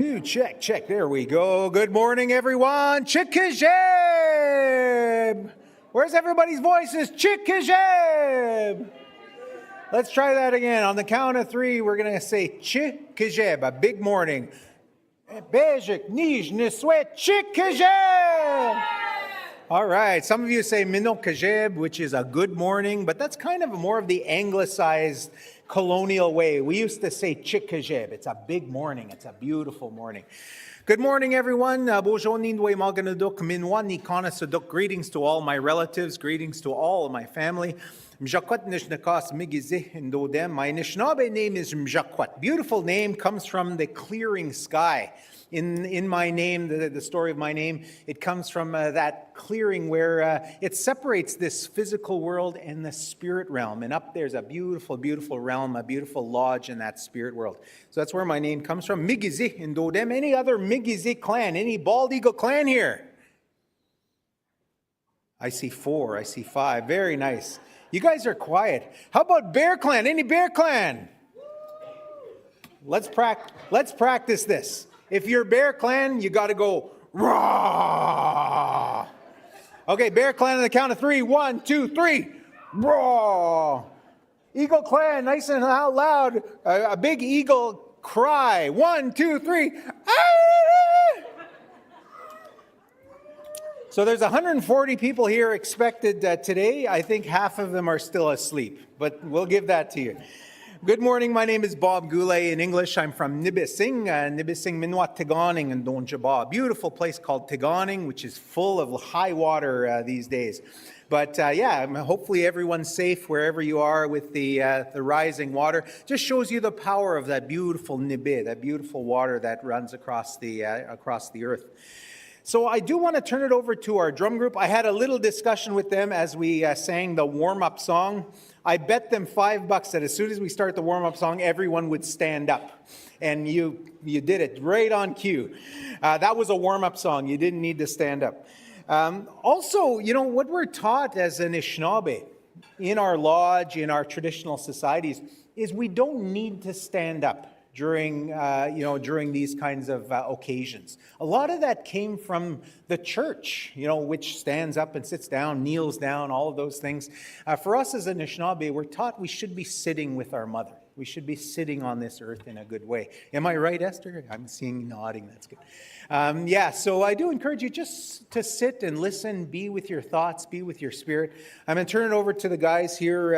Check, check. There we go. Good morning, everyone. Chikajeb. Where's everybody's voices? Chikajeb. Let's try that again. On the count of three, we're going to say Chikajeb, a big morning. Bejik, Nij, Niswet, Chikajeb. All right. Some of you say Minokajeb, which is a good morning, but that's kind of more of the anglicized colonial way. We used to say Chikajeb. It's a big morning. It's a beautiful morning. Good morning, everyone. Greetings to all my relatives. Greetings to all of my family. My Anishinabek name is Miigwech. Beautiful name, comes from the clearing sky. In my name, the story of my name, it comes from that clearing where it separates this physical world and the spirit realm. And up there's a beautiful, beautiful realm, a beautiful lodge in that spirit world. So that's where my name comes from. Miigwech in Dodem. Any other Miigwech clan? Any Bald Eagle clan here? I see 4. I see 5. Very nice. You guys are quiet. How about Bear Clan? Any Bear Clan? Let's practice this. If you're Bear Clan, you got to go, raw. Okay, Bear Clan on the count of 3. 1, 2, 3. Raw. Eagle Clan, nice and loud. A big eagle cry. 1, 2, 3. Ah! So there's 140 people here expected today. I think half of them are still asleep, but we'll give that to you. Good morning. My name is Bob Goulet. In English, I'm from Nibising. Nibising Minwat Tiganing and Donjaba. Beautiful place called Tiganing, which is full of high water these days. But hopefully everyone's safe wherever you are with the rising water. Just shows you the power of that beautiful Nibe, that beautiful water that runs across the earth. So I do want to turn it over to our drum group. I had a little discussion with them as we sang the warm-up song. I bet them $5 that as soon as we start the warm-up song, everyone would stand up. And you did it right on cue. That was a warm-up song. You didn't need to stand up. Also, what we're taught as an Anishinaabe in our lodge, in our traditional societies, is we don't need to stand up during these kinds of occasions. A lot of that came from the church, which stands up and sits down, kneels down, all of those things. For us as Anishinaabe, we're taught we should be sitting with our mother. We should be sitting on this earth in a good way. Am I right, Esther? I'm seeing nodding. That's good. So I do encourage you just to sit and listen, be with your thoughts, be with your spirit. I'm going to turn it over to the guys here,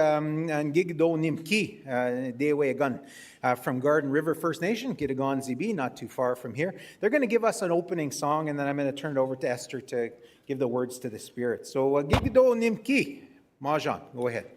from Garden River First Nation, Niigaan Gdizhaami, not too far from here. They're going to give us an opening song, and then I'm going to turn it over to Esther to give the words to the Spirit. So, Gigdo Nimki, Majan, go ahead.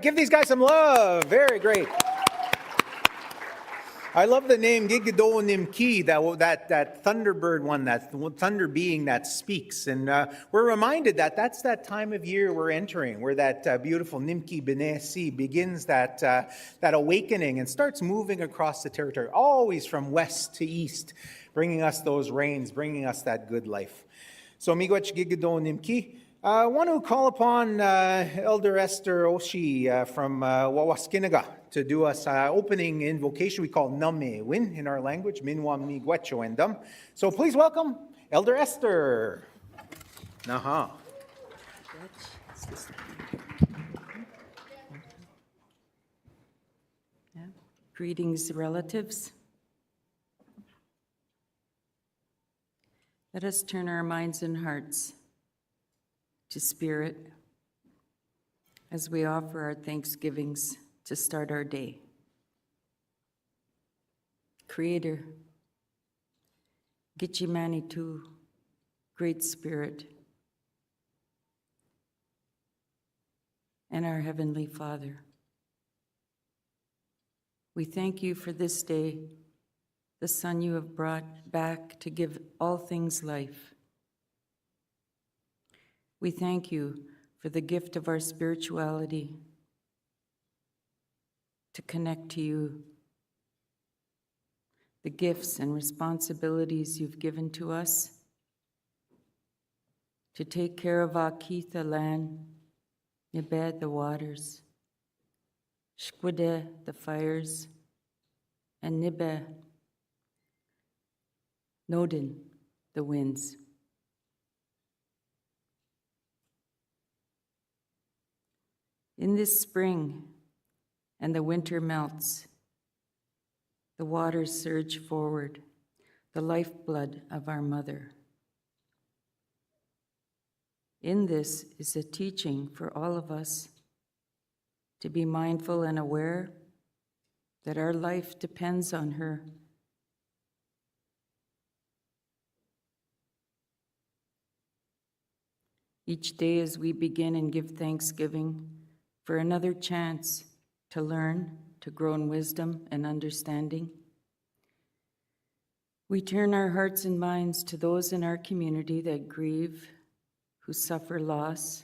Give these guys some love. Very great. I love the name Gdizhaami, that thunderbird one, that thunder being that speaks. And we're reminded that that's that time of year we're entering, where that beautiful Nimki Benesi begins that awakening and starts moving across the territory, always from west to east, bringing us those rains, bringing us that good life. So Miigwech Gdizhaami. I want to call upon Elder Esther Oshie from Wawaskinaga to do us opening invocation we call Name in our language, Minwa Miigwech Endam. So please welcome Elder Esther. Naha. Greetings, relatives. Let us turn our minds and hearts to Spirit as we offer our thanksgivings to start our day. Creator, Gitchimani Tu, Great Spirit, and our Heavenly Father, we thank you for this day, the Son you have brought back to give all things life. We thank you for the gift of our spirituality, to connect to you, the gifts and responsibilities you've given to us, to take care of Akith, the land, Nibed, the waters, Shkwede, the fires, and Nibe, Nodin, the winds. In this spring, and the winter melts, the waters surge forward, the lifeblood of our mother. In this is a teaching for all of us to be mindful and aware that our life depends on her. Each day as we begin and give thanksgiving for another chance to learn, to grow in wisdom and understanding, we turn our hearts and minds to those in our community that grieve, who suffer loss.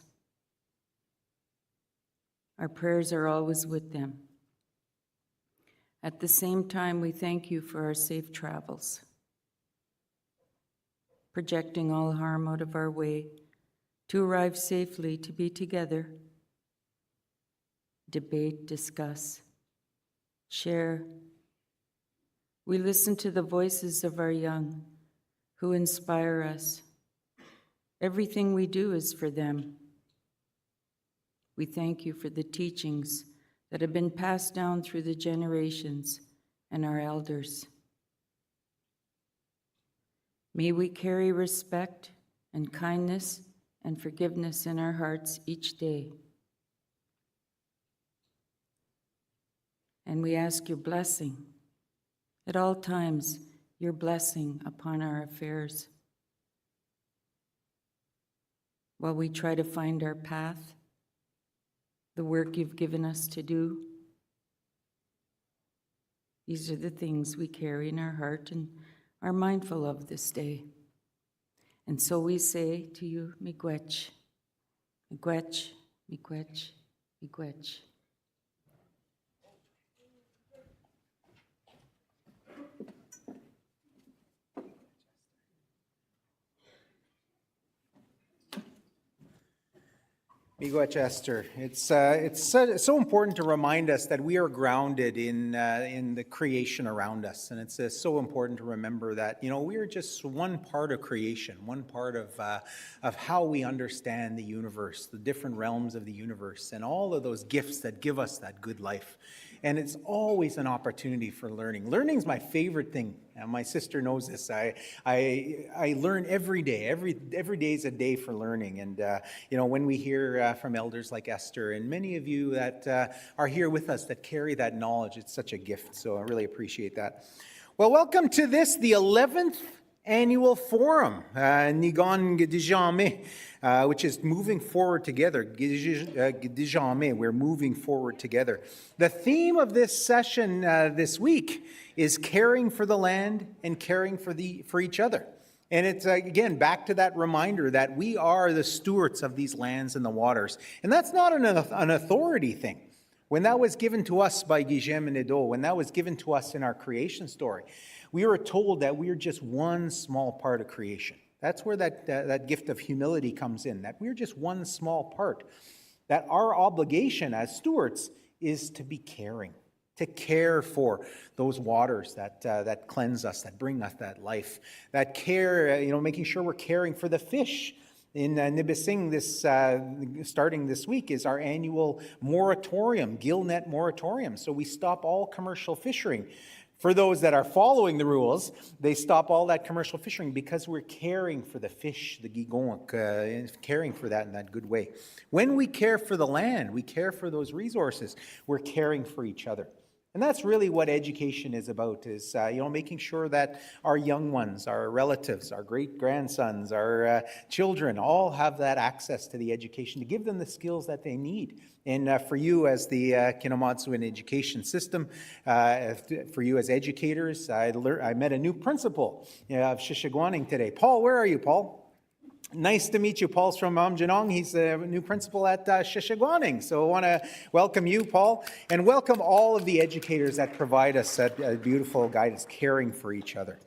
Our prayers are always with them. At the same time, we thank you for our safe travels, projecting all harm out of our way to arrive safely, to be together, debate, discuss, share. We listen to the voices of our young who inspire us. Everything we do is for them. We thank you for the teachings that have been passed down through the generations and our elders. May we carry respect and kindness and forgiveness in our hearts each day. And we ask your blessing at all times, your blessing upon our affairs. While we try to find our path, the work you've given us to do, these are the things we carry in our heart and are mindful of this day. And so we say to you, Miigwech, Miigwech, Miigwech, Miigwech. Miigwech Esther, it's so important to remind us that we are grounded in the creation around us, and it's so important to remember that we are just one part of creation, one part of how we understand the universe, the different realms of the universe, and all of those gifts that give us that good life. And it's always an opportunity for learning. Learning is my favorite thing. And my sister knows this. I learn every day. Every day is a day for learning. And when we hear from elders like Esther and many of you that are here with us that carry that knowledge, it's such a gift. So I really appreciate that. Well, welcome to the 11th annual forum, Niigaan Gdizhaami, which is moving forward together. Gdizhaami, we're moving forward together. The theme of this session this week is caring for the land and caring for each other. And it's, again, back to that reminder that we are the stewards of these lands and the waters. And that's not an authority thing. When that was given to us by Gdizhaami Forum, when that was given to us in our creation story, we were told that we are just one small part of creation. That's where that gift of humility comes in, that we're just one small part. That our obligation as stewards is to be caring, to care for those waters that cleanse us, that bring us that life. That care, making sure we're caring for the fish. In Nibising, starting this week, is our annual moratorium, gill net moratorium. So we stop all commercial fishing. For those that are following the rules, they stop all that commercial fishing because we're caring for the fish, the gigonk, caring for that in that good way. When we care for the land, we care for those resources, we're caring for each other. And that's really what education is about, is making sure that our young ones, our relatives, our great-grandsons, our children all have that access to the education, to give them the skills that they need. And for you as the Kinoomaadziwin Education System, for you as educators, I met a new principal of Shishigwaning today. Paul, where are you, Paul? Nice to meet you. Paul's from Amjanong. He's the new principal at Shishigwaning. So I want to welcome you, Paul, and welcome all of the educators that provide us that beautiful guidance, caring for each other.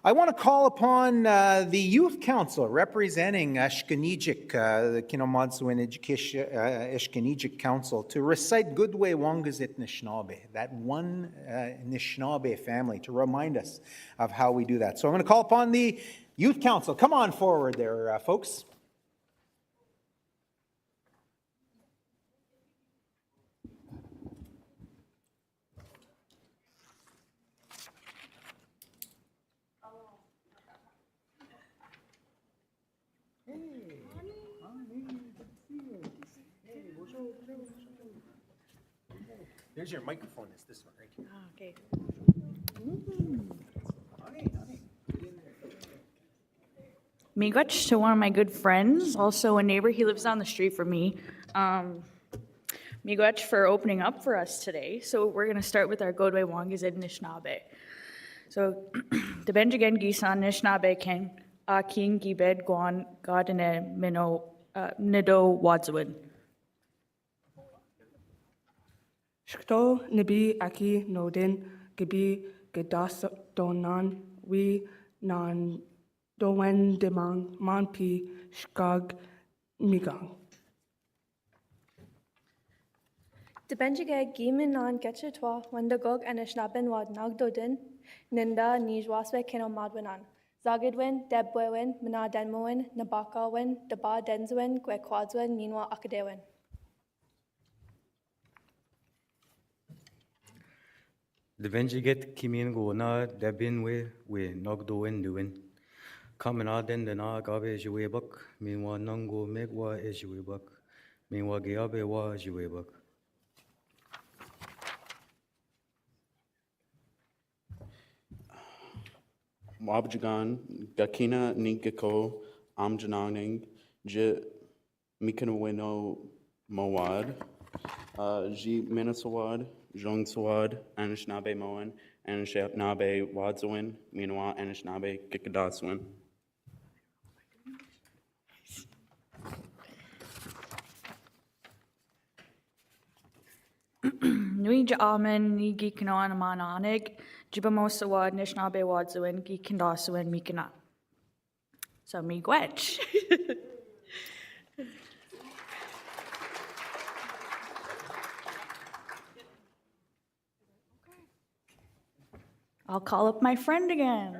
I want to call upon the Youth Council representing Ashkenijik, the Kinoomaadziwin Education Ashkenijik Council, to recite Gudwe Wangazit Nishnabe, that one Nishnabe family, to remind us of how we do that. So I'm going to call upon the Youth Council. Come on forward there, folks. There's your microphone. It's this one right here. Oh, okay. Miigwech to one of my good friends, also a neighbor. He lives down the street from me. Miigwech for opening up for us today. So we're going to start with our Godwe Wangazid Nishnabe. So, the Niigaan Gdizhaami Nishnabe ken King Gibed Guan Godine Mino Nido Wadzwin. Shkto nibi aki nodin gibi gedas donan we non doen demang manpi shkag migang. De benjige gimen non getche twa wandagog en schnappen wad nagdodin ninda nijwaswe Kinoomaadziwin Zagidwin debwewin mina denmowin nabakawin deba denzwin gwekwadswin ninwa akadewin. The Venjiget Kimin Gona Debin we Nogdoin doin. Kamenaden the Nagabe Juebuk, meanwhile Nongo Megwa is Juebuk, meanwhile Giabe wa Juebuk. Wabjagan, Gakina Ningako, Amjananing, J Mikanawino Mawad, Ji Minasawad, Jongsawad, Anishinabe Moan, Anishinabe Wadzawin, meanwhile Anishinabe Kikadaswin. Nui Jaaman ni Gikanoan Mananig, Jibamosawad Nishnabe Wadzawin, Gikandaswin Mikana. So Miigwech. I'll call up my friend again.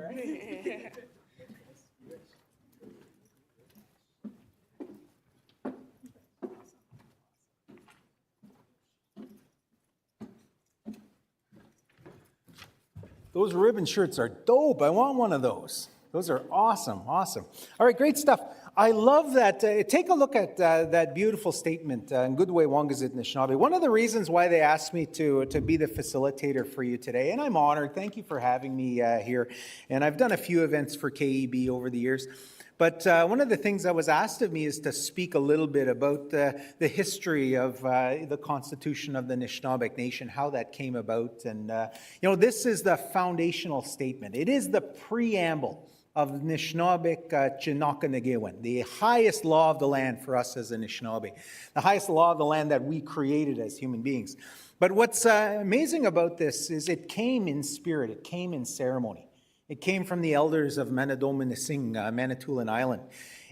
Those ribbon shirts are dope. I want one of those. Those are awesome, awesome. All right, great stuff. I love that. Take a look at that beautiful statement in Miigwech Wangazit Anishinaabe. One of the reasons why they asked me to be the facilitator for you today, and I'm honored. Thank you for having me here. And I've done a few events for KEB over the years. But one of the things that was asked of me is to speak a little bit about the history of the Constitution of the Anishinabek Nation, how that came about. And, this is the foundational statement. It is the preamble of Anishinabek Chinaka, the highest law of the land for us as Anishinaabe, the highest law of the land that we created as human beings. But what's amazing about this is it came in spirit, it came in ceremony. It came from the elders of Manitoba-Nising, Manitoulin Island.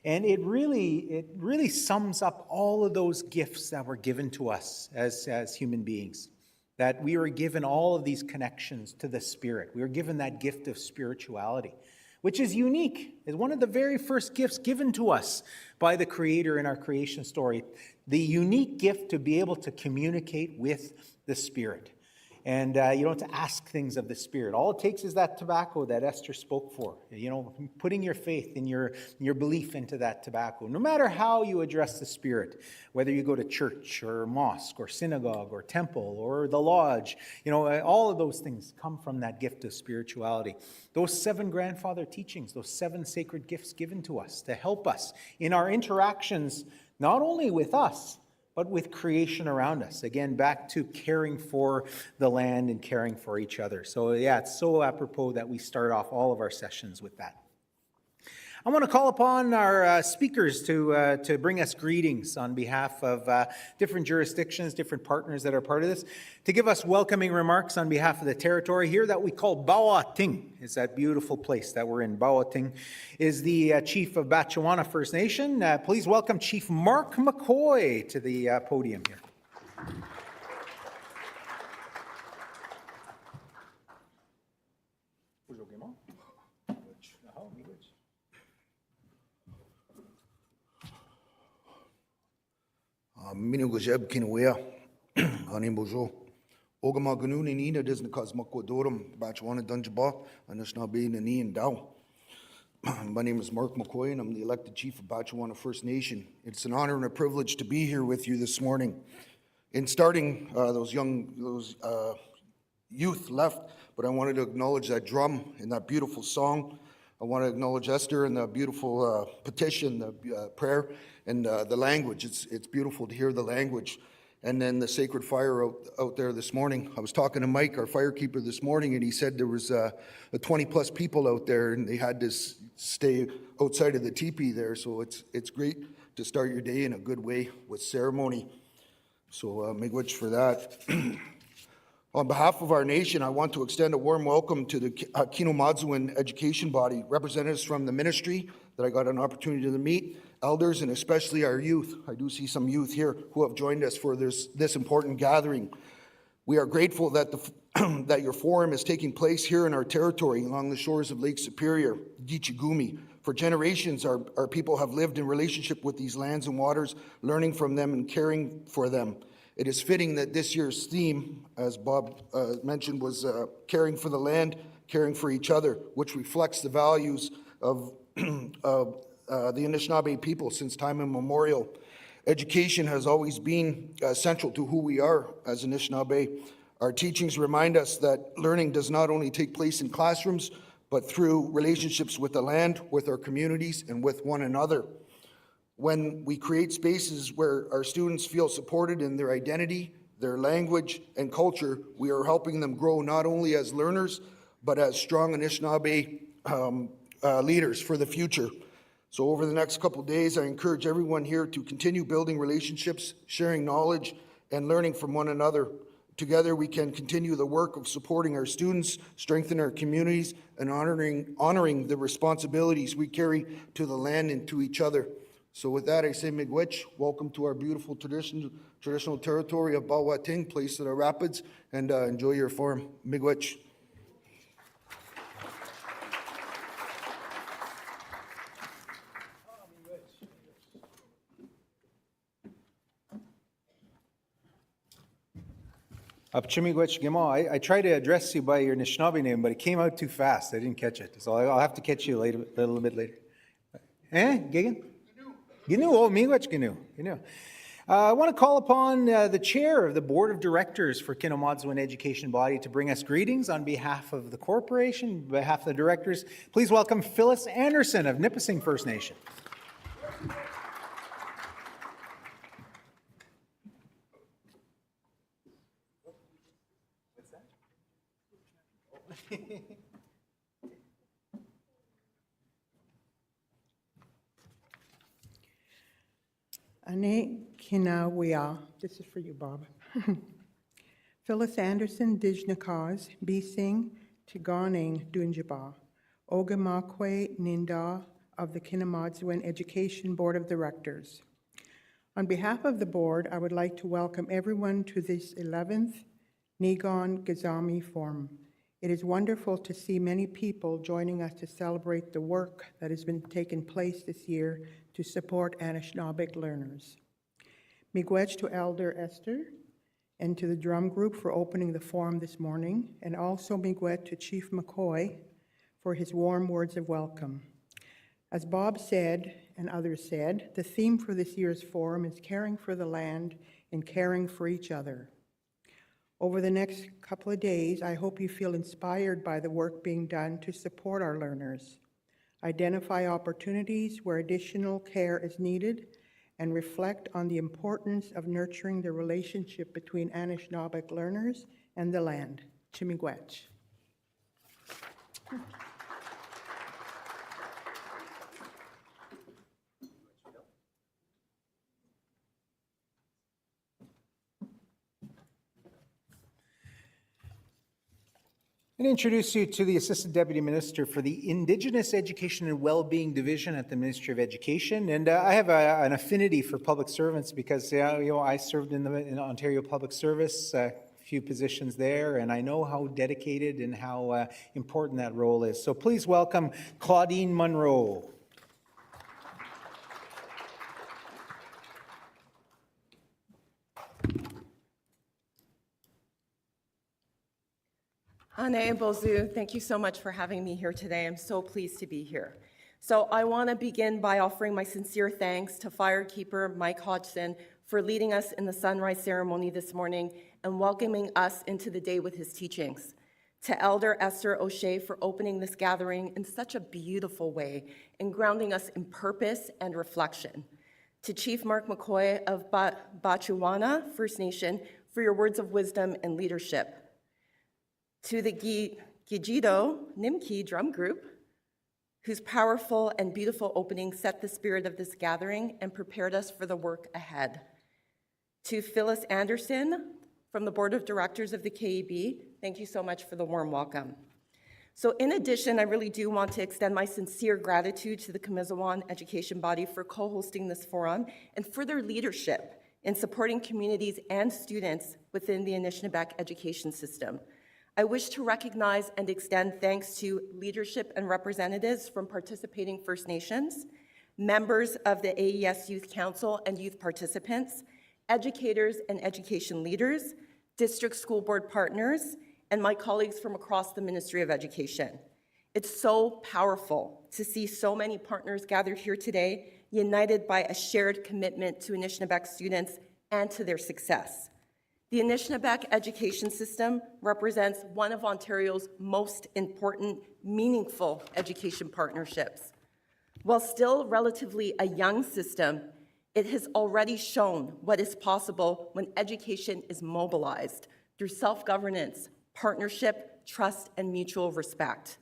And it really sums up all of those gifts that were given to us as human beings. That we were given all of these connections to the Spirit. We were given that gift of spirituality, which is unique. It's one of the very first gifts given to us by the Creator in our creation story. The unique gift to be able to communicate with the Spirit. And to ask things of the Spirit. All it takes is that tobacco that Esther spoke for. Putting your faith in your belief into that tobacco. No matter how you address the Spirit, whether you go to church or mosque or synagogue or temple or the lodge, all of those things come from that gift of spirituality. Those 7 grandfather teachings, those 7 sacred gifts given to us to help us in our interactions, not only with us, but with creation around us. Again, back to caring for the land and caring for each other. So yeah, it's so apropos that we start off all of our sessions with that. I want to call upon our speakers to bring us greetings on behalf of different jurisdictions, different partners that are part of this, to give us welcoming remarks on behalf of the territory here that we call Bawating. It's that beautiful place that we're in. Bawating is the chief of Batchewana First Nation. Please welcome Chief Mark McCoy to the podium here. Miigwech Kinoomaadziwin Aanii Bojo. Ogama Ganuni Nina Disney Cosmocodorum, Batchewana Dunjaba, Anishinaabe Aanii and Dow. My name is Mark McCoy, and I'm the elected chief of Batchewana First Nation. It's an honor and a privilege to be here with you this morning. In starting, those youth left, but I wanted to acknowledge that drum and that beautiful song. I want to acknowledge Esther and the beautiful petition, the prayer, and the language. It's beautiful to hear the language. And then the sacred fire out there this morning. I was talking to Mike, our firekeeper, this morning, and he said there was 20-plus people out there, and they had to stay outside of the teepee there. So it's great to start your day in a good way with ceremony. So Miigwech for that. On behalf of our nation, I want to extend a warm welcome to the Kinoomaadziwin Education Body, representatives from the ministry that I got an opportunity to meet, elders, and especially our youth. I do see some youth here who have joined us for this important gathering. We are grateful that that your forum is taking place here in our territory along the shores of Lake Superior, Gdizhaami. For generations, our people have lived in relationship with these lands and waters, learning from them and caring for them. It is fitting that this year's theme, as Bob mentioned, was caring for the land, caring for each other, which reflects the values of the Anishinaabe people since time immemorial. Education has always been central to who we are as Anishinaabe. Our teachings remind us that learning does not only take place in classrooms, but through relationships with the land, with our communities, and with one another. When we create spaces where our students feel supported in their identity, their language, and culture, we are helping them grow not only as learners, but as strong Anishinaabe leaders for the future. So over the next couple of days, I encourage everyone here to continue building relationships, sharing knowledge, and learning from one another. Together, we can continue the work of supporting our students, strengthen our communities, and honoring the responsibilities we carry to the land and to each other. So with that, I say Miigwech, welcome to our beautiful traditional territory of Bawating, place of the rapids, and enjoy your forum. Miigwech. I tried to address you by your Anishinaabe name, but it came out too fast. I didn't catch it. So I'll have to catch you a little bit later. Gigan? Gnu, oh, Miigwech Gnu. I want to call upon the chair of the Board of Directors for Kinoomaadziwin Education Body to bring us greetings on behalf of the corporation, on behalf of the directors. Please welcome Phyllis Anderson of Nipissing First Nation. Aanii, kina, wiya. This is for you, Bob. Phyllis Anderson, Dijnakaz, Bising, Tiganing, Dunjaba, Ogamakwe Ninda of the Kinoomaadziwin Education Board of Directors. On behalf of the board, I would like to welcome everyone to this 11th Niigaan Gdizhaami Forum. It is wonderful to see many people joining us to celebrate the work that has been taking place this year to support Anishinabek learners. Miigwech to Elder Esther and to the drum group for opening the forum this morning, and also Miigwech to Chief McCoy for his warm words of welcome. As Bob said and others said, the theme for this year's forum is caring for the land and caring for each other. Over the next couple of days, I hope you feel inspired by the work being done to support our learners, identify opportunities where additional care is needed, and reflect on the importance of nurturing the relationship between Anishinabek learners and the land. Miigwech. I'm going to introduce you to the Assistant Deputy Minister for the Indigenous Education and Wellbeing Division at the Ministry of Education. And I have an affinity for public servants because I served in Ontario Public Service, a few positions there, and I know how dedicated and how important that role is. So please welcome Claudine Munro. Aanii, Bozu, thank you so much for having me here today. I'm so pleased to be here. So I want to begin by offering my sincere thanks to Firekeeper Mike Hodgson for leading us in the sunrise ceremony this morning and welcoming us into the day with his teachings. To Elder Esther O'Shea for opening this gathering in such a beautiful way and grounding us in purpose and reflection. To Chief Mark McCoy of Bachuwana First Nation for your words of wisdom and leadership. To the Gijido Nimki drum group, whose powerful and beautiful opening set the spirit of this gathering and prepared us for the work ahead. To Phyllis Anderson from the Board of Directors of the KEB, thank you so much for the warm welcome. So in addition, I really do want to extend my sincere gratitude to the Kinoomaadziwin Education Body for co-hosting this forum and for their leadership in supporting communities and students within the Anishinabek Education System. I wish to recognize and extend thanks to leadership and representatives from participating First Nations, members of the AES Youth Council and youth participants, educators and education leaders, district school board partners, and my colleagues from across the Ministry of Education. It's so powerful to see so many partners gathered here today, united by a shared commitment to Anishinabek students and to their success. The Anishinabek Education System represents one of Ontario's most important, meaningful education partnerships. While still relatively a young system, it has already shown what is possible when education is mobilized through self-governance, partnership, trust, and mutual respect.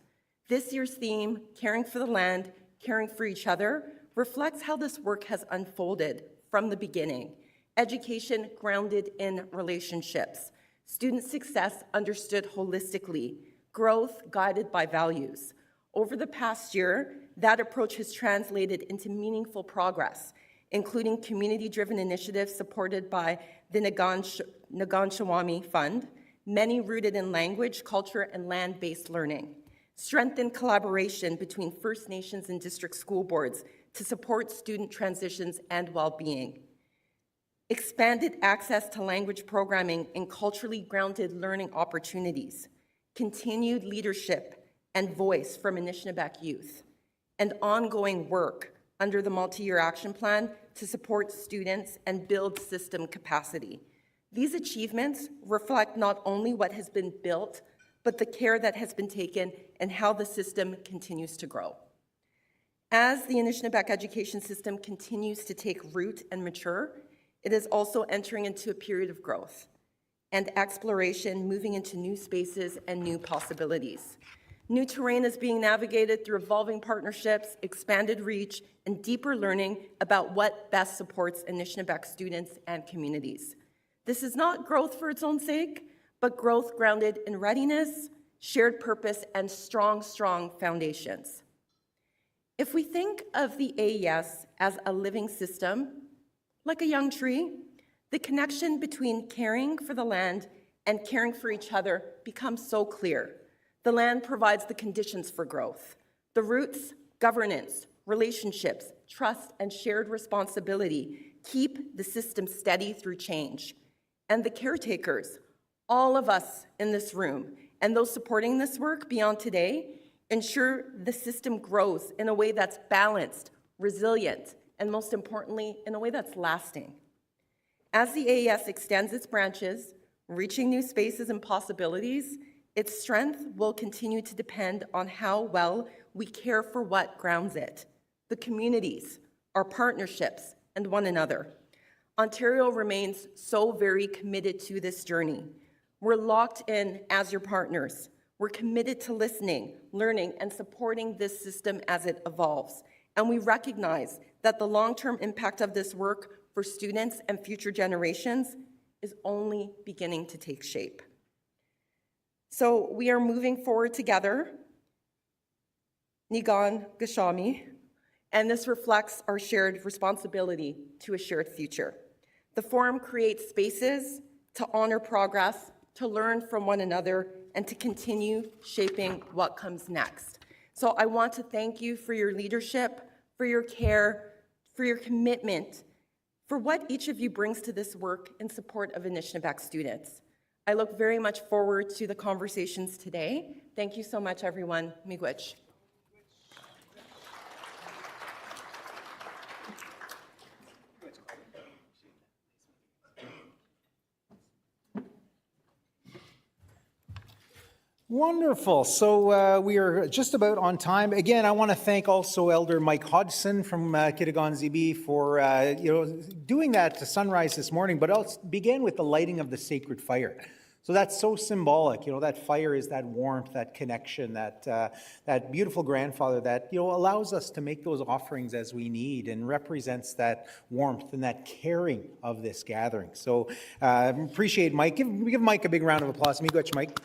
This year's theme, Caring for the Land, Caring for Each Other, reflects how this work has unfolded from the beginning. Education grounded in relationships, student success understood holistically, growth guided by values. Over the past year, that approach has translated into meaningful progress, including community-driven initiatives supported by the Niigaan Gdizhaami Fund, many rooted in language, culture, and land-based learning, strengthened collaboration between First Nations and district school boards to support student transitions and well-being, expanded access to language programming and culturally grounded learning opportunities, continued leadership and voice from Anishinabek youth, and ongoing work under the multi-year action plan to support students and build system capacity. These achievements reflect not only what has been built, but the care that has been taken and how the system continues to grow. As the Anishinabek education system continues to take root and mature, it is also entering into a period of growth and exploration, moving into new spaces and new possibilities. New terrain is being navigated through evolving partnerships, expanded reach, and deeper learning about what best supports Anishinabek students and communities. This is not growth for its own sake, but growth grounded in readiness, shared purpose, and strong foundations. If we think of the AES as a living system, like a young tree, the connection between caring for the land and caring for each other becomes so clear. The land provides the conditions for growth. The roots, governance, relationships, trust, and shared responsibility keep the system steady through change. And the caretakers, all of us in this room, and those supporting this work beyond today, ensure the system grows in a way that's balanced, resilient, and most importantly, in a way that's lasting. As the AES extends its branches, reaching new spaces and possibilities, its strength will continue to depend on how well we care for what grounds it, the communities, our partnerships, and one another. Ontario remains so very committed to this journey. We're locked in as your partners. We're committed to listening, learning, and supporting this system as it evolves. And we recognize that the long-term impact of this work for students and future generations is only beginning to take shape. So we are moving forward together, Niigaan Gdizhaami, and this reflects our shared responsibility to a shared future. The forum creates spaces to honor progress, to learn from one another, and to continue shaping what comes next. So I want to thank you for your leadership, for your care, for your commitment, for what each of you brings to this work in support of Anishinabek students. I look very much forward to the conversations today. Thank you so much, everyone. Miigwech. Wonderful. So we are just about on time. Again, I want to thank also Elder Mike Hodgson from Niigaan Gdizhaami for doing that to sunrise this morning, but also began with the lighting of the sacred fire. So that's so symbolic. That fire is that warmth, that connection, that beautiful grandfather that allows us to make those offerings as we need and represents that warmth and that caring of this gathering. So appreciate Mike. Give Mike a big round of applause. Miigwech, Mike.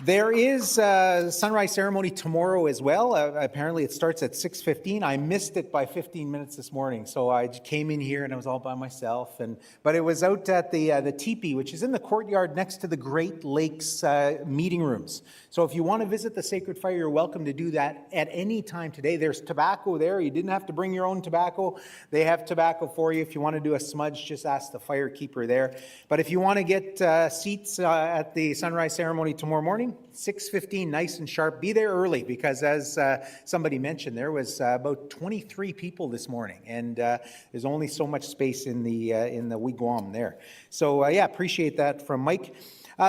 There is a sunrise ceremony tomorrow as well. Apparently it starts at 6:15. I missed it by 15 minutes this morning, so I came in here and I was all by myself. But it was out at the teepee, which is in the courtyard next to the Great Lakes meeting rooms. So if you want to visit the Sacred Fire, you're welcome to do that at any time today. There's tobacco there. You didn't have to bring your own tobacco. They have tobacco for you. If you want to do a smudge, just ask the firekeeper there. But if you want to get seats at the sunrise ceremony tomorrow morning, 6:15, nice and sharp. Be there early because, as somebody mentioned, there was about 23 people this morning, and there's only so much space in the wigwam there. So yeah, appreciate that from Mike.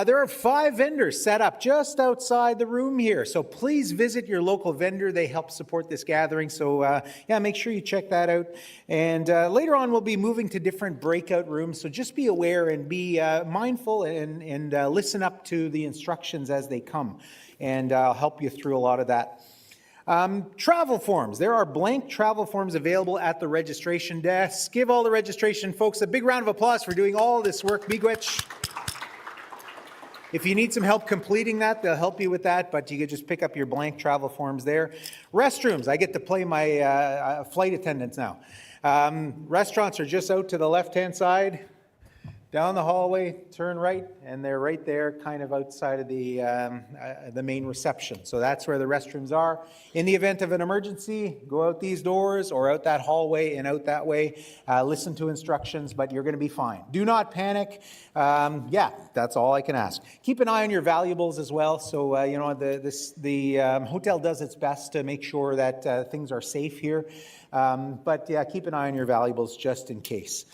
There are 5 vendors set up just outside the room here, so please visit your local vendor. They help support this gathering, so yeah, make sure you check that out. And later on, we'll be moving to different breakout rooms, so just be aware and be mindful and listen up to the instructions as they come, and I'll help you through a lot of that. Travel forms. There are blank travel forms available at the registration desk. Give all the registration folks a big round of applause for doing all this work. Miigwech. If you need some help completing that, they'll help you with that, but you can just pick up your blank travel forms there. Restrooms. I get to play my flight attendants now. Restaurants are just out to the left-hand side. down the hallway, turn right, and they're right there, kind of outside of the main reception. So that's where the restrooms are. In the event of an emergency, go out these doors or out that hallway and out that way. Listen to instructions, but you're going to be fine. Do not panic. Yeah, that's all I can ask. Keep an eye on your valuables as well. So you know, the hotel does its best to make sure that things are safe here. But yeah, keep an eye on your valuables just in case.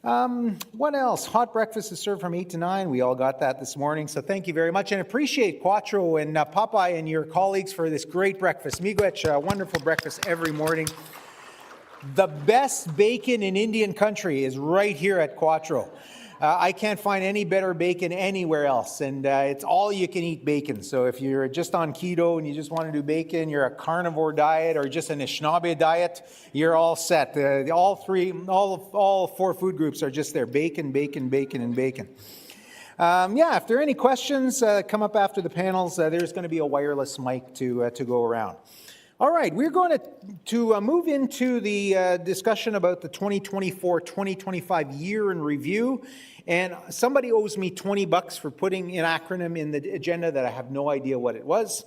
What else? Hot breakfast is served from 8 to 9. We all got that this morning, so thank you very much. And appreciate Quattro and Popeye and your colleagues for this great breakfast. Miigwech, a wonderful breakfast every morning. The best bacon in Indian country is right here at Quattro. I can't find any better bacon anywhere else, and it's all you can eat bacon. So if you're just on keto and you just want to do bacon, you're a carnivore diet or just an Anishinaabe diet, you're all set. All four food groups are just there: bacon, bacon, bacon, and bacon. Yeah, if there are any questions, come up after the panels. There's going to be a wireless mic to go around. All right, we're going to move into the discussion about the 2024-2025 year in review. And somebody owes me $20 for putting an acronym in the agenda that I have no idea what it was.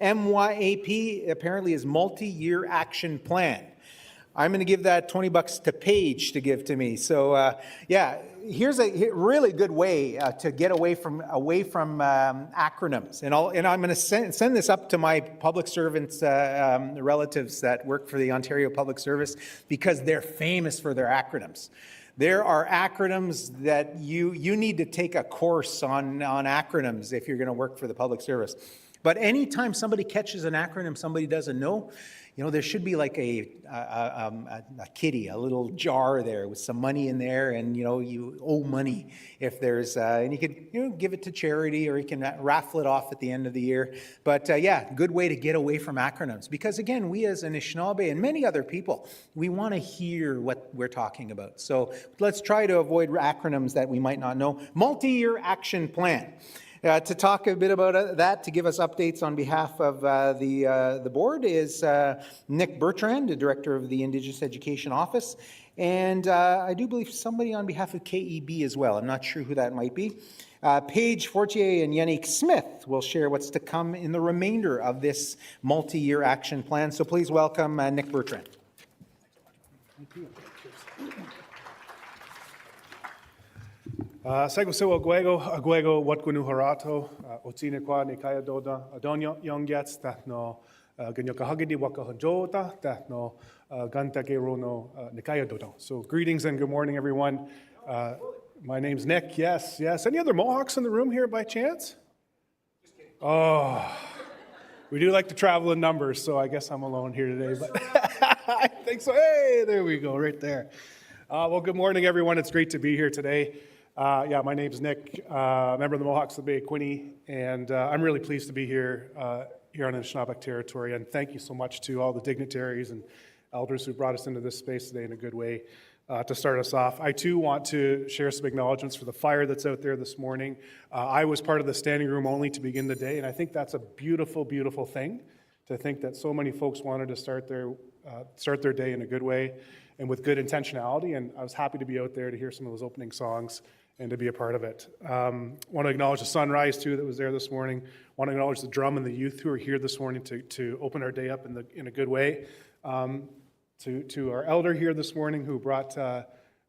MYAP apparently is Multi-Year Action Plan. I'm going to give that $20 to Paige to give to me. So yeah, here's a really good way to get away from acronyms. And I'm going to send this up to my public servants, relatives that work for the Ontario Public Service, because they're famous for their acronyms. There are acronyms that you need to take a course on acronyms if you're going to work for the public service. But anytime somebody catches an acronym somebody doesn't know, you know, there should be like a kitty, a little jar there with some money in there, and you know, you owe money if there's, and you could give it to charity, or you can raffle it off at the end of the year. But yeah, good way to get away from acronyms, because again, we as Anishinaabe and many other people, we want to hear what we're talking about. So let's try to avoid acronyms that we might not know. Multi-year action plan. To talk a bit about that, to give us updates on behalf of the board, is Nick Bertrand, the Director of the Indigenous Education Office, and I do believe somebody on behalf of KEB as well. I'm not sure who that might be. Paige Fortier and Yannick Smith will share what's to come in the remainder of this multi-year action plan. So please welcome Nick Bertrand. Thank you. Sego sewa aguego watkunu harato otine kwa nikaya doda adonyo yongyats that no ganyo kahagidi waka hajota that no gantake rono nikaya dodo. So greetings and good morning, everyone. My name's Nick. Yes. Any other Mohawks in the room here by chance? Oh, we do like to travel in numbers, so I guess I'm alone here today. But I think so. Hey, there we go, right there. Well, good morning, everyone. It's great to be here today. Yeah, my name's Nick, member of the Mohawks of the Bay of Quinte, and I'm really pleased to be here on Anishinabek territory, and thank you so much to all the dignitaries and elders who brought us into this space today in a good way to start us off. I too want to share some acknowledgements for the fire that's out there this morning. I was part of the standing room only to begin the day, and I think that's a beautiful, beautiful thing, to think that so many folks wanted to start their day in a good way and with good intentionality, and I was happy to be out there to hear some of those opening songs and to be a part of it. Want to acknowledge the sunrise too that was there this morning. Want to acknowledge the drum and the youth who are here this morning to open our day up in a good way. To our elder here this morning who brought,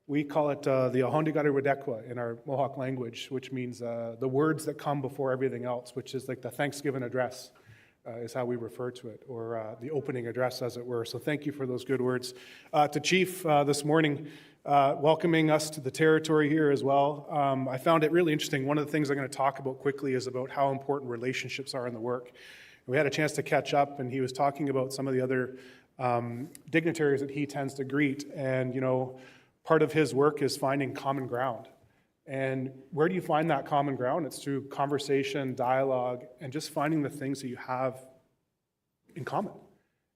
we call it the Ahondigari Wadekwa in our Mohawk language, which means the words that come before everything else, which is like the Thanksgiving address. Is how we refer to it, or the opening address, as it were. So thank you for those good words. To Chief this morning, welcoming us to the territory here as well. I found it really interesting. One of the things I'm going to talk about quickly is about how important relationships are in the work. We had a chance to catch up, and he was talking about some of the other dignitaries that he tends to greet. And, you know, part of his work is finding common ground. And where do you find that common ground? It's through conversation, dialogue, and just finding the things that you have in common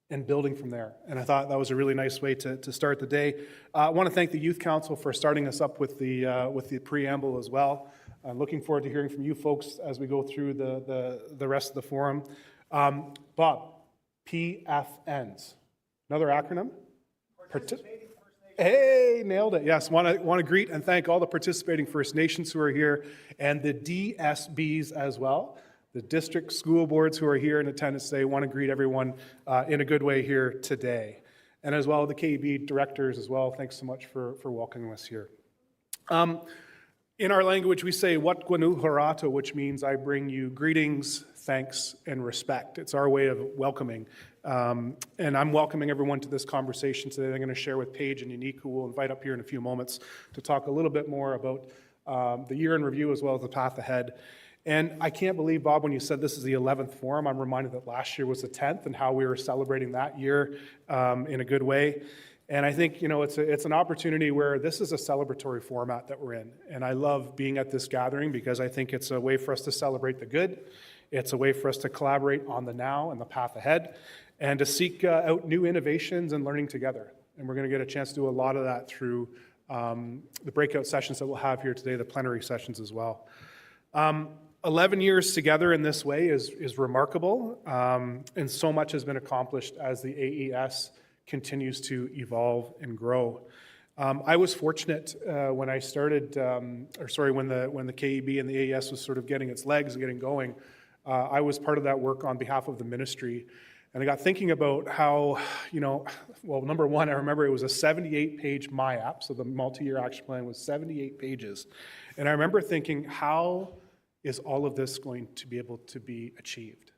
and building from there. And I thought that was a really nice way to start the day. I want to thank the Youth Council for starting us up with the preamble as well. I'm looking forward to hearing from you folks as we go through the rest of the forum. Bob, PFNs. Another acronym? Hey, nailed it. Yes, want to greet and thank all the participating First Nations who are here and the DSBs as well, the district school boards who are here in attendance today. Want to greet everyone in a good way here today. And as well, the KEB directors as well. Thanks so much for welcoming us here. In our language, we say, "Wat gwanu harato," which means I bring you greetings, thanks, and respect. It's our way of welcoming. And I'm welcoming everyone to this conversation today. I'm going to share with Paige and Unique, who we'll invite up here in a few moments, to talk a little bit more about the year in review as well as the path ahead. And I can't believe, Bob, when you said this is the 11th forum, I'm reminded that last year was the 10th and how we were celebrating that year in a good way. And I think, it's an opportunity where this is a celebratory format that we're in. And I love being at this gathering because I think it's a way for us to celebrate the good. It's a way for us to collaborate on the now and the path ahead and to seek out new innovations and learning together. And we're going to get a chance to do a lot of that through the breakout sessions that we'll have here today, the plenary sessions as well. 11 years together in this way is remarkable, and so much has been accomplished as the AES continues to evolve and grow. I was fortunate when I started, when the KEB and the AES was sort of getting its legs and getting going. I was part of that work on behalf of the ministry, and I got thinking about how, number one, I remember it was a 78-page MIAP, so the multi-year action plan was 78 pages, and I remember thinking, how is all of this going to be able to be achieved?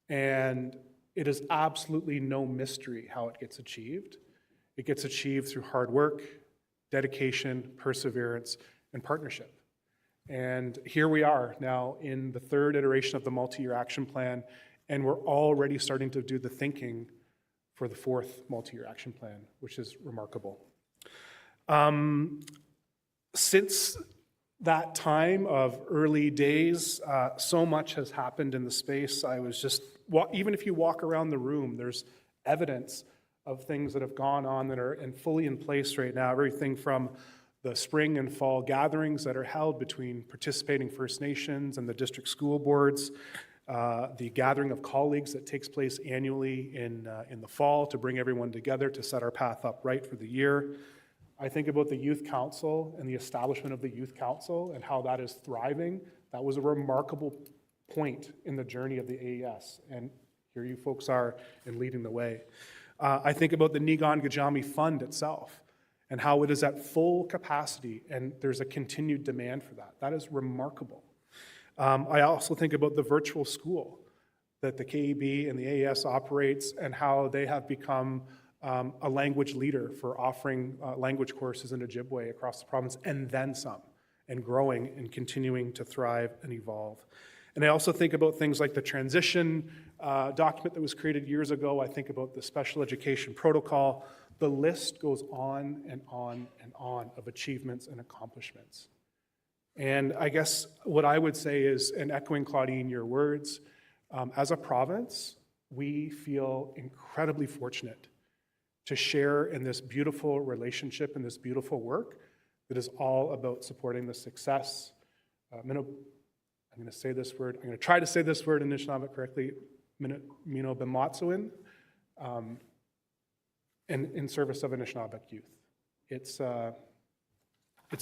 And it is absolutely no mystery how it gets achieved. It gets achieved through hard work, dedication, perseverance, and partnership. And here we are now in the third iteration of the multi-year action plan, and we're already starting to do the thinking for the fourth multi-year action plan, which is remarkable. Since that time of early days, so much has happened in the space. Even if you walk around the room, there's evidence of things that have gone on that are fully in place right now. Everything from the spring and fall gatherings that are held between participating First Nations and the district school boards, the gathering of colleagues that takes place annually in the fall to bring everyone together to set our path up right for the year. I think about the Youth Council and the establishment of the Youth Council and how that is thriving. That was a remarkable point in the journey of the AES, and here you folks are in leading the way. I think about the Niigaan Gdizhaami Fund itself and how it is at full capacity, and there's a continued demand for that. That is remarkable. I also think about the virtual school that the KEB and the AES operates and how they have become a language leader for offering language courses in Ojibwe across the province, and then some, and growing and continuing to thrive and evolve. And I also think about things like the transition document that was created years ago. I think about the special education protocol. The list goes on and on and on of achievements and accomplishments. And I guess what I would say is, and echoing Claudine, your words, as a province, we feel incredibly fortunate to share in this beautiful relationship and this beautiful work that is all about supporting the success. I'm going to say this word. I'm going to try to say this word in Anishinabek correctly. Kinoomaadziwin, in service of Anishinabek youth. It's a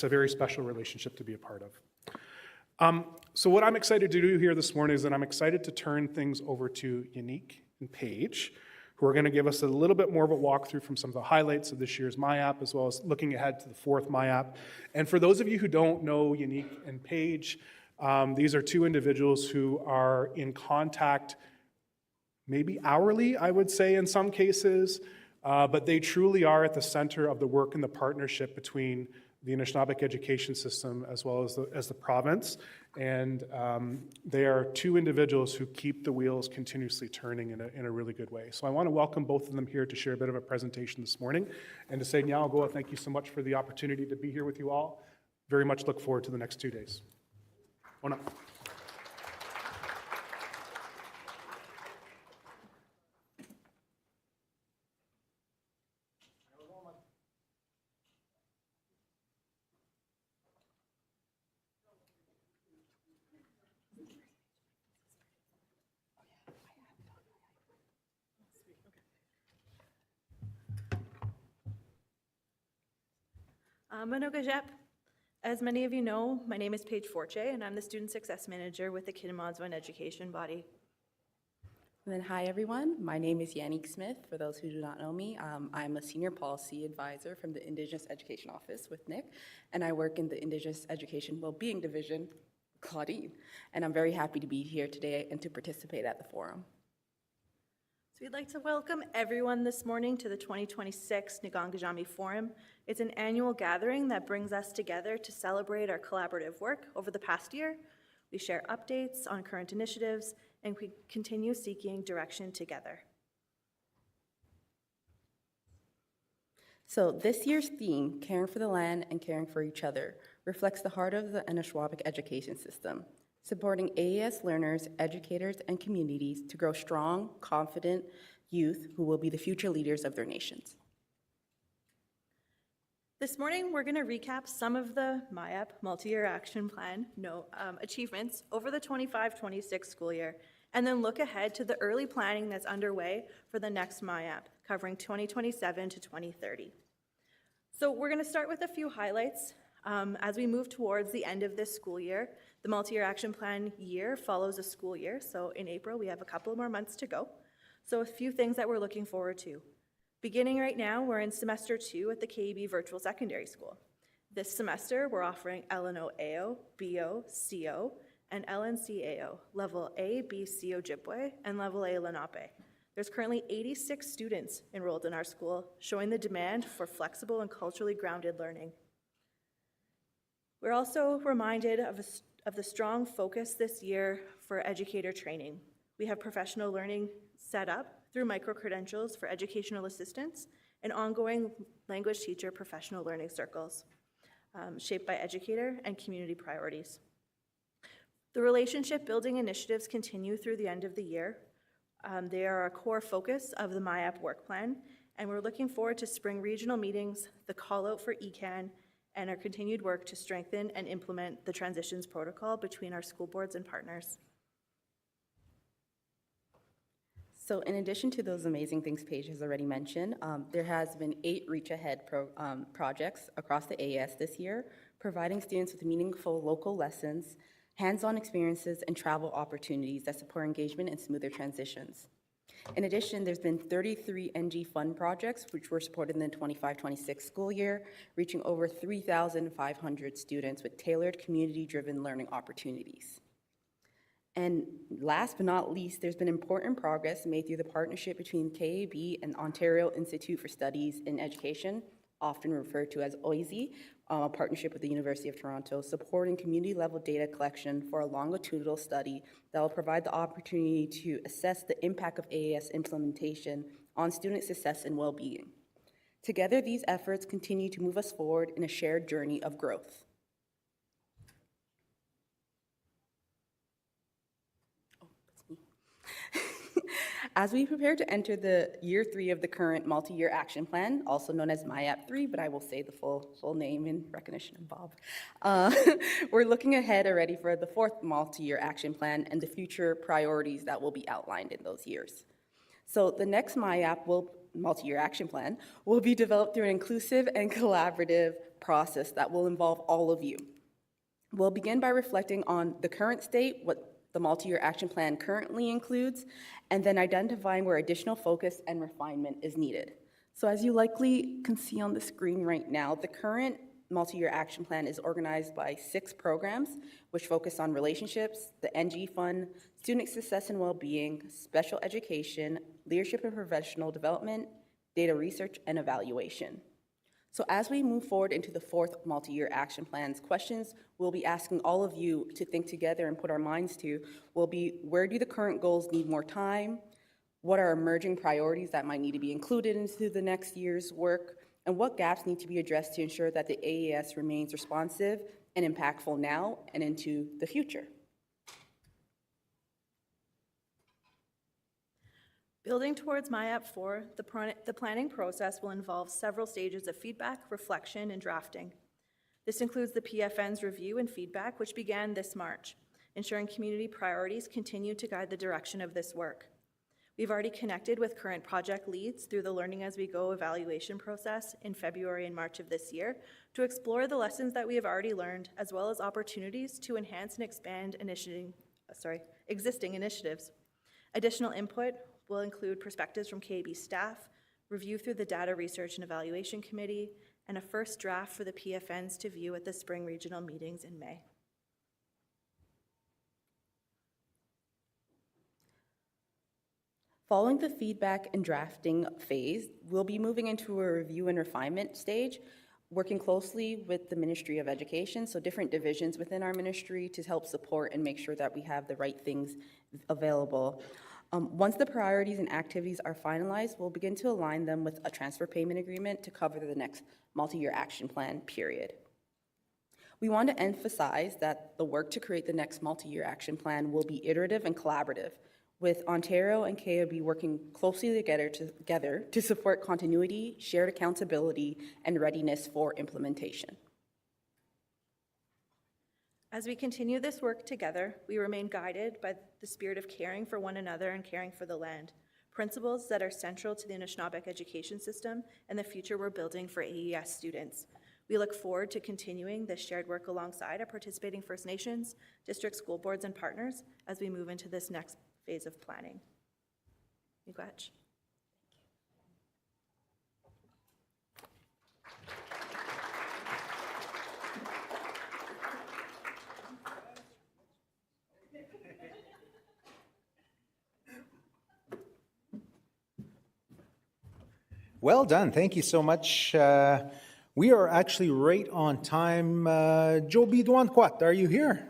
very special relationship to be a part of. So what I'm excited to do here this morning is that I'm excited to turn things over to Unique and Paige, who are going to give us a little bit more of a walkthrough from some of the highlights of this year's MIAP, as well as looking ahead to the fourth MIAP. And for those of you who don't know Unique and Paige, these are two individuals who are in contact maybe hourly, I would say in some cases, but they truly are at the center of the work and the partnership between the Anishinabek Education System as well as the province. And they are two individuals who keep the wheels continuously turning in a really good way. So I want to welcome both of them here to share a bit of a presentation this morning and to say, Nyalgoa, thank you so much for the opportunity to be here with you all. Very much look forward to the next 2 days. Ona. Manogajep. As many of you know, my name is Paige Forche, and I'm the Student Success Manager with the Kinoomaadziwin Education Body. And then, hi everyone, my name is Yannick Smith. For those who do not know me, I'm a Senior Policy Advisor from the Indigenous Education Office with Nick, and I work in the Indigenous Education Wellbeing Division, Claudine. And I'm very happy to be here today and to participate at the forum. So we'd like to welcome everyone this morning to the 2026 Niigaan Gdizhaami Forum. It's an annual gathering that brings us together to celebrate our collaborative work over the past year. We share updates on current initiatives, and we continue seeking direction together. So this year's theme, Caring for the Land and Caring for Each Other, reflects the heart of the Anishinabek Education System, supporting AES learners, educators, and communities to grow strong, confident youth who will be the future leaders of their nations. This morning, we're going to recap some of the MIAP multi-year action plan achievements over the 25-26 school year, and then look ahead to the early planning that's underway for the next MIAP, covering 2027 to 2030. So we're going to start with a few highlights. As we move towards the end of this school year, the multi-year action plan year follows a school year, so in April we have a couple more months to go. So a few things that we're looking forward to. Beginning right now, we're in semester 2 at the KEB Virtual Secondary School. This semester, we're offering LNO AO, BO, CO, and LNC AO, level A, B, C, Ojibwe, and level A, Lenape. There's currently 86 students enrolled in our school, showing the demand for flexible and culturally grounded learning. We're also reminded of the strong focus this year for educator training. We have professional learning set up through micro-credentials for educational assistants and ongoing language teacher professional learning circles, shaped by educator and community priorities. The relationship building initiatives continue through the end of the year. They are a core focus of the MIAP work plan, and we're looking forward to spring regional meetings, the call out for ECAN, and our continued work to strengthen and implement the transitions protocol between our school boards and partners. So in addition to those amazing things Paige has already mentioned, there has been 8 Reach Ahead projects across the AES this year, providing students with meaningful local lessons, hands-on experiences, and travel opportunities that support engagement and smoother transitions. In addition, there's been 33 NG Fund projects, which were supported in the 25-26 school year, reaching over 3,500 students with tailored community-driven learning opportunities. And last but not least, there's been important progress made through the partnership between KAB and Ontario Institute for Studies in Education, often referred to as OISE, a partnership with the University of Toronto, supporting community-level data collection for a longitudinal study that will provide the opportunity to assess the impact of AES implementation on student success and well-being. Together, these efforts continue to move us forward in a shared journey of growth. As we prepare to enter the year 3 of the current multi-year action plan, also known as MIAP 3, but I will say the full name in recognition of Bob, we're looking ahead already for the 4th multi-year action plan and the future priorities that will be outlined in those years. So the next MIAP multi-year action plan will be developed through an inclusive and collaborative process that will involve all of you. We'll begin by reflecting on the current state, what the multi-year action plan currently includes, and then identifying where additional focus and refinement is needed. So as you likely can see on the screen right now, the current multi-year action plan is organized by 6 programs, which focus on relationships, the NG Fund, student success and well-being, special education, leadership and professional development, data research, and evaluation. So as we move forward into the 4th multi-year action plans, questions we'll be asking all of you to think together and put our minds to will be, where do the current goals need more time? What are emerging priorities that might need to be included into the next year's work? And what gaps need to be addressed to ensure that the AES remains responsive and impactful now and into the future? Building towards MIAP 4, the planning process will involve several stages of feedback, reflection, and drafting. This includes the PFN's review and feedback, which began this March, ensuring community priorities continue to guide the direction of this work. We've already connected with current project leads through the Learning as We Go evaluation process in February and March of this year to explore the lessons that we have already learned, as well as opportunities to enhance and expand existing initiatives. Additional input will include perspectives from KAB staff, review through the Data Research and Evaluation Committee, and a first draft for the PFNs to view at the spring regional meetings in May. Following the feedback and drafting phase, we'll be moving into a review and refinement stage, working closely with the Ministry of Education, so different divisions within our ministry to help support and make sure that we have the right things available. Once the priorities and activities are finalized, we'll begin to align them with a transfer payment agreement to cover the next multi-year action plan period. We want to emphasize that the work to create the next multi-year action plan will be iterative and collaborative, with Ontario and KAB working closely together to support continuity, shared accountability, and readiness for implementation. As we continue this work together, we remain guided by the spirit of caring for one another and caring for the land, principles that are central to the Anishinabek Education System and the future we're building for AES students. We look forward to continuing this shared work alongside our participating First Nations, district school boards, and partners as we move into this next phase of planning. Miigwech. Well done. Thank you so much. We are actually right on time. Joe Bidwan-Kwat, are you here?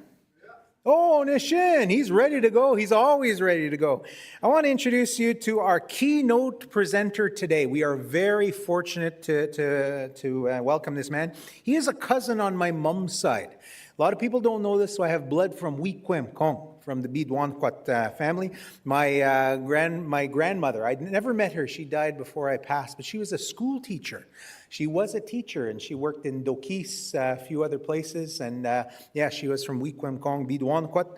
Oh, Nishin, he's ready to go. He's always ready to go. I want to introduce you to our keynote presenter today. We are very fortunate to welcome this man. He is a cousin on my mom's side. A lot of people don't know this, so I have blood from Wiikwem Kong, from the Bidwan-Kwat family. My grandmother, I'd never met her. She died before I passed, but she was a school teacher. She was a teacher, and she worked in Dokis, a few other places, and yeah, she was from Wiikwem Kong, Bidwan-Kwat.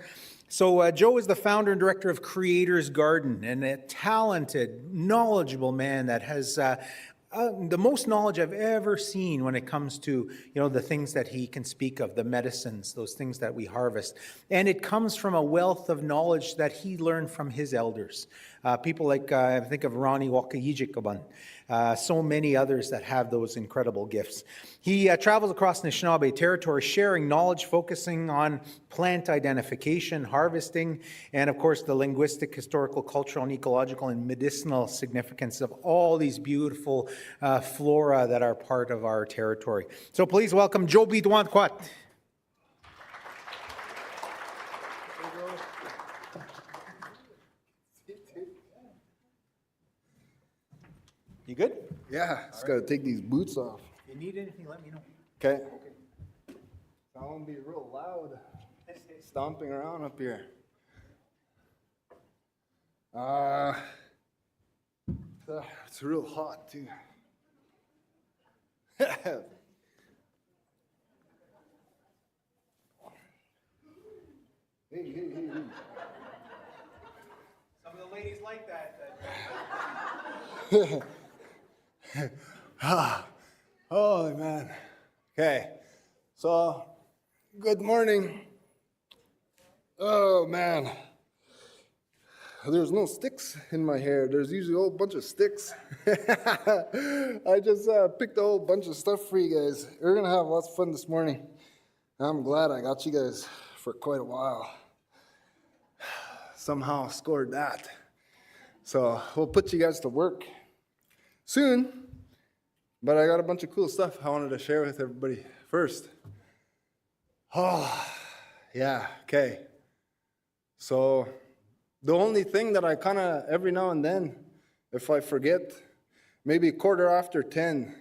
So Joe is the founder and director of Creator's Garden, and a talented, knowledgeable man that has the most knowledge I've ever seen when it comes to, the things that he can speak of, the medicines, those things that we harvest. And it comes from a wealth of knowledge that he learned from his elders. People like, I think of Ronnie Wakayijikaban, so many others that have those incredible gifts. He travels across Anishinaabe territory, sharing knowledge, focusing on plant identification, harvesting, and of course the linguistic, historical, cultural, and ecological and medicinal significance of all these beautiful flora that are part of our territory. So please welcome Joe Bidwan-Kwat. You good? Yeah, just gotta take these boots off. If you need anything, let me know. Okay. I won't be real loud stomping around up here. It's real hot too. Hey. Some of the ladies like that. Holy man. Okay, so good morning. Oh man, there's no sticks in my hair. There's usually a whole bunch of sticks. I just picked a whole bunch of stuff for you guys. We're gonna have lots of fun this morning. I'm glad I got you guys for quite a while. Somehow scored that. So we'll put you guys to work soon, but I got a bunch of cool stuff I wanted to share with everybody first. Oh, yeah, okay. So the only thing that I kind of, every now and then, if I forget, maybe 10:15,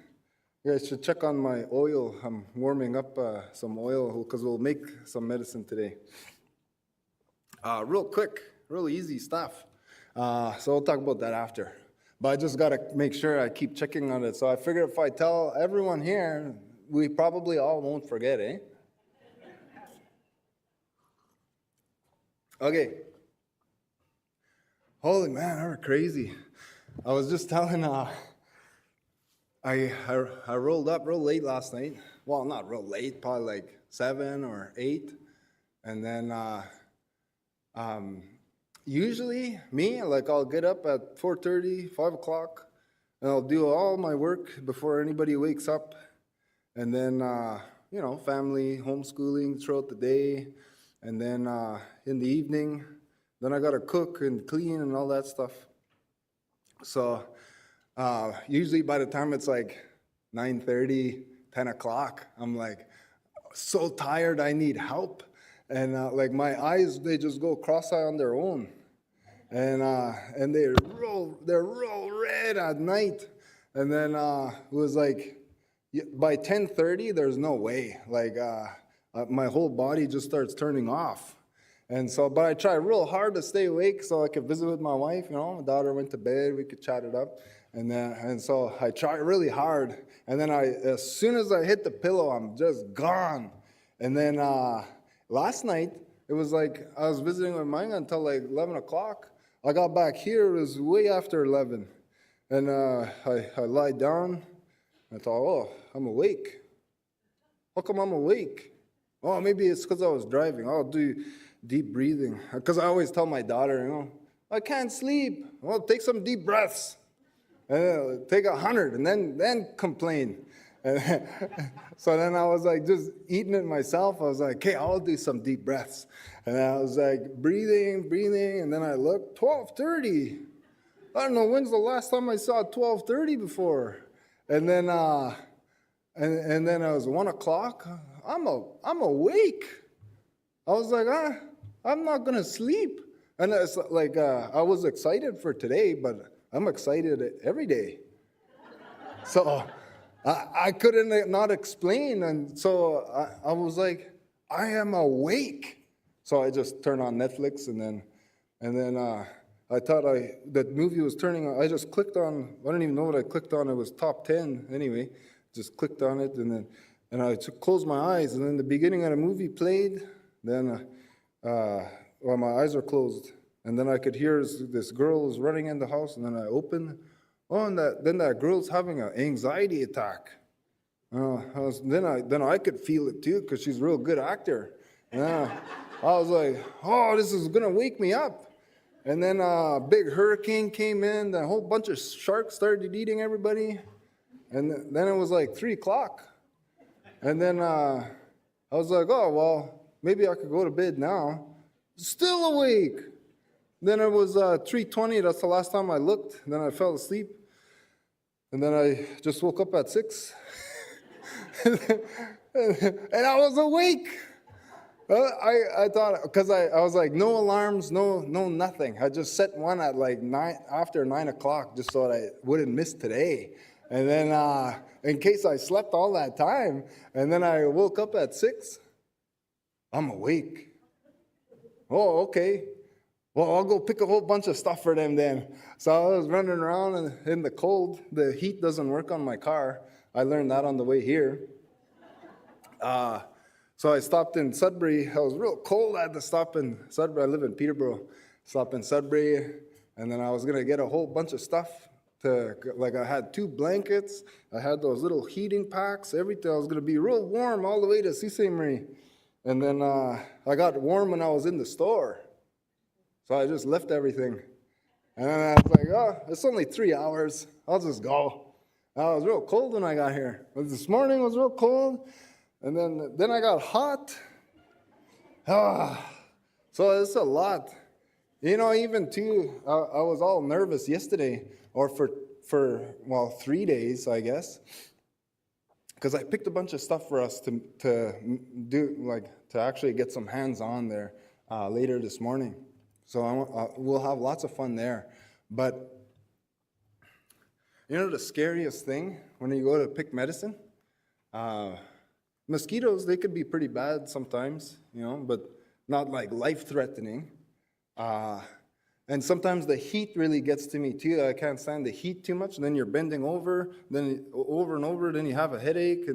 you guys should check on my oil. I'm warming up some oil because we'll make some medicine today. Real quick, real easy stuff. So we'll talk about that after. But I just got to make sure I keep checking on it. So I figured if I tell everyone here, we probably all won't forget, eh? Okay. Holy man, they were crazy. I was just telling, I rolled up real late last night. Well, not real late, probably like 7 or 8. And then usually me, like I'll get up at 4:30, 5 o'clock, and I'll do all my work before anybody wakes up. And then, you know, family, homeschooling throughout the day. And then in the evening, then I got to cook and clean and all that stuff. So usually by the time it's like 9:30, 10 o'clock, I'm like so tired, I need help. And like my eyes, they just go cross-eyed on their own. And they're real red at night. And then it was like, by 10:30, there's no way. Like my whole body just starts turning off. And so, but I try real hard to stay awake so I could visit with my wife. You know, my daughter went to bed, we could chat it up. And so I try really hard. And then as soon as I hit the pillow, I'm just gone. And then last night, it was like I was visiting with Miigwech until like 11 o'clock. I got back here, it was way after 11. And I lied down. I thought, oh, I'm awake. How come I'm awake? Oh, maybe it's because I was driving. I'll do deep breathing. Because I always tell my daughter, you know, I can't sleep. Well, take some deep breaths. Take 100 and then complain. So then I was like just eating it myself. I was like, okay, I'll do some deep breaths. And I was like breathing, and then I looked, 12:30. I don't know, when's the last time I saw 12:30 before? And then and then it was 1 o'clock. I'm awake. I was like, I'm not gonna sleep. And it's like I was excited for today, but I'm excited every day. So I couldn't not explain, and so I was like, I am awake. So I just turned on Netflix, and then I thought that movie was turning on. I just clicked on. I don't even know what I clicked on. It was top 10 anyway. Just clicked on it, and I closed my eyes, and then the beginning of the movie played. Then well, my eyes were closed, and then I could hear this girl was running in the house, and then I opened. Oh, and then that girl's having an anxiety attack. Then I could feel it too, because she's a real good actor. I was like, oh, this is gonna wake me up. And then a big hurricane came in, a whole bunch of sharks started eating everybody. And then it was like 3 o'clock. And then I was like, oh, well, maybe I could go to bed now. Still awake. Then it was 3:20, that's the last time I looked. Then I fell asleep. And then I just woke up at 6. And I was awake. I thought, because I was like, no alarms, no nothing. I just set one at like after 9 o'clock just so that I wouldn't miss today. And then in case I slept all that time, and then I woke up at 6, I'm awake. Oh, okay. Well, I'll go pick a whole bunch of stuff for them then. So I was running around in the cold. The heat doesn't work on my car. I learned that on the way here. So I stopped in Sudbury. I was real cold. I had to stop in Sudbury. I live in Peterborough. Stopped in Sudbury, and then I was going to get a whole bunch of stuff. Like I had 2 blankets. I had those little heating packs, everything. I was going to be real warm all the way to Sault Ste. Marie. And then I got warm when I was in the store. So I just left everything. And then I was like, oh, it's only 3 hours. I'll just go. I was real cold when I got here. This morning was real cold. And then I got hot. So it's a lot. You know, even too, I was all nervous yesterday, or for 3 days, I guess. Because I picked a bunch of stuff for us to do, like, to actually get some hands-on there later this morning. So we'll have lots of fun there. But, you know, the scariest thing when you go to pick medicine? Mosquitoes, they could be pretty bad sometimes, you know, but not like life-threatening. And sometimes the heat really gets to me too. I can't stand the heat too much. Then you're bending over, then over and over, then you have a headache.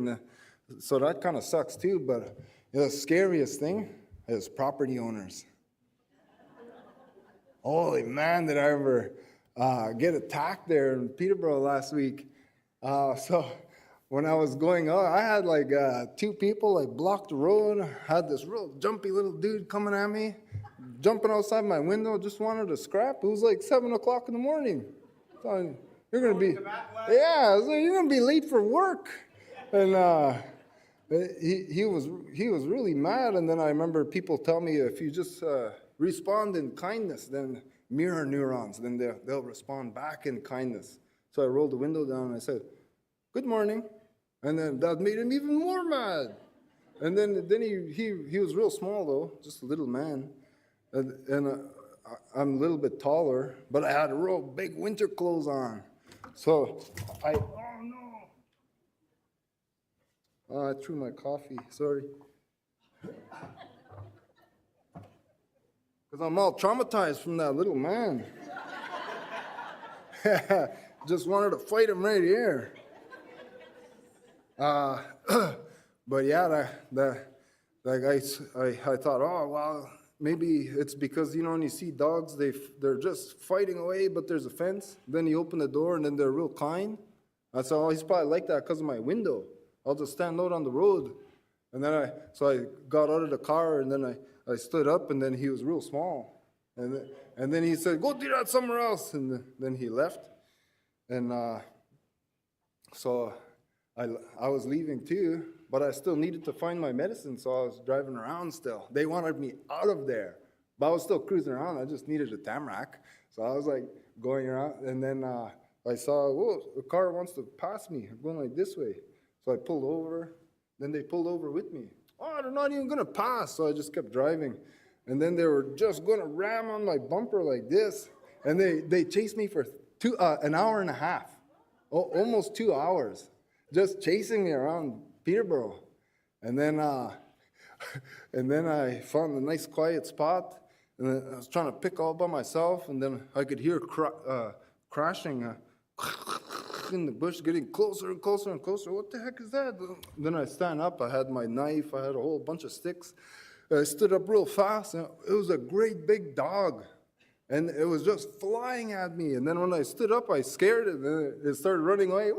So that kind of sucks too. But the scariest thing is property owners. Holy man, did I ever get attacked there in Peterborough last week. So when I was going out, I had like 2 people like block the road. I had this real jumpy little dude coming at me, jumping outside my window, just wanted to scrap. It was like 7 o'clock in the morning. So you're gonna be, yeah, so you're gonna be late for work. And he was really mad. And then I remember people tell me if you just respond in kindness, then mirror neurons, then they'll respond back in kindness. So I rolled the window down and I said, "Good morning," and then that made him even more mad. And then he was real small though, just a little man, and I'm a little bit taller, but I had real big winter clothes on. So I threw my coffee, sorry. Because I'm all traumatized from that little man. Just wanted to fight him right here. But yeah, I thought, oh, well, maybe it's because, when you see dogs, they're just fighting away, but there's a fence. Then you open the door, and then they're real kind. I said, oh, he's probably like that because of my window. I'll just stand out on the road. And then I got out of the car, and then I stood up, and then he was real small. And then he said, "Go do that somewhere else." And then he left. And so I was leaving too, but I still needed to find my medicine, so I was driving around still. They wanted me out of there, but I was still cruising around. I just needed a Tamarack. So I was like going around, and then I saw, whoa, a car wants to pass me. I'm going like this way. So I pulled over. Then they pulled over with me. Oh, they're not even going to pass. So I just kept driving. And then they were just going to ram on my bumper like this. And they chased me for an hour and a half, almost 2 hours, just chasing me around Peterborough. And then I found a nice quiet spot. And then I was trying to pick all by myself. And then I could hear crashing in the bush, getting closer and closer and closer. What the heck is that? Then I stand up. I had my knife. I had a whole bunch of sticks. I stood up real fast. And it was a great big dog. And it was just flying at me. And then when I stood up, I scared it. And it started running away.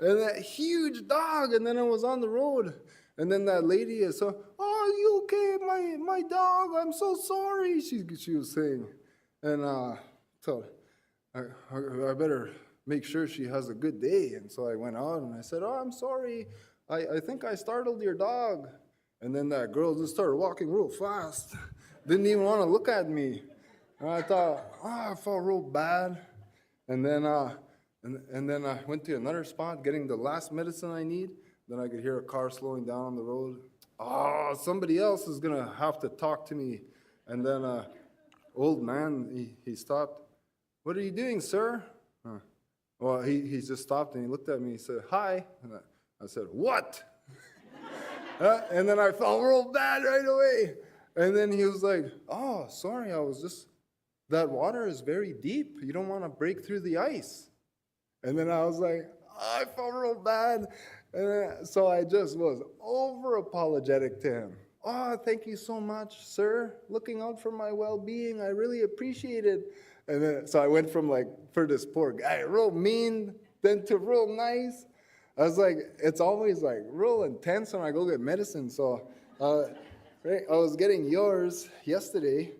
And that huge dog. And then I was on the road. And then that lady is, "Oh, are you okay? My dog, I'm so sorry," she was saying. And so I better make sure she has a good day. And so I went out and I said, "Oh, I'm sorry. I think I startled your dog." And then that girl just started walking real fast. Didn't even want to look at me. And I thought, I felt real bad. And then I went to another spot getting the last medicine I need. Then I could hear a car slowing down on the road. Oh, somebody else is going to have to talk to me. And then old man, he stopped. "What are you doing, sir?" Well, he just stopped and he looked at me. He said, "Hi." And I said, "What?" And then I felt real bad right away. And then he was like, "Oh, sorry, that water is very deep. You don't want to break through the ice." And then I was like, I felt real bad. And so I just was over apologetic to him. "Oh, thank you so much, sir. Looking out for my well-being. I really appreciate it." And then, so I went from for this poor guy, real mean, then to real nice. I was like, it's always real intense when I go get medicine. So I was getting yours yesterday,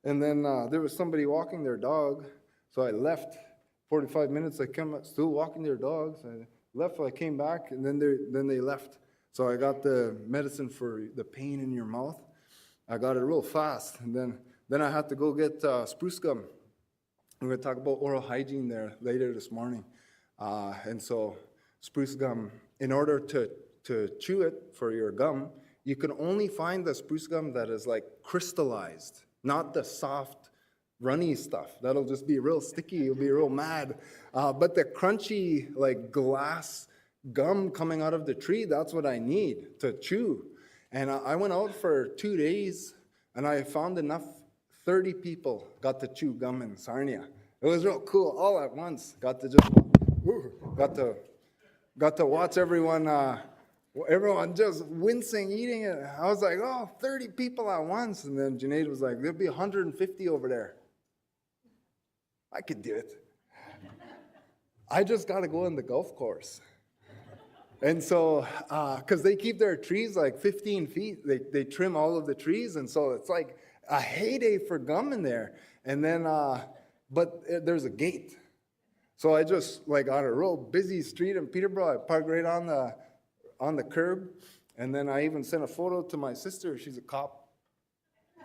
and then there was somebody walking their dog. So I left. 45 minutes, I came still walking their dogs. I left, I came back, and then they left. So I got the medicine for the pain in your mouth. I got it real fast, and then I had to go get spruce gum. We're going to talk about oral hygiene there later this morning. And so spruce gum, in order to chew it for your gum, you can only find the spruce gum that is crystallized, not the soft, runny stuff. That'll just be real sticky. You'll be real mad. But the crunchy, glass gum coming out of the tree, that's what I need to chew. And I went out for 2 days, and I found enough. 30 people got to chew gum in Sarnia. It was real cool all at once. Got to watch everyone everyone just wincing, eating it. I was like, oh, 30 people at once. And then Junaid was like, there'll be 150 over there. I could do it. I just got to go on the golf course. And so, because they keep their trees like 15 feet, they trim all of the trees. And so it's like a heyday for gum in there. And then, but there's a gate. So I just, like on a real busy street in Peterborough, I parked right on the curb. And then I even sent a photo to my sister. She's a cop.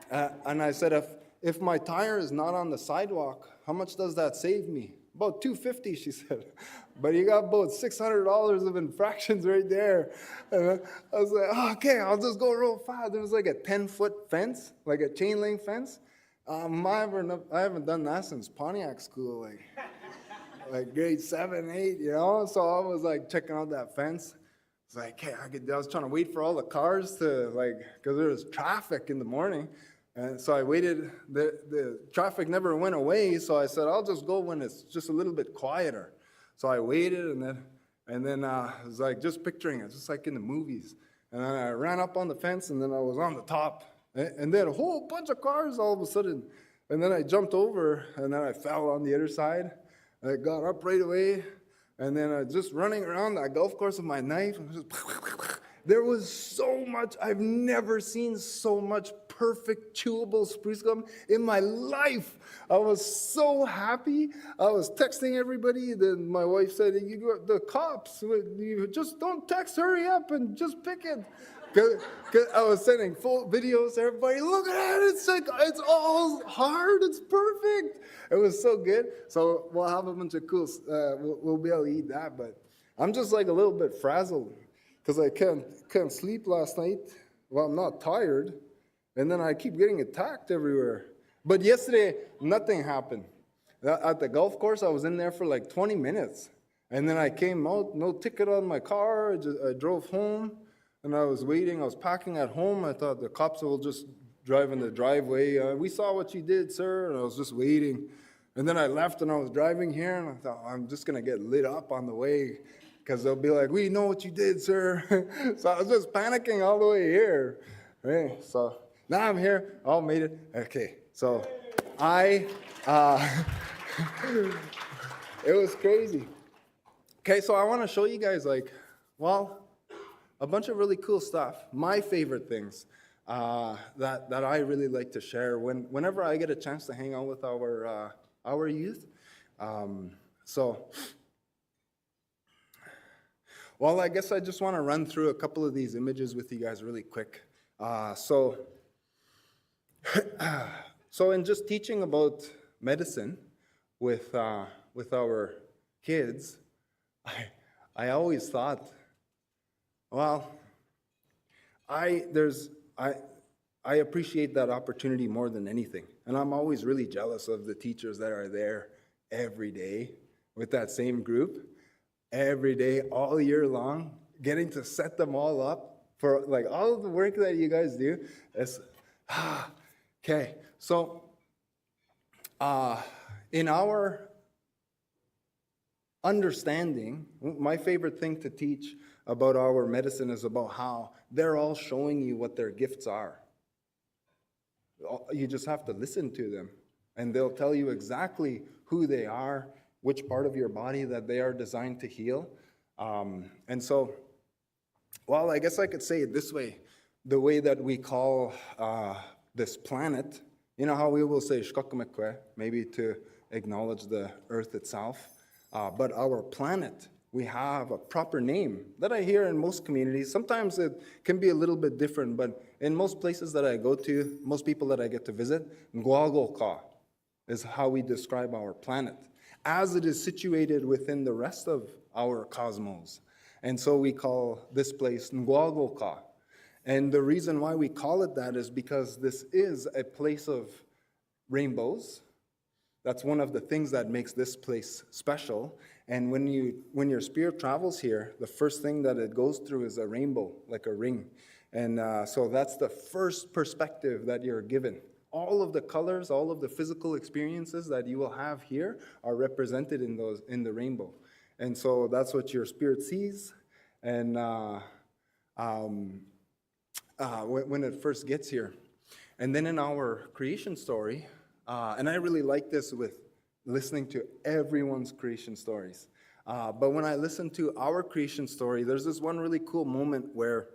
And I said, if my tire is not on the sidewalk, how much does that save me? About $250, she said. But you got about $600 of infractions right there. And I was like, oh, okay, I'll just go real fast. There was like a 10-foot fence, like a chain link fence. I haven't done that since Pontiac school, like grade 7, 8, you know? So I was like checking out that fence. It's like, hey, I was trying to wait for all the cars to, like, because there was traffic in the morning. And so I waited, the traffic never went away, so I said, I'll just go when it's just a little bit quieter. So I waited, and then I was like just picturing it, just like in the movies. And then I ran up on the fence, and then I was on the top. And then a whole bunch of cars all of a sudden. And then I jumped over, and then I fell on the other side. I got up right away, and then I just running around that golf course with my knife. And just there was so much, I've never seen so much perfect chewable spruce gum in my life. I was so happy. I was texting everybody. Then my wife said, "You got the cops. You just don't text, hurry up and just pick it." Cause I was sending full videos to everybody. Look at it. It's like, it's all hard. It's perfect. It was so good. So we'll have a bunch of cool, we'll be able to eat that. But I'm just like a little bit frazzled because I can't sleep last night. Well, I'm not tired. And then I keep getting attacked everywhere. But yesterday, nothing happened. At the golf course, I was in there for like 20 minutes. And then I came out, no ticket on my car. I drove home, and I was waiting. I was packing at home. I thought the cops will just drive in the driveway. We saw what you did, sir. And I was just waiting. And then I left, and I was driving here, and I thought, I'm just going to get lit up on the way because they'll be like, we know what you did, sir. So I was just panicking all the way here. Right? So now I'm here. All made it. Okay. So it was crazy. Okay, so I want to show you guys, like, well, a bunch of really cool stuff. My favorite things that I really like to share whenever I get a chance to hang out with our youth. Well, I guess I just want to run through a couple of these images with you guys really quick. So in just teaching about medicine with our kids, I always thought, well, I appreciate that opportunity more than anything. And I'm always really jealous of the teachers that are there every day with that same group, every day, all year long, getting to set them all up for like all of the work that you guys do. Okay, so in our understanding, my favorite thing to teach about our medicine is about how they're all showing you what their gifts are. You just have to listen to them, and they'll tell you exactly who they are, which part of your body that they are designed to heal. And so, well, I guess I could say it this way. The way that we call this planet, you know how we will say Miigwech, maybe to acknowledge the earth itself. But our planet, we have a proper name that I hear in most communities. Sometimes it can be a little bit different, but in most places that I go to, most people that I get to visit, Ngwagolka is how we describe our planet, as it is situated within the rest of our cosmos. And so we call this place Ngwagolka. And the reason why we call it that is because this is a place of rainbows. That's one of the things that makes this place special. And when your spirit travels here, the first thing that it goes through is a rainbow, like a ring. And so that's the first perspective that you're given. All of the colors, all of the physical experiences that you will have here are represented in the rainbow. And so that's what your spirit sees. And when it first gets here. And then in our creation story, and I really like this with listening to everyone's creation stories. But when I listen to our creation story, there's this one really cool moment where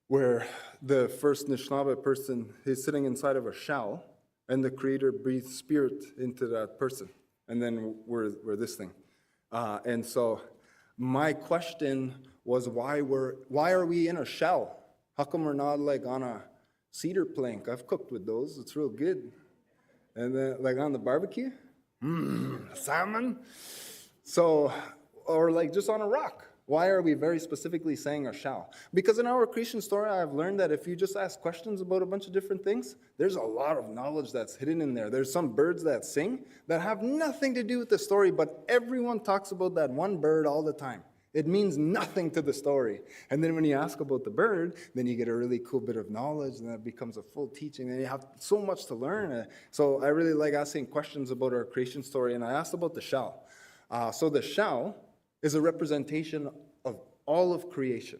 the first Anishinaabe person is sitting inside of a shell, and the Creator breathes spirit into that person. And then we're this thing. And so my question was, why are we in a shell? How come we're not like on a cedar plank? I've cooked with those. It's real good. And then like on the barbecue, salmon. So, or like just on a rock. Why are we very specifically saying a shell? Because in our creation story, I've learned that if you just ask questions about a bunch of different things, there's a lot of knowledge that's hidden in there. There's some birds that sing that have nothing to do with the story, but everyone talks about that one bird all the time. It means nothing to the story. And then when you ask about the bird, then you get a really cool bit of knowledge, and that becomes a full teaching, and you have so much to learn. So I really like asking questions about our creation story, and I asked about the shell. So the shell is a representation of all of creation.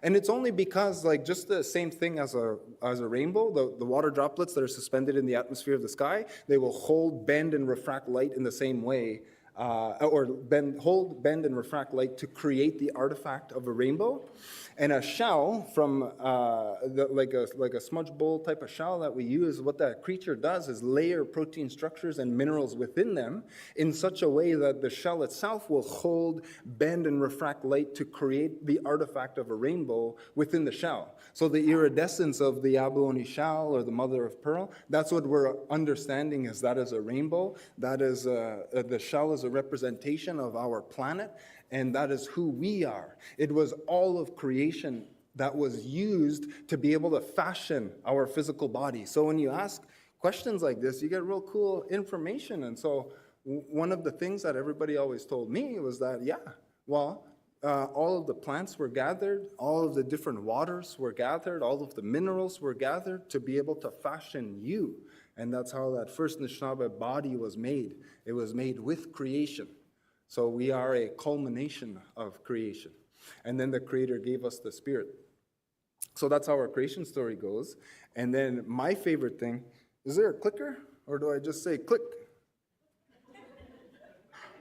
And it's only because, like, just the same thing as a rainbow, the water droplets that are suspended in the atmosphere of the sky, they will hold, bend, and refract light in the same way, bend, and refract light to create the artifact of a rainbow. And a shell from like a smudge bowl type of shell that we use, what that creature does is layer protein structures and minerals within them in such a way that the shell itself will hold, bend, and refract light to create the artifact of a rainbow within the shell. So the iridescence of the abalone shell or the mother of pearl, that's what we're understanding is that is a rainbow. That is the shell is a representation of our planet. And that is who we are. It was all of creation that was used to be able to fashion our physical body. So when you ask questions like this, you get real cool information. And so one of the things that everybody always told me was that, all of the plants were gathered, all of the different waters were gathered, all of the minerals were gathered to be able to fashion you. And that's how that first Anishinaabe body was made. It was made with creation. So we are a culmination of creation. And then the Creator gave us the Spirit. So that's how our creation story goes. And then my favorite thing, is there a clicker? Or do I just say click?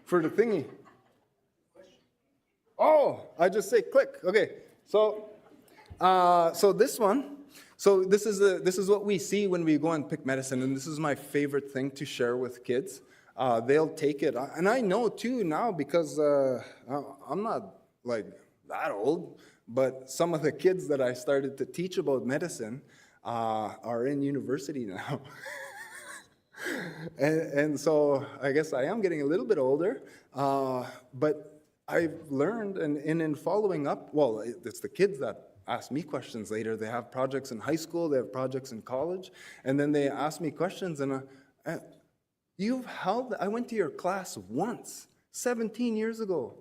For the thingy. Oh, I just say click. Okay. So this one, this is what we see when we go and pick medicine. And this is my favorite thing to share with kids. They'll take it. And I know too now because I'm not like that old, but some of the kids that I started to teach about medicine are in university now. and so I guess I am getting a little bit older, but I've learned and in following up, well, it's the kids that ask me questions later. They have projects in high school, they have projects in college, and then they ask me questions and I went to your class once, 17 years ago,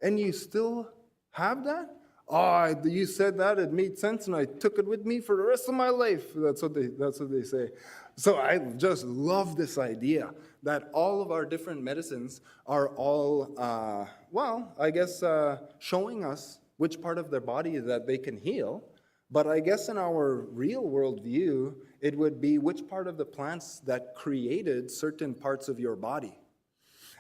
and you still have that? Oh, you said that, it made sense, and I took it with me for the rest of my life. That's what they say. So I just love this idea that all of our different medicines are all, showing us which part of their body that they can heal. But I guess in our real world view, it would be which part of the plants that created certain parts of your body.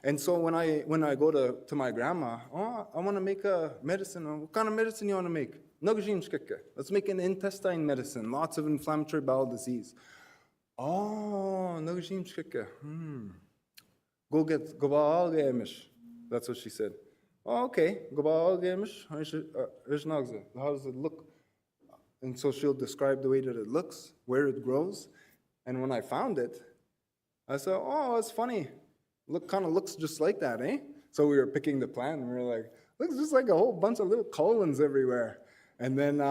And so when I go to my grandma, I want to make a medicine. What kind of medicine you want to make? Let's make an intestine medicine, lots of inflammatory bowel disease. Oh, Go get Gobal Gamish. That's what she said. Oh, okay. Gobal Gamish. How does it look? And so she'll describe the way that it looks, where it grows. And when I found it, I said, oh, it's funny. Kind of looks just like that, eh? So we were picking the plant, and we were like, looks just like a whole bunch of little colons everywhere. And then,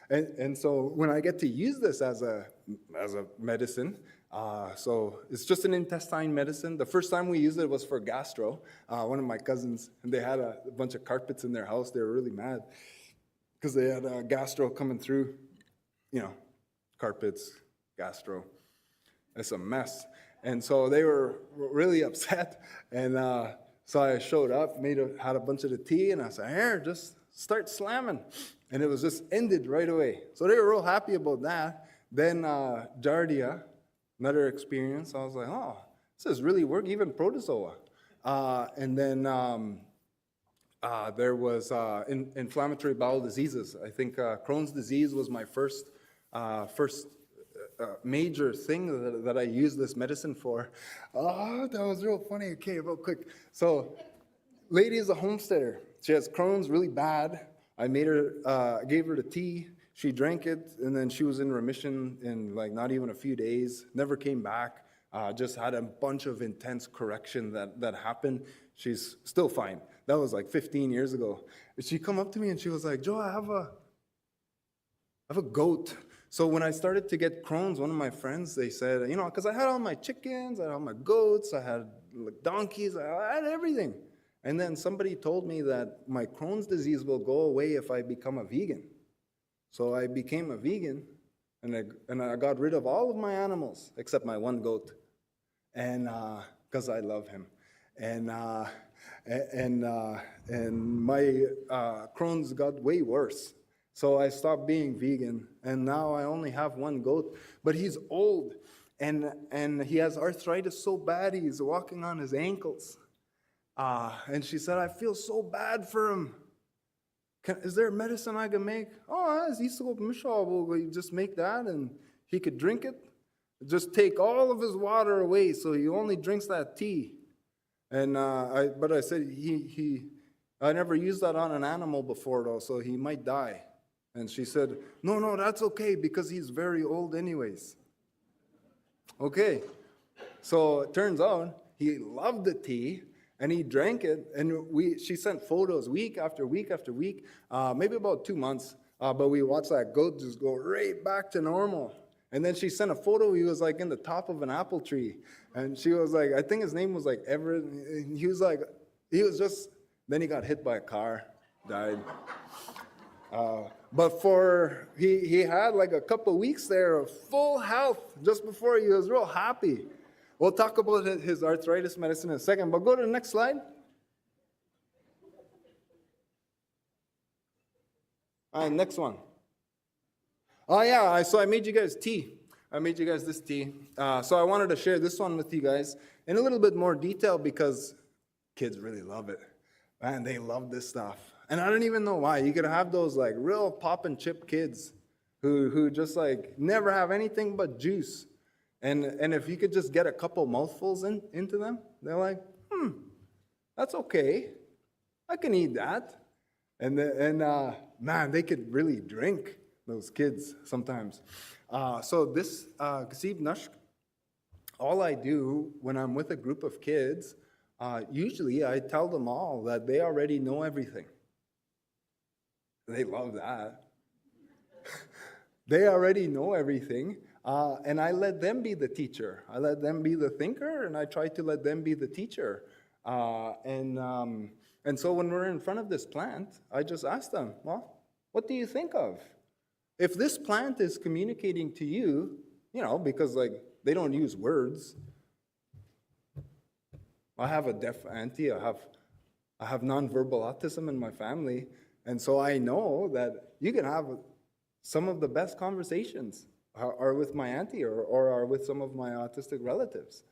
and so when I get to use this as a medicine, so it's just an intestine medicine. The first time we used it was for gastro. One of my cousins, and they had a bunch of carpets in their house. They were really mad because they had gastro coming through, carpets, gastro. It's a mess. And so they were really upset. And so I showed up, had a bunch of the tea, and I said, here, just start slamming. And it was just ended right away. So they were real happy about that. Then Giardia, another experience. I was like, oh, this is really working, even protozoa. And then there was inflammatory bowel diseases. I think Crohn's disease was my first major thing that I used this medicine for. Oh, that was real funny. Okay, real quick. So, lady is a homesteader. She has Crohn's really bad. I made her, gave her the tea. She drank it, and then she was in remission in like not even a few days. Never came back. Just had a bunch of intense correction that happened. She's still fine. That was like 15 years ago. She come up to me and she was like, Joe, I have a goat. So when I started to get Crohn's, one of my friends, they said, you know, because I had all my chickens, I had all my goats, I had like donkeys, I had everything. And then somebody told me that my Crohn's disease will go away if I become a vegan. So I became a vegan, and I got rid of all of my animals except my one goat, and because I love him, and my Crohn's got way worse. So I stopped being vegan, and now I only have one goat, but he's old, and he has arthritis so bad he's walking on his ankles. And she said, I feel so bad for him. Is there a medicine I can make? Oh, you just make that, and he could drink it. Just take all of his water away, so he only drinks that tea. And but I said I never used that on an animal before though, so he might die. And she said, no, that's okay because he's very old anyways. Okay, so it turns out he loved the tea. And he drank it, and she sent photos week after week after week, maybe about 2 months, but we watched that goat just go right back to normal. And then she sent a photo, he was like in the top of an apple tree, and she was like, I think his name was like Everett, and he was then he got hit by a car, died. But he had like a couple weeks there of full health just before he was real happy. We'll talk about his arthritis medicine in a second, but go to the next slide. All right, next one. Oh yeah, so I made you guys tea. I made you guys this tea. So I wanted to share this one with you guys in a little bit more detail because kids really love it. Man, they love this stuff. And I don't even know why. You could have those like real pop and chip kids who just like never have anything but juice. And if you could just get a couple mouthfuls into them, they're like, that's okay. I can eat that. And man, they could really drink, those kids sometimes. So this Ksib Nashk, all I do when I'm with a group of kids, usually I tell them all that they already know everything. They love that. They already know everything. And I let them be the teacher. I let them be the thinker, and I try to let them be the teacher. And so when we're in front of this plant, I just ask them, well, what do you think of? If this plant is communicating to you, you know, because like they don't use words. I have a deaf auntie. I have nonverbal autism in my family, and so I know that you can have some of the best conversations are with my auntie or are with some of my autistic relatives.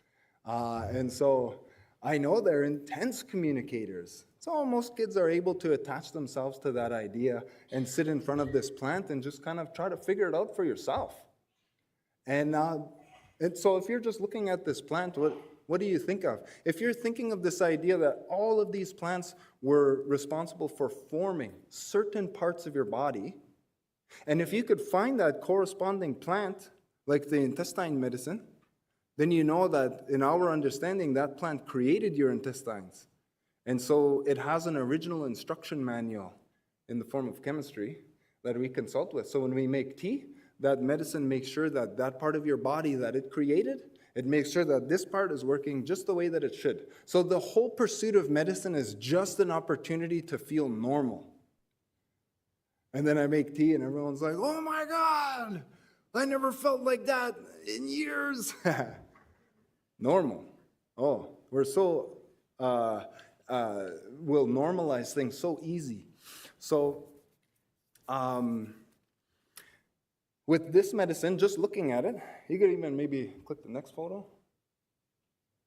And so I know they're intense communicators. So most kids are able to attach themselves to that idea and sit in front of this plant and just kind of try to figure it out for yourself. And so if you're just looking at this plant, what do you think of? If you're thinking of this idea that all of these plants were responsible for forming certain parts of your body, and if you could find that corresponding plant, like the intestine medicine, then you know that in our understanding, that plant created your intestines. And so it has an original instruction manual in the form of chemistry that we consult with. So when we make tea, that medicine makes sure that that part of your body that it created, it makes sure that this part is working just the way that it should. So the whole pursuit of medicine is just an opportunity to feel normal. And then I make tea and everyone's like, oh my God, I never felt like that in years. Normal. Oh, we're so, we'll normalize things so easy. So, with this medicine, just looking at it, you could even maybe click the next photo.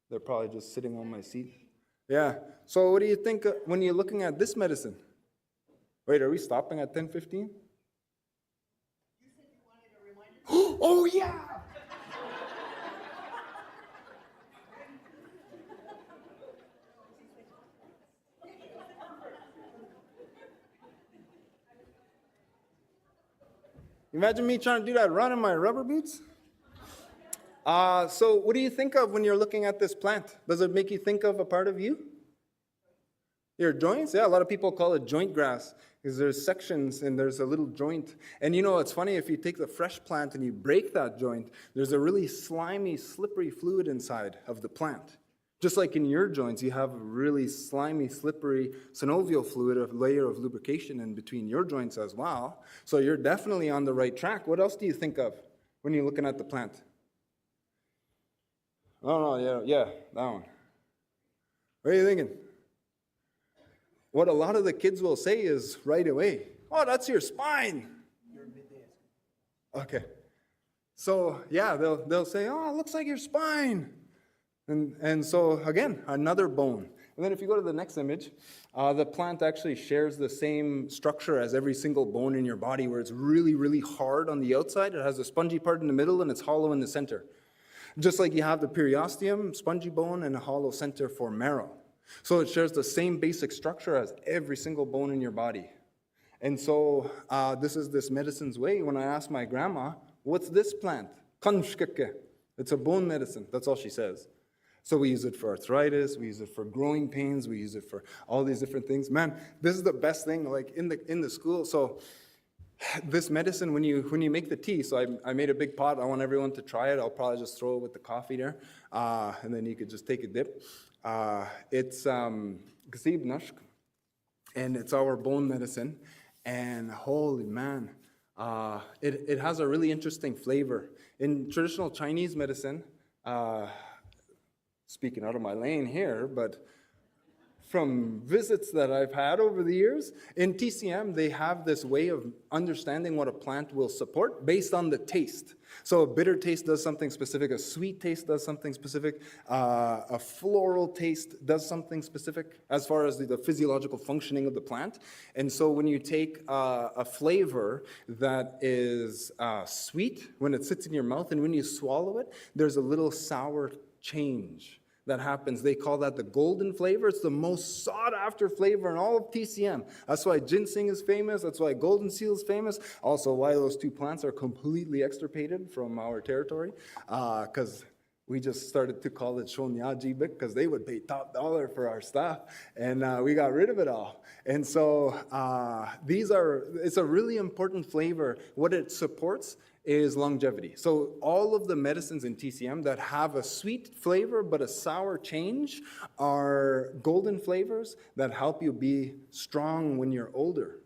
They're probably just sitting on my seat. Yeah. So what do you think when you're looking at this medicine? Wait, are we stopping at 10:15? You said you wanted a reminder. Oh, yeah! Imagine me trying to do that run in my rubber boots. So what do you think of when you're looking at this plant? Does it make you think of a part of you? Your joints? Yeah, a lot of people call it joint grass because there's sections and there's a little joint. And you know, it's funny, if you take the fresh plant and you break that joint, there's a really slimy, slippery fluid inside of the plant. Just like in your joints, you have a really slimy, slippery synovial fluid, a layer of lubrication in between your joints as well. So you're definitely on the right track. What else do you think of when you're looking at the plant? Oh, no, yeah, that one. What are you thinking? What a lot of the kids will say is right away, oh, that's your spine. Okay. So, yeah, they'll say, oh, it looks like your spine. And so, again, another bone. And then if you go to the next image, the plant actually shares the same structure as every single bone in your body, where it's really, really hard on the outside. It has a spongy part in the middle, and it's hollow in the center. Just like you have the periosteum, spongy bone, and a hollow center for marrow. So it shares the same basic structure as every single bone in your body. And so this is this medicine's way. When I asked my grandma, what's this plant? Kanshkeke. It's a bone medicine. That's all she says. So we use it for arthritis, we use it for growing pains, we use it for all these different things. Man, this is the best thing, like in the school. So this medicine, when you make the tea, so I made a big pot. I want everyone to try it. I'll probably just throw it with the coffee there, and then you could just take a dip. It's Gsib Nashk, and it's our bone medicine. And holy man, it has a really interesting flavor. In traditional Chinese medicine, speaking out of my lane here, but from visits that I've had over the years, in TCM, they have this way of understanding what a plant will support based on the taste. So a bitter taste does something specific, a sweet taste does something specific, a floral taste does something specific as far as the physiological functioning of the plant. And so when you take a flavor that is sweet when it sits in your mouth, and when you swallow it, there's a little sour change that happens. They call that the golden flavor. It's the most sought after flavor in all of TCM. That's why ginseng is famous. That's why golden seal is famous. Also why those two plants are completely extirpated from our territory, because we just started to call it Shonyaji because they would pay top dollar for our stuff, and we got rid of it all. And so it's a really important flavor. What it supports is longevity. So all of the medicines in TCM that have a sweet flavor but a sour change are golden flavors that help you be strong when you're older.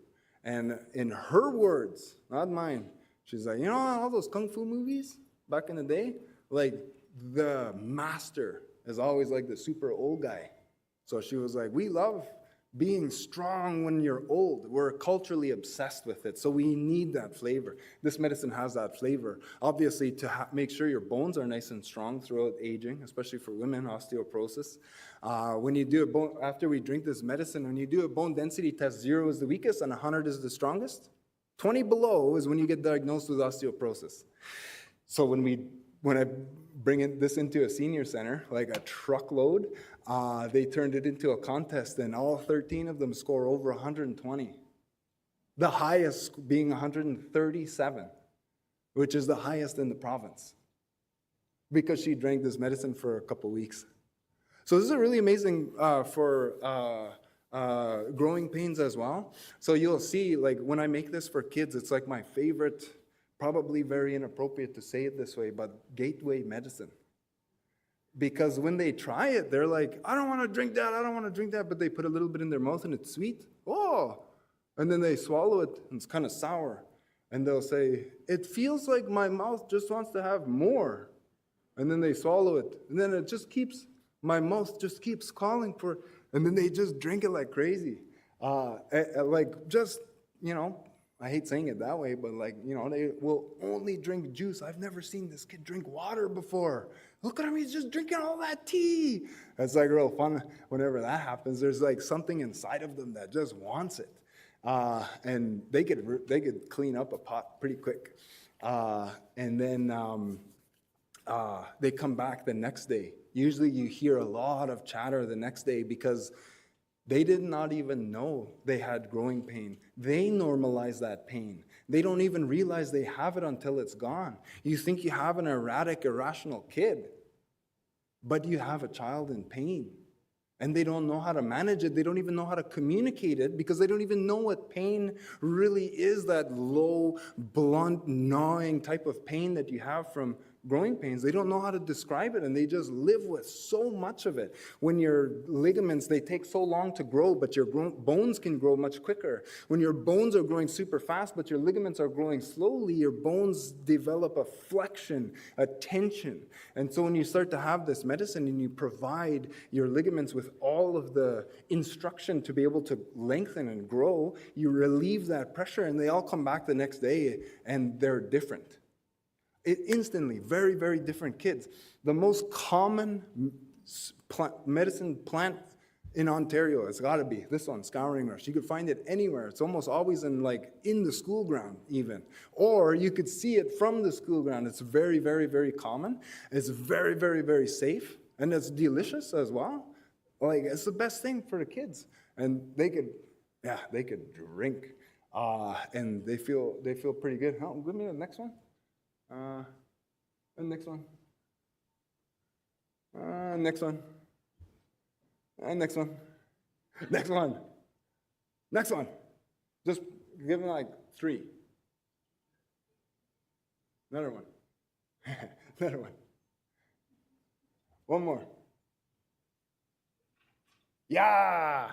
And in her words, not mine, she's like, you know, all those kung fu movies back in the day, like the master is always like the super old guy. So she was like, we love being strong when you're old. We're culturally obsessed with it, so we need that flavor. This medicine has that flavor. Obviously, to make sure your bones are nice and strong throughout aging, especially for women, osteoporosis. When you do a bone, after we drink this medicine, when you do a bone density test, 0 is the weakest and 100 is the strongest. 20 below is when you get diagnosed with osteoporosis. So when I bring this into a senior center, like a truckload, they turned it into a contest, and all 13 of them score over 120. The highest being 137, which is the highest in the province, because she drank this medicine for a couple weeks. So this is really amazing for growing pains as well. So you'll see, like when I make this for kids, it's like my favorite, probably very inappropriate to say it this way, but gateway medicine. Because when they try it, they're like, I don't want to drink that, I don't want to drink that, but they put a little bit in their mouth and it's sweet. Oh! And then they swallow it and it's kind of sour. And they'll say, it feels like my mouth just wants to have more. And then they swallow it. And then my mouth just keeps calling for, and then they just drink it like crazy. Like, just, you know, I hate saying it that way, but like, you know, they will only drink juice. I've never seen this kid drink water before. Look at him, he's just drinking all that tea. It's like real fun whenever that happens. There's like something inside of them that just wants it. And they could clean up a pot pretty quick. And then they come back the next day. Usually you hear a lot of chatter the next day because they did not even know they had growing pain. They normalize that pain. They don't even realize they have it until it's gone. You think you have an erratic, irrational kid, but you have a child in pain. And they don't know how to manage it. They don't even know how to communicate it because they don't even know what pain really is, that low, blunt, gnawing type of pain that you have from growing pains. They don't know how to describe it, and they just live with so much of it. When your ligaments, they take so long to grow, but your bones can grow much quicker. When your bones are growing super fast, but your ligaments are growing slowly, your bones develop a flexion, a tension. And so when you start to have this medicine and you provide your ligaments with all of the instruction to be able to lengthen and grow, you relieve that pressure, and they all come back the next day, and they're different. Instantly, very, very different kids. The most common medicine plant in Ontario, it's got to be this one, scouring rush. You could find it anywhere. It's almost always in the school ground even. Or you could see it from the school ground. It's very, very, very common. It's very, very, very safe. And it's delicious as well. Like, it's the best thing for the kids. And they could drink. And they feel pretty good. Give me the next one. And next one. Next one. And next one. Next one. Next one. Just give me like 3. Another one. Another one. One more. Yeah.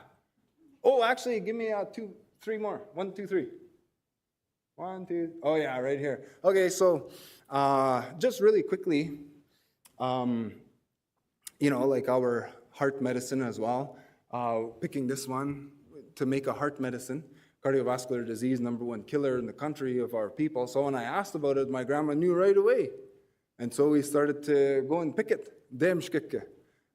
Oh, actually, give me 3 more. 1, 2, 3. 1, 2. Oh yeah, right here. Okay, so just really quickly, you know, like our heart medicine as well. Picking this one to make a heart medicine. Cardiovascular disease, #1 killer in the country of our people. So when I asked about it, my grandma knew right away. And so we started to go and pick it.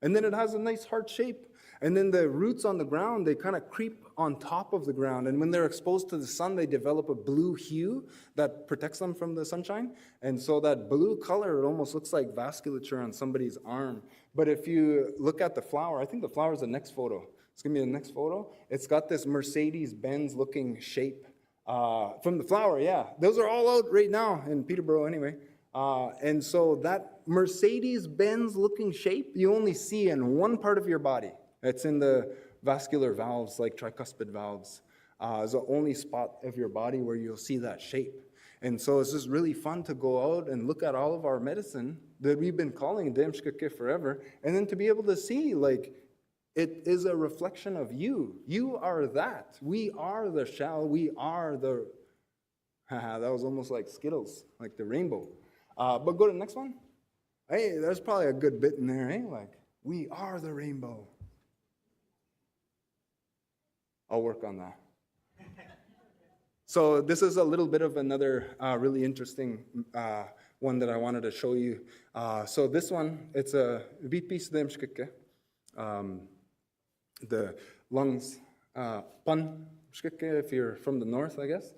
And then it has a nice heart shape. And then the roots on the ground, they kind of creep on top of the ground. And when they're exposed to the sun, they develop a blue hue that protects them from the sunshine. And so that blue color, it almost looks like vasculature on somebody's arm. But if you look at the flower, I think the flower is the next photo. It's going to be the next photo. It's got this Mercedes-Benz looking shape from the flower, yeah. Those are all out right now in Peterborough anyway. And so that Mercedes-Benz looking shape, you only see in one part of your body. It's in the vascular valves, like tricuspid valves. It's the only spot of your body where you'll see that shape. And so it's just really fun to go out and look at all of our medicine that we've been calling Demshkeke forever, and then to be able to see, like, it is a reflection of you. You are that. We are the shell. We are the... that was almost like Skittles, like the rainbow. But go to the next one. Hey, there's probably a good bit in there, eh? Like, we are the rainbow. I'll work on that. So this is a little bit of another really interesting one that I wanted to show you. So this one, it's a vitpis demshkeke. The lungs, pan shkeke if you're from the north, I guess,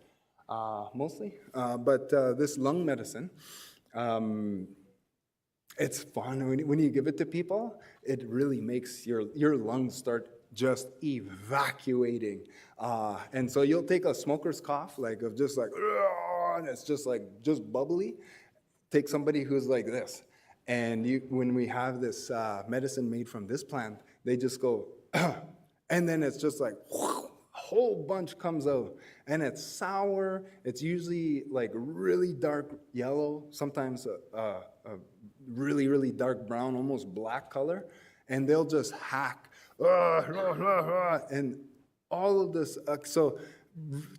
mostly. But this lung medicine, it's fun. When you give it to people, it really makes your lungs start just evacuating. And so you'll take a smoker's cough, like of just like, and it's just like, just bubbly. Take somebody who's like this. And when we have this medicine made from this plant, they just go, and then it's just like, a whole bunch comes out. And it's sour. It's usually like really dark yellow, sometimes a really, really dark brown, almost black color. And they'll just hack. And all of this, so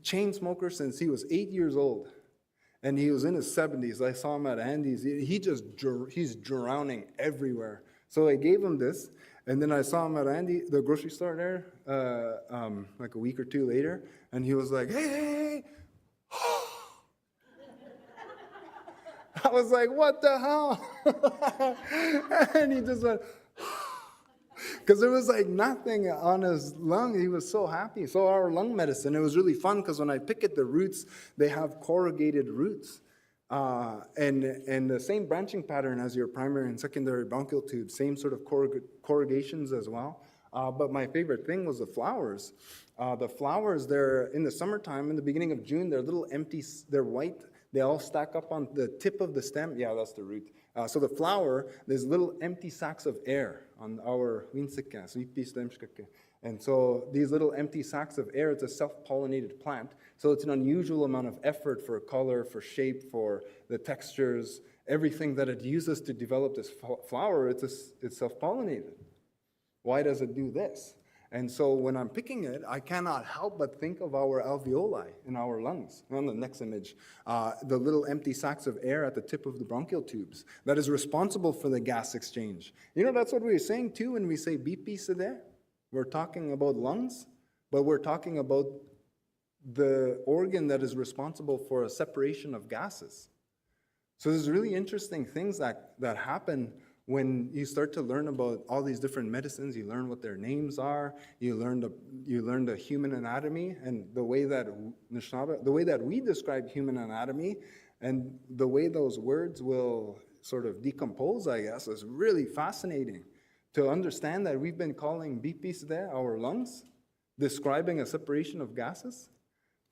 chain smoker since he was 8 years old, and he was in his 70s. I saw him at Andy's. He's drowning everywhere. So I gave him this, and then I saw him at the grocery store there, like a week or two later, and he was like, hey. I was like, what the hell? And he just went, because there was like nothing on his lung. He was so happy. So our lung medicine, it was really fun because when I pick at the roots, they have corrugated roots. And the same branching pattern as your primary and secondary bronchial tubes, same sort of corrugations as well. But my favorite thing was the flowers. The flowers, they're in the summertime, in the beginning of June, they're little empty, they're white. They all stack up on the tip of the stem. Yeah, that's the root. So the flower, there's little empty sacs of air on our and so these little empty sacs of air, it's a self-pollinated plant. So it's an unusual amount of effort for color, for shape, for the textures, everything that it uses to develop this flower, it's self-pollinated. Why does it do this? And so when I'm picking it, I cannot help but think of our alveoli in our lungs. On the next image, the little empty sacs of air at the tip of the bronchial tubes that is responsible for the gas exchange. You know, that's what we're saying too when we say BP sede. We're talking about lungs, but we're talking about the organ that is responsible for a separation of gases. So there's really interesting things that happen when you start to learn about all these different medicines. You learn what their names are. You learn the human anatomy and the way that we describe human anatomy, and the way those words will sort of decompose, I guess, is really fascinating. To understand that we've been calling BPs there, our lungs, describing a separation of gases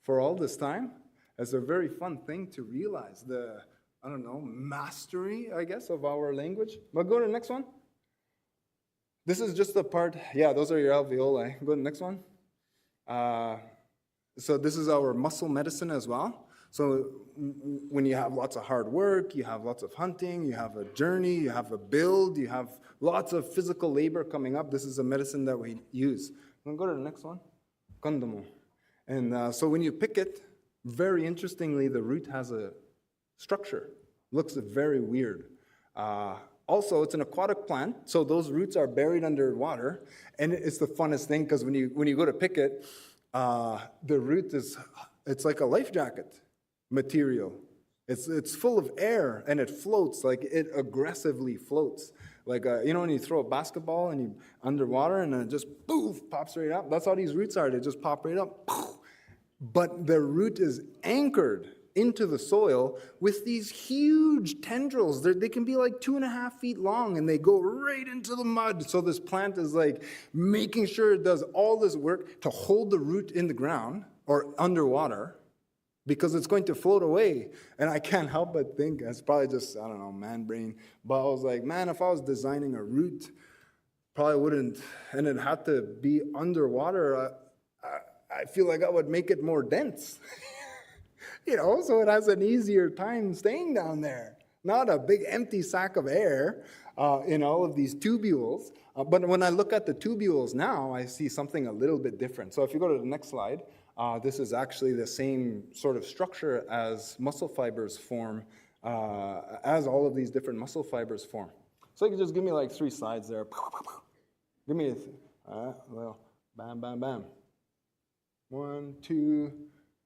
for all this time, is a very fun thing to realize. The mastery, I guess, of our language. But go to the next one. This is just the part, yeah, those are your alveoli. Go to the next one. So this is our muscle medicine as well. So when you have lots of hard work, you have lots of hunting, you have a journey, you have a build, you have lots of physical labor coming up, this is a medicine that we use. Go to the next one. Kondomo. And so when you pick it, very interestingly, the root has a structure. Looks very weird. Also, it's an aquatic plant, so those roots are buried under water, and it's the funnest thing because when you go to pick it, the root it's like a life jacket material. It's full of air and it floats, like it aggressively floats. Like when you throw a basketball and you underwater and then it just poof pops right up. That's how these roots are. They just pop right up. But the root is anchored into the soil with these huge tendrils. They can be like 2.5 feet long and they go right into the mud. So this plant is like making sure it does all this work to hold the root in the ground or underwater because it's going to float away. And I can't help but think, it's probably just, I don't know, man brain, but I was like, man, if I was designing a root, probably wouldn't, and it had to be underwater, I feel like I would make it more dense. So it has an easier time staying down there. Not a big empty sack of air in all of these tubules. But when I look at the tubules now, I see something a little bit different. So if you go to the next slide, this is actually the same sort of structure as muscle fibers form, as all of these different muscle fibers form. So you can just give me like 3 slides there. Give me bam, bam, bam. 1, 2.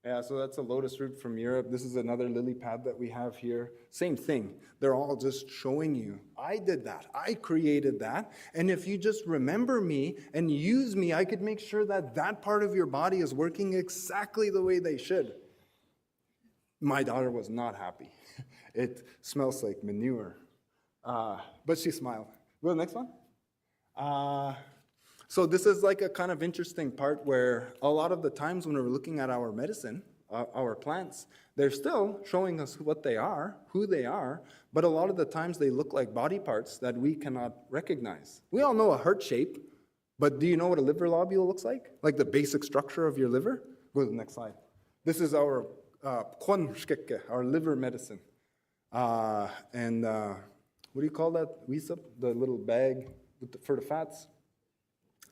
Yeah, so that's a lotus root from Europe. This is another lily pad that we have here. Same thing. They're all just showing you, I did that. I created that. And if you just remember me and use me, I could make sure that that part of your body is working exactly the way they should. My daughter was not happy. It smells like manure. But she smiled. Go to the next one. So this is like a kind of interesting part where a lot of the times when we're looking at our medicine, our plants, they're still showing us what they are, who they are, but a lot of the times they look like body parts that we cannot recognize. We all know a heart shape, but do you know what a liver lobule looks like? Like the basic structure of your liver? Go to the next slide. This is our our liver medicine. What do you call that? Wiya, the little bag for the fats?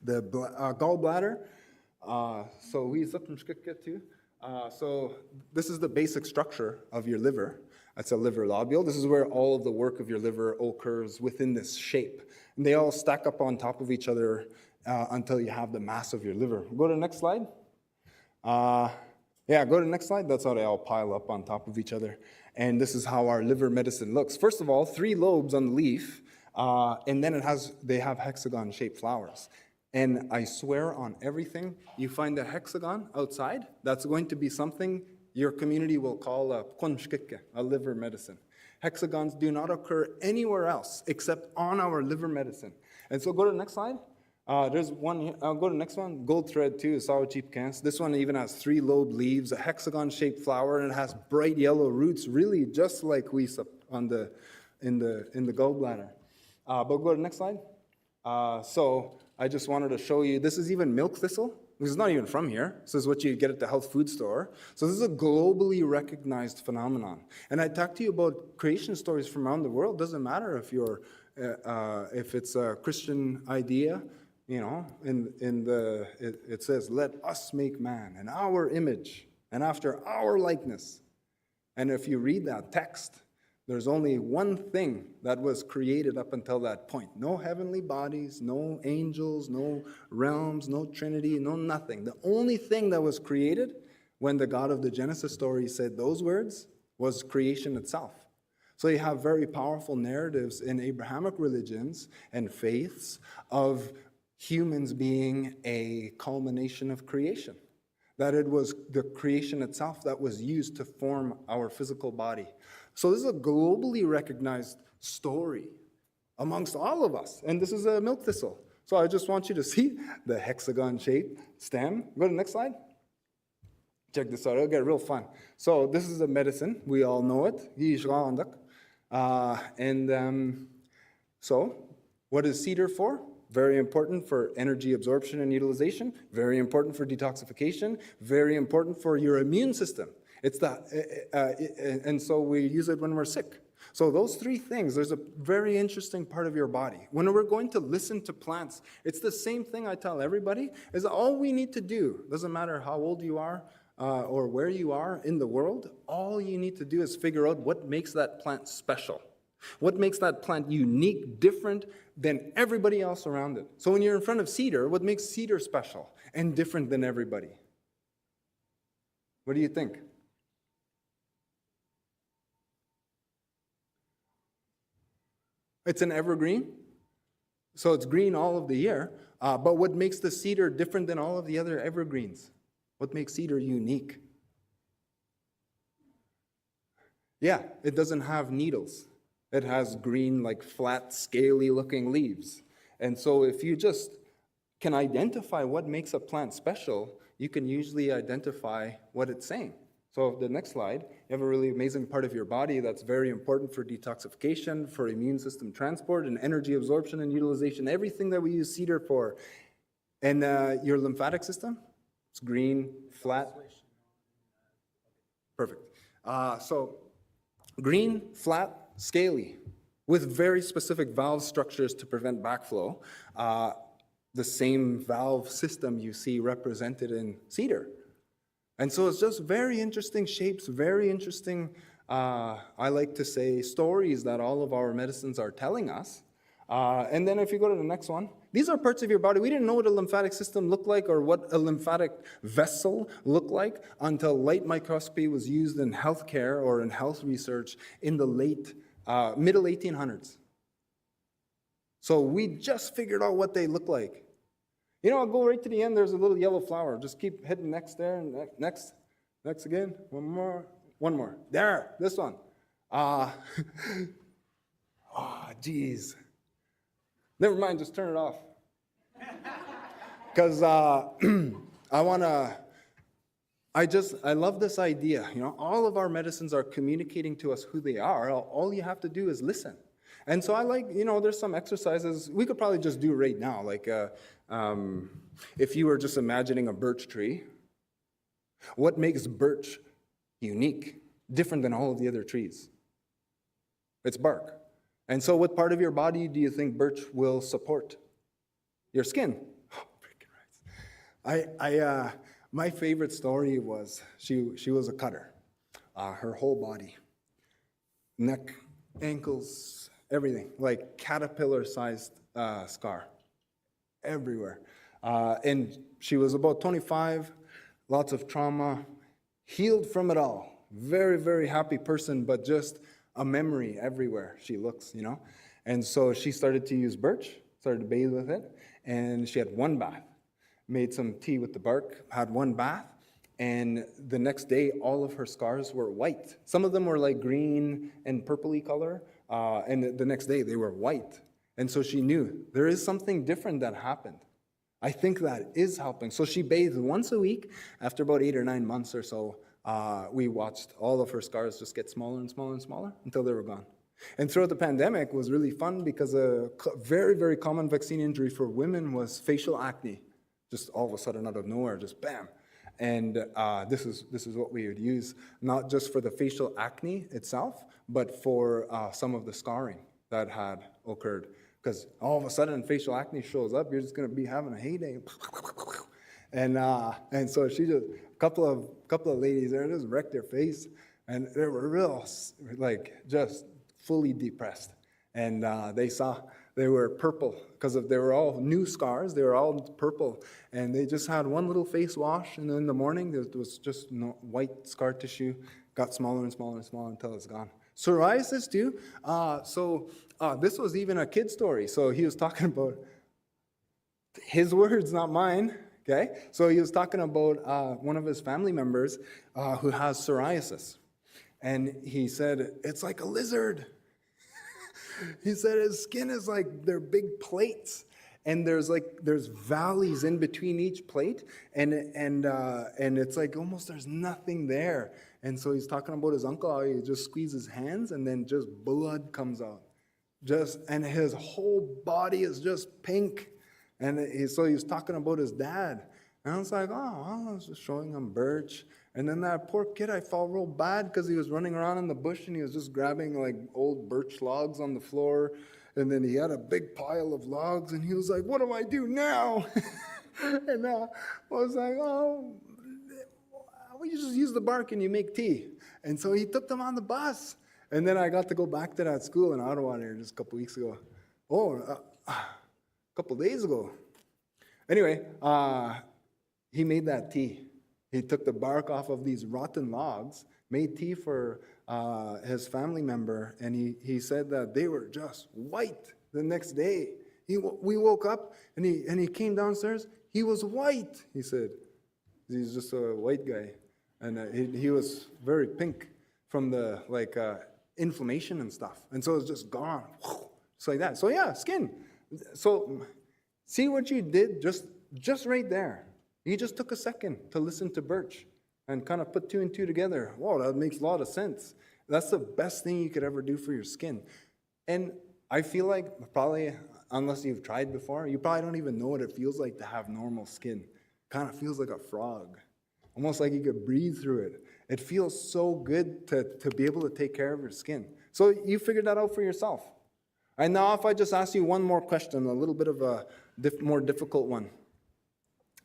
The gallbladder, so we too. So this is the basic structure of your liver. That's a liver lobule. This is where all of the work of your liver occurs within this shape. And they all stack up on top of each other until you have the mass of your liver. Go to the next slide. Yeah, go to the next slide. That's how they all pile up on top of each other. And this is how our liver medicine looks. First of all, 3 lobes on the leaf, and then they have hexagon-shaped flowers. And I swear on everything, you find a hexagon outside, that's going to be something your community will call a liver medicine. Hexagons do not occur anywhere else except on our liver medicine. And so go to the next slide. There's one here. I'll go to the next one. Gold thread too, sawa cheap cans. This one even has 3 lobed leaves, a hexagon-shaped flower, and it has bright yellow roots, really just like wiya in the gallbladder. But go to the next slide. So I just wanted to show you, this is even milk thistle. This is not even from here. This is what you get at the health food store. So this is a globally recognized phenomenon. And I talked to you about creation stories from around the world. Doesn't matter if it's a Christian idea. You know, it says, let us make man in our image and after our likeness. And if you read that text, there's only one thing that was created up until that point. No heavenly bodies, no angels, no realms, no Trinity, no nothing. The only thing that was created when the God of the Genesis story said those words was creation itself. So you have very powerful narratives in Abrahamic religions and faiths of humans being a culmination of creation. That it was the creation itself that was used to form our physical body. So this is a globally recognized story amongst all of us. And this is a milk thistle. So I just want you to see the hexagon-shaped stem. Go to the next slide. Check this out. It'll get real fun. So this is a medicine. We all know it. So what is cedar for? Very important for energy absorption and utilization, very important for detoxification, very important for your immune system. And so we use it when we're sick. So those 3 things, there's a very interesting part of your body. When we're going to listen to plants, it's the same thing I tell everybody, is all we need to do, doesn't matter how old you are or where you are in the world, all you need to do is figure out what makes that plant special. What makes that plant unique, different than everybody else around it? So when you're in front of cedar, what makes cedar special and different than everybody? What do you think? It's an evergreen, so it's green all of the year. But what makes the cedar different than all of the other evergreens? What makes cedar unique? Yeah, it doesn't have needles. It has green, like flat, scaly-looking leaves. And so if you just can identify what makes a plant special, you can usually identify what it's saying. So the next slide, you have a really amazing part of your body that's very important for detoxification, for immune system transport, and energy absorption and utilization, everything that we use cedar for. And your lymphatic system, it's green, flat. Perfect. So green, flat, scaly, with very specific valve structures to prevent backflow. The same valve system you see represented in cedar. And so it's just very interesting shapes, very interesting, I like to say, stories that all of our medicines are telling us. And then if you go to the next one, these are parts of your body. We didn't know what a lymphatic system looked like or what a lymphatic vessel looked like until light microscopy was used in healthcare or in health research in the middle 1800s. So we just figured out what they look like. You know, I'll go right to the end. There's a little yellow flower. Just keep hitting next there and next again. One more. There, this one. Geez. Never mind, just turn it off. Because I love this idea. You know, all of our medicines are communicating to us who they are. All you have to do is listen. And so I like, you know, there's some exercises we could probably just do right now. Like if you were just imagining a birch tree, what makes birch unique, different than all of the other trees? It's bark. And so what part of your body do you think birch will support? Your skin. Oh, freaking right. My favorite story was she was a cutter. Her whole body. neck, ankles, everything, like caterpillar-sized scar everywhere. And she was about 25, lots of trauma, healed from it all. Very, very happy person, but just a memory everywhere she looks, you know? And so she started to use birch, started to bathe with it, and she had one bath. Made some tea with the bark, had one bath, and the next day, all of her scars were white. Some of them were like green and purpley color, and the next day they were white. And so she knew there is something different that happened. I think that is helping. So she bathed once a week. After about 8 or 9 months or so, we watched all of her scars just get smaller and smaller and smaller until they were gone. And throughout the pandemic was really fun because a very, very common vaccine injury for women was facial acne. Just all of a sudden out of nowhere, just bam. And this is what we would use, not just for the facial acne itself, but for some of the scarring that had occurred. Because all of a sudden facial acne shows up, you're just gonna be having a heyday. And so she just, a couple of ladies there just wrecked their face, and they were real, like just fully depressed. And they were purple because they were all new scars. They were all purple, and they just had one little face wash, and then in the morning there was just white scar tissue, got smaller and smaller and smaller until it's gone. Psoriasis too. This was even a kid story. So he was talking about his words, not mine. Okay. So he was talking about one of his family members who has psoriasis, and he said it's like a lizard. He said his skin is like they're big plates, and there's valleys in between each plate, and it's like almost there's nothing there. And so he's talking about his uncle, how he just squeezes his hands, and then just blood comes out, and his whole body is just pink. And so he's talking about his dad, and I was like, I was just showing him birch. And then that poor kid, I felt real bad because he was running around in the bush and he was just grabbing like old birch logs on the floor. And then he had a big pile of logs and he was like, what do I do now? And I was like, we just use the bark and you make tea. And so he took them on the bus. And then I got to go back to that school in Ottawa here just a couple weeks ago. A couple days ago. Anyway, he made that tea. He took the bark off of these rotten logs, made tea for his family member, and he said that they were just white the next day. We woke up, and he came downstairs. He was white, he said. He's just a white guy. And he was very pink from the inflammation and stuff. And so it's just gone, just like that. So yeah, skin. So see what you did just right there. He just took a second to listen to birch and kind of put 2 and 2 together. Whoa, that makes a lot of sense. That's the best thing you could ever do for your skin. And I feel like probably, unless you've tried before, you probably don't even know what it feels like to have normal skin. Kind of feels like a frog, almost like you could breathe through it. It feels so good to be able to take care of your skin. So you figured that out for yourself. And now if I just ask you one more question, a little bit of a more difficult one.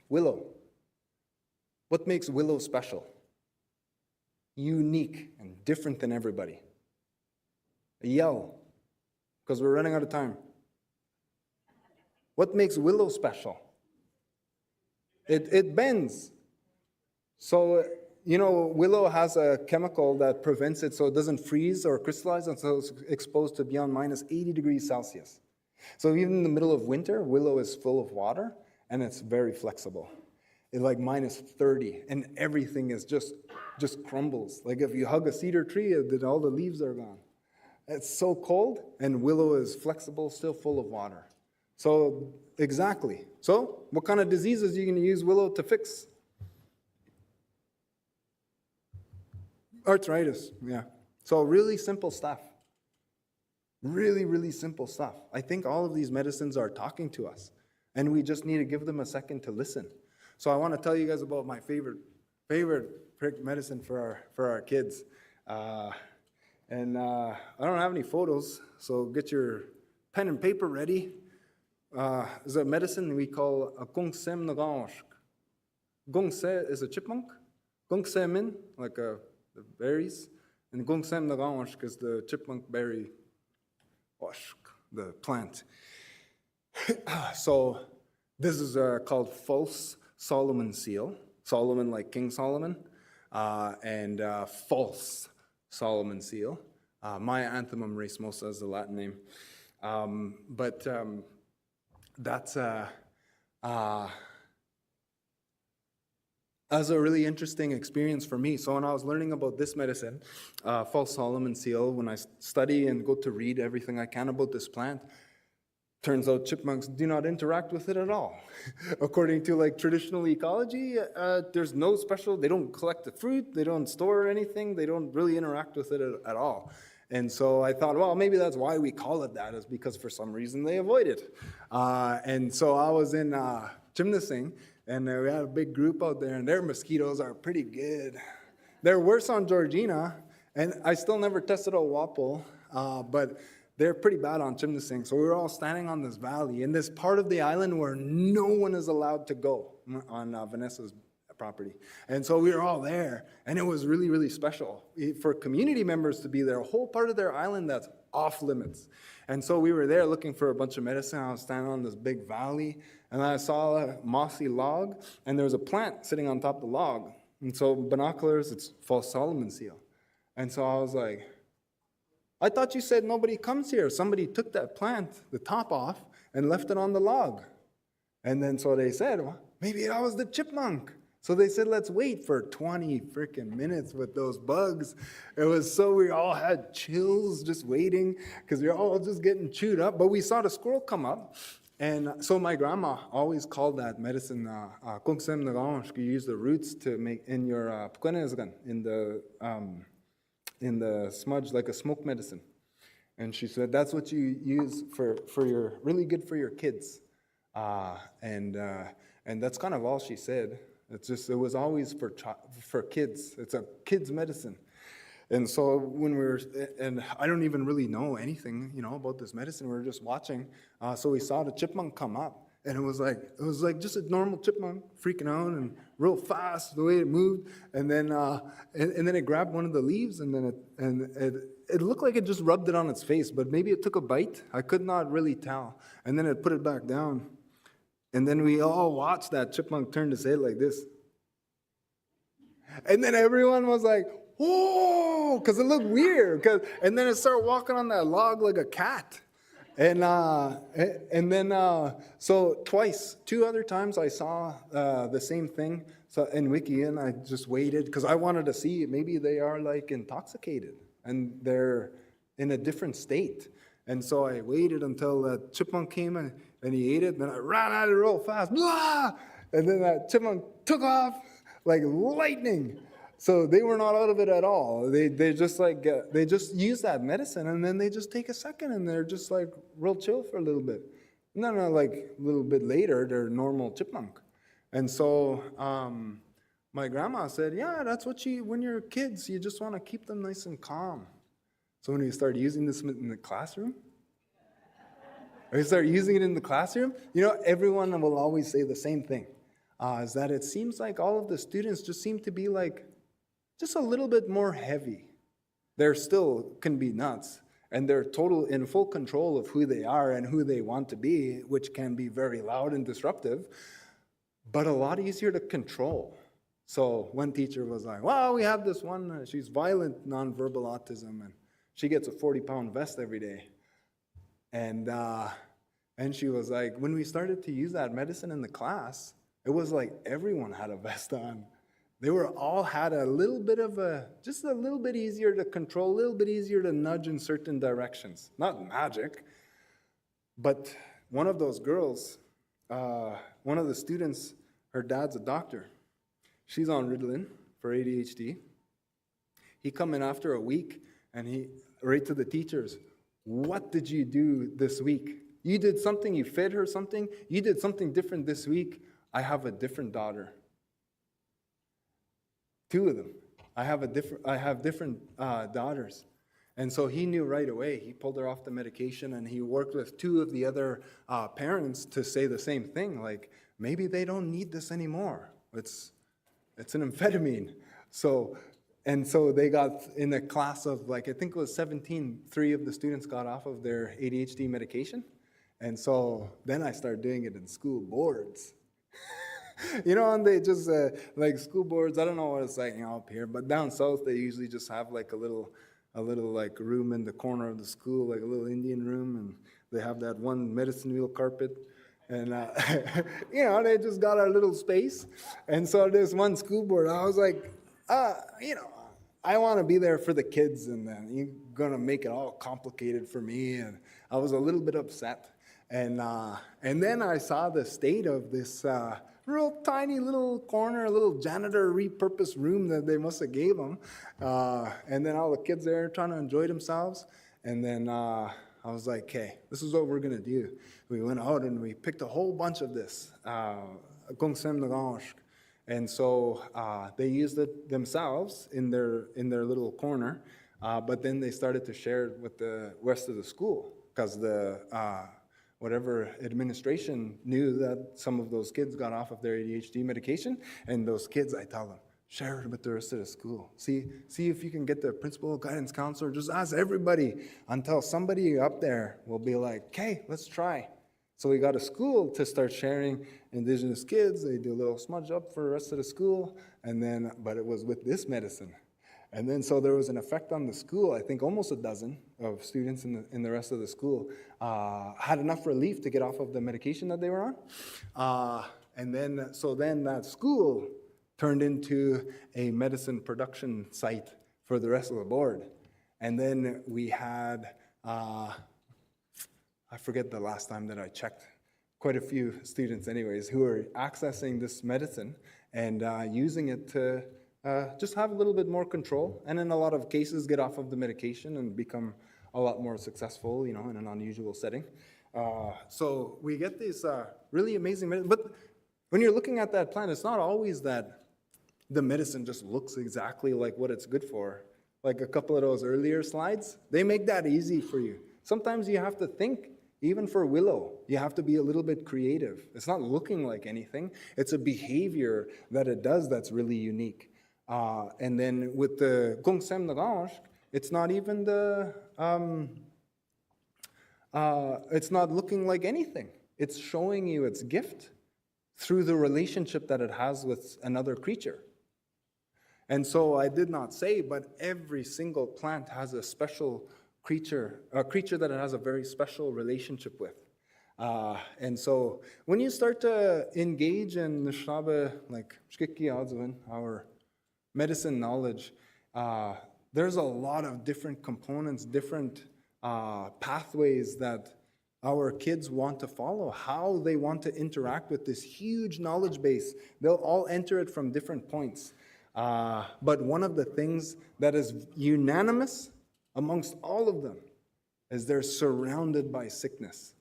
Willow. What makes willow special? Unique and different than everybody. Yell, because we're running out of time. What makes willow special? It bends. So, willow has a chemical that prevents it so it doesn't freeze or crystallize until it's exposed to beyond minus 80 degrees Celsius. So even in the middle of winter, willow is full of water, and it's very flexible. It's like minus 30, and everything is just crumbles. Like if you hug a cedar tree, all the leaves are gone. It's so cold, and willow is flexible, still full of water. So exactly. So what kind of diseases are you going to use willow to fix? Arthritis, yeah. So really simple stuff. Really, really simple stuff. I think all of these medicines are talking to us, and we just need to give them a second to listen. So I want to tell you guys about my favorite medicine for our kids. I don't have any photos, so get your pen and paper ready. There's a medicine we call a gongsem nagashk. Gongse is a chipmunk. Gongsemin, like the berries. And Gungsem Nagawashk is the chipmunk berry washk, the plant. So this is called false Solomon seal. Solomon like King Solomon, and false Solomon seal. Maya Anthemum racemosa is the Latin name. But that's as a really interesting experience for me. So when I was learning about this medicine, false Solomon seal, when I study and go to read everything I can about this plant, turns out chipmunks do not interact with it at all. According to like traditional ecology, there's no special, they don't collect the fruit, they don't store anything, they don't really interact with it at all. And so I thought, well, maybe that's why we call it that, is because for some reason they avoid it. And so I was in Chimnasing, and we had a big group out there, and their mosquitoes are pretty good. They're worse on Georgina, and I still never tested out Wapol, but they're pretty bad on Chimnasing. So we were all standing on this valley in this part of the island where no one is allowed to go on Vanessa's property. And so we were all there, and it was really, really special for community members to be there, a whole part of their island that's off limits. And so we were there looking for a bunch of medicine. I was standing on this big valley, and I saw a mossy log, and there was a plant sitting on top of the log. And so binoculars, it's false Solomon seal. And so I was like, I thought you said nobody comes here. Somebody took that plant, the top off, and left it on the log. And then so they said, well, maybe that was the chipmunk. So they said, let's wait for 20 freaking minutes with those bugs. It was so, we all had chills just waiting because we were all just getting chewed up. But we saw the squirrel come up. And so my grandma always called that medicine, Kungsem Nagawansh. You use the roots to make in your pukwenezgan, in the smudge, like a smoke medicine. And she said, that's what you use for your, really good for your kids. And that's kind of all she said. It's just, it was always for kids. It's a kid's medicine. And so when we were, and I don't even really know anything, about this medicine. We were just watching. So we saw the chipmunk come up, and it was like just a normal chipmunk freaking out and real fast the way it moved. And then it grabbed one of the leaves, and then it looked like it just rubbed it on its face, but maybe it took a bite. I could not really tell. And then it put it back down. And then we all watched that chipmunk turn his head like this. And then everyone was like, whoa, because it looked weird. And then it started walking on that log like a cat. And then, so twice, 2 other times I saw the same thing in Wiki, and I just waited because I wanted to see maybe they are like intoxicated and they're in a different state. And so I waited until the chipmunk came and he ate it, and then I ran at it real fast, blah! And then that chipmunk took off like lightning. So they were not out of it at all. They just they just use that medicine, and then they just take a second, and they're just like real chill for a little bit. And then like a little bit later, they're normal chipmunk. And so my grandma said, yeah, that's what when you're kids, you just want to keep them nice and calm. So when we start using this in the classroom, everyone will always say the same thing, is that it seems like all of the students just seem to be like just a little bit more heavy. They're still can be nuts, and they're in full control of who they are and who they want to be, which can be very loud and disruptive, but a lot easier to control. So one teacher was like, well, we have this one, she's violent nonverbal autism, and she gets a 40-pound vest every day. And she was like, when we started to use that medicine in the class, it was like everyone had a vest on. They all had a little bit of just a little bit easier to control, a little bit easier to nudge in certain directions. Not magic, but one of those girls, one of the students, her dad's a doctor. She's on Ritalin for ADHD. He come in after a week, and he right to the teachers, what did you do this week? You did something, you fed her something, you did something different this week. I have a different daughter. 2 of them. I have different daughters. And so he knew right away. He pulled her off the medication, and he worked with 2 of the other parents to say the same thing, like, maybe they don't need this anymore. It's an amphetamine. So And so they got in a class of like, I think it was 17, 3 of the students got off of their ADHD medication. And so then I started doing it in school boards. You know, and they just, like school boards, I don't know what it's like, you know, up here, but down south, they usually just have like a little like room in the corner of the school, like a little Indian room, and they have that one medicine wheel carpet. And, you know, they just got our little space. And so this one school board, I was like, you know, I want to be there for the kids, and then you're going to make it all complicated for me. And I was a little bit upset. And then I saw the state of this real tiny little corner, little janitor repurposed room that they must have gave them. And then all the kids there trying to enjoy themselves. And then I was like, okay, this is what we're going to do. We went out and we picked a whole bunch of this. And so they used it themselves in their little corner. But then they started to share it with the rest of the school, because the whatever administration knew that some of those kids got off of their ADHD medication, and those kids, I tell them, share it with the rest of the school. See if you can get the principal, guidance counselor, just ask everybody until somebody up there will be like, okay, let's try. So we got a school to start sharing Indigenous kids. They do a little smudge up for the rest of the school, and then, but it was with this medicine. And then so there was an effect on the school. I think almost a dozen of students in the rest of the school had enough relief to get off of the medication that they were on. And then that school turned into a medicine production site for the rest of the board. And then we had, I forget the last time that I checked, quite a few students anyways, who are accessing this medicine and using it to just have a little bit more control, and in a lot of cases get off of the medication and become a lot more successful, you know, in an unusual setting. So we get these really amazing medicine. But when you're looking at that plan, it's not always that the medicine just looks exactly like what it's good for. Like a couple of those earlier slides, they make that easy for you. Sometimes you have to think. Even for willow, you have to be a little bit creative. It's not looking like anything. It's a behavior that it does that's really unique. And then with the Gongsem Nagashk, it's not even it's not looking like anything. It's showing you its gift through the relationship that it has with another creature. And so I did not say, but every single plant has a special creature, a creature that it has a very special relationship with. And so when you start to engage in Anishinaabe, like Niigaan, our medicine knowledge, there's a lot of different components, different pathways that our kids want to follow, how they want to interact with this huge knowledge base. They'll all enter it from different points. But one of the things that is unanimous amongst all of them is they're surrounded by sickness.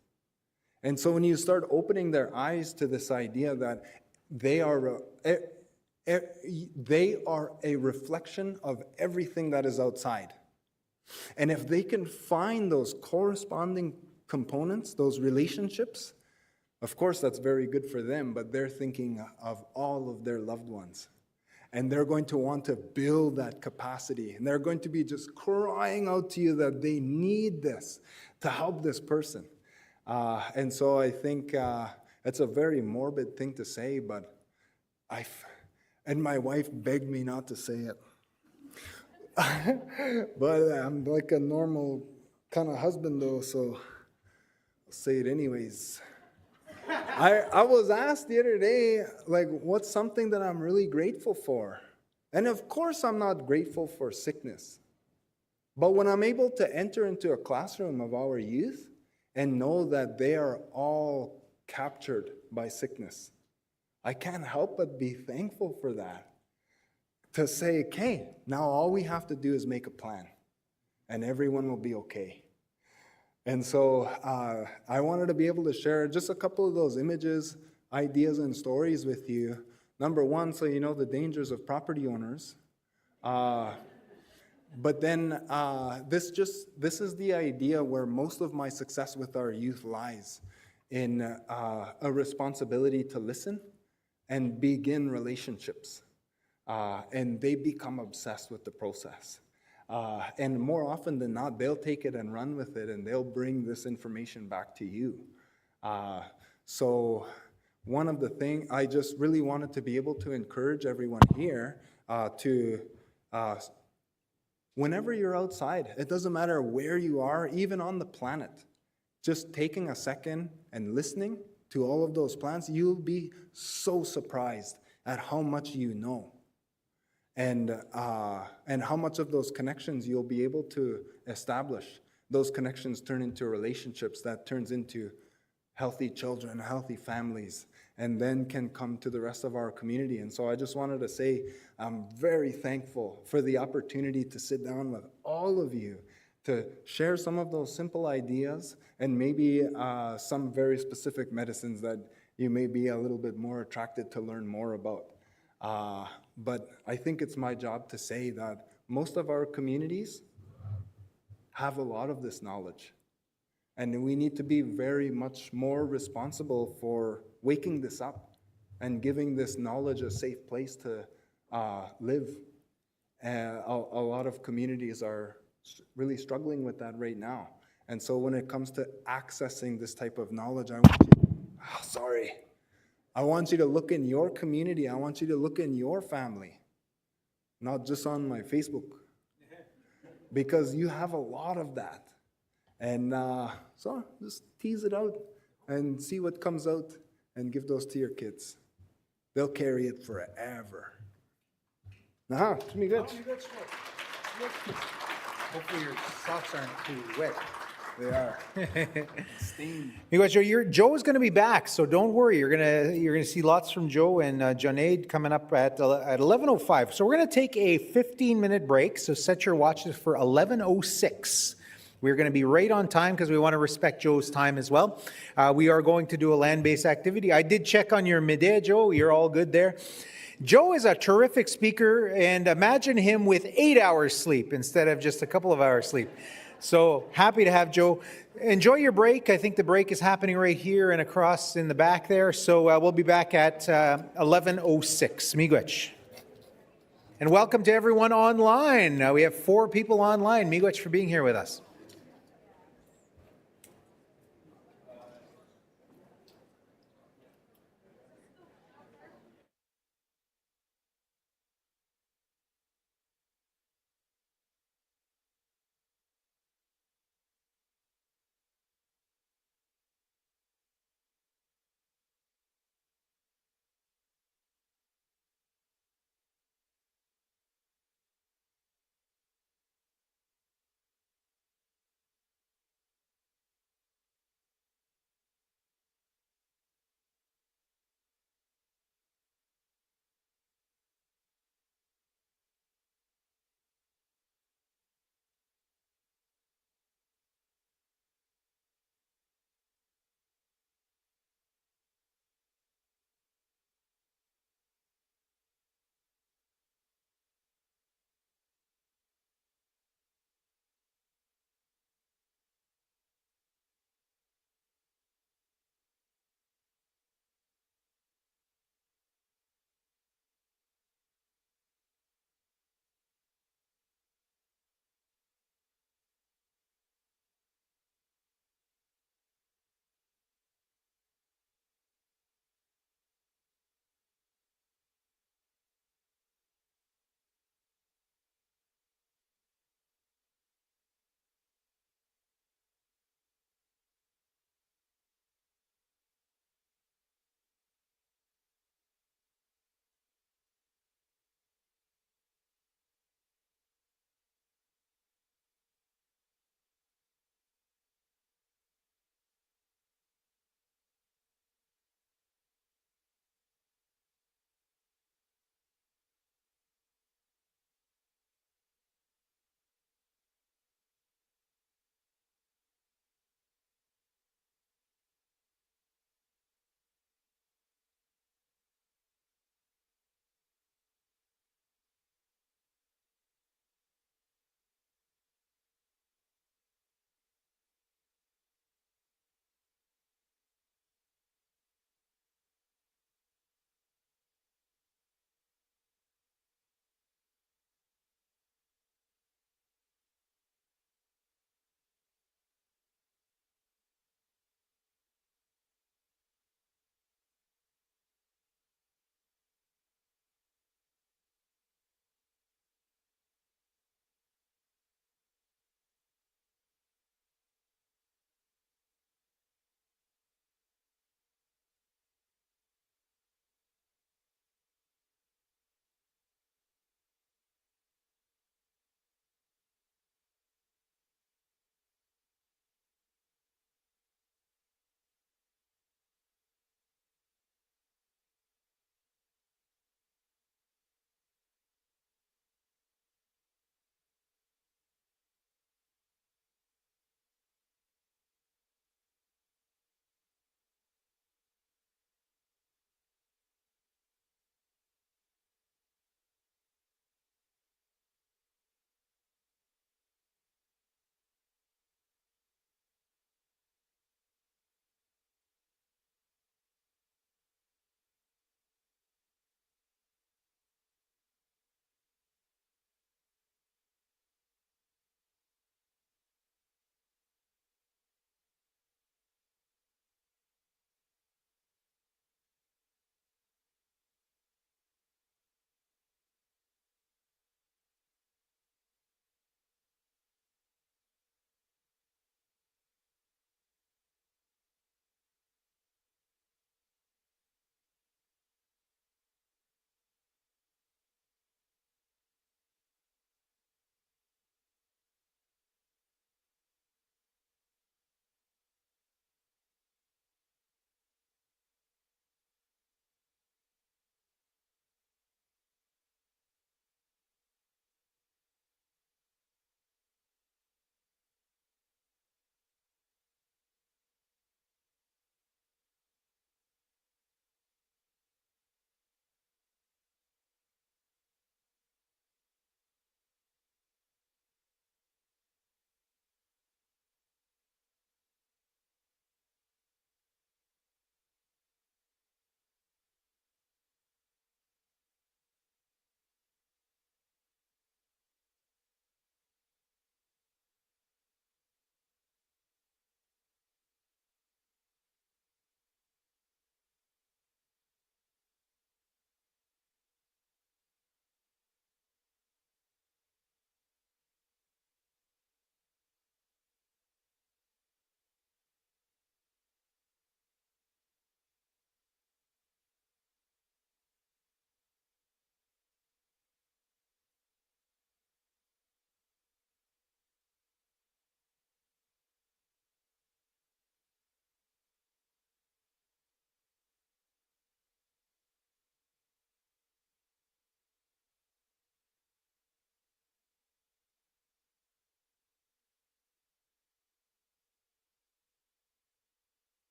And so when you start opening their eyes to this idea that they are a reflection of everything that is outside. And if they can find those corresponding components, those relationships, of course that's very good for them, but they're thinking of all of their loved ones. And they're going to want to build that capacity. And they're going to be just crying out to you that they need this to help this person. And so I think it's a very morbid thing to say, but and my wife begged me not to say it. But I'm like a normal kind of husband though, so I'll say it anyways. I was asked the other day, like, what's something that I'm really grateful for? And of course I'm not grateful for sickness. But when I'm able to enter into a classroom of our youth and know that they are all captured by sickness, I can't help but be thankful for that. To say, okay, now all we have to do is make a plan, and everyone will be okay. And so I wanted to be able to share just a couple of those images, ideas, and stories with you. Number one, so you know the dangers of property owners. But then this is the idea where most of my success with our youth lies, in a responsibility to listen and begin relationships. and they become obsessed with the process. And more often than not, they'll take it and run with it, and they'll bring this information back to you. So one of the things, I just really wanted to be able to encourage everyone here to, whenever you're outside, it doesn't matter where you are, even on the planet, just taking a second and listening to all of those plants, you'll be so surprised at how much you know. And how much of those connections you'll be able to establish. Those connections turn into relationships that turns into healthy children, healthy families, and then can come to the rest of our community. And so I just wanted to say I'm very thankful for the opportunity to sit down with all of you to share some of those simple ideas and maybe some very specific medicines that you may be a little bit more attracted to learn more about. But I think it's my job to say that most of our communities have a lot of this knowledge. And we need to be very much more responsible for waking this up and giving this knowledge a safe place to live. A lot of communities are really struggling with that right now. And so when it comes to accessing this type of knowledge, I want you to look in your community. I want you to look in your family, not just on my Facebook, because you have a lot of that. And so just tease it out and see what comes out and give those to your kids. They'll carry it forever. Miigwech. Hopefully your socks aren't too wet. They are. Steam. Miigwech, Joe's going to be back, so don't worry. You're gonna see lots from Joe and Junaid coming up at 11:05. So we're going to take a 15-minute break. So set your watches for 11:06. We're going to be right on time because we want to respect Joe's time as well. We are going to do a land-based activity. I did check on your midday, Joe. You're all good there. Joe is a terrific speaker, and imagine him with 8 hours sleep instead of just a couple of hours sleep. So happy to have Joe. Enjoy your break. I think the break is happening right here and across in the back there. So we'll be back at 11:06. Miigwech. And welcome to everyone online. We have 4 people online. Miigwech for being here with us.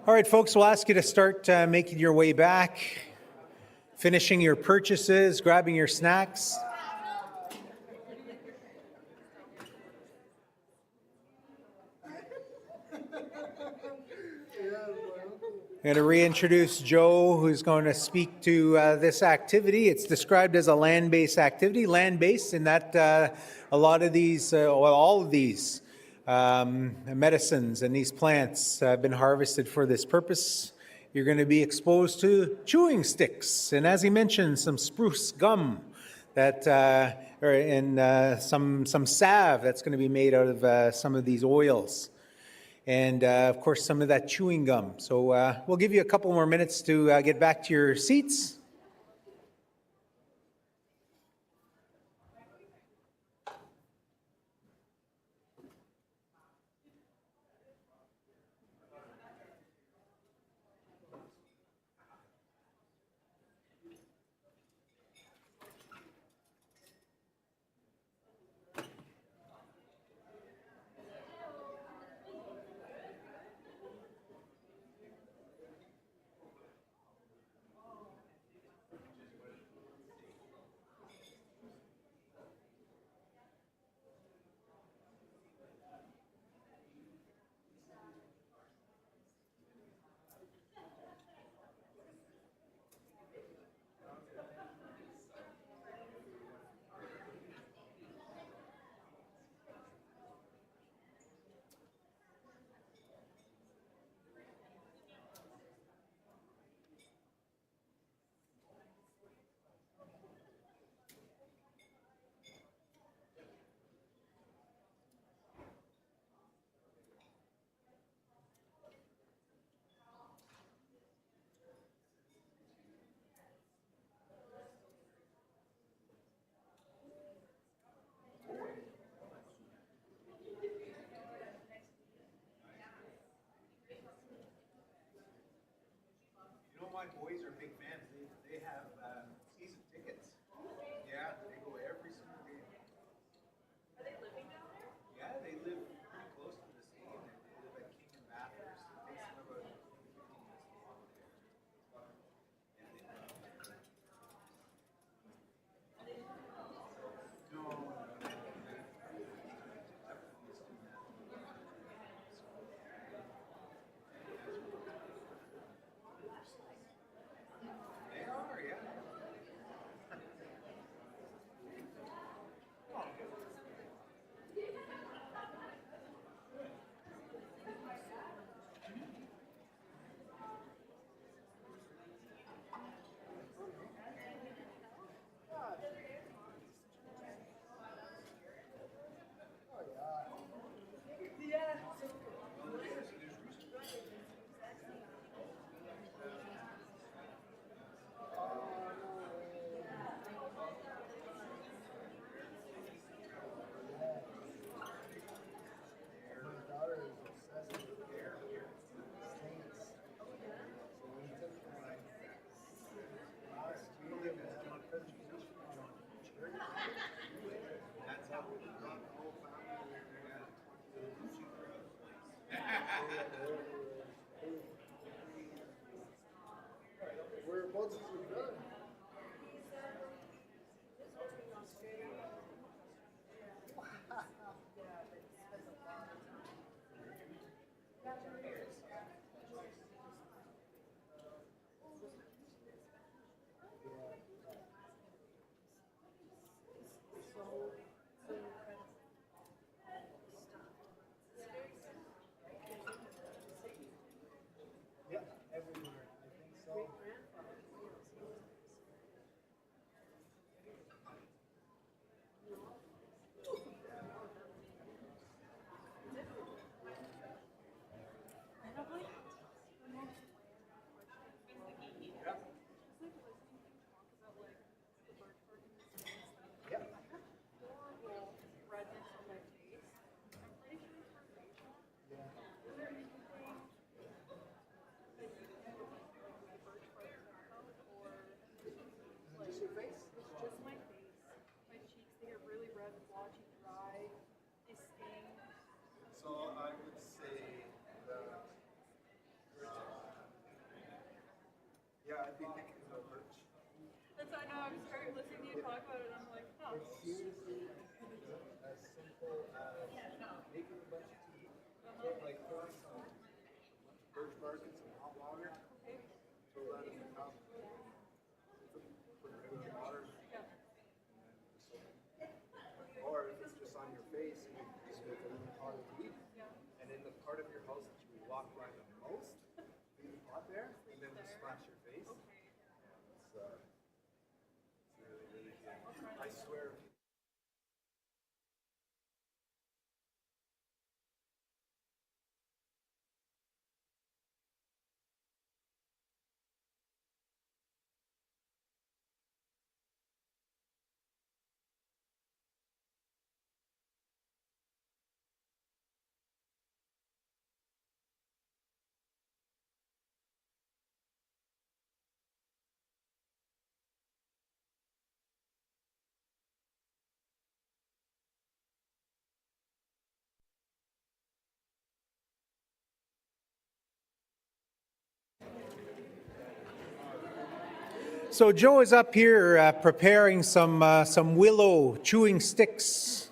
All right, folks, we'll ask you to start making your way back, finishing your purchases, grabbing your snacks. I'm going to reintroduce Joe, who's going to speak to this activity. It's described as a land-based activity, land-based in that a lot of these, all of these medicines and these plants have been harvested for this purpose. You're going to be exposed to chewing sticks, and as he mentioned, some spruce gum that, and some salve that's going to be made out of some of these oils. And of course, some of that chewing gum. So we'll give you a couple more minutes to get back to your seats. My boys are big fans. They have season tickets. Yeah, they go every single game. Are they living down there? Yeah, they live pretty close to the stadium. They live at King and Bathurst. It takes them about 15 minutes to walk there. That's why now I'm starting listening to you talk about it, and I'm like, oh. As simple as making a bunch of tea, like throwing some birch bark and some hot water, throw that in the cup, put it in the water, or if it's just on your face, you can just make a little pot of tea, and in the part of your house that you would walk by the most, leave the pot there, and then just splash your face. It's really, really good. I swear. So Joe is up here preparing some willow chewing sticks.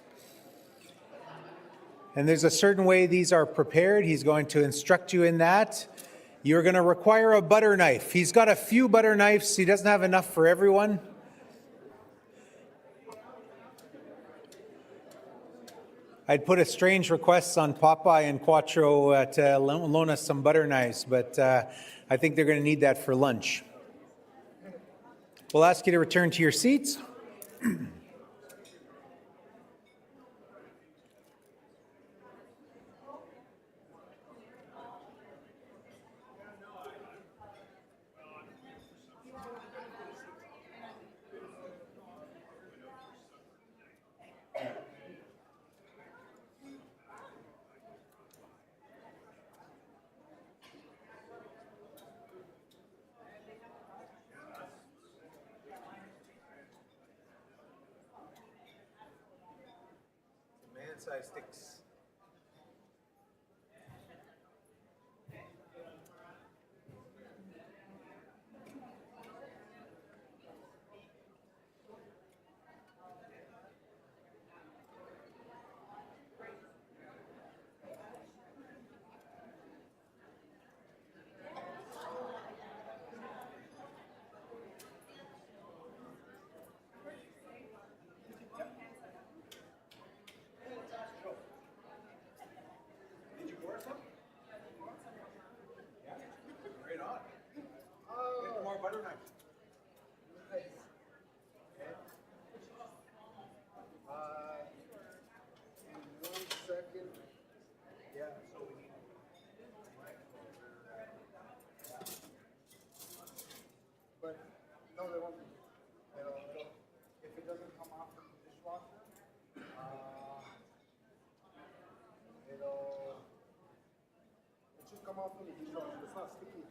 And there's a certain way these are prepared. He's going to instruct you in that. You're going to require a butter knife. He's got a few butter knives. He doesn't have enough for everyone. I'd put a strange request on Popeye and Quattro to loan us some butter knives, but I think they're going to need that for lunch. We'll ask you to return to your seats. Man-sized sticks. But no, they won't be. If it doesn't come off from the dishwasher, it should come off from the dishwasher. It's not sticky.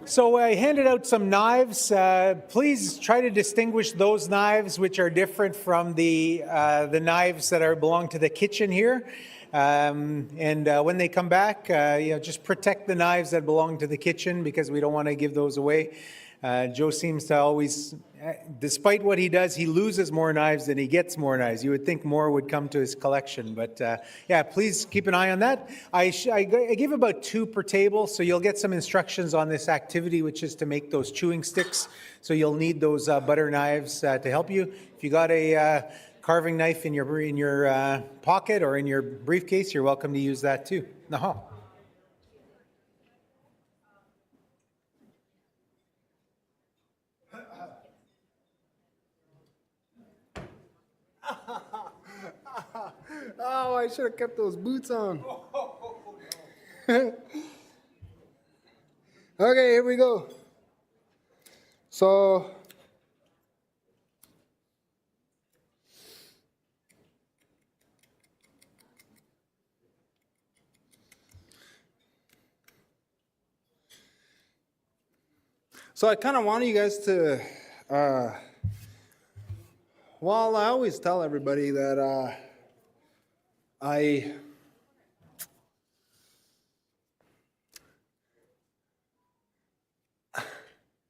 So I handed out some knives. Please try to distinguish those knives which are different from the knives that belong to the kitchen here. And when they come back, just protect the knives that belong to the kitchen because we don't want to give those away. Joe seems to always, despite what he does, he loses more knives than he gets more knives. You would think more would come to his collection, but yeah, please keep an eye on that. I give about 2 per table, so you'll get some instructions on this activity, which is to make those chewing sticks. So you'll need those butter knives to help you. If you got a carving knife in your pocket or in your briefcase, you're welcome to use that too. Naha. Oh, I should have kept those boots on. Okay, here we go. So, I kind of want you guys to, well, I always tell everybody that I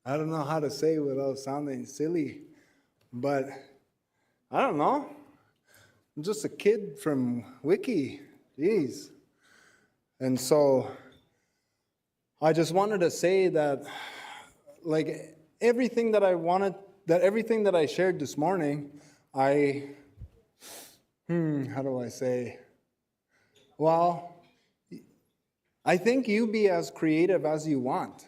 don't know how to say it without sounding silly, but I don't know. I'm just a kid from Wiki, jeez. And so I just wanted to say that, like, everything that I shared this morning, how do I say? Well, I think you be as creative as you want.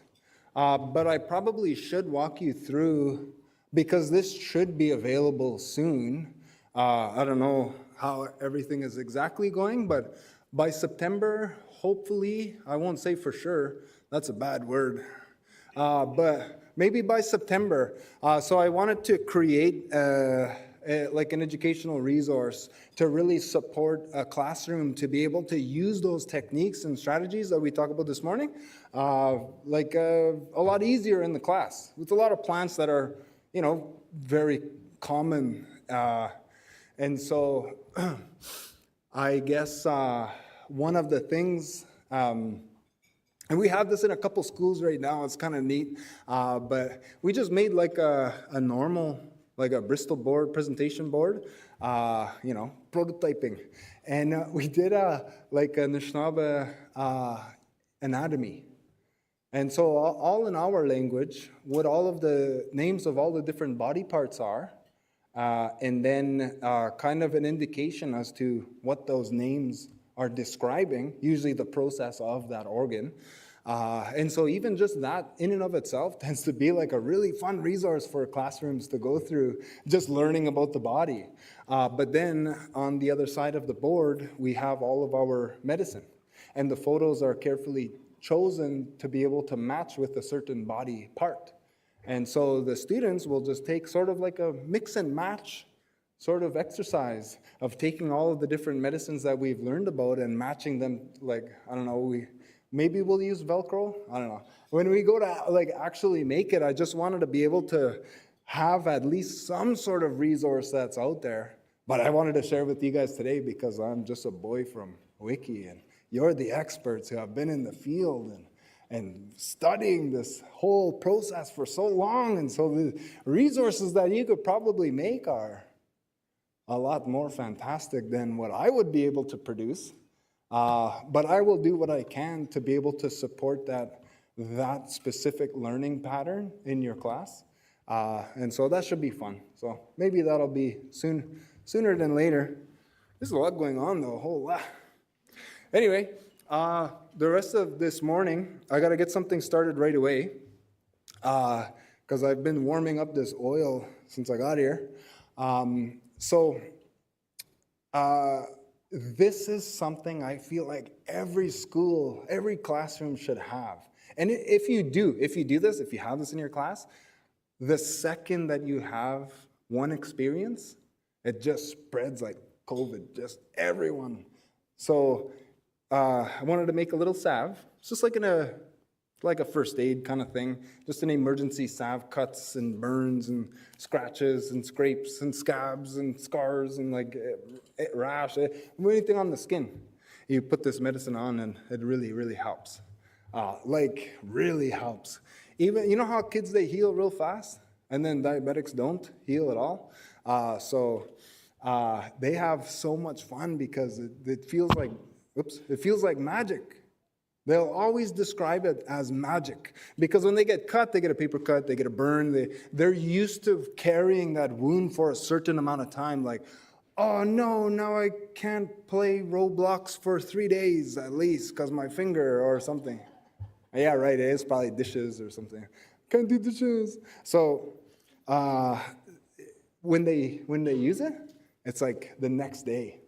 But I probably should walk you through, because this should be available soon. I don't know how everything is exactly going, but by September, hopefully, I won't say for sure, that's a bad word, but maybe by September. So I wanted to create like an educational resource to really support a classroom to be able to use those techniques and strategies that we talked about this morning, like a lot easier in the class with a lot of plants that are, very common. And so I guess one of the things, and we have this in a couple schools right now, it's kind of neat, but we just made like a normal, like a Bristol board, presentation board, prototyping. And we did like a Anishinabek anatomy. And so all in our language, what all of the names of all the different body parts are, and then kind of an indication as to what those names are describing, usually the process of that organ. And so even just that in and of itself tends to be like a really fun resource for classrooms to go through, just learning about the body. But then on the other side of the board, we have all of our medicine. And the photos are carefully chosen to be able to match with a certain body part. And so the students will just take sort of like a mix and match sort of exercise of taking all of the different medicines that we've learned about and matching them, like, I don't know, maybe we'll use Velcro, I don't know. When we go to like actually make it, I just wanted to be able to have at least some sort of resource that's out there. But I wanted to share with you guys today because I'm just a boy from Wiki, and you're the experts who have been in the field and studying this whole process for so long. And so the resources that you could probably make are a lot more fantastic than what I would be able to produce. But I will do what I can to be able to support that specific learning pattern in your class. And so that should be fun. So maybe that'll be sooner than later. There's a lot going on though, a whole lot. Anyway, the rest of this morning, I got to get something started right away because I've been warming up this oil since I got here. This is something I feel like every school, every classroom should have. And if you have this in your class, the second that you have one experience, it just spreads like COVID, just everyone. So I wanted to make a little salve. It's just like in a like a first aid kind of thing, just an emergency salve, cuts and burns and scratches and scrapes and scabs and scars and like rash, anything on the skin. You put this medicine on and it really, really helps. Like really helps. Even, you know how kids, they heal real fast and then diabetics don't heal at all? They have so much fun because it feels like, it feels like magic. They'll always describe it as magic because when they get cut, they get a paper cut, they get a burn. They're used to carrying that wound for a certain amount of time. Like, oh no, now I can't play Roblox for 3 days at least because my finger or something. Yeah, right, it is probably dishes or something. Can't do dishes. So when they use it, it's like the next day.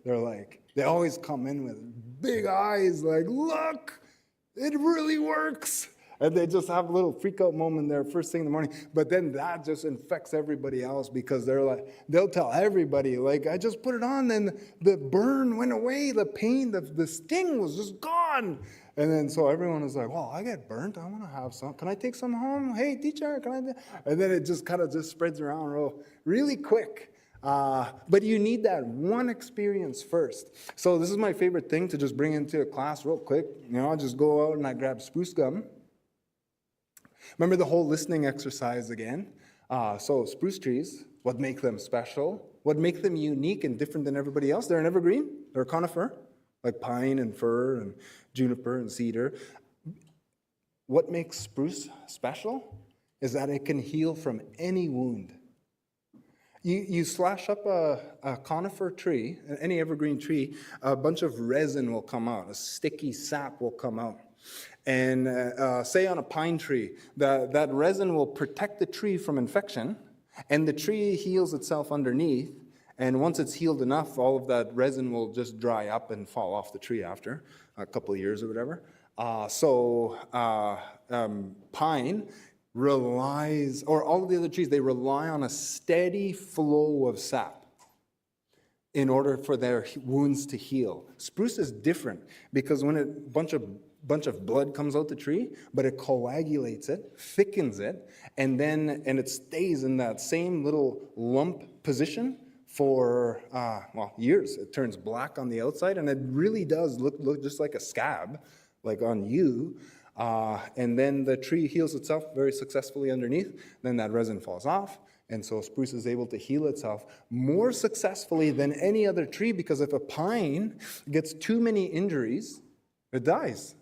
They always come in with big eyes like, look, it really works. And they just have a little freak out moment there first thing in the morning. But then that just infects everybody else because they'll tell everybody, like, I just put it on and the burn went away, the pain, the sting was just gone. And then so everyone is like, well, I get burnt, I want to have some. Can I take some home? Hey, teacher, can I do? And then it just kind of just spreads around really quick. But you need that one experience first. So this is my favorite thing to just bring into a class real quick. I'll just go out and I grab spruce gum. Remember the whole listening exercise again. So spruce trees, what make them special? What make them unique and different than everybody else? They're an evergreen, they're a conifer, like pine and fir and juniper and cedar. What makes spruce special is that it can heal from any wound. You slash up a conifer tree, any evergreen tree, a bunch of resin will come out, a sticky sap will come out. And say on a pine tree, that resin will protect the tree from infection, and the tree heals itself underneath, and once it's healed enough, all of that resin will just dry up and fall off the tree after a couple of years or whatever. Pine relies, or all of the other trees, they rely on a steady flow of sap in order for their wounds to heal. Spruce is different because when a bunch of blood comes out the tree, but it coagulates it, thickens it, and it stays in that same little lump position for years. It turns black on the outside, and it really does look just like a scab, like on you. And then the tree heals itself very successfully underneath. Then that resin falls off, and so spruce is able to heal itself more successfully than any other tree, because if a pine gets too many injuries, it dies.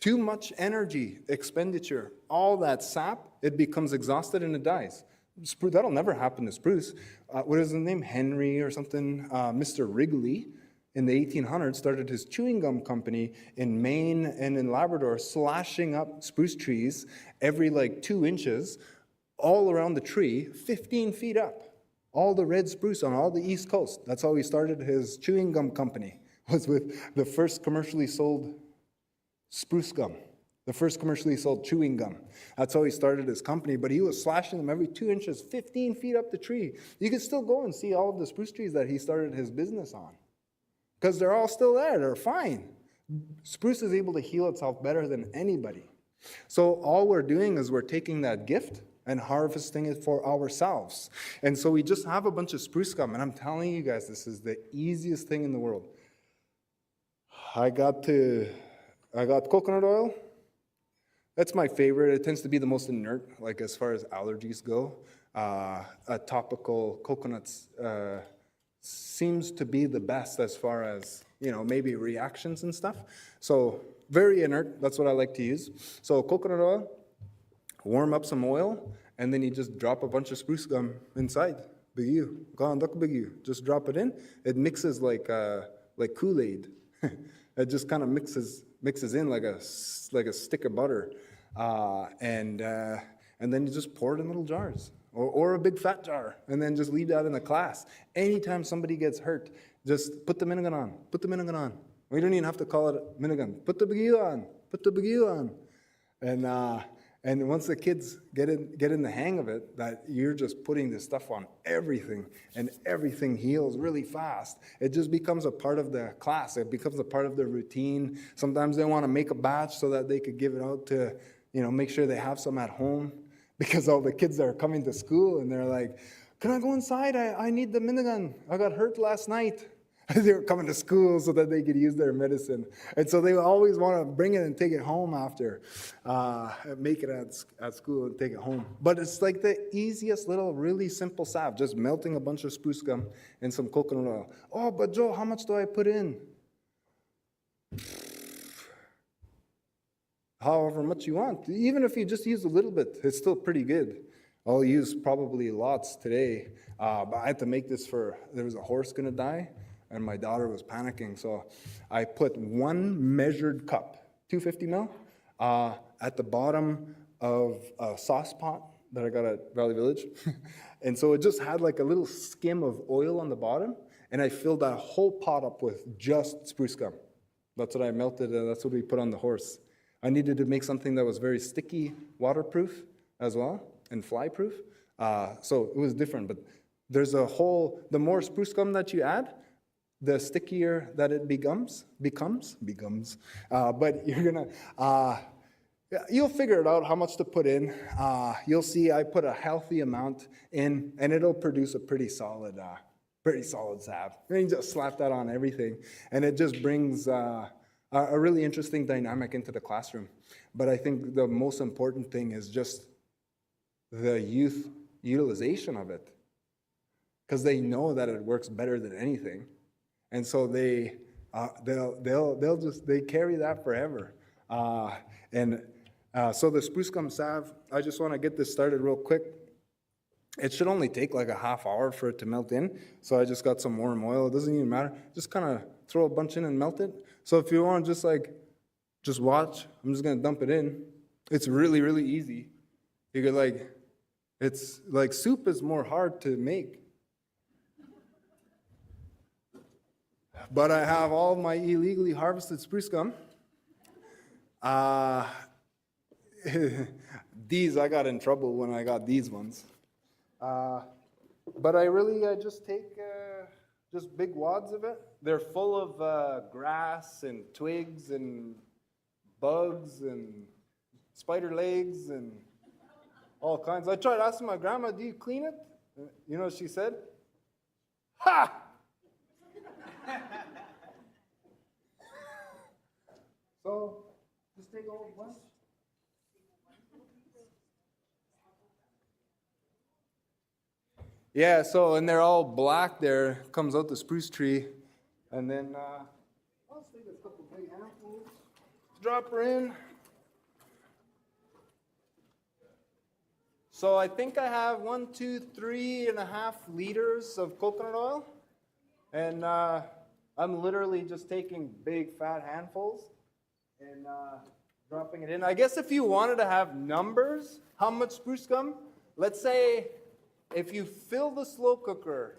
Too much energy expenditure, all that sap, it becomes exhausted and it dies. Spruce, that'll never happen to spruce. What is his name? Henry or something? Mr. Wrigley in the 1800s started his chewing gum company in Maine and in Labrador, slashing up spruce trees every 2 inches all around the tree, 15 feet up. All the red spruce on all the East Coast. That's how he started his chewing gum company, was with the first commercially sold spruce gum, the first commercially sold chewing gum. That's how he started his company, but he was slashing them every 2 inches, 15 feet up the tree. You can still go and see all of the spruce trees that he started his business on, because they're all still there, they're fine. Spruce is able to heal itself better than anybody. So all we're doing is we're taking that gift and harvesting it for ourselves. And so we just have a bunch of spruce gum, and I'm telling you guys, this is the easiest thing in the world. I got coconut oil. That's my favorite. It tends to be the most inert, as far as allergies go. Topical coconuts seems to be the best as far as, maybe reactions and stuff. So very inert, that's what I like to use. So coconut oil, warm up some oil, and then you just drop a bunch of spruce gum inside. Just drop it in. It mixes like Kool-Aid. It just kind of mixes in like a stick of butter, and then you just pour it in little jars or a big fat jar, and then just leave that in the class. Anytime somebody gets hurt, just put the minigun on. Put the minigun on. We don't even have to call it minigun. Put the baguette on. Put the baguette on. And once the kids get in the hang of it, that you're just putting this stuff on everything, and everything heals really fast. It just becomes a part of the class. It becomes a part of the routine. Sometimes they want to make a batch so that they could give it out to, make sure they have some at home, because all the kids are coming to school and they're like, can I go inside? I need the minigun. I got hurt last night. They were coming to school so that they could use their medicine. And so they always want to bring it and take it home after, make it at school and take it home. But it's like the easiest little, really simple salve, just melting a bunch of spruce gum and some coconut oil. Oh, but Joe, how much do I put in? However much you want. Even if you just use a little bit, it's still pretty good. I'll use probably lots today, but I had to make this there was a horse gonna die, and my daughter was panicking, so I put 1 measured cup, 250 ml, at the bottom of a sauce pot that I got at Valley Village. And so it just had like a little skim of oil on the bottom, and I filled that whole pot up with just spruce gum. That's what I melted, and that's what we put on the horse. I needed to make something that was very sticky, waterproof as well, and fly-proof. So it was different, but there's the more spruce gum that you add, the stickier that it becomes. But you're gonna, you'll figure it out how much to put in. You'll see I put a healthy amount in, and it'll produce a pretty solid salve. And you just slap that on everything, and it just brings a really interesting dynamic into the classroom. But I think the most important thing is just the youth utilization of it, because they know that it works better than anything, and so they carry that forever. So the spruce gum salve, I just want to get this started real quick. It should only take like a half hour for it to melt in. So I just got some warm oil. It doesn't even matter. Just kind of throw a bunch in and melt it. So if you want to just watch, I'm just going to dump it in. It's really, really easy. You could it's like soup is more hard to make. But I have all my illegally harvested spruce gum. These, I got in trouble when I got these ones. But I just take just big wads of it. They're full of grass and twigs and bugs and spider legs and all kinds. I tried asking my grandma, do you clean it? You know what she said? Ha! So, just take a whole bunch. Yeah, so, and they're all black there, comes out the spruce tree. And then, I'll just take a couple big handfuls, drop her in. So I think I have 3.5 liters of coconut oil. And I'm literally just taking big fat handfuls and dropping it in. I guess if you wanted to have numbers, how much spruce gum? Let's say if you fill the slow cooker,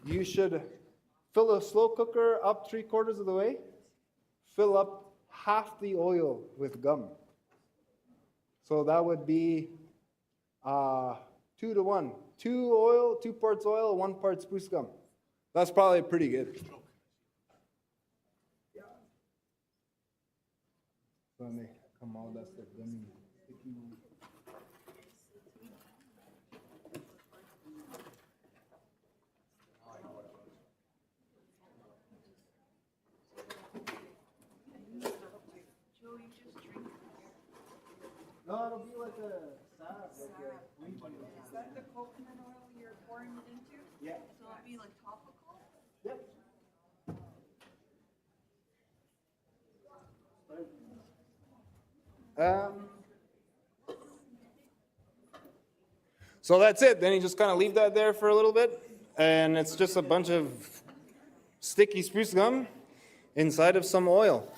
you should fill a slow cooker up 3/4 of the way, fill up half the oil with gum. So that would be 2 to 1. 2 parts oil, 1 part spruce gum. That's probably pretty good. Yeah. So they come all that stuff gummy. No, it'll be like a salve. Is that the coconut oil you're pouring it into? Yeah. So it'll be like topical? Yep. So that's it. Then you just kind of leave that there for a little bit, and it's just a bunch of sticky spruce gum inside of some oil,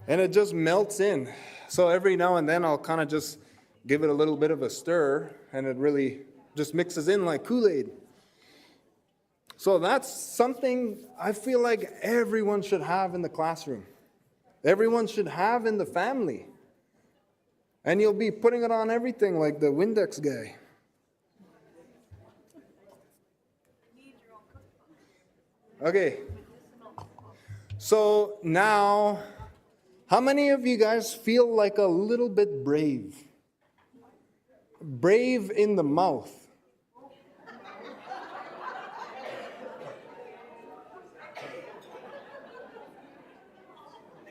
and it just melts in. So every now and then I'll kind of just give it a little bit of a stir, and it really just mixes in like Kool-Aid. So that's something I feel like everyone should have in the classroom. Everyone should have in the family. And you'll be putting it on everything like the Windex guy. Okay. So now How many of you guys feel like a little bit brave? Brave in the mouth.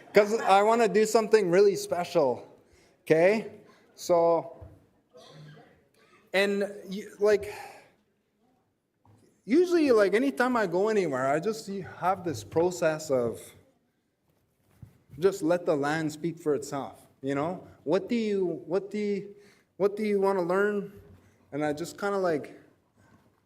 Because I want to do something really special, okay? So, and like, usually, like, anytime I go anywhere, I just have this process of just let the land speak for itself, you know? What do you want to learn? And I just kind of like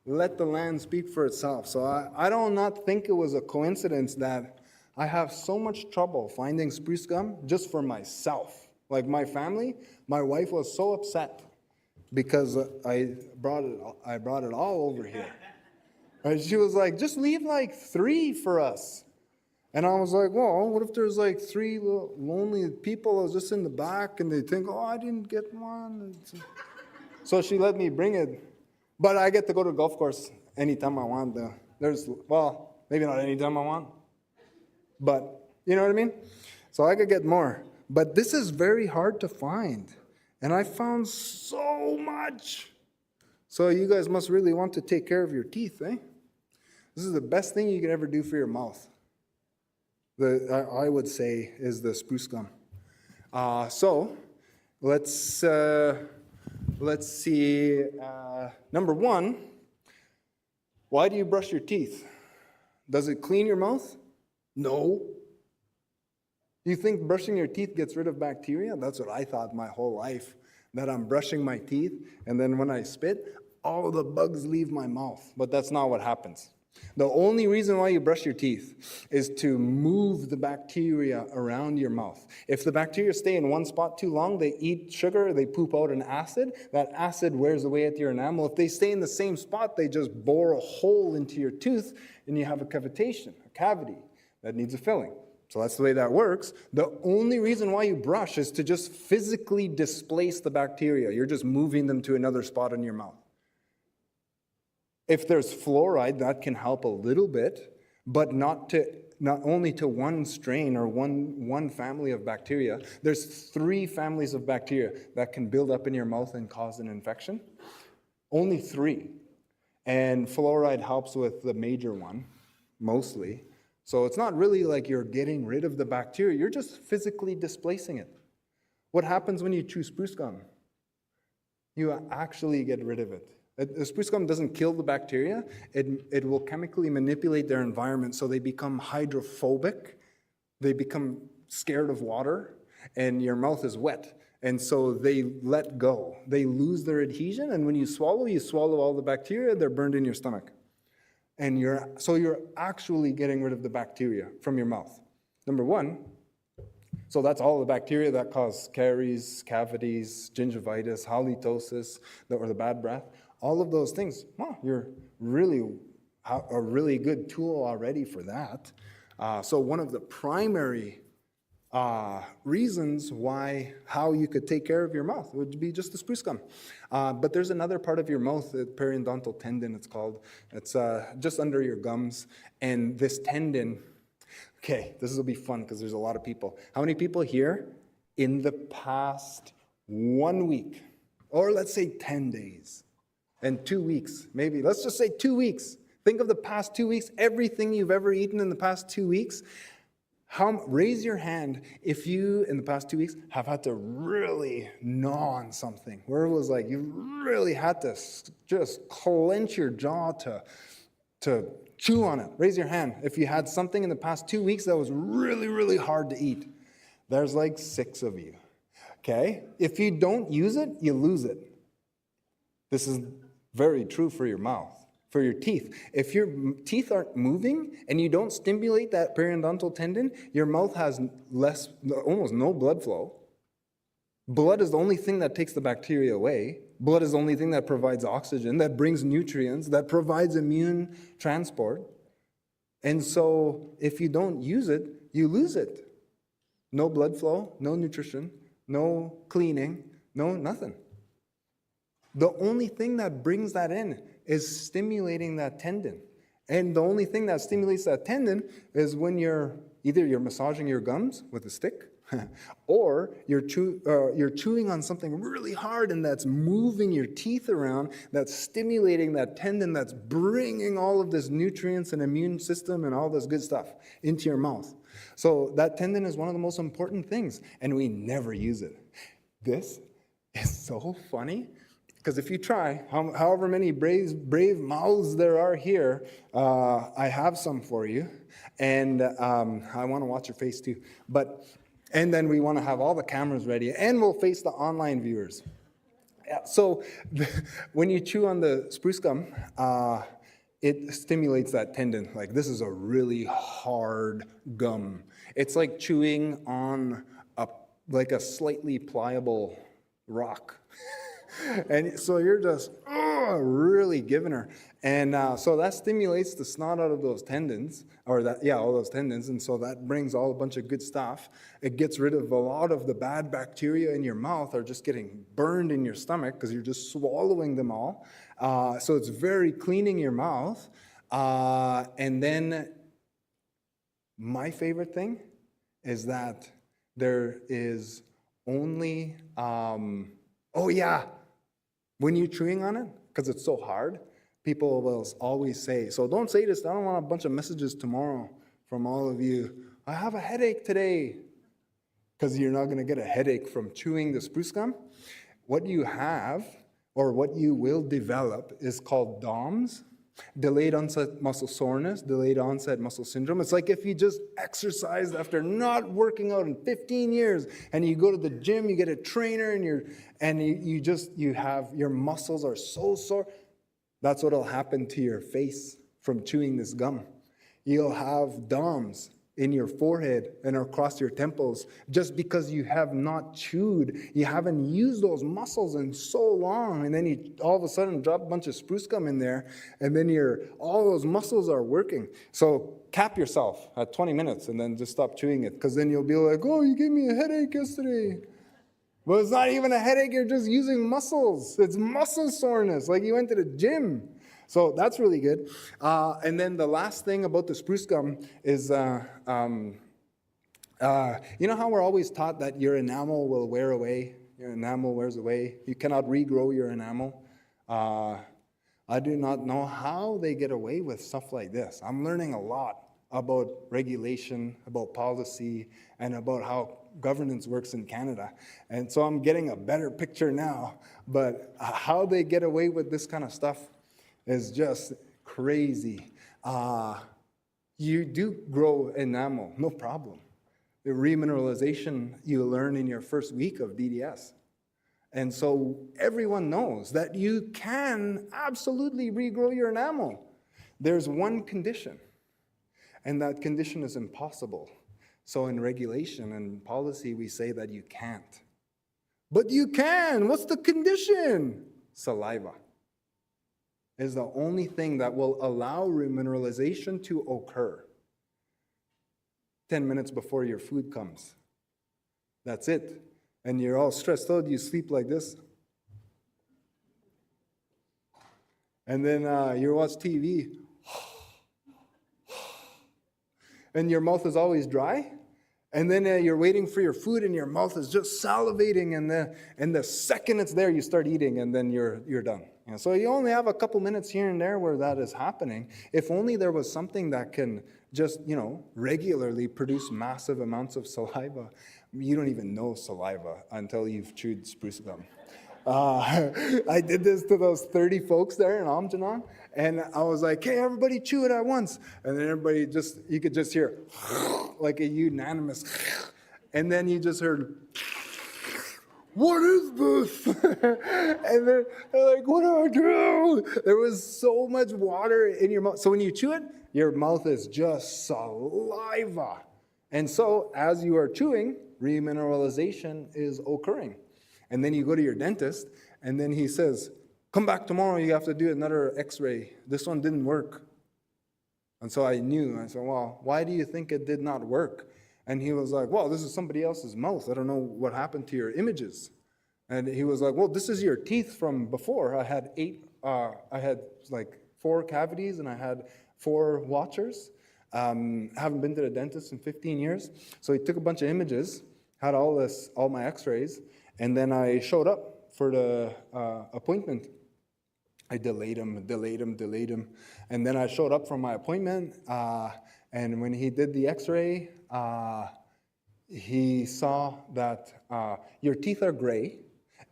let the land speak for itself. So I do not think it was a coincidence that I have so much trouble finding spruce gum just for myself. Like my family, my wife was so upset because I brought it all over here. And she was like, just leave like 3 for us. And I was like, well, what if there's like 3 lonely people just in the back and they think, oh, I didn't get one. So she let me bring it. But I get to go to the golf course anytime I want. Well, maybe not anytime I want. But you know what I mean? So I could get more. But this is very hard to find. And I found so much. So you guys must really want to take care of your teeth, eh? This is the best thing you could ever do for your mouth. I would say is the spruce gum. So let's see. Number 1, why do you brush your teeth? Does it clean your mouth? No. You think brushing your teeth gets rid of bacteria? That's what I thought my whole life, that I'm brushing my teeth, and then when I spit, all the bugs leave my mouth. But that's not what happens. The only reason why you brush your teeth is to move the bacteria around your mouth. If the bacteria stay in one spot too long, they eat sugar, they poop out an acid. That acid wears away at your enamel. If they stay in the same spot, they just bore a hole into your tooth, and you have a cavitation, a cavity that needs a filling. So that's the way that works. The only reason why you brush is to just physically displace the bacteria. You're just moving them to another spot in your mouth. If there's fluoride, that can help a little bit, but not only to one strain or one family of bacteria. There's 3 families of bacteria that can build up in your mouth and cause an infection. Only 3. And fluoride helps with the major one, mostly. So it's not really like you're getting rid of the bacteria, you're just physically displacing it. What happens when you chew spruce gum? You actually get rid of it. The spruce gum doesn't kill the bacteria, it will chemically manipulate their environment so they become hydrophobic, they become scared of water, and your mouth is wet. And so they let go. They lose their adhesion, and when you swallow all the bacteria, they're burned in your stomach. And you're actually getting rid of the bacteria from your mouth. Number 1, so that's all the bacteria that cause caries, cavities, gingivitis, halitosis, or the bad breath. All of those things, well, you're really a really good tool already for that. So one of the primary reasons how you could take care of your mouth would be just the spruce gum. But there's another part of your mouth, the periodontal tendon it's called. It's just under your gums. And this tendon, okay, this will be fun because there's a lot of people. How many people here in the past 1 week, or let's say 10 days, and 2 weeks, maybe, let's just say 2 weeks. Think of the past 2 weeks, everything you've ever eaten in the past 2 weeks. Raise your hand if you, in the past 2 weeks, have had to really gnaw on something, where it was like you really had to just clench your jaw to chew on it. Raise your hand if you had something in the past 2 weeks that was really, really hard to eat. There's like 6 of you, okay? If you don't use it, you lose it. This is very true for your mouth. For your teeth. If your teeth aren't moving and you don't stimulate that periodontal tendon, your mouth has almost no blood flow. Blood is the only thing that takes the bacteria away. Blood is the only thing that provides oxygen, that brings nutrients, that provides immune transport. And so if you don't use it, you lose it. No blood flow, no nutrition, no cleaning, no nothing. The only thing that brings that in is stimulating that tendon. And the only thing that stimulates that tendon is when you're massaging your gums with a stick, Or you're chewing on something really hard and that's moving your teeth around, that's stimulating that tendon, that's bringing all of this nutrients and immune system and all this good stuff into your mouth. So that tendon is one of the most important things, and we never use it. This is so funny, because if you try, however many brave mouths there are here, I have some for you, and I want to watch your face too. And then we want to have all the cameras ready, and we'll face the online viewers. Yeah, so when you chew on the spruce gum, it stimulates that tendon. Like, this is a really hard gum. It's like chewing on like a slightly pliable rock. And so you're just really giving her. And so that stimulates the snot out of those tendons, all those tendons. And so that brings a bunch of good stuff. It gets rid of a lot of the bad bacteria in your mouth are just getting burned in your stomach because you're just swallowing them all. So it's very cleaning your mouth. And then my favorite thing is that there is only, when you're chewing on it, because it's so hard, people will always say, so don't say this, I don't want a bunch of messages tomorrow from all of you. I have a headache today. Because you're not going to get a headache from chewing the spruce gum. What you have, or what you will develop, is called DOMS, delayed onset muscle soreness, delayed onset muscle syndrome. It's like if you just exercised after not working out in 15 years, and you go to the gym, you get a trainer, and you have your muscles are so sore. That's what'll happen to your face from chewing this gum. You'll have DOMS in your forehead and across your temples, just because you have not chewed. You haven't used those muscles in so long, and then you all of a sudden drop a bunch of spruce gum in there, and then all those muscles are working. So cap yourself at 20 minutes and then just stop chewing it, because then you'll be like, oh, you gave me a headache yesterday. Well, it's not even a headache, you're just using muscles. It's muscle soreness, like you went to the gym. So that's really good. And then the last thing about the spruce gum is, you know how we're always taught that your enamel will wear away? Your enamel wears away. You cannot regrow your enamel. I do not know how they get away with stuff like this. I'm learning a lot about regulation, about policy, and about how governance works in Canada. And so I'm getting a better picture now. But how they get away with this kind of stuff is just crazy. You do grow enamel, no problem. The remineralization you learn in your first week of DDS. And so everyone knows that you can absolutely regrow your enamel. There's one condition, and that condition is impossible. So in regulation and policy, we say that you can't. But you can. What's the condition? Saliva is the only thing that will allow remineralization to occur 10 minutes before your food comes. That's it. And you're all stressed out, you sleep like this. And then you watch TV. And your mouth is always dry. And then you're waiting for your food and your mouth is just salivating, and the second it's there, you start eating, and then you're done. So you only have a couple minutes here and there where that is happening. If only there was something that can just, regularly produce massive amounts of saliva. You don't even know saliva until you've chewed spruce gum. I did this to those 30 folks there in Amjanong, and I was like, hey, everybody chew it at once. And then everybody you could just hear like a unanimous, and then you just heard, what is this? And then they're like, what do I do? There was so much water in your mouth. So when you chew it, your mouth is just saliva. And so as you are chewing, remineralization is occurring. And then you go to your dentist, and then he says, come back tomorrow, you have to do another x-ray. This one didn't work. And so I knew. I said, well, why do you think it did not work? And he was like, well, this is somebody else's mouth. I don't know what happened to your images. And he was like, well, this is your teeth from before. I had 4 cavities, and I had 4 watchers. I haven't been to the dentist in 15 years. So he took a bunch of images, had all my x-rays, and then I showed up for the appointment. I delayed him, and then I showed up for my appointment, and when he did the x-ray, he saw that your teeth are gray,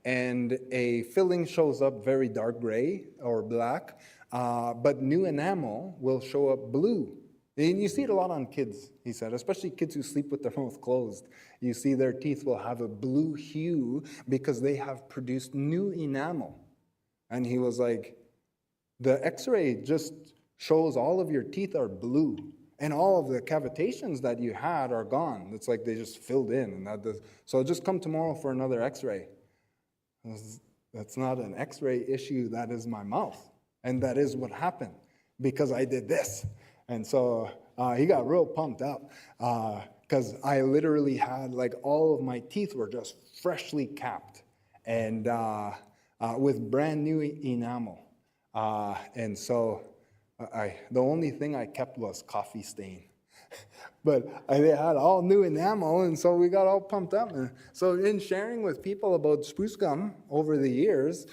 and a filling shows up very dark gray or black, but new enamel will show up blue. And you see it a lot on kids, he said, especially kids who sleep with their mouth closed. You see their teeth will have a blue hue because they have produced new enamel. And he was like, the x-ray just shows all of your teeth are blue, and all of the cavitations that you had are gone. It's like they just filled in. So just come tomorrow for another x-ray. That's not an x-ray issue, that is my mouth. And that is what happened because I did this. And so he got real pumped up because I literally had all of my teeth were just freshly capped and with brand new enamel. And so the only thing I kept was coffee stain. But they had all new enamel, and so we got all pumped up. And so in sharing with people about spruce gum over the years,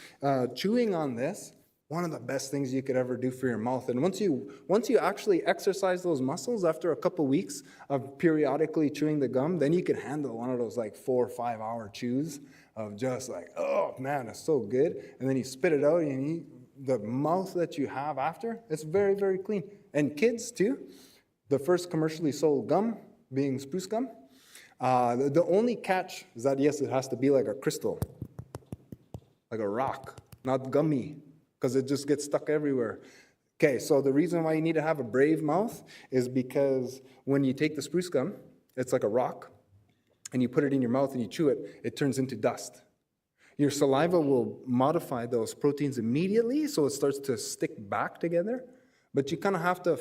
chewing on this, one of the best things you could ever do for your mouth. And once you actually exercise those muscles after a couple weeks of periodically chewing the gum, then you can handle one of those 4 or 5 hour chews of just oh man, it's so good. And then you spit it out and you eat. The mouth that you have after, it's very, very clean. And kids too, the first commercially sold gum being spruce gum. The only catch is that yes, it has to be like a crystal, like a rock, not gummy, because it just gets stuck everywhere. Okay, so the reason why you need to have a brave mouth is because when you take the spruce gum, it's like a rock, and you put it in your mouth and you chew it, it turns into dust. Your saliva will modify those proteins immediately, so it starts to stick back together, but you kind of have to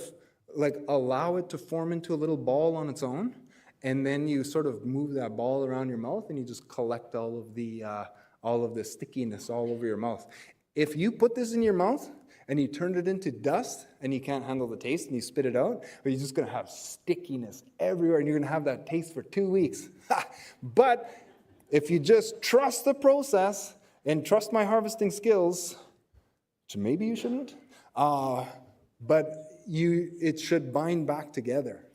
allow it to form into a little ball on its own, and then you sort of move that ball around your mouth and you just collect all of the stickiness all over your mouth. If you put this in your mouth and you turn it into dust and you can't handle the taste and you spit it out, you're just going to have stickiness everywhere and you're going to have that taste for 2 weeks. But if you just trust the process and trust my harvesting skills, which maybe you shouldn't, but it should bind back together.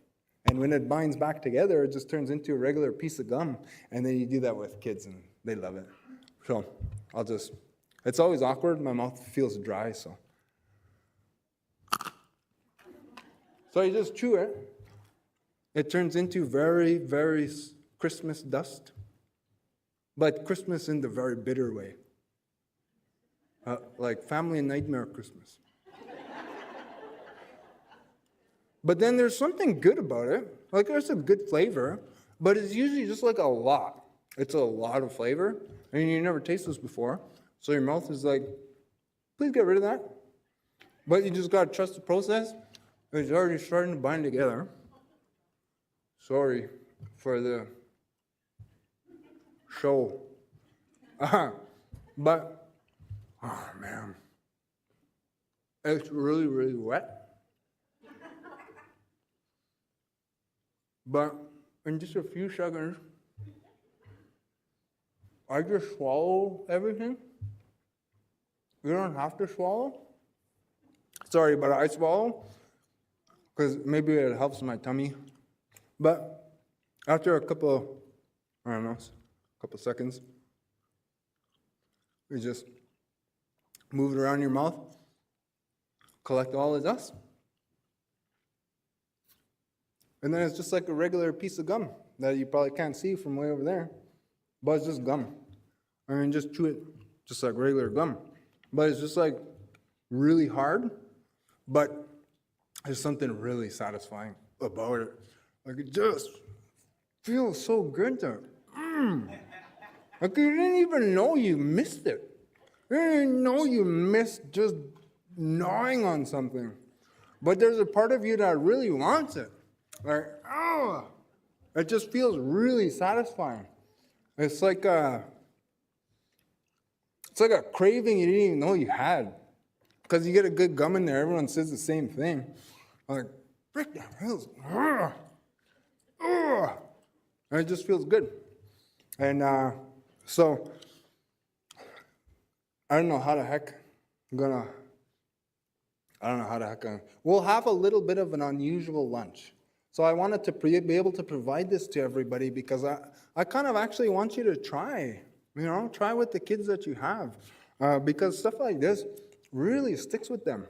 And when it binds back together, it just turns into a regular piece of gum. And then you do that with kids and they love it. So it's always awkward. My mouth feels dry, so you just chew it. It turns into very, very Christmas dust. But Christmas in the very bitter way. Like family nightmare Christmas. But then there's something good about it. There's a good flavor, but it's usually just a lot. It's a lot of flavor, and you never tasted this before. So your mouth is please get rid of that. But you just gotta trust the process. It's already starting to bind together. Sorry for the show. But, oh man, it's really, really wet. But in just a few seconds, I just swallow everything. You don't have to swallow. Sorry, but I swallow because maybe it helps my tummy. But after a couple seconds, you just move it around your mouth, collect all the dust. And then it's just like a regular piece of gum that you probably can't see from way over there. But it's just gum. I mean, just chew it just like regular gum. But it's just really hard, but there's something really satisfying about it. It just feels so good there. You didn't even know you missed it. You didn't even know you missed just gnawing on something. But there's a part of you that really wants it. It just feels really satisfying. It's like a craving you didn't even know you had. Because you get a good gum in there, everyone says the same thing. Frick, that feels, and it just feels good. And so I don't know how the heck we'll have a little bit of an unusual lunch. So I wanted to be able to provide this to everybody because I kind of actually want you to try, try with the kids that you have. Because stuff like this really sticks with them.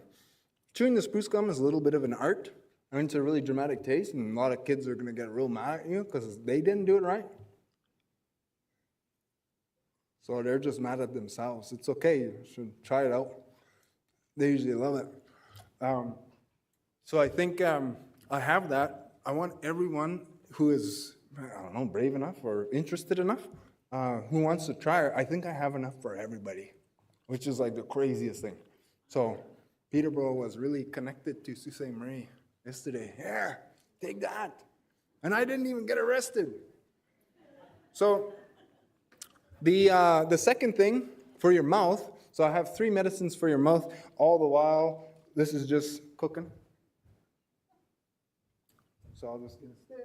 Chewing the spruce gum is a little bit of an art. I mean, it's a really dramatic taste, and a lot of kids are going to get real mad at you because they didn't do it right. So they're just mad at themselves. It's okay. You should try it out. They usually love it. So I think I have that. I want everyone who is, brave enough or interested enough, who wants to try it. I think I have enough for everybody, which is like the craziest thing. So Peterborough was really connected to Sault Ste. Marie yesterday. Yeah, take that. And I didn't even get arrested. So the second thing for your mouth, so I have 3 medicines for your mouth. All the while, this is just cooking. So I'll just get a stick.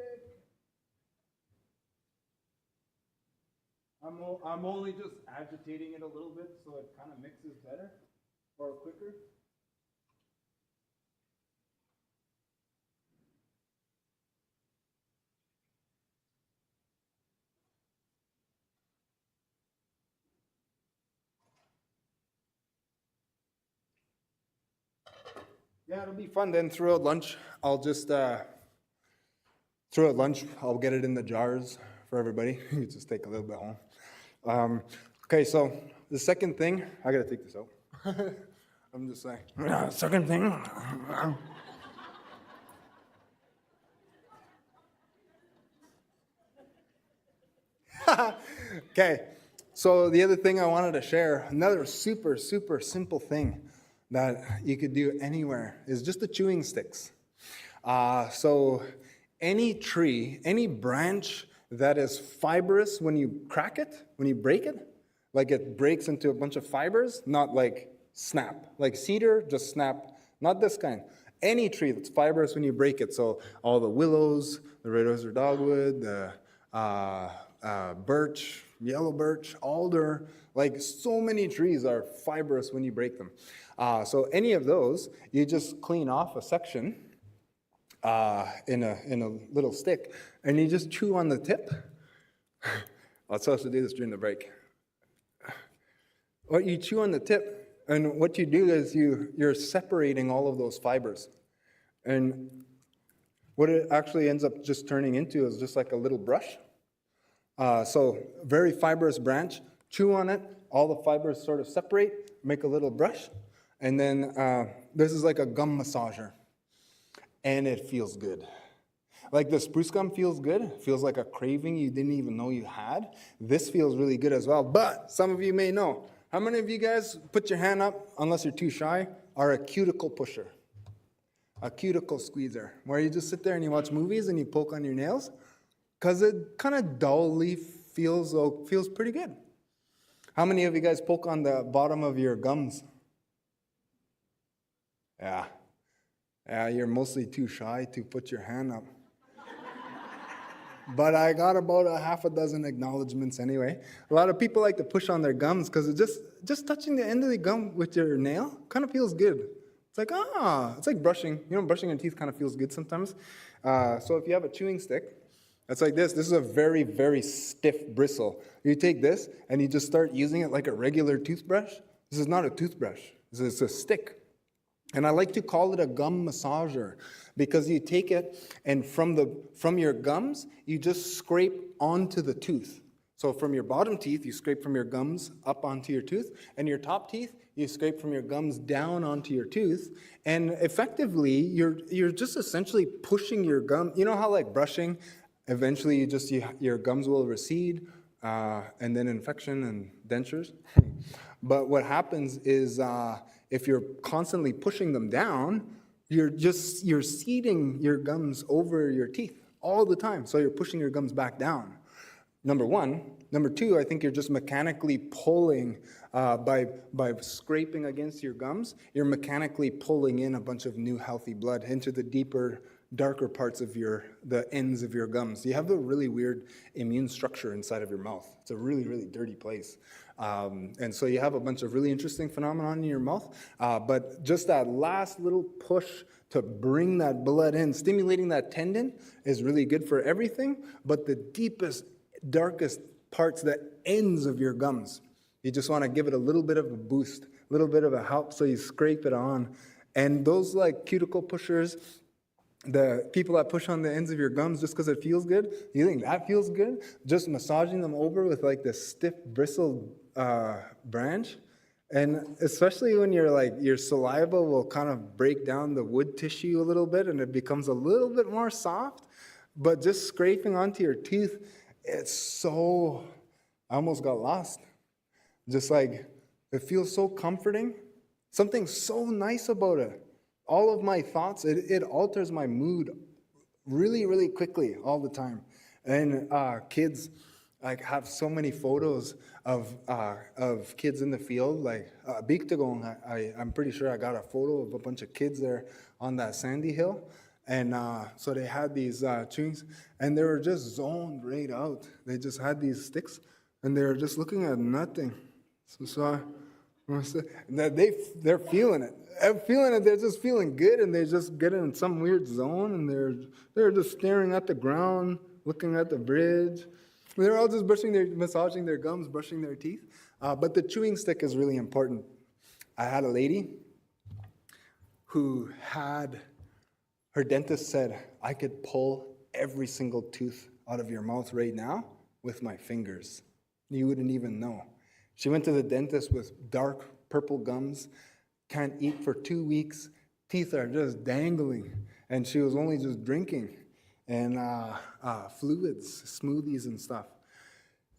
I'm only just agitating it a little bit so it kind of mixes better or quicker. Yeah, it'll be fun. Then throughout lunch, I'll just I'll get it in the jars for everybody. You just take a little bit home. Okay, so the second thing, I gotta take this out. I'm just saying. Second thing. Okay, so the other thing I wanted to share, another super, super simple thing that you could do anywhere is just the chewing sticks. So any tree, any branch that is fibrous when you crack it, when you break it, like it breaks into a bunch of fibers, not like snap. Like cedar, just snap, not this kind. Any tree that's fibrous when you break it. So all the willows, the red rose or dogwood, the birch, yellow birch, alder, like so many trees are fibrous when you break them. So any of those, you just clean off a section in a little stick, and you just chew on the tip. I was supposed to do this during the break. What you chew on the tip, and what you do is you're separating all of those fibers. And what it actually ends up just turning into is just like a little brush. So very fibrous branch, chew on it, all the fibers sort of separate, make a little brush, and then this is like a gum massager, and it feels good. Like the spruce gum feels good, feels like a craving you didn't even know you had. This feels really good as well, but some of you may know. How many of you guys, put your hand up, unless you're too shy, are a cuticle pusher? A cuticle squeezer, where you just sit there and you watch movies and you poke on your nails? Because it kind of dully feels pretty good. How many of you guys poke on the bottom of your gums? Yeah, you're mostly too shy to put your hand up. But I got about a half a dozen acknowledgments anyway. A lot of people like to push on their gums because just touching the end of the gum with your nail kind of feels good. It's like, it's like brushing. Brushing your teeth kind of feels good sometimes. So if you have a chewing stick, it's like this. This is a very, very stiff bristle. You take this and you just start using it like a regular toothbrush. This is not a toothbrush. This is a stick. And I like to call it a gum massager because you take it and from your gums, you just scrape onto the tooth. So from your bottom teeth, you scrape from your gums up onto your tooth, and your top teeth, you scrape from your gums down onto your tooth. And effectively, you're just essentially pushing your gum. You know how like brushing, eventually your gums will recede, and then infection and dentures. But what happens is if you're constantly pushing them down, you're seeding your gums over your teeth all the time. So you're pushing your gums back down. Number one. Number two, I think you're just mechanically pulling by scraping against your gums. You're mechanically pulling in a bunch of new healthy blood into the deeper darker parts of the ends of your gums. You have a really weird immune structure inside of your mouth. It's a really, really dirty place. And so you have a bunch of really interesting phenomena in your mouth, but just that last little push to bring that blood in, stimulating that tendon is really good for everything, but the deepest, darkest parts, the ends of your gums, you just want to give it a little bit of a boost, a little bit of a help, so you scrape it on. And those like cuticle pushers, the people that push on the ends of your gums just because it feels good, you think that feels good? Just massaging them over with like this stiff bristled branch. And especially when you're like, your saliva will kind of break down the wood tissue a little bit and it becomes a little bit more soft, but just scraping onto your teeth, it's so, I almost got lost. Just like, it feels so comforting. Something so nice about it. All of my thoughts, it alters my mood really, really quickly all the time. And kids, like, have so many photos of kids in the field. Like, I'm pretty sure I got a photo of a bunch of kids there on that sandy hill. And so they had these chewings, and they were just zoned right out. They just had these sticks, and they were just looking at nothing. So they're feeling it. I'm feeling it. They're just feeling good, and they just get in some weird zone, and they're just staring at the ground, looking at the bridge. They're all just massaging their gums, brushing their teeth. But the chewing stick is really important. I had a lady who had, her dentist said, I could pull every single tooth out of your mouth right now with my fingers. You wouldn't even know. She went to the dentist with dark purple gums, can't eat for 2 weeks, teeth are just dangling, and she was only just drinking and fluids, smoothies and stuff.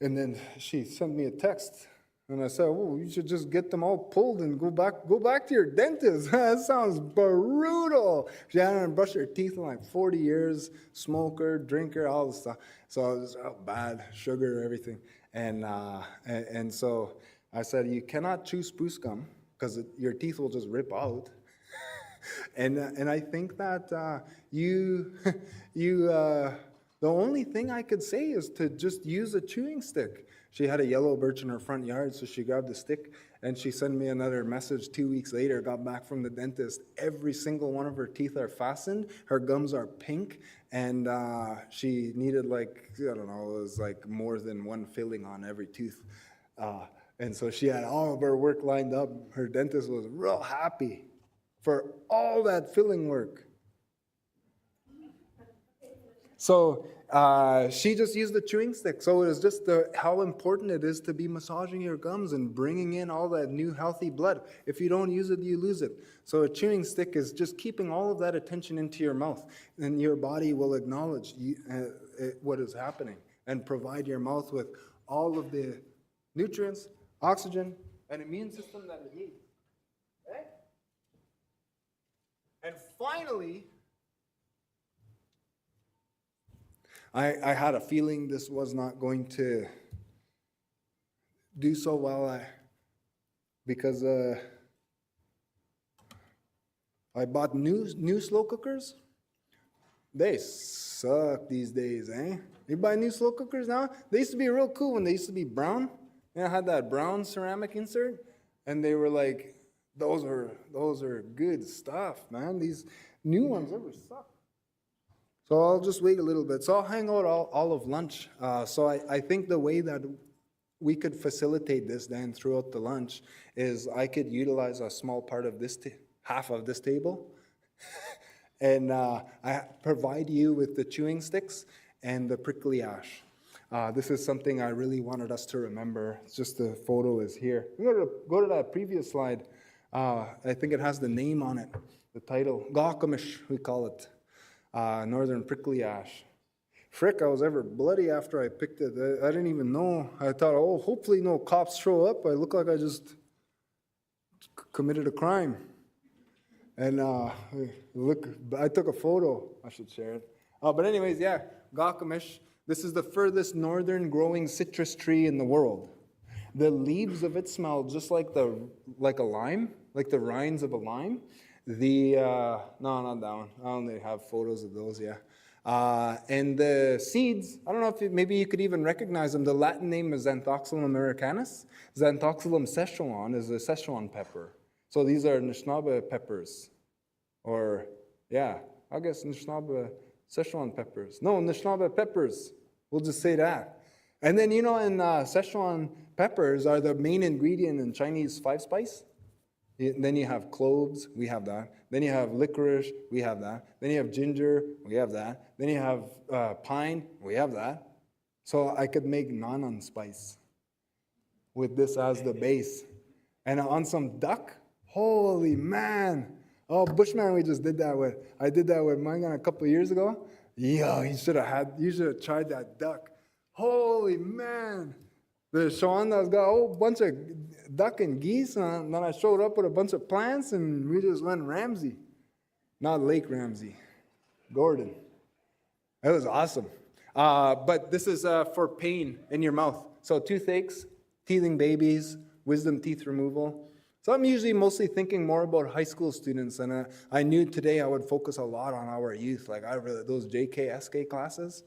And then she sent me a text, and I said, "Oh, you should just get them all pulled and go back to your dentist." That sounds brutal. She hadn't brushed her teeth in like 40 years, smoker, drinker, all this stuff. So it was bad, sugar, everything. And so I said, you cannot chew spruce gum because your teeth will just rip out. And I think that the only thing I could say is to just use a chewing stick. She had a yellow birch in her front yard, so she grabbed the stick, and she sent me another message 2 weeks later, got back from the dentist. Every single one of her teeth are fastened, her gums are pink, and she needed like, I don't know, it was like more than one filling on every tooth. And so she had all of her work lined up. Her dentist was real happy for all that filling work. So she just used the chewing stick. So it was just how important it is to be massaging your gums and bringing in all that new healthy blood. If you don't use it, you lose it. So a chewing stick is just keeping all of that attention into your mouth, and your body will acknowledge what is happening and provide your mouth with all of the nutrients, oxygen, and immune system that it needs. Okay? And finally, I had a feeling this was not going to do so well because I bought new slow cookers. They suck these days, eh? You buy new slow cookers now? They used to be real cool when they used to be brown. And I had that brown ceramic insert, and they were like, those are good stuff, man. These new ones ever suck. So I'll just wait a little bit. So I'll hang out all of lunch. So I think the way that we could facilitate this then throughout the lunch is I could utilize a small part of this, half of this table, and I provide you with the chewing sticks and the prickly ash. This is something I really wanted us to remember. It's just the photo is here. I'm going to go to that previous slide. I think it has the name on it, the title. Gawkamish, we call it. Northern prickly ash. Frick, I was ever bloody after I picked it. I didn't even know. I thought, oh, hopefully no cops show up. I look like I just committed a crime. And look, I took a photo. I should share it. But anyways, yeah, Gawkamish. This is the furthest northern growing citrus tree in the world. The leaves of it smell just like a lime, like the rinds of a lime. No, not that one. I only have photos of those, yeah. And the seeds, I don't know if maybe you could even recognize them. The Latin name is Xanthoxylum americanus. Xanthoxylum Szechuan is a Szechuan pepper. So these are Anishinaabe peppers. Or, yeah, I guess Anishinaabe Szechuan peppers. No, Anishinaabe peppers. We'll just say that. And then, in Szechuan peppers are the main ingredient in Chinese 5-spice. Then you have cloves, we have that. Then you have licorice, we have that. Then you have ginger, we have that. Then you have pine, we have that. So I could make naan spice with this as the base. And on some duck, holy man. Oh, Bushman, we just did that with. I did that with Niigaan a couple of years ago. Yeah, you should have tried that duck. Holy man. The Shawanda's got a whole bunch of duck and geese, and then I showed up with a bunch of plants, and we just went Ramsey. Not Lake Ramsey, Gordon. It was awesome. But this is for pain in your mouth. So toothaches, teething babies, wisdom teeth removal. So I'm usually mostly thinking more about high school students, and I knew today I would focus a lot on our youth. Like those JK, SK classes,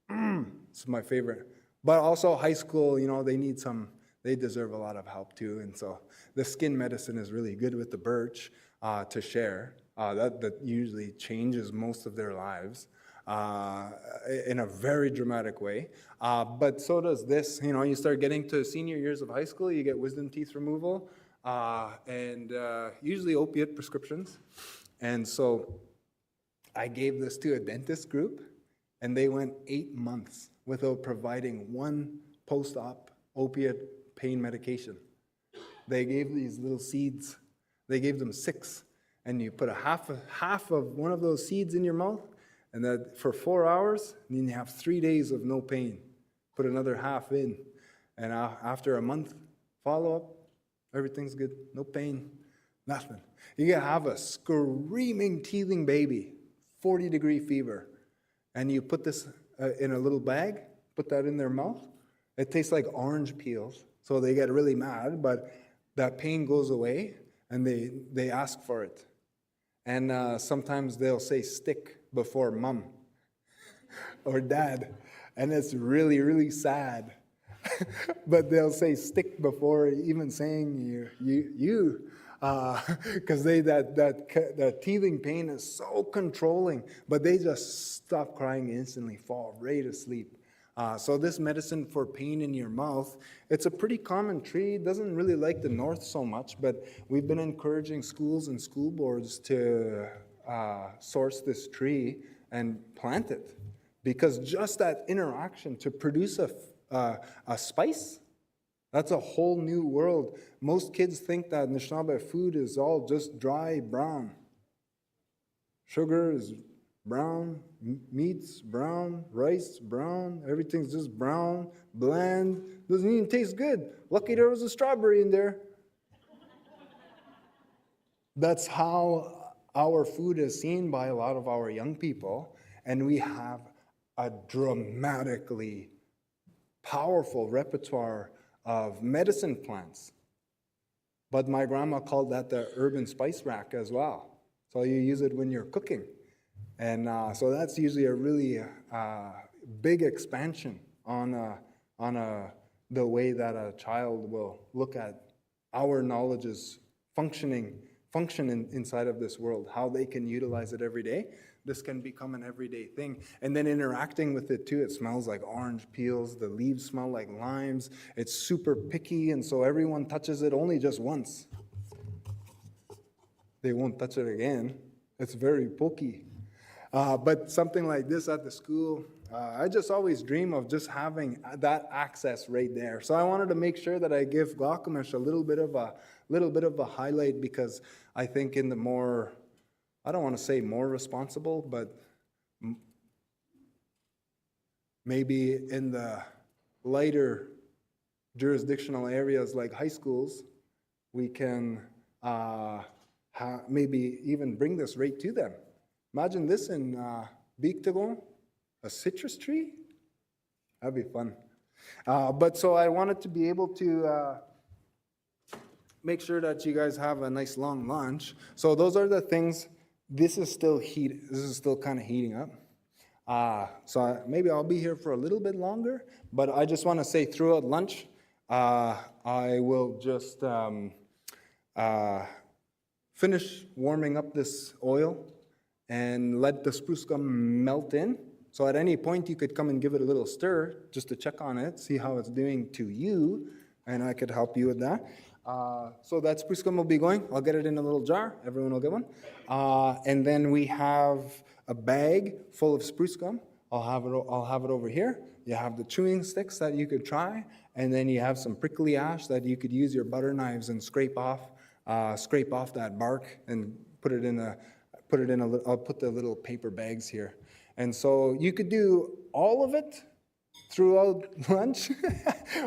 it's my favorite. But also high school, they deserve a lot of help too. And so the skin medicine is really good with the birch to share. That usually changes most of their lives in a very dramatic way. But so does this. You start getting to senior years of high school, you get wisdom teeth removal and usually opiate prescriptions. And so I gave this to a dentist group, and they went 8 months without providing one post-op opiate pain medication. They gave these little seeds. They gave them 6, and you put half of one of those seeds in your mouth, and that for 4 hours, and then you have 3 days of no pain. Put another half in, and after a month follow-up, everything's good, no pain, nothing. You can have a screaming, teething baby, 40-degree fever, and you put this in a little bag, put that in their mouth. It tastes like orange peels, so they get really mad, but that pain goes away, and they ask for it. And sometimes they'll say stick before mom or dad, and it's really, really sad. But they'll say stick before even saying you. Because that teething pain is so controlling, but they just stop crying instantly, fall right asleep. So this medicine for pain in your mouth, it's a pretty common tree. It doesn't really like the north so much, but we've been encouraging schools and school boards to source this tree and plant it, because just that interaction to produce a spice, that's a whole new world. Most kids think that Anishinaabe food is all just dry brown. Sugar is brown, meat's brown, rice brown, everything's just brown, bland, doesn't even taste good. Lucky there was a strawberry in there. That's how our food is seen by a lot of our young people, and we have a dramatically powerful repertoire of medicine plants. But my grandma called that the urban spice rack as well. So you use it when you're cooking. And so that's usually a really big expansion on the way that a child will look at our knowledge's function inside of this world, how they can utilize it every day. This can become an everyday thing. And then interacting with it too, it smells like orange peels, the leaves smell like limes, it's super picky, and so everyone touches it only just once. They won't touch it again. It's very pokey. But something like this at the school, I just always dream of just having that access right there. So I wanted to make sure that I give Gakamish a little bit of a highlight, because I think in the more, I don't want to say more responsible, but maybe in the lighter jurisdictional areas like high schools, we can maybe even bring this right to them. Imagine this in Biigtagon, a citrus tree. That'd be fun. But so I wanted to be able to make sure that you guys have a nice long lunch. So those are the things. This is still kind of heating up. So maybe I'll be here for a little bit longer, but I just want to say throughout lunch, I will just finish warming up this oil and let the spruce gum melt in. So at any point you could come and give it a little stir just to check on it, see how it's doing to you, and I could help you with that. So that spruce gum will be going. I'll get it in a little jar. Everyone will get one. And then we have a bag full of spruce gum. I'll have it over here. You have the chewing sticks that you could try, and then you have some prickly ash that you could use your butter knives and scrape off that bark and put it in a. I'll put the little paper bags here, and so you could do all of it throughout lunch,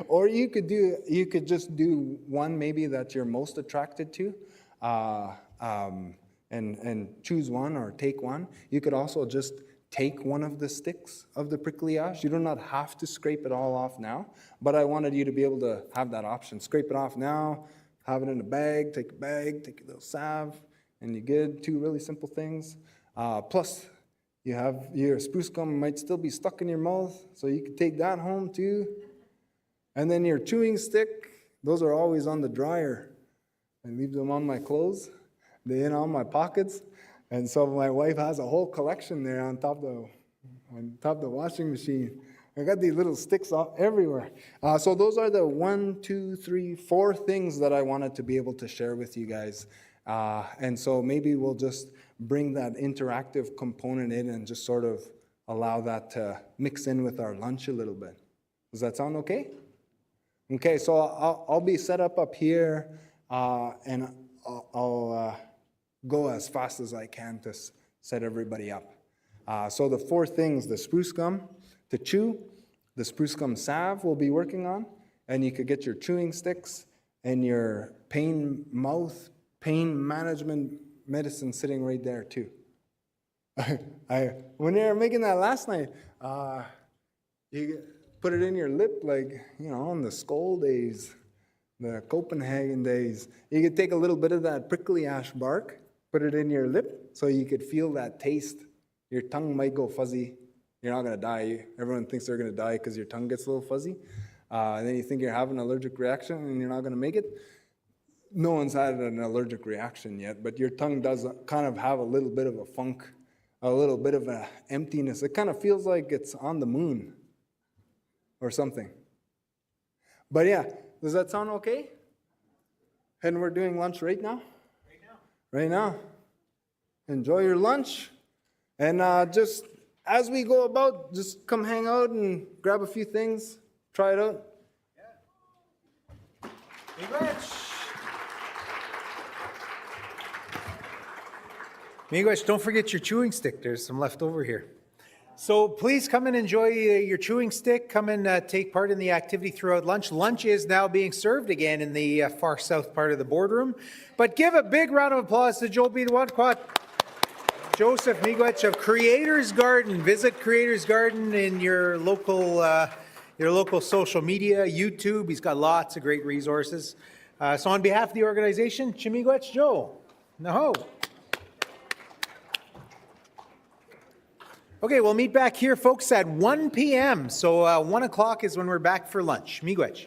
or you could just do one maybe that you're most attracted to, and choose one or take one. You could also just take one of the sticks of the prickly ash. You do not have to scrape it all off now, but I wanted you to be able to have that option. Scrape it off now, have it in a bag, take a little salve, and you're good. 2 really simple things. Plus, you have your spruce gum might still be stuck in your mouth, so you can take that home too. And then your chewing stick, those are always on the dryer. I leave them on my clothes. They're in all my pockets. And so my wife has a whole collection there on top of the washing machine. I got these little sticks everywhere. So those are the 1, 2, 3, 4 things that I wanted to be able to share with you guys. And so maybe we'll just bring that interactive component in and just sort of allow that to mix in with our lunch a little bit. Does that sound okay? Okay, so I'll be set up here, and I'll go as fast as I can to set everybody up. So the 4 things, the spruce gum to chew, the spruce gum salve we'll be working on, and you could get your chewing sticks and your pain management medicine sitting right there too. When you were making that last night, you put it in your lip like, on the Skoll days, the Copenhagen days. You could take a little bit of that prickly ash bark, put it in your lip so you could feel that taste. Your tongue might go fuzzy. You're not going to die. Everyone thinks they're going to die because your tongue gets a little fuzzy. And then you think you're having an allergic reaction and you're not going to make it. No one's had an allergic reaction yet, but your tongue does kind of have a little bit of a funk, a little bit of an emptiness. It kind of feels like it's on the moon or something. But yeah, does that sound okay? And we're doing lunch right now? Right now. Enjoy your lunch. And just as we go about, just come hang out and grab a few things. Try it out. Miigwech. Miigwech, don't forget your chewing stick. There's some left over here. So please come and enjoy your chewing stick. Come and take part in the activity throughout lunch. Lunch is now being served again in the far south part of the boardroom. But give a big round of applause to Joel Bidwadquat, Joseph Miigwech of Creators Garden. Visit Creators Garden in your local social media, YouTube. He's got lots of great resources. So on behalf of the organization, Miigwech Joe. Naho. Okay, we'll meet back here, folks, at 1 p.m. So 1 o'clock is when we're back for lunch. Miigwech.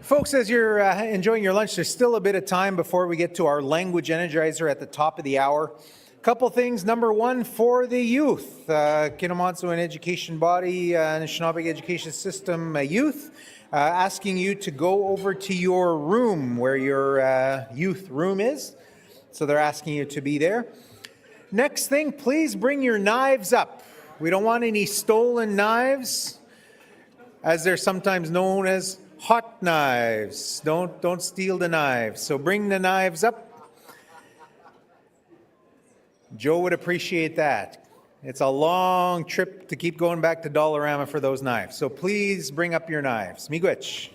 Folks, as you're enjoying your lunch, there's still a bit of time before we get to our language energizer at the top of the hour. Couple things. Number one, for the youth, Kinoomaadziwin Education Body, Anishinabek Education System youth, asking you to go over to your room where your youth room is. So they're asking you to be there. Next thing, please bring your knives up. We don't want any stolen knives, as they're sometimes known as hot knives. Don't steal the knives. So bring the knives up. Joe would appreciate that. It's a long trip to keep going back to Dollarama for those knives. So please bring up your knives. Miigwech.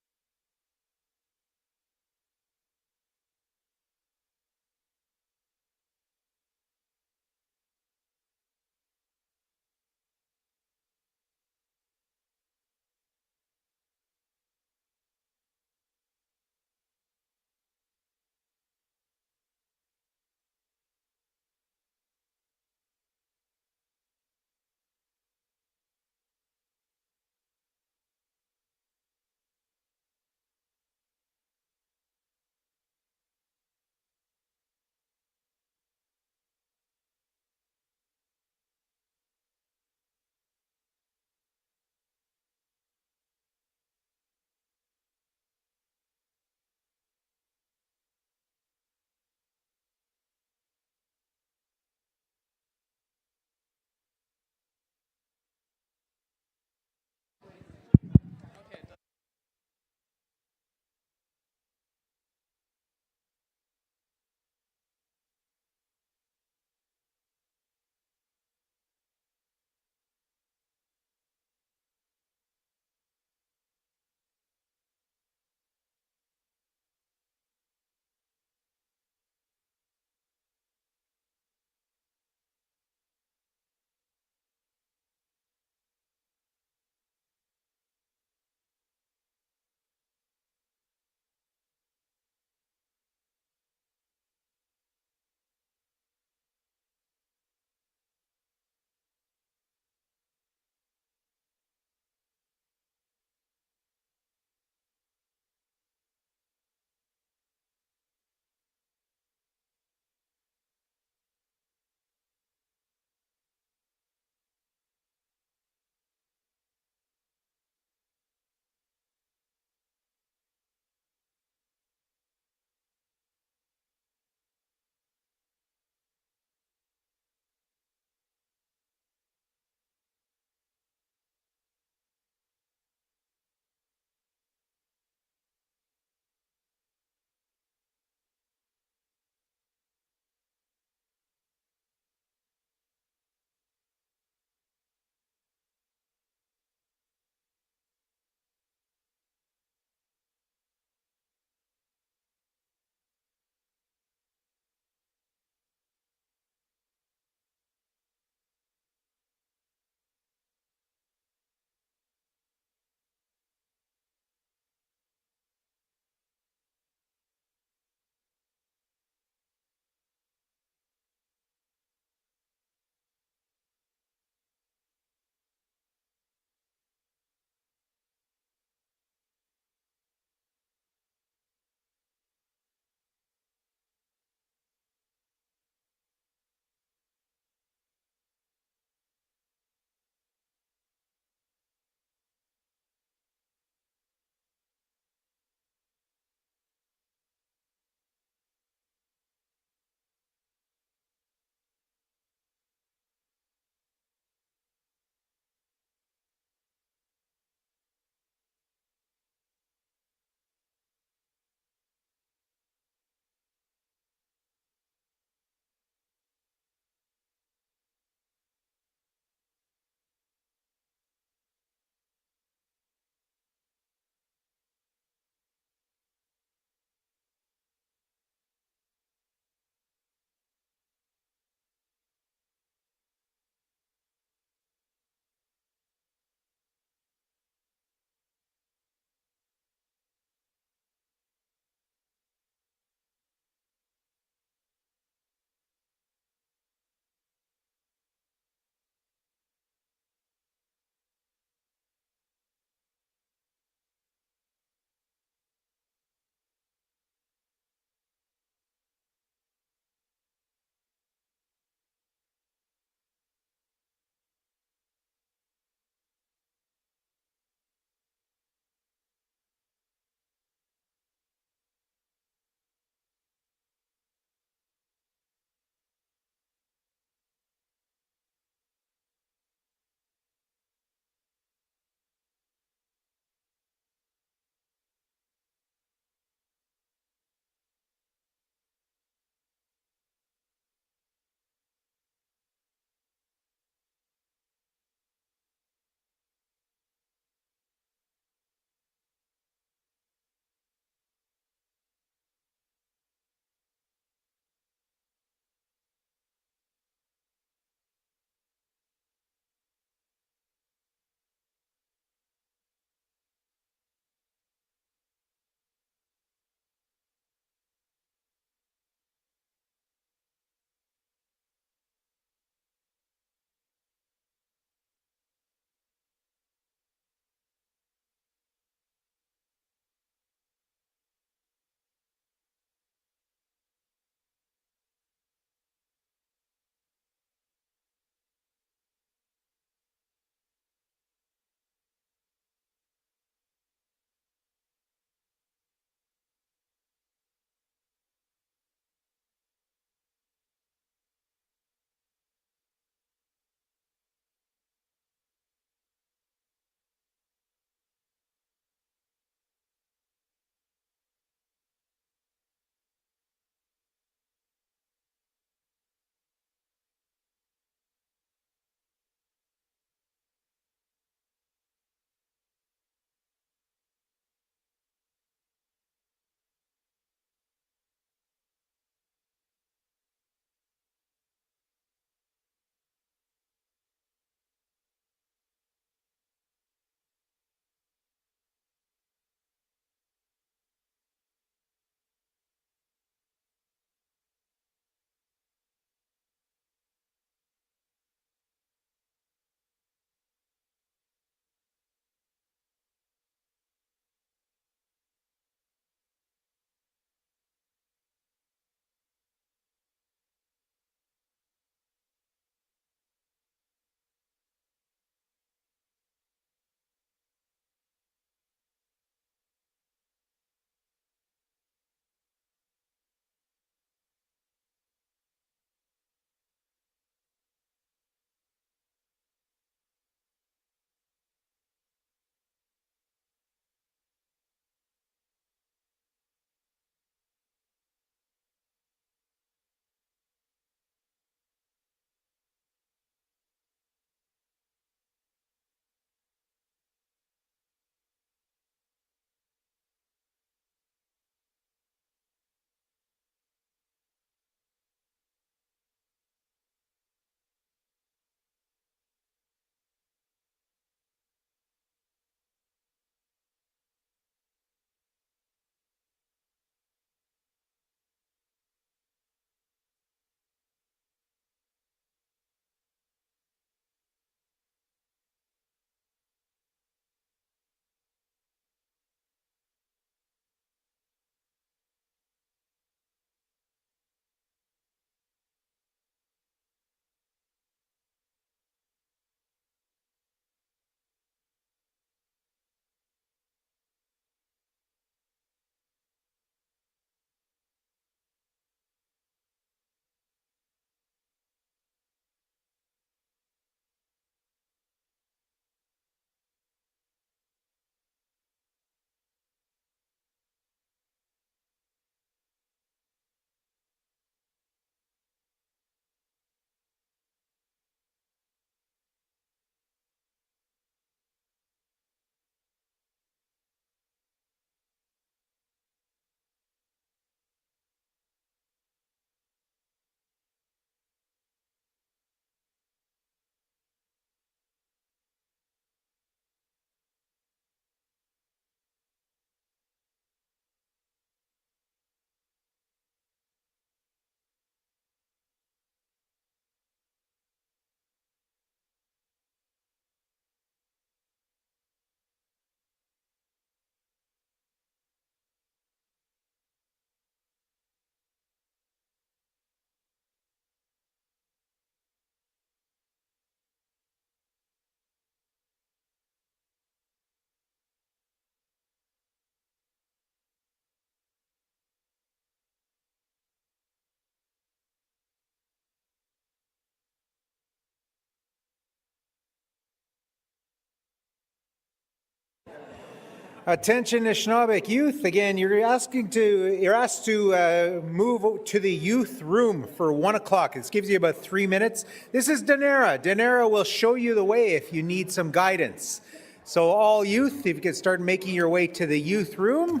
Attention Anishinabek youth, again, you're asked to move to the youth room for 1 o'clock. This gives you about 3 minutes. This is Danera. Danera will show you the way if you need some guidance. So all youth, if you can start making your way to the youth room,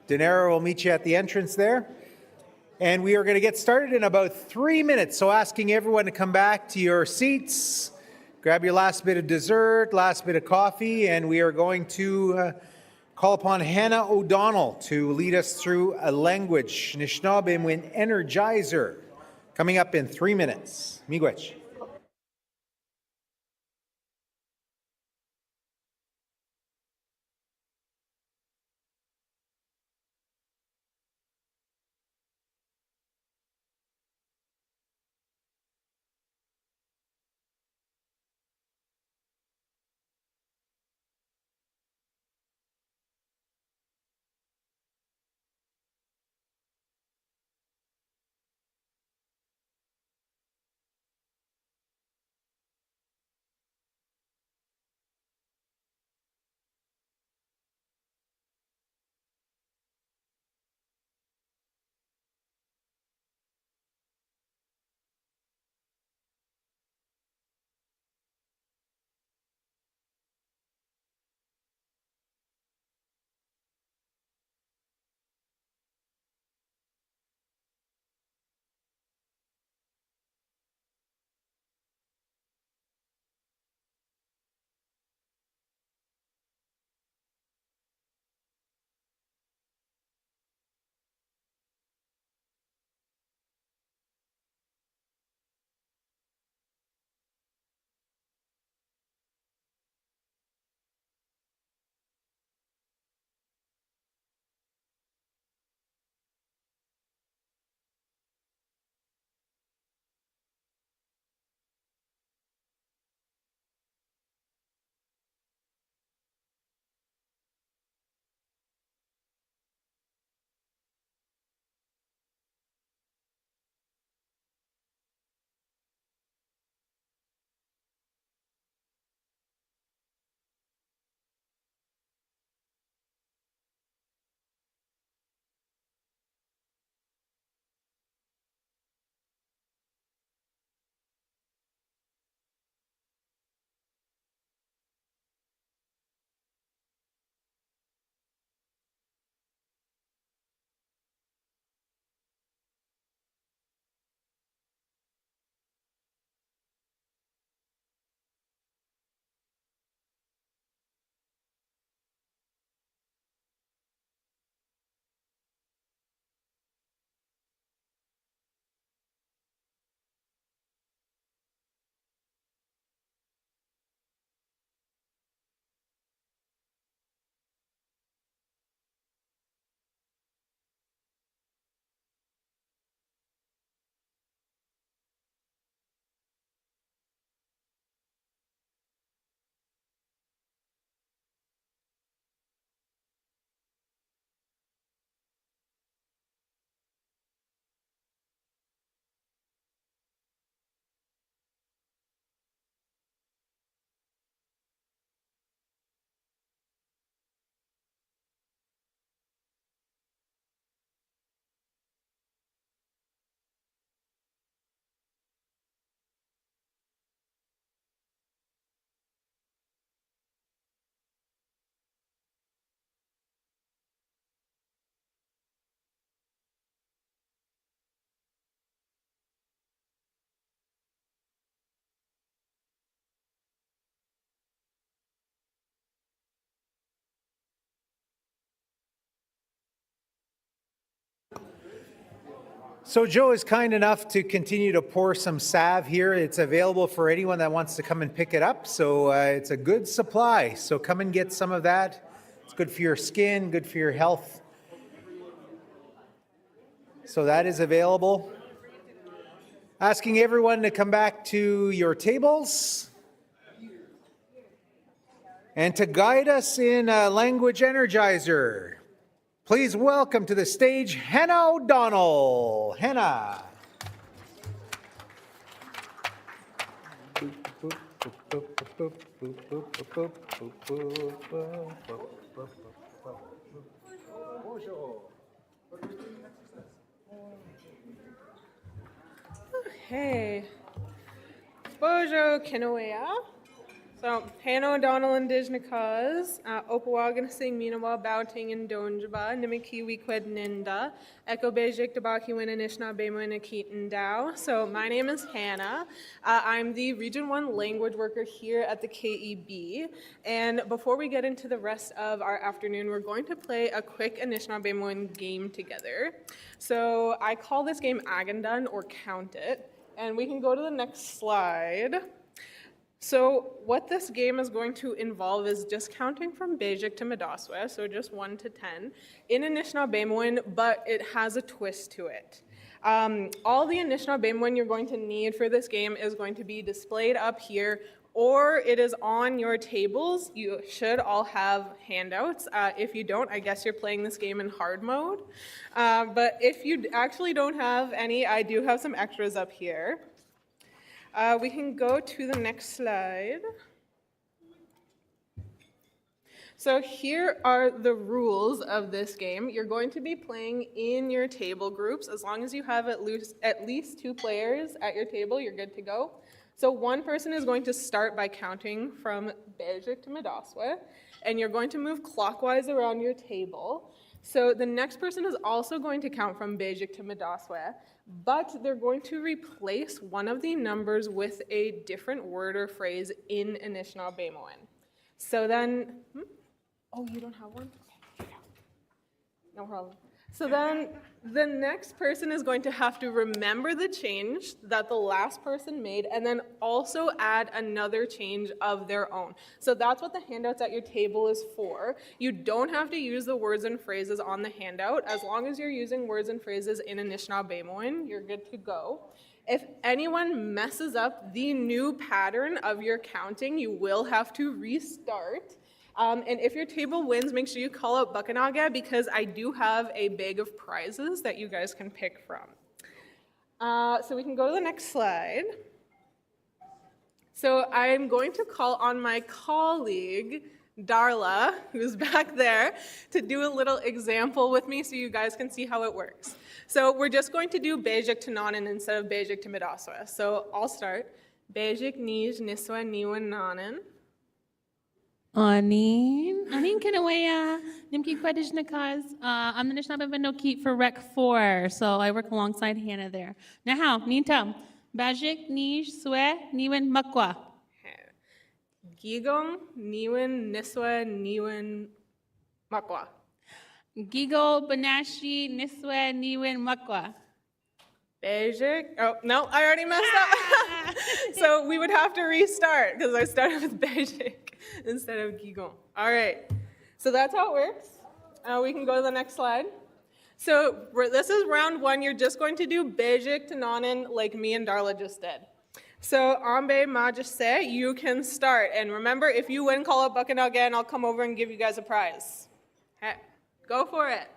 Danera will meet you at the entrance there. And we are going to get started in about 3 minutes. So asking everyone to come back to your seats, grab your last bit of dessert, last bit of coffee, and we are going to call upon Hannah O'Donnell to lead us through a language, Anishinabek Energizer, coming up in 3 minutes. Miigwech. So Joe is kind enough to continue to pour some salve here. It's available for anyone that wants to come and pick it up. So it's a good supply. So come and get some of that. It's good for your skin, good for your health. So that is available. Asking everyone to come back to your tables and to guide us in a language energizer. Please welcome to the stage Hannah O'Donnell. Hannah. Hey, Bojo Kinoomaadziwin. So, Hano Donald and Dijnakas, Opawagan Sing Minawa Bouting and Donjaba, Nimiki Weekwed Ninda, Echo Bejik Debaki Win Anishinabek Keaton Dow. So, my name is Hannah. I'm the Region 1 language worker here at the KEB. And before we get into the rest of our afternoon, we're going to play a quick Anishinabek game together. So, I call this game Agandan or Count It. And we can go to the next slide. So what this game is going to involve is just counting from Bejik to Midaswe, so just 1 to 10, in Anishinabek, but it has a twist to it. All the Anishinabek you're going to need for this game is going to be displayed up here, or it is on your tables. You should all have handouts. If you don't, I guess you're playing this game in hard mode. But if you actually don't have any, I do have some extras up here. We can go to the next slide. So here are the rules of this game. You're going to be playing in your table groups. As long as you have at least 2 players at your table, you're good to go. So one person is going to start by counting from Bejik to Midaswe, and you're going to move clockwise around your table. So the next person is also going to count from Bejik to Midaswe, but they're going to replace one of the numbers with a different word or phrase in Anishinabek. So then, oh, you don't have one? Okay, no problem. So then the next person is going to have to remember the change that the last person made and then also add another change of their own. So that's what the handouts at your table is for. You don't have to use the words and phrases on the handout. As long as you're using words and phrases in Anishinabek, you're good to go. If anyone messes up the new pattern of your counting, you will have to restart. And if your table wins, make sure you call out Bakanaga because I do have a bag of prizes that you guys can pick from. So we can go to the next slide. So I'm going to call on my colleague, Darla, who's back there, to do a little example with me so you guys can see how it works. So we're just going to do Bejik to Nanan instead of Bejik to Midaswe. So I'll start. Bejik, Nij, Niswa, Niwan, Nanan. Aanii Kinoomaadziwin Education. I'm the Anishinabek no Keat for Rec 4, so I work alongside Hannah there. Now, Nintam, Bajik, Nij, Swe, Niwan, Makwa. Gigong, Niwan, Niswa, Niwan, Makwa. Gigo, Banashi, Niswe, Niwan, Makwa. Bejik. Oh, no, I already messed up. So we would have to restart because I started with Bejik instead of Gigong. All right. So that's how it works. We can go to the next slide. So this is round 1. You're just going to do Bejik to Nanan like me and Darla just did. So Ambe Majase, you can start. And remember, if you win, call up Buckingham again. I'll come over and give you guys a prize. Okay, go for it.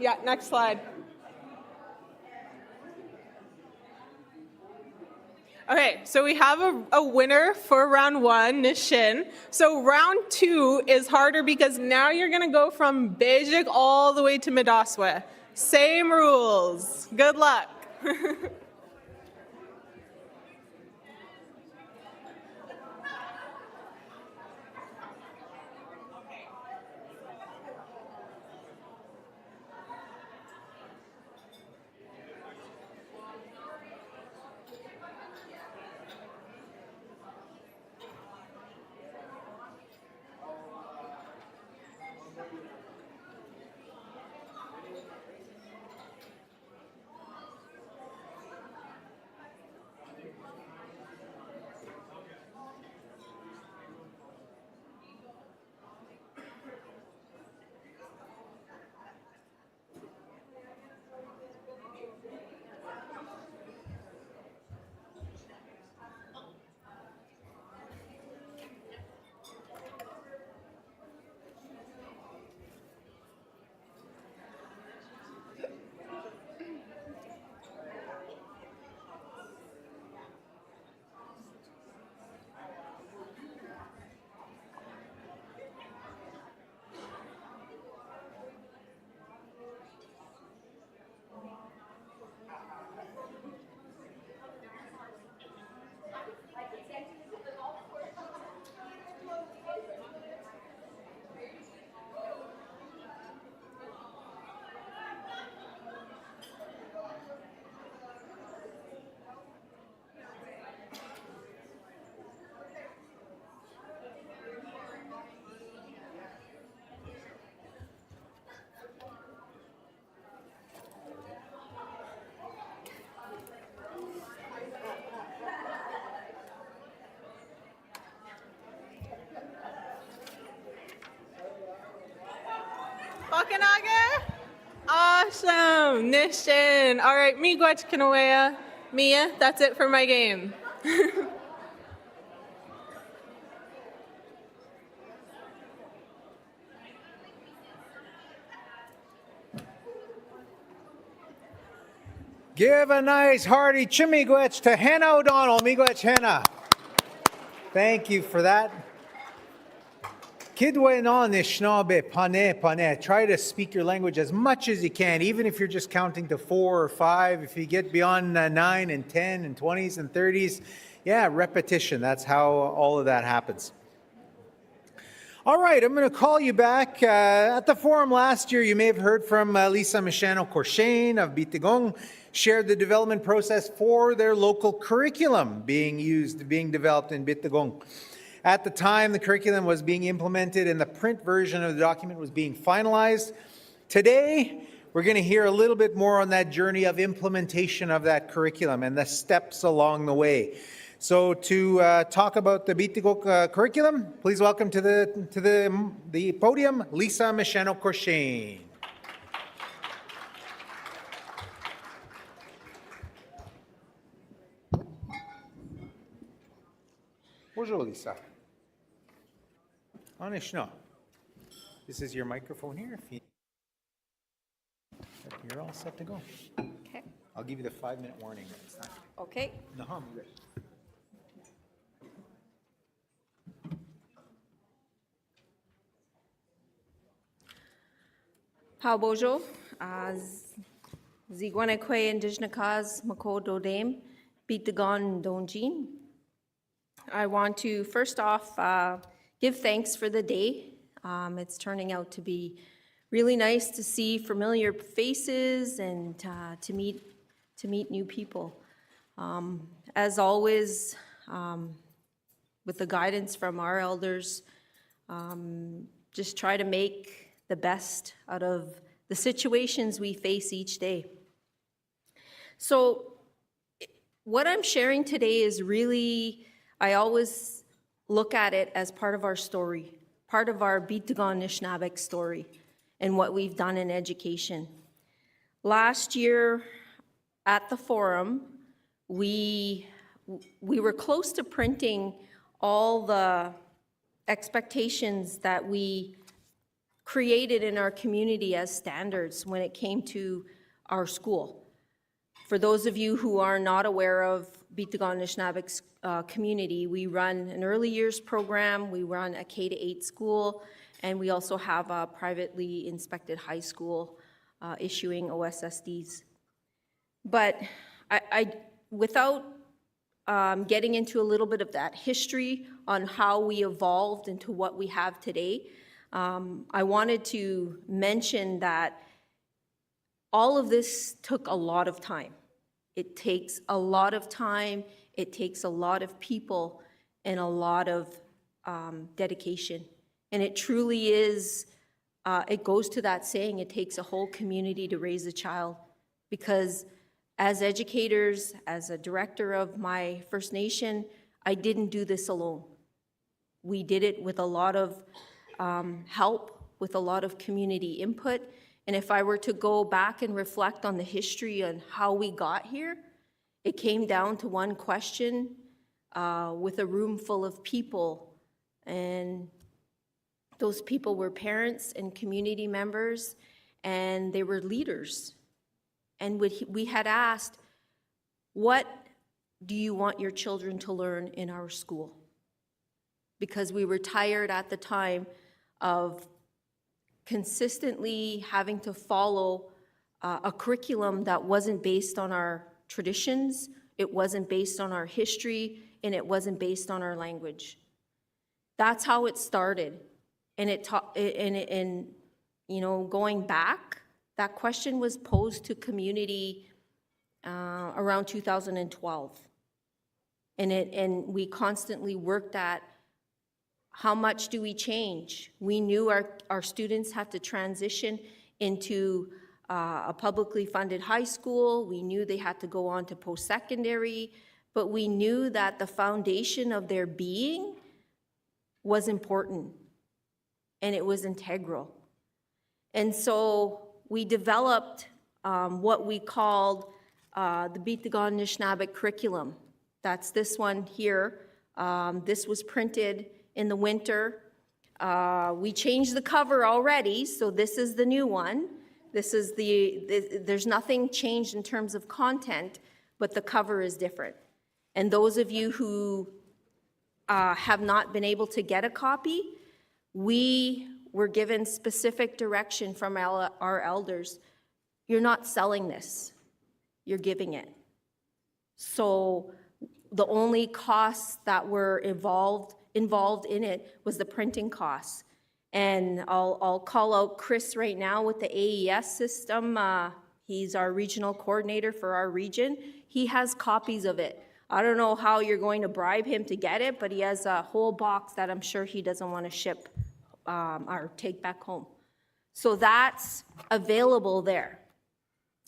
Yeah, next slide. Okay, so we have a winner for round 1, Nishin. So round 2 is harder because now you're gonna go from Beijing all the way to Midaswe. Same rules. Good luck. Bakanage? Awesome, Nishin. All right, Miigwech, Kinoomaadziwin. Mia, that's it for my game. Give a nice hearty chimiigwech to Hannah O'Donnell. Miigwech Hannah. Thank you for that. Kidwe no Anishinabek pane. Try to speak your language as much as you can, even if you're just counting to 4 or 5. If you get beyond 9 and 10 and 20s and 30s, yeah, repetition. That's how all of that happens. All right, I'm going to call you back. At the forum last year, you may have heard from Lisa Michano-Corshane of Bitigong, shared the development process for their local curriculum being developed in Bitigong. At the time, the curriculum was being implemented and the print version of the document was being finalized. Today, we're going to hear a little bit more on that journey of implementation of that curriculum and the steps along the way. So to talk about the Bitigong curriculum, please welcome to the podium, Lisa Michano-Corshane. Bonjour, Lisa. Anishna. This is your microphone here. You're all set to go. Okay. I'll give you the 5-minute warning next time. Okay. No, I'm good. Paubojo, Zigwanekwe Indigenous Mako Dodame, Bitigong Donjin. I want to first off give thanks for the day. It's turning out to be really nice to see familiar faces and to meet new people. As always, with the guidance from our elders, just try to make the best out of the situations we face each day. So what I'm sharing today is really, I always look at it as part of our story, part of our Bitigong Anishinabek story and what we've done in education. Last year at the forum, we were close to printing all the expectations that we created in our community as standards when it came to our school. For those of you who are not aware of Biitagon Anishinabek's community, we run an early years program, we run a K-8 school, and we also have a privately inspected high school issuing OSSDs. But without getting into a little bit of that history on how we evolved into what we have today, I wanted to mention that all of this took a lot of time. It takes a lot of time, it takes a lot of people, and a lot of dedication. And it truly is, it goes to that saying, it takes a whole community to raise a child. Because as educators, as a director of my First Nation, I didn't do this alone. We did it with a lot of help, with a lot of community input. And if I were to go back and reflect on the history on how we got here, it came down to one question with a room full of people. And those people were parents and community members, and they were leaders. And we had asked, what do you want your children to learn in our school? Because we were tired at the time of consistently having to follow a curriculum that wasn't based on our traditions, it wasn't based on our history, and it wasn't based on our language. That's how it started. And you know, going back, that question was posed to community around 2012. And we constantly worked at how much do we change? We knew our students had to transition into a publicly funded high school. We knew they had to go on to post-secondary, but we knew that the foundation of their being was important and it was integral. And so we developed what we called the Biitagon Anishinabek curriculum. That's this one here. This was printed in the winter. We changed the cover already, so this is the new one. This is there's nothing changed in terms of content, but the cover is different. And those of you who have not been able to get a copy, we were given specific direction from our elders. You're not selling this, you're giving it. So the only costs that were involved in it was the printing costs. And I'll call out Chris right now with the AES system. He's our regional coordinator for our region. He has copies of it. I don't know how you're going to bribe him to get it, but he has a whole box that I'm sure he doesn't want to ship or take back home. So that's available there.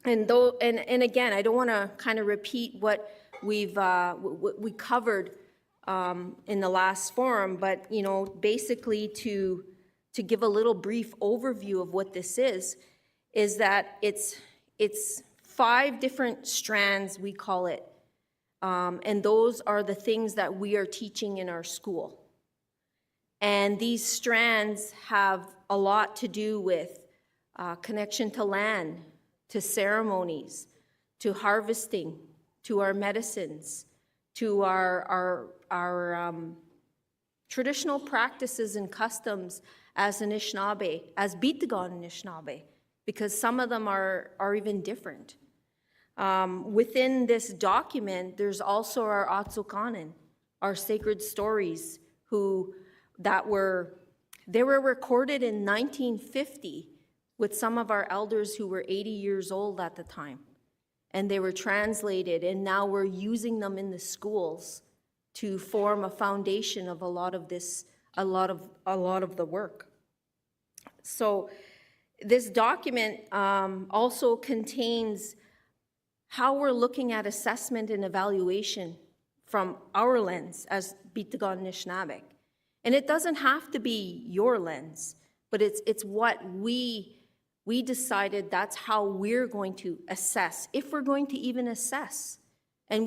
And again, I don't want to kind of repeat what we covered in the last forum, but you know, basically to give a little brief overview of what this is that it's 5 different strands, we call it, and those are the things that we are teaching in our school. And these strands have a lot to do with connection to land, to ceremonies, to harvesting, to our medicines, to our traditional practices and customs as Anishinaabe, as Biitagon Anishinaabe, because some of them are even different. Within this document, there's also our Atsukanen, our sacred stories, they were recorded in 1950 with some of our elders who were 80 years old at the time. And they were translated, and now we're using them in the schools to form a foundation of a lot of the work. So this document also contains how we're looking at assessment and evaluation from our lens as Biitagon Anishinabek. And it doesn't have to be your lens, but it's what we decided that's how we're going to assess, if we're going to even assess. And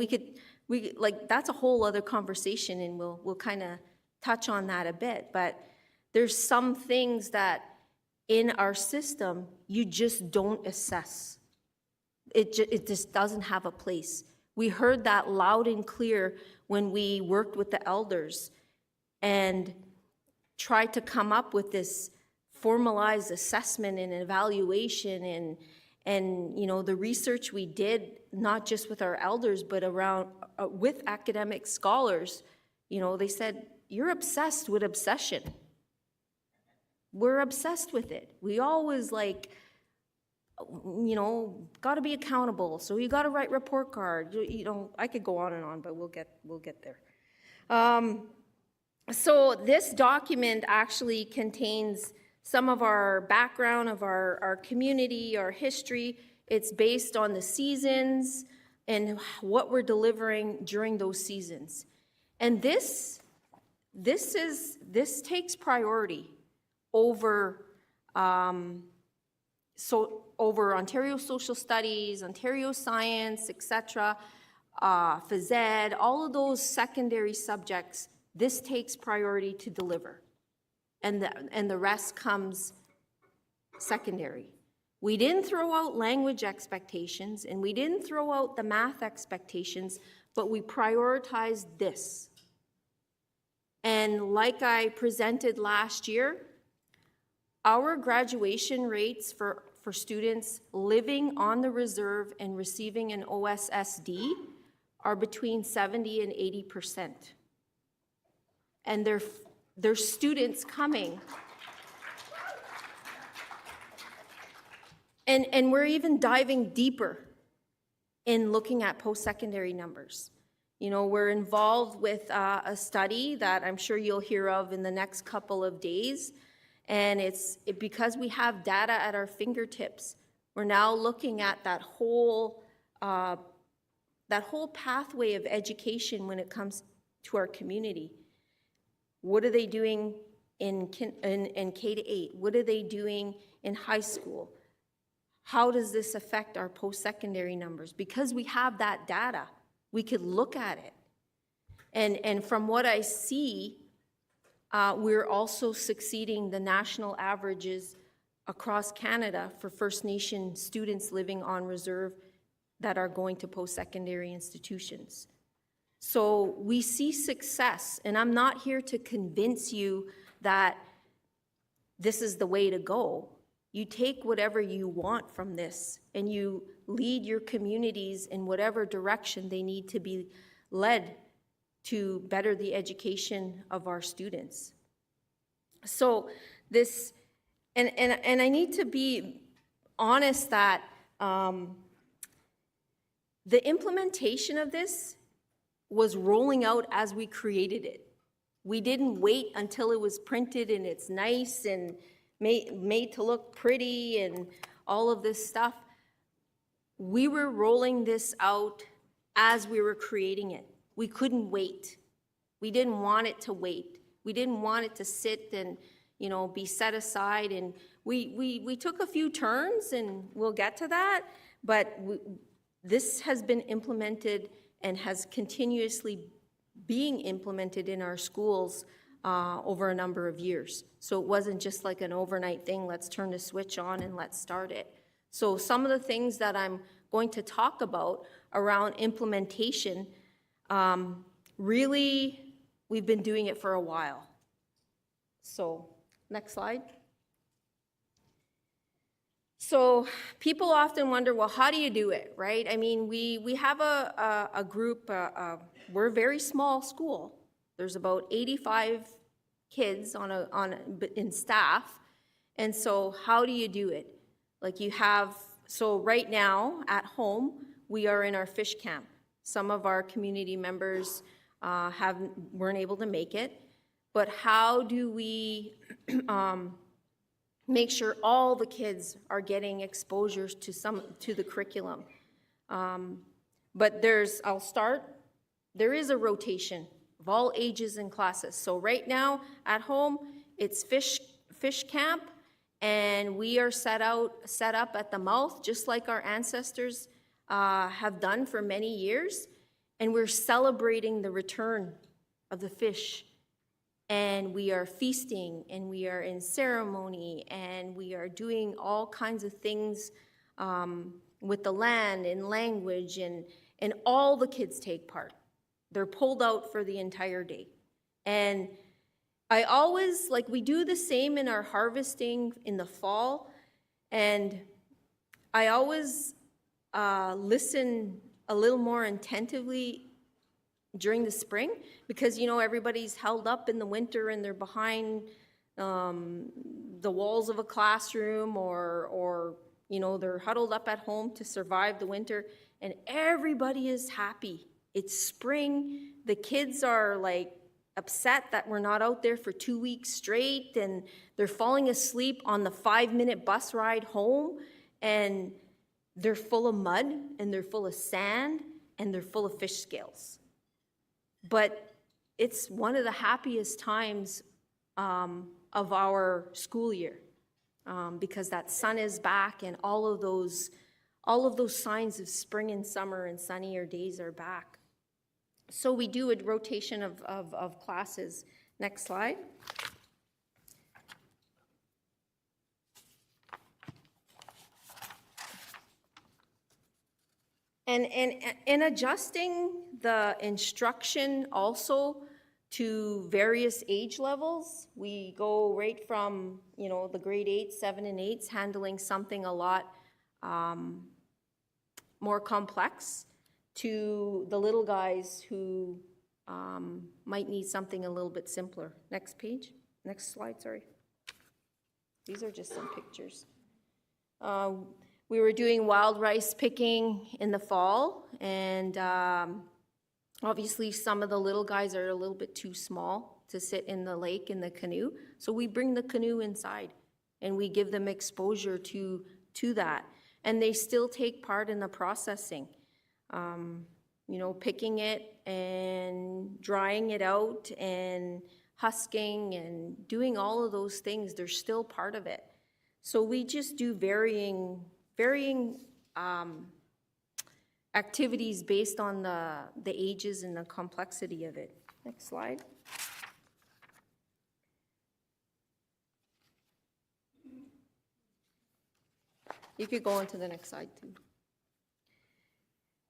that's a whole other conversation, and we'll kind of touch on that a bit. But there's some things that in our system, you just don't assess. It just doesn't have a place. We heard that loud and clear when we worked with the elders and tried to come up with this formalized assessment and evaluation and you know, the research we did, not just with our elders, but around with academic scholars. You know, they said, you're obsessed with obsession. We're obsessed with it. We always like, you know, got to be accountable. So you got to write report card. You know, I could go on and on, but we'll get there. So this document actually contains some of our background of our community, our history. It's based on the seasons and what we're delivering during those seasons. And this takes priority over over Ontario Social Studies, Ontario Science, etc., phys ed, all of those secondary subjects. This takes priority to deliver, and the rest comes secondary. We didn't throw out language expectations, and we didn't throw out the math expectations, but we prioritized this. And like I presented last year, our graduation rates for students living on the reserve and receiving an OSSD are between 70 and 80%. And they're students coming. And we're even diving deeper in looking at post-secondary numbers. You know, we're involved with a study that I'm sure you'll hear of in the next couple of days. And because we have data at our fingertips, we're now looking at that whole pathway of education when it comes to our community. What are they doing in K-8? What are they doing in high school? How does this affect our post-secondary numbers? Because we have that data, we could look at it. And from what I see, we're also succeeding the national averages across Canada for First Nation students living on reserve that are going to post-secondary institutions. So we see success, and I'm not here to convince you that this is the way to go. You take whatever you want from this, and you lead your communities in whatever direction they need to be led to better the education of our students. So this, and I need to be honest that the implementation of this was rolling out as we created it. We didn't wait until it was printed and it's nice and made to look pretty and all of this stuff. We were rolling this out as we were creating it. We couldn't wait. We didn't want it to wait. We didn't want it to sit and, you know, be set aside. And we took a few turns, and we'll get to that, but this has been implemented and has continuously being implemented in our schools over a number of years. So it wasn't just like an overnight thing, let's turn the switch on and let's start it. So some of the things that I'm going to talk about around implementation, really, we've been doing it for a while. So, next slide. So people often wonder, well, how do you do it, right? I mean, we have a group, we're a very small school. There's about 85 kids in staff. And so how do you do it? Like you have, so right now at home, we are in our fish camp. Some of our community members weren't able to make it. But how do we make sure all the kids are getting exposures to the curriculum? But I'll start. There is a rotation of all ages and classes. So right now at home, it's fish camp, and we are set up at the mouth, just like our ancestors have done for many years. And we're celebrating the return of the fish and we are feasting, and we are in ceremony, and we are doing all kinds of things with the land and language, and all the kids take part. They're pulled out for the entire day. And I always, like, we do the same in our harvesting in the fall, and I always listen a little more attentively during the spring, because, you know, everybody's held up in the winter and they're behind the walls of a classroom, or you know, they're huddled up at home to survive the winter, and everybody is happy. It's spring. The kids are like upset that we're not out there for 2 weeks straight, and they're falling asleep on the 5-minute bus ride home, and they're full of mud, and they're full of sand, and they're full of fish scales. But it's one of the happiest times of our school year, because that sun is back, and all of those signs of spring and summer and sunnier days are back. So we do a rotation of classes. Next slide. And in adjusting the instruction also to various age levels, we go right from, you know, the grade 8, 7, and 8s, handling something a lot more complex, to the little guys who might need something a little bit simpler. Next page. Next slide, sorry. These are just some pictures. We were doing wild rice picking in the fall, and obviously some of the little guys are a little bit too small to sit in the lake in the canoe, so we bring the canoe inside and we give them exposure to that, and they still take part in the processing. You know, picking it and drying it out and husking and doing all of those things, they're still part of it. So we just do varying activities based on the ages and the complexity of it. Next slide. You could go on to the next slide too.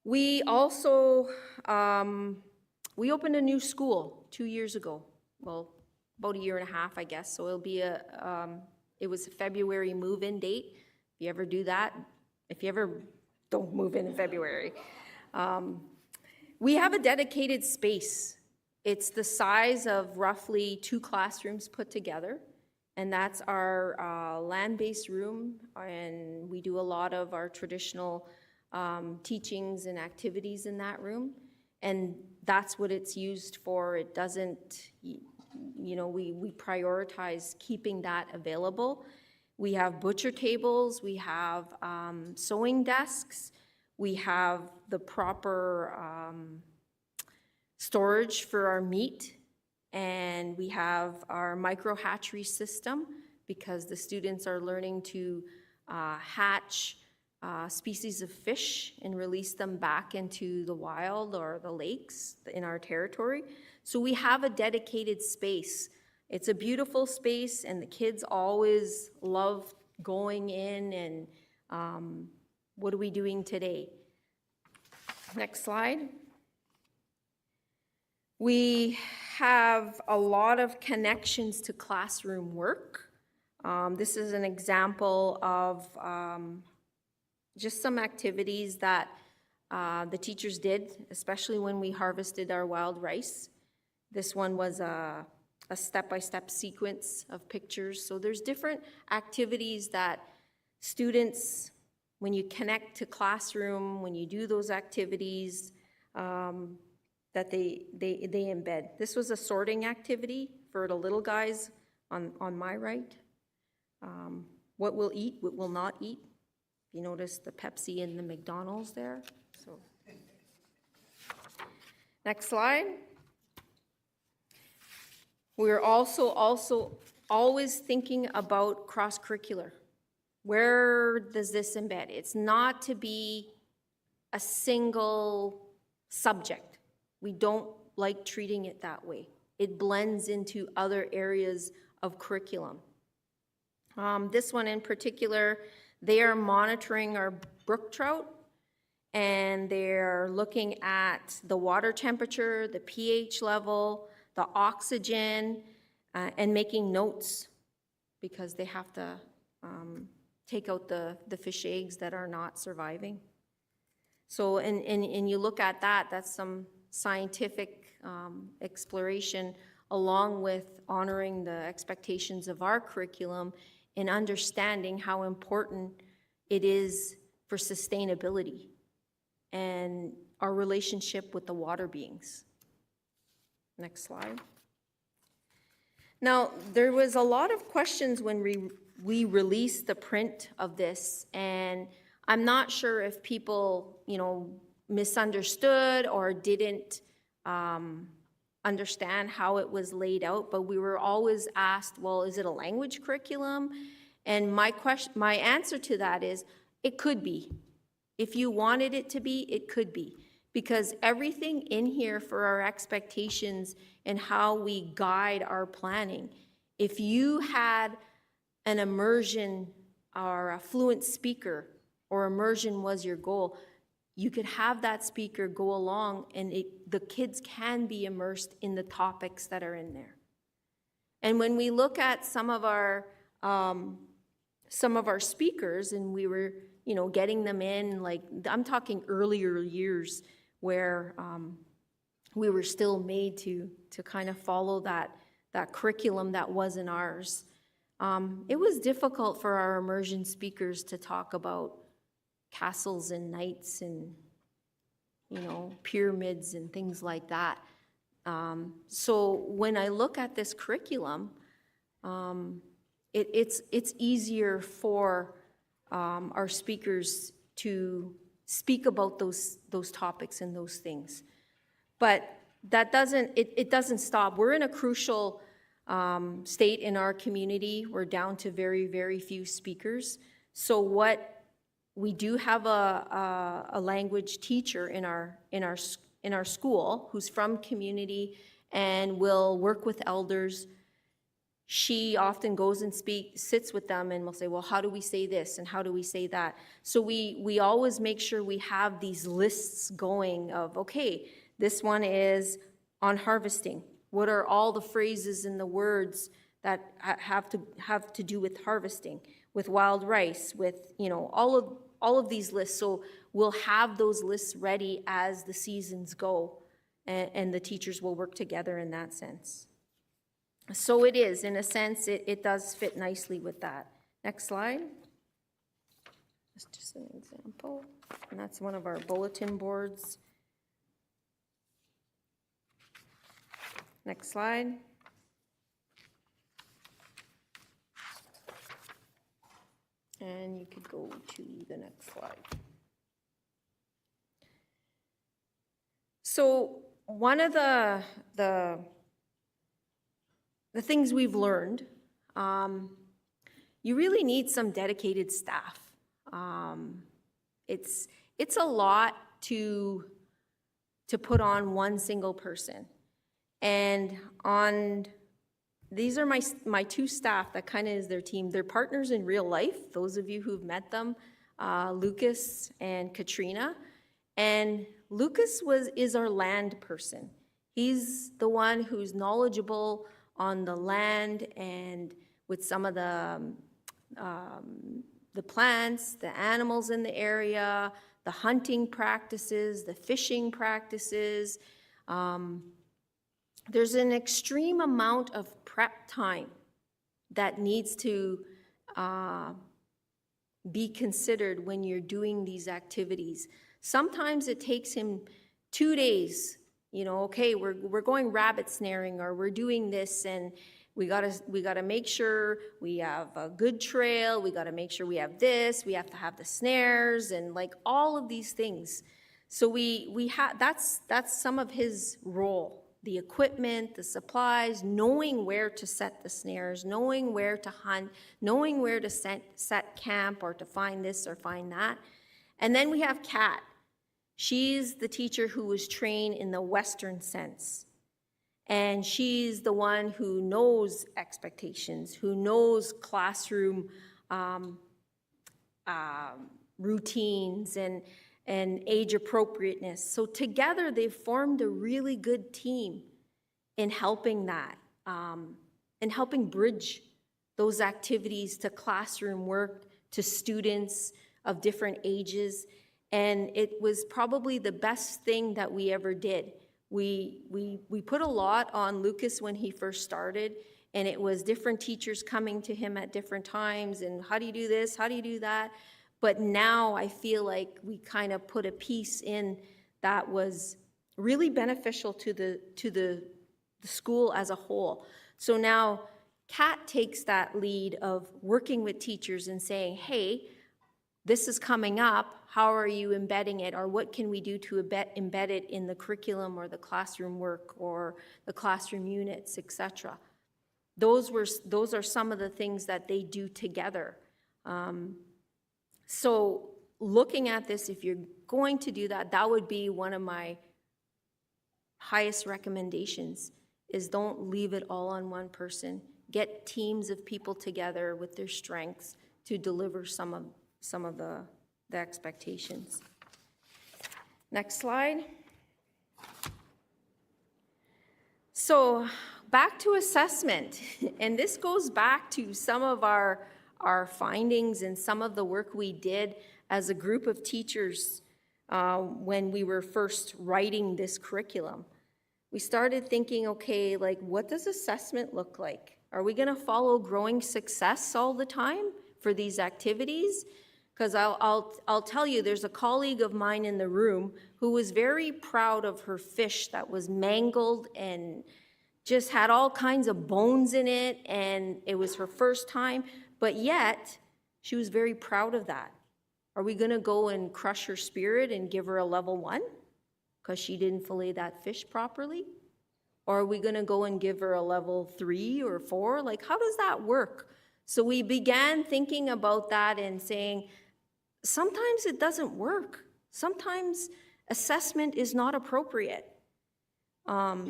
We also, we opened a new school 2 years ago. Well, about a year and a half, I guess. So it'll be it was a February move-in date. If you ever do that, if you ever don't move in February. We have a dedicated space. It's the size of roughly 2 classrooms put together. And that's our land-based room. And we do a lot of our traditional teachings and activities in that room, and that's what it's used for. It doesn't, you know, we prioritize keeping that available. We have butcher tables, we have sewing desks, we have the proper storage for our meat, and we have our micro hatchery system, because the students are learning to hatch species of fish and release them back into the wild or the lakes in our territory. So we have a dedicated space. It's a beautiful space, and the kids always love going in and what are we doing today? Next slide. We have a lot of connections to classroom work. This is an example of just some activities that the teachers did, especially when we harvested our wild rice. This one was a step-by-step sequence of pictures. So there's different activities that students, when you connect to classroom, when you do those activities, that they embed. This was a sorting activity for the little guys on my right. What we'll eat, what we'll not eat. You notice the Pepsi and the McDonald's there. So, next slide. We're also always thinking about cross-curricular. Where does this embed? It's not to be a single subject. We don't like treating it that way. it blends into other areas of curriculum. This one in particular, they are monitoring our brook trout, and they're looking at the water temperature, the pH level, the oxygen, and making notes because they have to take out the fish eggs that are not surviving. So, and you look at that, that's some scientific exploration along with honoring the expectations of our curriculum and understanding how important it is for sustainability and our relationship with the water beings. Next slide. Now, there was a lot of questions when we released the print of this, and I'm not sure if people, misunderstood or didn't understand how it was laid out, but we were always asked, well, is it a language curriculum? And my answer to that is, it could be. If you wanted it to be, it could be. Because everything in here for our expectations and how we guide our planning, if you had an immersion or a fluent speaker, or immersion was your goal, you could have that speaker go along and the kids can be immersed in the topics that are in there. And when we look at some of our speakers, and we were, getting them in, like, I'm talking earlier years where we were still made to kind of follow that curriculum that wasn't ours. It was difficult for our immersion speakers to talk about castles and knights and, pyramids and things like that. So when I look at this curriculum, it's easier for our speakers to speak about those topics and those things. But that doesn't stop. We're in a crucial state in our community. We're down to very, very few speakers. So we do have a language teacher in our school who's from community and will work with elders. She often goes and sits with them and will say, well, how do we say this and how do we say that? So we always make sure we have these lists going of, okay, this one is on harvesting. What are all the phrases and the words that have to do with harvesting, with wild rice, with, all of these lists. So we'll have those lists ready as the seasons go, and the teachers will work together in that sense. So it is, in a sense, it does fit nicely with that. Next slide. That's just an example. And that's one of our bulletin boards. Next slide. And you could go to the next slide. So one of the things we've learned, you really need some dedicated staff. It's a lot to put on one single person. And these are my two staff that kind of is their team. They're partners in real life, those of you who've met them, Lucas and Katrina. And Lucas is our land person. He's the one who's knowledgeable on the land and with some of the plants, the animals in the area, the hunting practices, the fishing practices. There's an extreme amount of prep time that needs to be considered when you're doing these activities. Sometimes it takes him 2 days. Okay, we're going rabbit snaring, or we're doing this, and we gotta make sure we have a good trail. We gotta make sure we have this. We have to have the snares and like all of these things. So that's some of his role. The equipment, the supplies, knowing where to set the snares, knowing where to hunt, knowing where to set camp or to find this or find that. And then we have Kat. She's the teacher who was trained in the Western sense. And she's the one who knows expectations, who knows classroom routines and age appropriateness. So together they've formed a really good team in helping that, in helping bridge those activities to classroom work, to students of different ages. And it was probably the best thing that we ever did. We put a lot on Lucas when he first started, and it was different teachers coming to him at different times, and how do you do this, how do you do that? But now I feel like we kind of put a piece in that was really beneficial to the school as a whole. So now Kat takes that lead of working with teachers and saying, hey, this is coming up, how are you embedding it, or what can we do to embed it in the curriculum or the classroom work or the classroom units, etc. Those are some of the things that they do together. So looking at this, if you're going to do that, that would be one of my highest recommendations, is don't leave it all on one person. Get teams of people together with their strengths to deliver some of the expectations. Next slide. So back to assessment, and this goes back to some of our findings and some of the work we did as a group of teachers when we were first writing this curriculum. We started thinking, okay, like, what does assessment look like? Are we going to follow growing success all the time for these activities? Because I'll tell you, there's a colleague of mine in the room who was very proud of her fish that was mangled and just had all kinds of bones in it, and it was her first time, but yet she was very proud of that. Are we going to go and crush her spirit and give her a level 1 because she didn't fillet that fish properly? Or are we going to go and give her a level 3 or 4? Like, how does that work? So we began thinking about that and saying, sometimes it doesn't work. Sometimes assessment is not appropriate.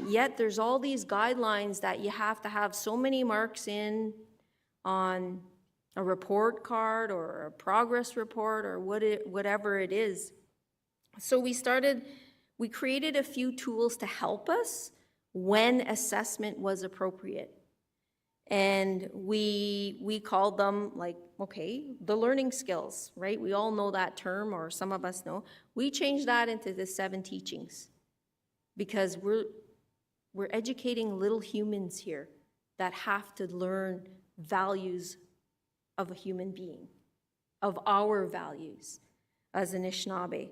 Yet there's all these guidelines that you have to have so many marks in on a report card or a progress report or whatever it is. So we created a few tools to help us when assessment was appropriate. And we called them, like, okay, the learning skills, right? We all know that term, or some of us know. We changed that into the 7 teachings because we're educating little humans here that have to learn values of a human being, of our values as Anishinaabe.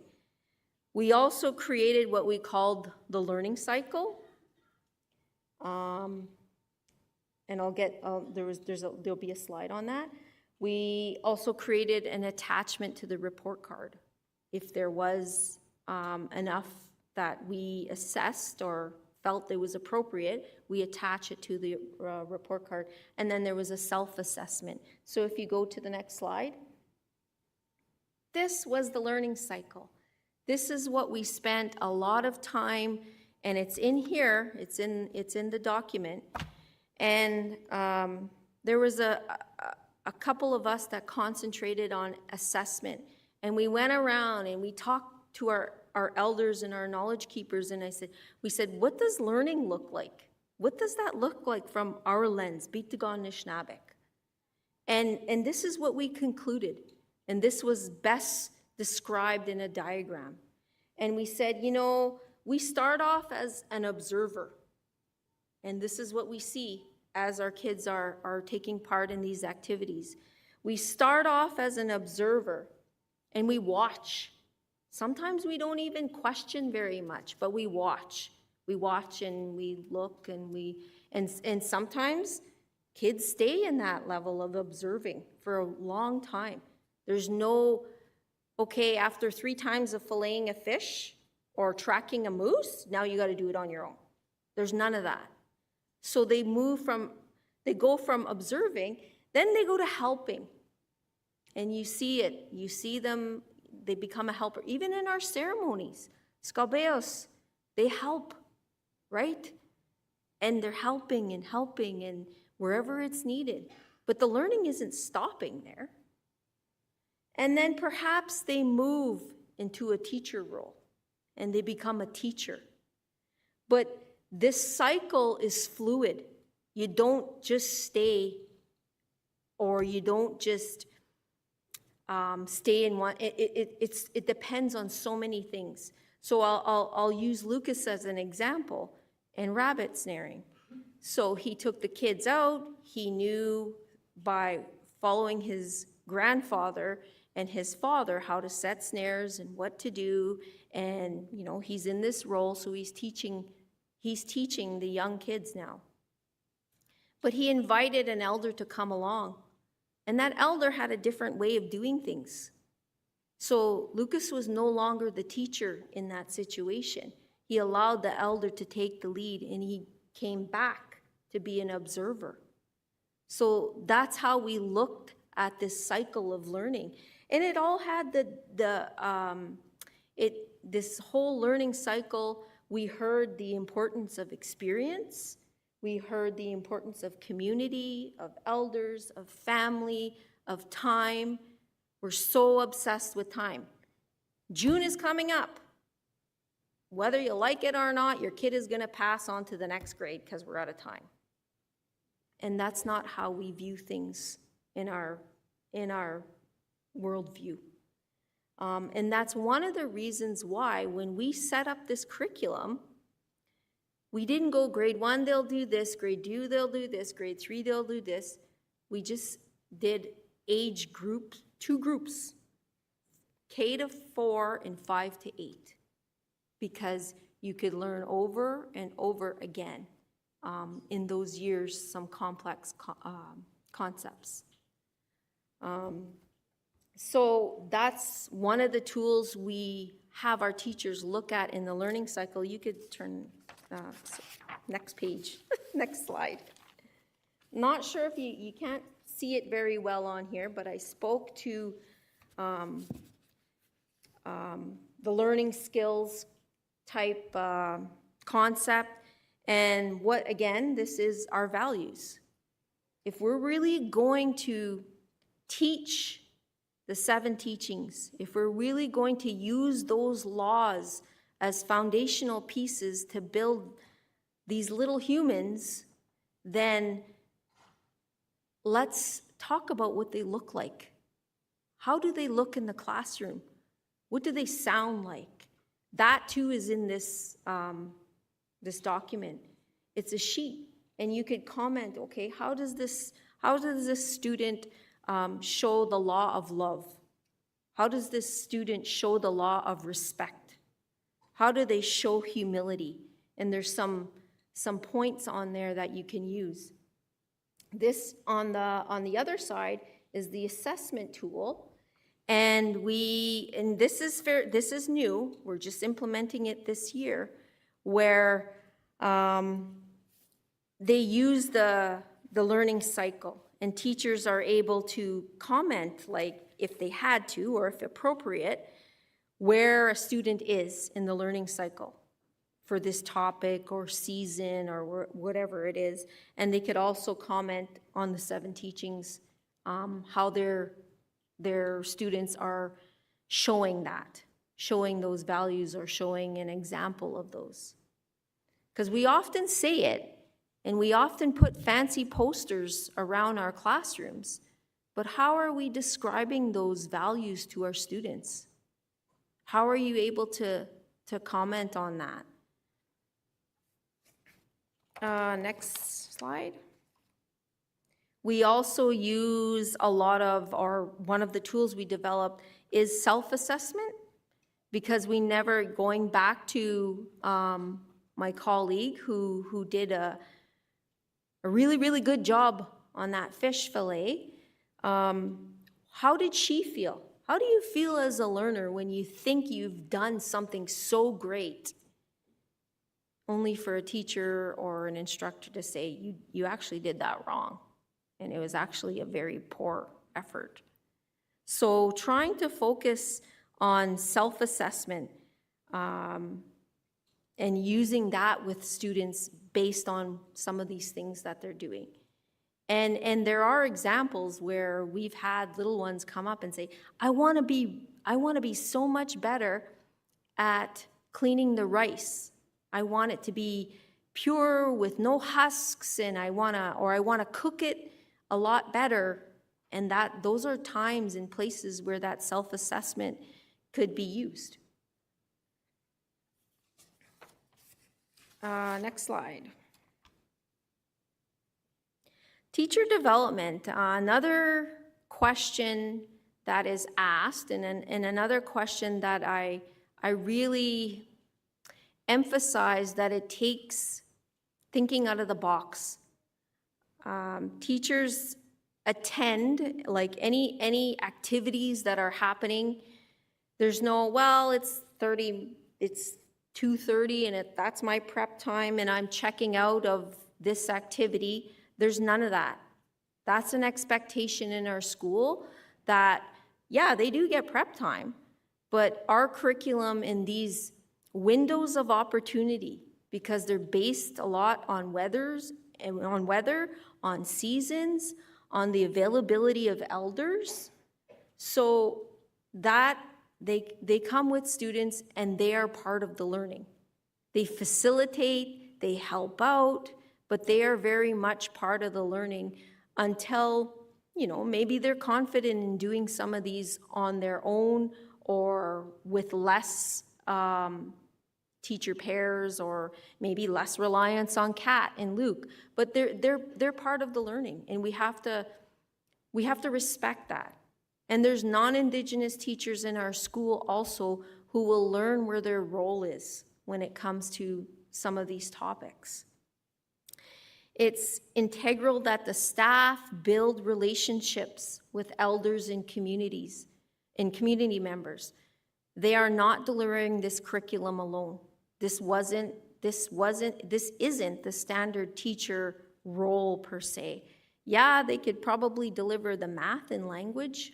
We also created what we called the learning cycle. And there'll be a slide on that. We also created an attachment to the report card. If there was enough that we assessed or felt it was appropriate, we attach it to the report card. And then there was a self-assessment. So if you go to the next slide, this was the learning cycle. This is what we spent a lot of time, and it's in here, it's in the document. And there was a couple of us that concentrated on assessment. And we went around and we talked to our elders and our knowledge keepers, and we said, what does learning look like? What does that look like from our lens, Niigaan Anishinabek? And this is what we concluded. And this was best described in a diagram. And we said, we start off as an observer. And this is what we see as our kids are taking part in these activities. We start off as an observer and we watch. Sometimes we don't even question very much, but we watch. We watch and we look and sometimes kids stay in that level of observing for a long time. There's no, okay, after 3 times of filleting a fish or tracking a moose, now you got to do it on your own. There's none of that. So they go from observing, then they go to helping. And you see it. You see them, they become a helper. Even in our ceremonies, Skabeos, they help, right? and they're helping and wherever it's needed. But the learning isn't stopping there. And then perhaps they move into a teacher role and they become a teacher. But this cycle is fluid. You don't just stay, or you don't just stay in one. It depends on so many things. So I'll use Lucas as an example in rabbit snaring. So he took the kids out. He knew by following his grandfather and his father how to set snares and what to do. And, you know, he's in this role, so he's teaching the young kids now. But he invited an elder to come along. And that elder had a different way of doing things. So Lucas was no longer the teacher in that situation. He allowed the elder to take the lead, and he came back to be an observer. So that's how we looked at this cycle of learning. And it all had this whole learning cycle. We heard the importance of experience. We heard the importance of community, of elders, of family, of time. We're so obsessed with time. June is coming up. Whether you like it or not, your kid is going to pass on to the next grade because we're out of time. And that's not how we view things in our worldview. And that's one of the reasons why when we set up this curriculum, we didn't go grade 1, they'll do this, grade 2, they'll do this, grade 3, they'll do this. We just did age groups, 2 groups, K to 4 and 5 to 8, because you could learn over and over again in those years some complex concepts. So that's one of the tools we have our teachers look at in the learning cycle. You could turn next page, next slide. Not sure if you can't see it very well on here, but I spoke to the learning skills type concept, and what, again, this is our values. If we're really going to teach the 7 teachings, if we're really going to use those laws as foundational pieces to build these little humans, then let's talk about what they look like. How do they look in the classroom? What do they sound like? That too is in this, this document. It's a sheet, and you could comment, okay, how does this student show the law of love? How does this student show the law of respect? How do they show humility? And there's some points on there that you can use. This on the other side is the assessment tool, and this is new. We're just implementing it this year, where they use the learning cycle, and teachers are able to comment, like if they had to or if appropriate, where a student is in the learning cycle for this topic or season or whatever it is. And they could also comment on the 7 teachings, how their students are showing those values or showing an example of those. Because we often say it, and we often put fancy posters around our classrooms, but how are we describing those values to our students? How are you able to comment on that? Next slide. We also use a lot of, or one of the tools we developed is self-assessment, because we never, going back to my colleague who did a really, really good job on that fish fillet. How did she feel? How do you feel as a learner when you think you've done something so great, only for a teacher or an instructor to say, you actually did that wrong, and it was actually a very poor effort? So trying to focus on self-assessment and using that with students based on some of these things that they're doing. And there are examples where we've had little ones come up and say, I want to be so much better at cleaning the rice. I want it to be pure with no husks, and I want to cook it a lot better. And those are times and places where that self-assessment could be used. Next slide. Teacher development, another question that is asked, and another question that I really emphasize that it takes thinking out of the box. Teachers attend, like any activities that are happening. There's no, well, it's 2:30 and that's my prep time and I'm checking out of this activity. There's none of that. That's an expectation in our school that, yeah, they do get prep time, but our curriculum in these windows of opportunity, because they're based a lot on weather, on seasons, on the availability of elders, so that they come with students and they are part of the learning. They facilitate, they help out, but they are very much part of the learning until, maybe they're confident in doing some of these on their own or with less teacher pairs, or maybe less reliance on Kat and Luke. But they're part of the learning, and we have to respect that. And there's non-Indigenous teachers in our school also who will learn where their role is when it comes to some of these topics. It's integral that the staff build relationships with elders and communities and community members. They are not delivering this curriculum alone. This isn't the standard teacher role per se. Yeah, they could probably deliver the math and language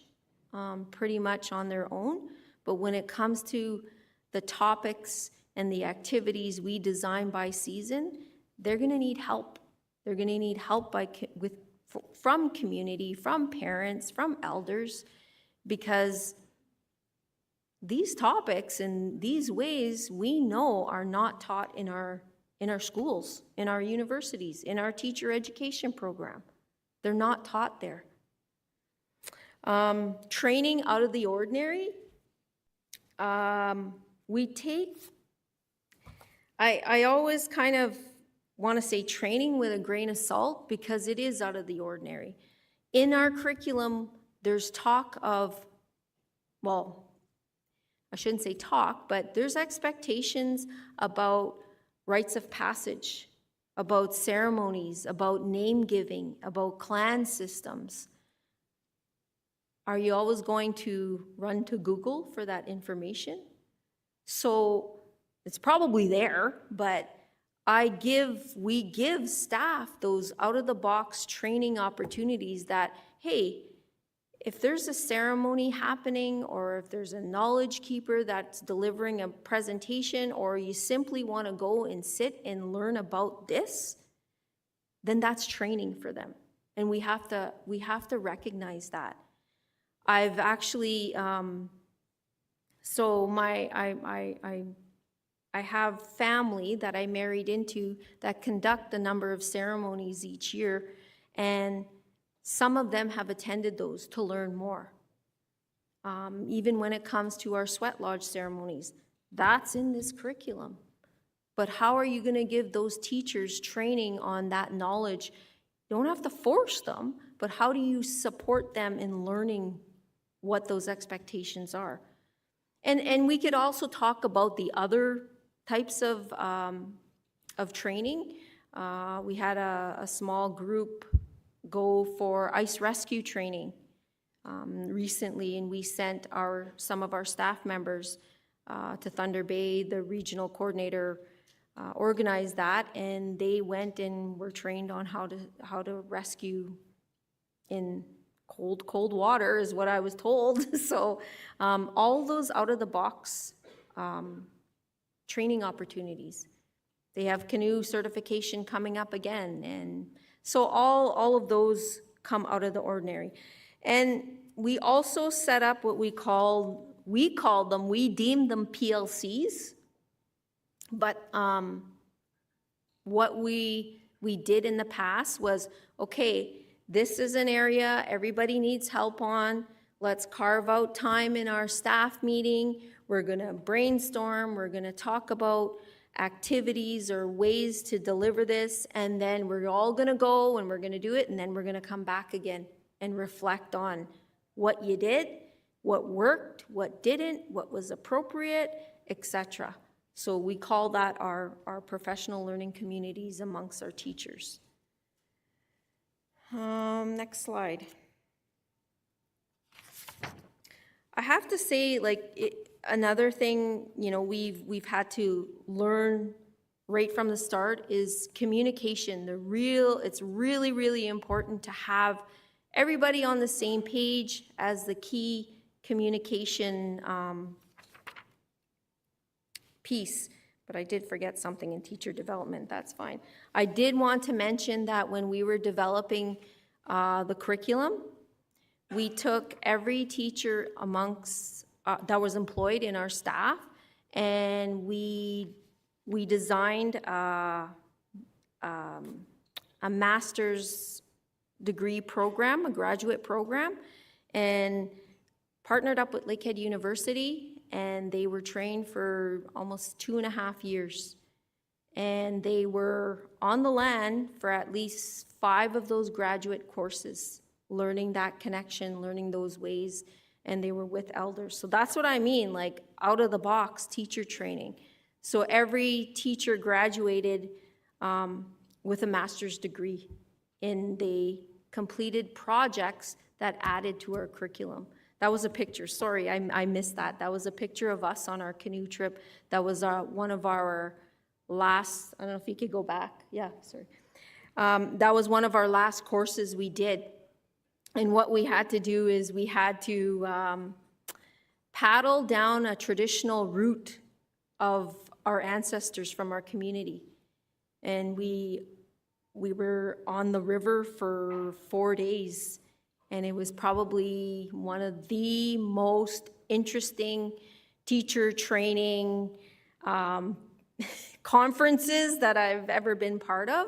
pretty much on their own, but when it comes to the topics and the activities we design by season, they're going to need help. They're going to need help from community, from parents, from elders, because these topics and these ways we know are not taught in our schools, in our universities, in our teacher education program. They're not taught there. Training out of the ordinary. I always kind of want to say training with a grain of salt, because it is out of the ordinary. In our curriculum, there's talk of, well, I shouldn't say talk, but there's expectations about rites of passage, about ceremonies, about name giving, about clan systems. Are you always going to run to Google for that information? So it's probably there, but we give staff those out-of-the-box training opportunities that, hey, if there's a ceremony happening, or if there's a knowledge keeper that's delivering a presentation, or you simply want to go and sit and learn about this, then that's training for them. And we have to recognize that. I've actually, I have family that I married into that conduct a number of ceremonies each year, and some of them have attended those to learn more. Even when it comes to our sweat lodge ceremonies, that's in this curriculum. But how are you going to give those teachers training on that knowledge? You don't have to force them, but how do you support them in learning what those expectations are? And we could also talk about the other types of training. We had a small group go for ice rescue training recently, and we sent some of our staff members to Thunder Bay. The regional coordinator organized that, and they went and were trained on how to rescue in cold water, is what I was told. So all those out of the box training opportunities. They have canoe certification coming up again. And so all of those come out of the ordinary. And we also set up what we deemed them PLCs. But what we did in the past was, okay, this is an area everybody needs help on. Let's carve out time in our staff meeting. We're going to brainstorm. We're going to talk about activities or ways to deliver this. And then we're all going to go and we're going to do it. And then we're going to come back again and reflect on what you did, what worked, what didn't, what was appropriate, etc. So we call that our professional learning communities amongst our teachers. Next slide. I have to say, another thing, we've had to learn right from the start is communication. It's really, really important to have everybody on the same page as the key communication piece. But I did forget something in teacher development, that's fine. I did want to mention that when we were developing the curriculum, we took every teacher amongst that was employed in our staff, and we designed a master's degree program, a graduate program, and partnered up with Lakehead University, and they were trained for almost 2.5 years. And they were on the land for at least 5 of those graduate courses, learning that connection, learning those ways, and they were with elders. So that's what I mean, out of the box teacher training. So every teacher graduated with a master's degree, and they completed projects that added to our curriculum. That was a picture. Sorry, I missed that. That was a picture of us on our canoe trip. That was one of our last, I don't know if you could go back. Yeah, sorry. That was one of our last courses we did. And what we had to do is we had to paddle down a traditional route of our ancestors from our community. And we were on the river for 4 days. And it was probably one of the most interesting teacher training conferences that I've ever been part of,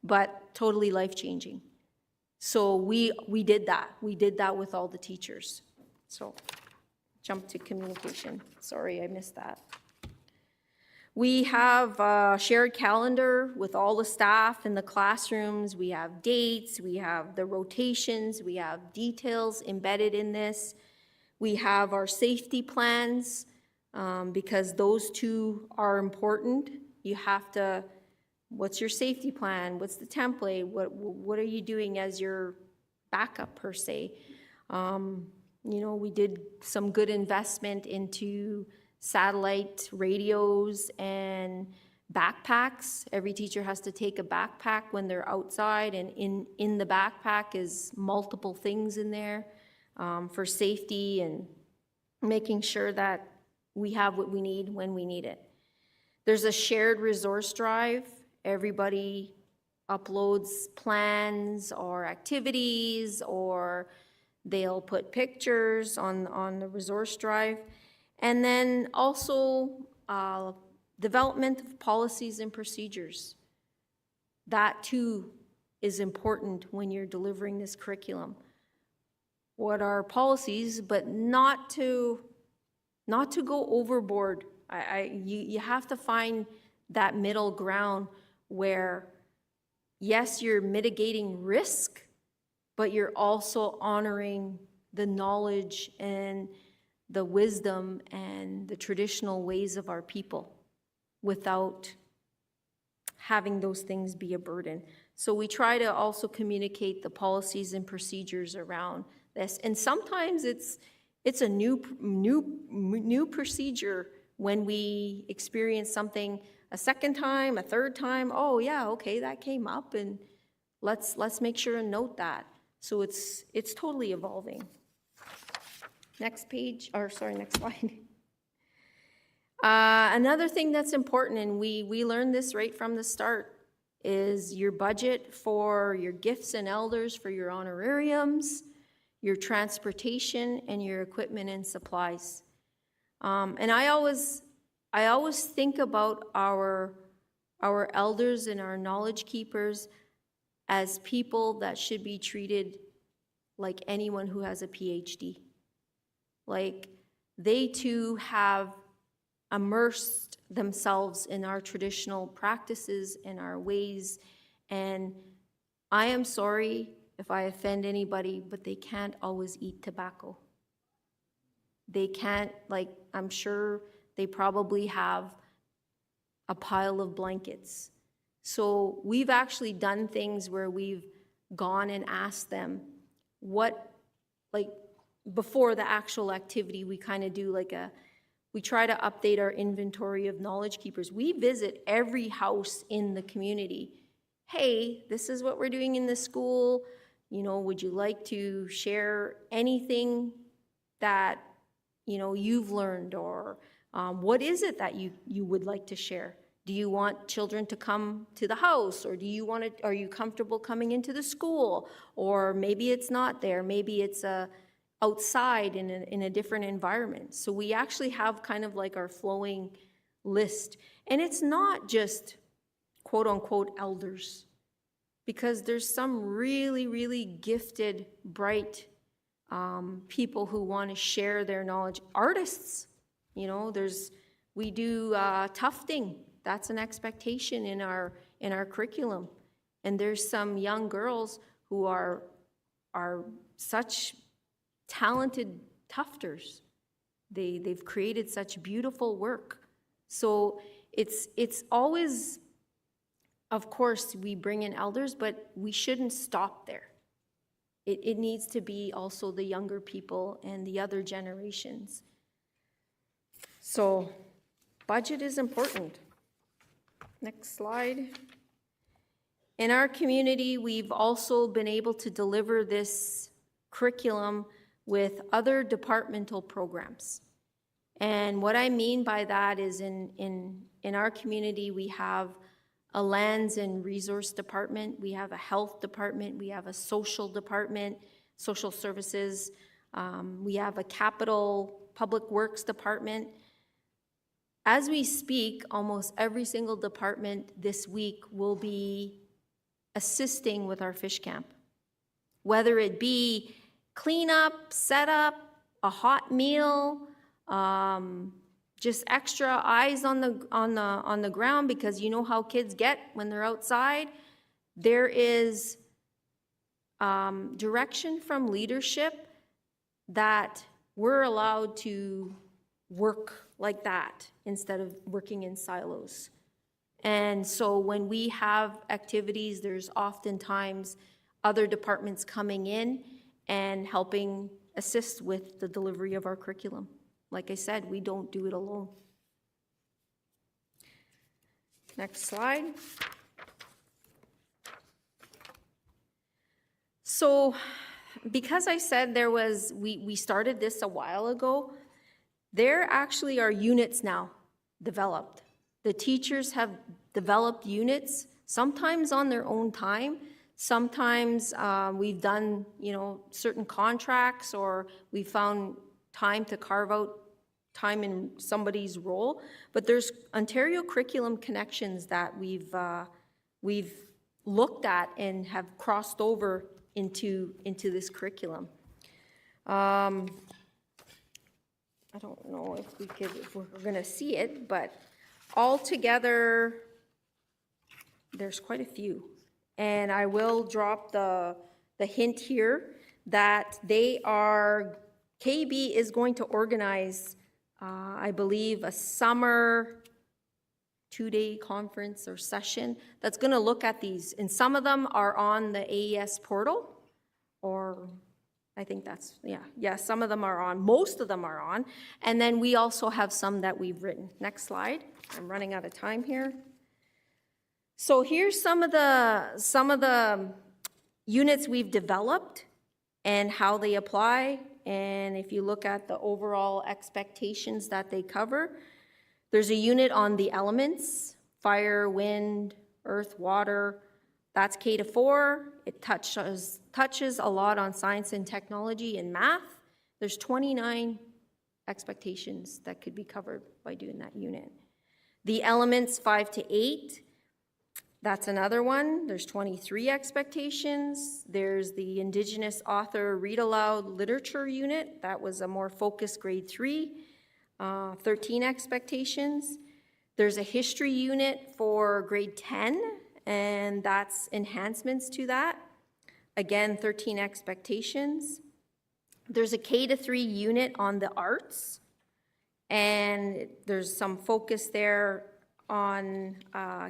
but totally life-changing. So we did that. We did that with all the teachers. So jump to communication. Sorry, I missed that. We have a shared calendar with all the staff in the classrooms. We have dates, we have the rotations, we have details embedded in this. We have our safety plans, because those two are important. You have to, what's your safety plan? What's the template? What are you doing as your backup per se? We did some good investment into satellite radios and backpacks. Every teacher has to take a backpack when they're outside, and in the backpack is multiple things in there for safety and making sure that we have what we need when we need it. There's a shared resource drive. Everybody uploads plans or activities, or they'll put pictures on the resource drive. And then also development of policies and procedures. That too is important when you're delivering this curriculum. What are policies, but not to go overboard. You have to find that middle ground where, yes, you're mitigating risk, but you're also honoring the knowledge and the wisdom and the traditional ways of our people without having those things be a burden. So we try to also communicate the policies and procedures around this. And sometimes it's a new procedure when we experience something a second time, a third time. Oh yeah, okay, that came up, and let's make sure and note that. So it's totally evolving. Next page, or sorry, next slide. Another thing that's important, and we learned this right from the start, is your budget for your gifts and elders, for your honorariums, your transportation, and your equipment and supplies. And I always think about our elders and our knowledge keepers as people that should be treated like anyone who has a PhD. Like, they too have immersed themselves in our traditional practices and our ways, and I am sorry if I offend anybody, but they can't always eat tobacco. They can't, like, I'm sure they probably have a pile of blankets. So we've actually done things where we've gone and asked them what, like, before the actual activity, we kind of do like we try to update our inventory of knowledge keepers. We visit every house in the community. Hey, this is what we're doing in the school. You know, would you like to share anything that, you know, you've learned, or what is it that you would like to share? Do you want children to come to the house, or are you comfortable coming into the school? Or maybe it's not there, maybe it's outside in a different environment. So we actually have kind of like our flowing list. And it's not just quote unquote elders, because there's some really, really gifted, bright people who want to share their knowledge. Artists, you know, we do tufting. That's an expectation in our curriculum. And there's some young girls who are such talented tufters. They've created such beautiful work. So it's always, of course, we bring in elders, but we shouldn't stop there. It needs to be also the younger people and the other generations. So budget is important. Next slide. In our community, we've also been able to deliver this curriculum with other departmental programs. And what I mean by that is in our community, we have a lands and resource department, we have a health department, we have a social department, social services, we have a capital public works department. As we speak, almost every single department this week will be assisting with our fish camp, whether it be cleanup, setup, a hot meal, just extra eyes on the ground, because you know how kids get when they're outside. There is direction from leadership that we're allowed to work like that instead of working in silos. And so when we have activities, there's oftentimes other departments coming in and helping assist with the delivery of our curriculum. Like I said, we don't do it alone. Next slide. So because I said we started this a while ago, there actually are units now developed. The teachers have developed units, sometimes on their own time. Sometimes we've done, you know, certain contracts, or we found time to carve out time in somebody's role. But there's Ontario Curriculum Connections that we've looked at and have crossed over into this curriculum. I don't know if we're gonna see it, but altogether, there's quite a few. And I will drop the hint here that KB is going to organize, I believe, a summer 2-day conference or session that's gonna look at these. And some of them are on the AES portal, or I think that's, yeah, some of them are on, most of them are on. And then we also have some that we've written. Next slide. I'm running out of time here. So here's some of the units we've developed and how they apply. And if you look at the overall expectations that they cover, There's a unit on the elements, fire, wind, earth, water. That's K to 4. It touches a lot on science and technology and math. There's 29 expectations that could be covered by doing that unit. The elements 5 to 8, that's another one. There's 23 expectations. There's the Indigenous author read aloud literature unit. That was a more focused grade 3, 13 expectations. There's a history unit for grade 10, and that's enhancements to that. Again, 13 expectations. There's a K to 3 unit on the arts, and there's some focus there on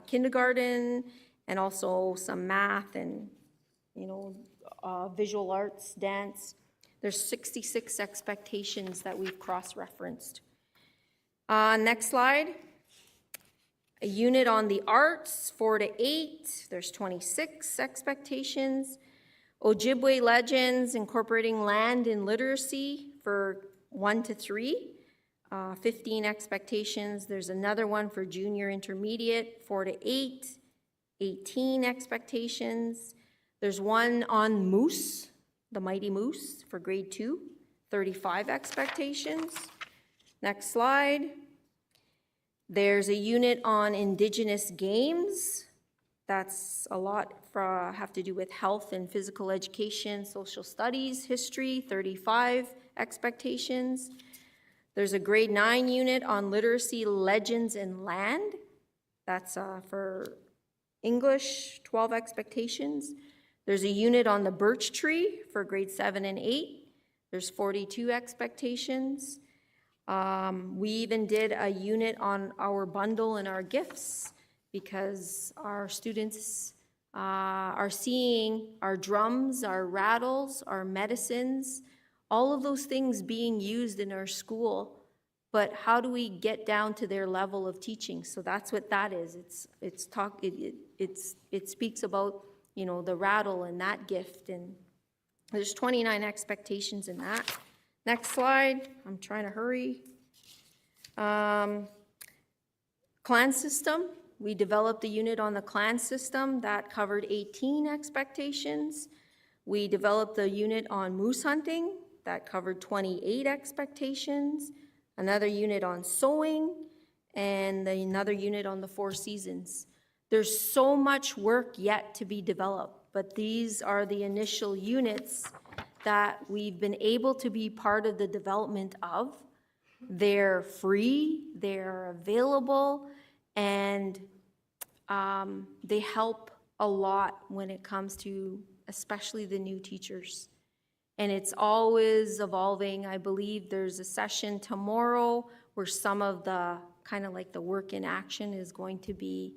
kindergarten and also some math and, visual arts, dance. There's 66 expectations that we've cross-referenced. Next slide. A unit on the arts, 4 to 8. There's 26 expectations. Ojibwe legends, incorporating land and literacy for 1 to 3. 15 expectations. There's another one for junior intermediate, 4 to 8. 18 expectations. There's one on moose, the mighty moose, for grade 2. 35 expectations. Next slide. There's a unit on Indigenous games. That's a lot have to do with health and physical education, social studies, history, 35 expectations. There's a grade 9 unit on literacy, legends, and land. That's for English, 12 expectations. There's a unit on the birch tree for grade 7 and 8. There's 42 expectations. We even did a unit on our bundle and our gifts because our students are seeing our drums, our rattles, our medicines, all of those things being used in our school. But how do we get down to their level of teaching? So that's what that is. It speaks about, the rattle and that gift, and there's 29 expectations in that. Next slide. I'm trying to hurry. Clan system. We developed a unit on the clan system that covered 18 expectations. We developed a unit on moose hunting that covered 28 expectations, another unit on sewing, and another unit on the 4 seasons. There's so much work yet to be developed, but these are the initial units that we've been able to be part of the development of. They're free, they're available, and they help a lot when it comes to especially the new teachers. And it's always evolving. I believe there's a session tomorrow where some of the kind of like the work in action is going to be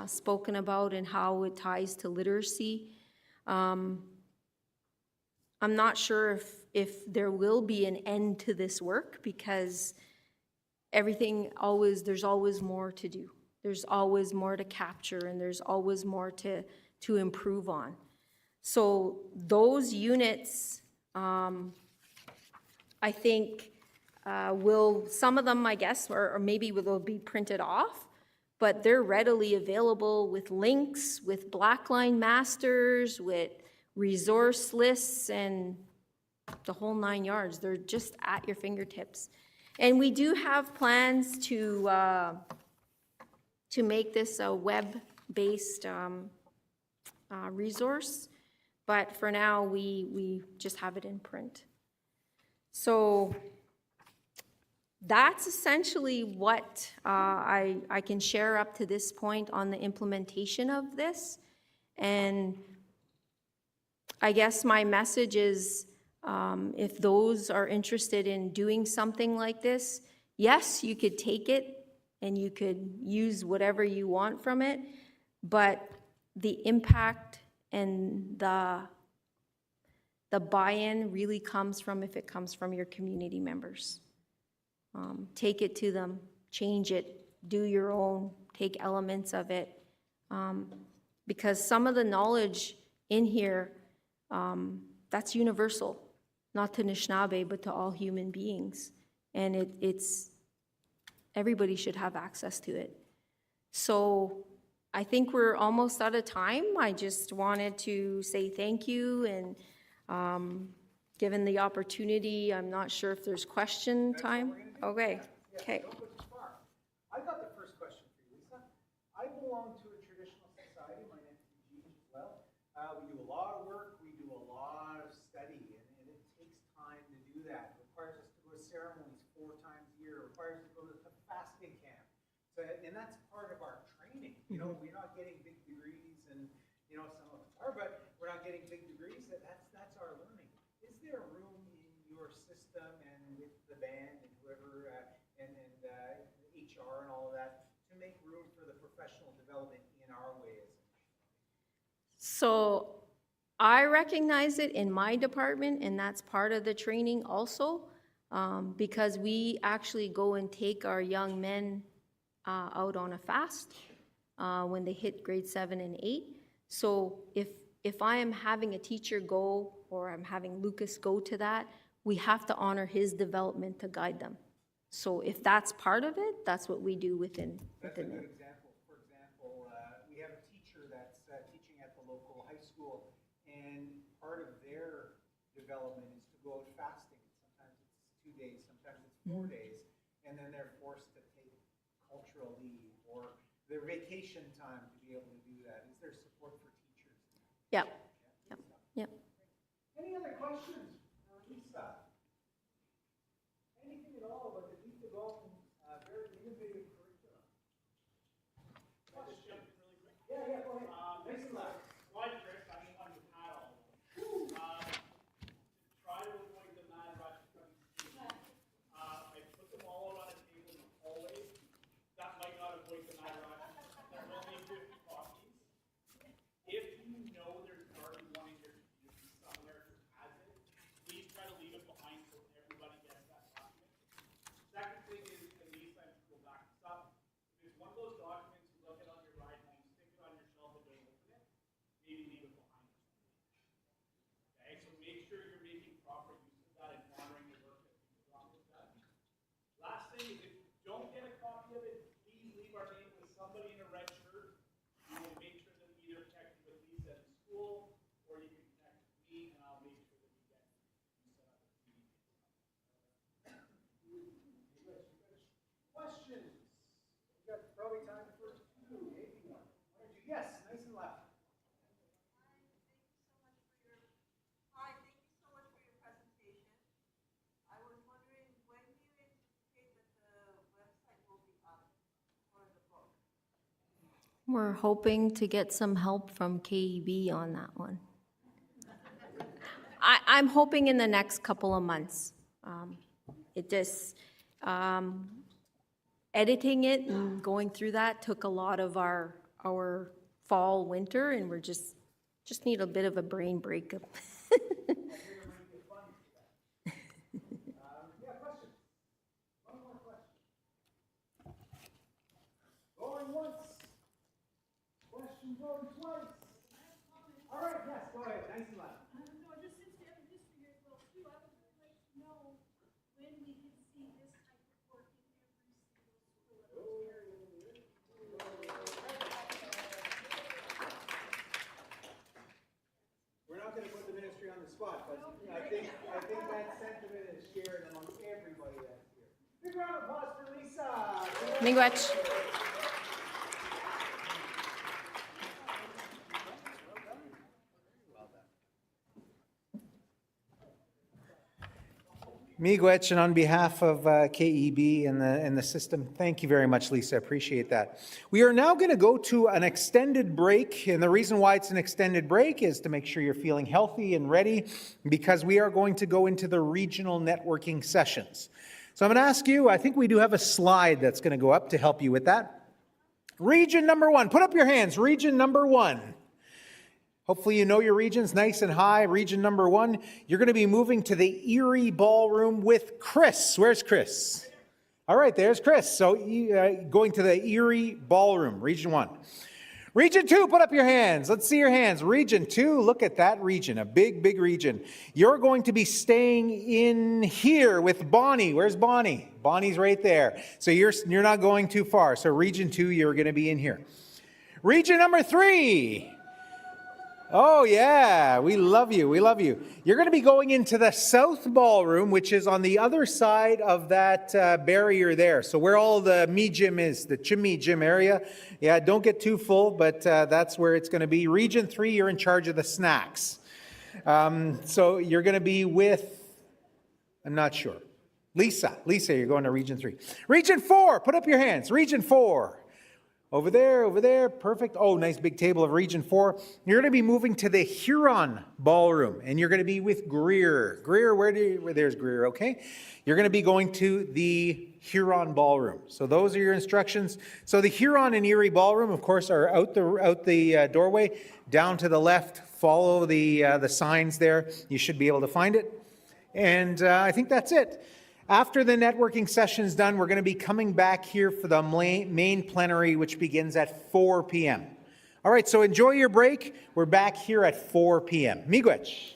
spoken about and how it ties to literacy. I'm not sure if there will be an end to this work because there's always more to do. There's always more to capture and there's always more to improve on. So those units, I think some of them, I guess, or maybe will be printed off, but they're readily available with links, with Blackline Masters, with resource lists, and the whole 9 yards. They're just at your fingertips. And we do have plans to make this a web-based resource, but for now, we just have it in print. So that's essentially what I can share up to this point on the implementation of this. And I guess my message is, if those are interested in doing something like this, yes, you could take it and you could use whatever you want from it, but the impact and the buy-in really comes from if it comes from your community members. Take it to them, change it, do your own, take elements of it, because some of the knowledge in here, that's universal, not to Anishinaabe, but to all human beings. And everybody should have access to it. So I think we're almost out of time. I just wanted to say thank you, and given the opportunity, I'm not sure if there's question time. Okay, okay. I got the first question for you, Lisa. I belong to a traditional society. My name's Eugene as well. We do a lot of work. We do a lot of study, and it takes time to do that. It requires us to go to ceremonies 4 times a year. It requires us to go to the fasting camp. So, and that's part of our training. You know, we're not getting big degrees, and you know some of us are, but we're not getting big degrees. That's our learning. Is there room in your system and with the band and whoever and HR and all of that to make room for the professional development in our ways? So I recognize it in my department, and that's part of the training also, because we actually go and take our young men out on a fast when they hit grade 7 and 8. So if I am having a teacher go, or I'm having Lucas go to that, we have to honor his development to guide them. So if that's part of it, that's what we do within That's a it. good example. For example, we have a teacher that's teaching at the local high school, and part of their development is to go out fasting. Sometimes it's 2 days, sometimes it's 4 days, and then they're forced to take cultural leave or their vacation time to be able to do that. Is there support for teachers? Yep. Yep. Yep. Any other questions for Lisa? Anything at all about the deep development, very innovative curriculum? Question? Yeah, go ahead. Nice and loud. Slide, Chris, I mean, on your panel. Try to avoid the mad rush from I put them all out on a table in the hallway. That might not avoid the mad rush. There's only 50 copies. If you know there's already one in your community somewhere who has it, please try to leave it behind so everybody gets that document. Second thing is, at least I will back this up. If it's one of those documents you look at on your ride home, stick it on your shelf and don't open it, maybe leave it behind. Okay, so make sure you're making proper use of that and honoring the work that people have done. Last thing is, if you don't get a copy of it, please leave our name with somebody in a red shirt. We will make sure that we either connect you with Lisa at the school, or you can connect with me, and I'll make sure that we get you set up with me. Questions? We've got probably time for 2, maybe 1. Yes, nice and loud. Hi, thank you so much for your presentation. I was wondering, when do you anticipate that the website will be up for the book? We're hoping to get some help from KEB on that one. I'm hoping in the next couple of months. It just, editing it and going through that took a lot of our fall, winter, and we're just need a bit of a brain break. Yeah, question? One more question. Going once. Question going twice. All right, yes, go ahead, nice and loud. No, just since you have a history as well too, I would really like to know when we can see this type of work in every single school. We're not going to put the ministry on the spot, but I think that sentiment is shared amongst everybody that's here. Big round of applause for Lisa. Miigwech. Miigwech, and on behalf of KEB and the system, thank you very much, Lisa. Appreciate that. We are now going to go to an extended break, and the reason why it's an extended break is to make sure you're feeling healthy and ready, because we are going to go into the regional networking sessions. So I'm going to ask you, I think we do have a slide that's going to go up to help you with that. Region number 1, put up your hands. Region number 1. Hopefully you know your regions nice and high. Region number 1, you're going to be moving to the Erie Ballroom with Chris. Where's Chris? All right, there's Chris. So going to the Erie Ballroom, Region 1. Region 2, put up your hands. Let's see your hands. Region 2, look at that region, a big, big region. You're going to be staying in here with Bonnie. Where's Bonnie? Bonnie's right there. So you're not going too far. So Region 2, you're going to be in here. Region number 3. Oh, yeah, we love you. We love you. You're going to be going into the South Ballroom, which is on the other side of that barrier there. So where all the Me Gym is, the Chimney Gym area. Yeah, don't get too full, but that's where it's going to be. Region 3, you're in charge of the snacks. So you're going to be with, I'm not sure. Lisa, you're going to Region 3. Region 4, put up your hands. Region 4. Over there, perfect. Oh, nice big table of Region 4. You're going to be moving to the Huron Ballroom, and you're going to be with Greer. Greer, there's Greer, okay? You're going to be going to the Huron Ballroom. So those are your instructions. So the Huron and Erie Ballroom, of course, are out the doorway. Down to the left, follow the signs there. You should be able to find it. And I think that's it. After the networking session is done, we're going to be coming back here for the main plenary, which begins at 4 p.m. All right, so enjoy your break. We're back here at 4 p.m. Miigwech.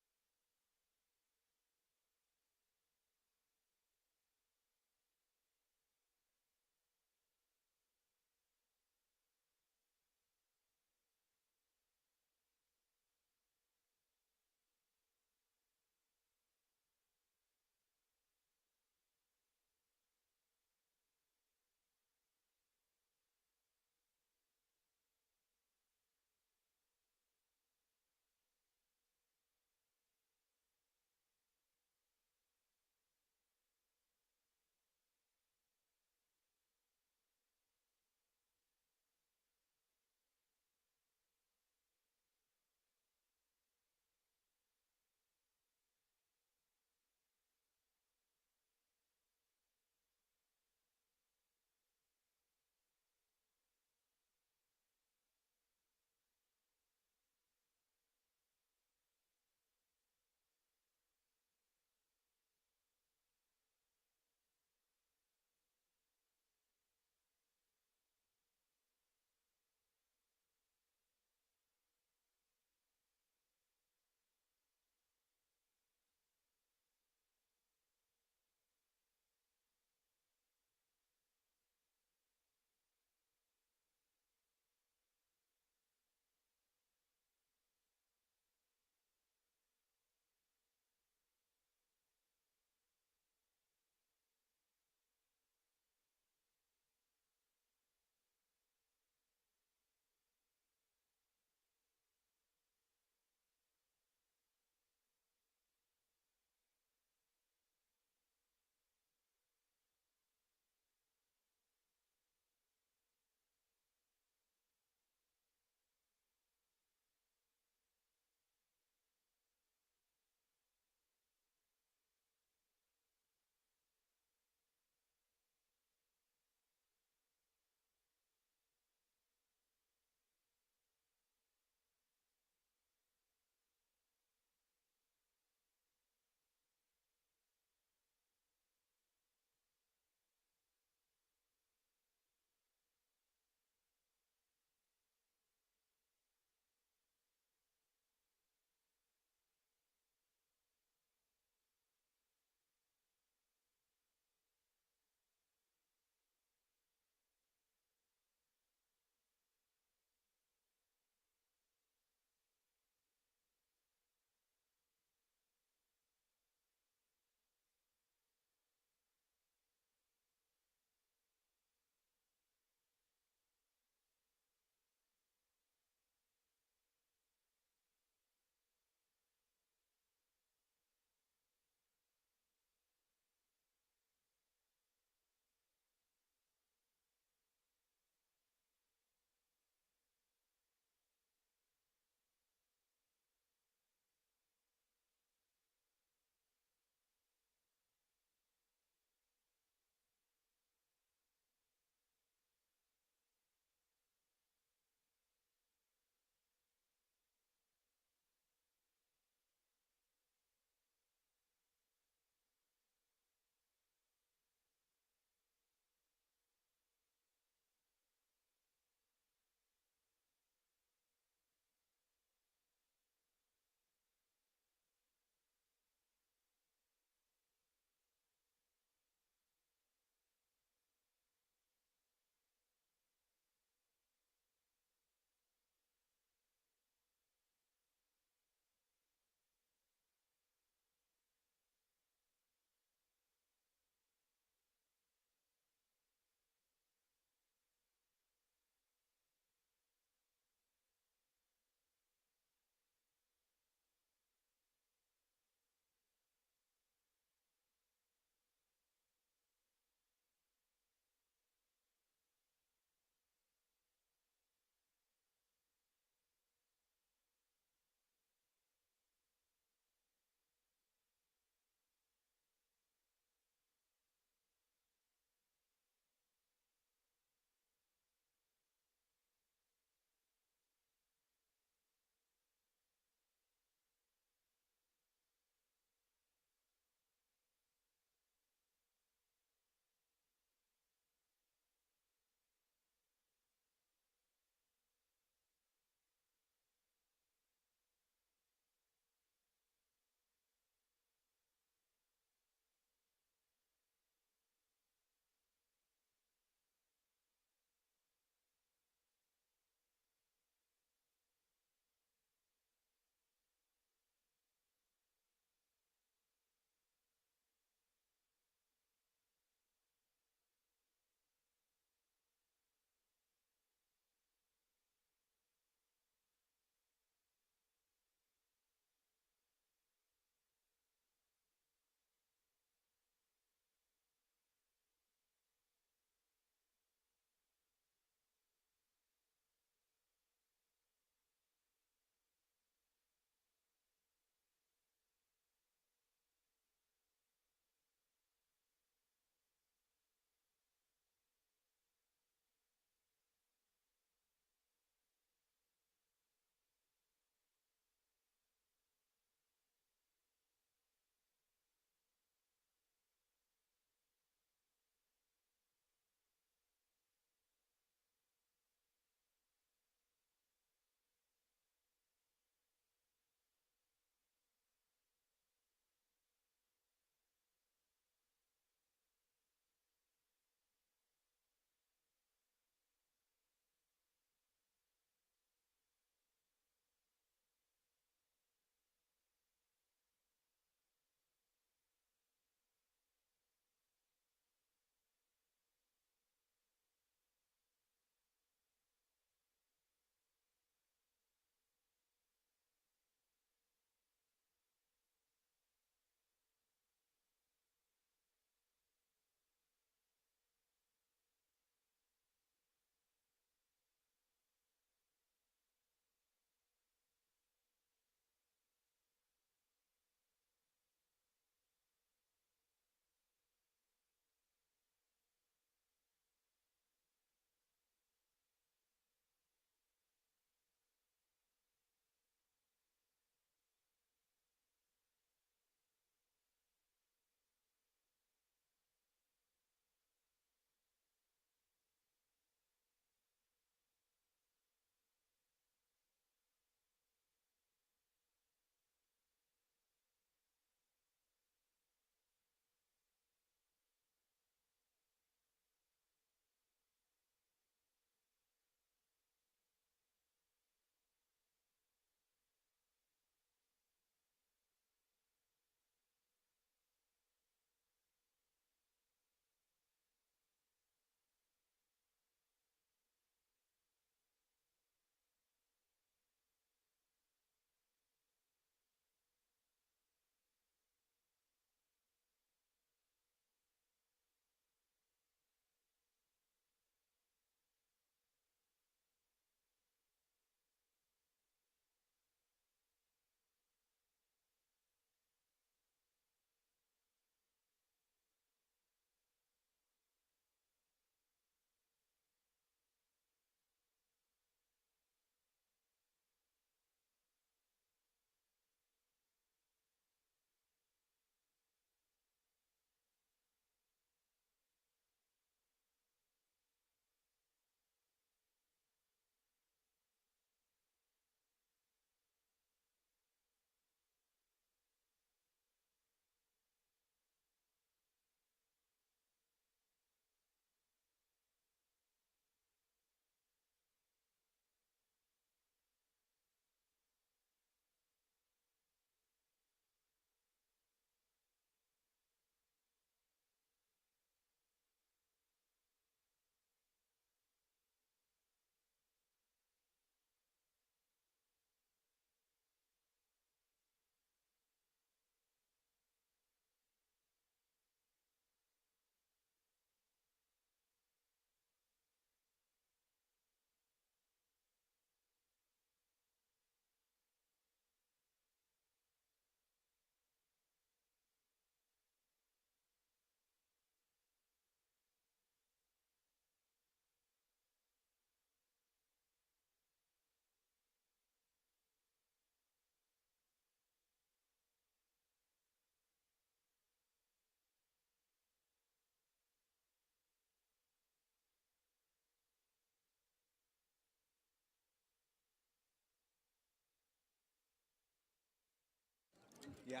Yeah.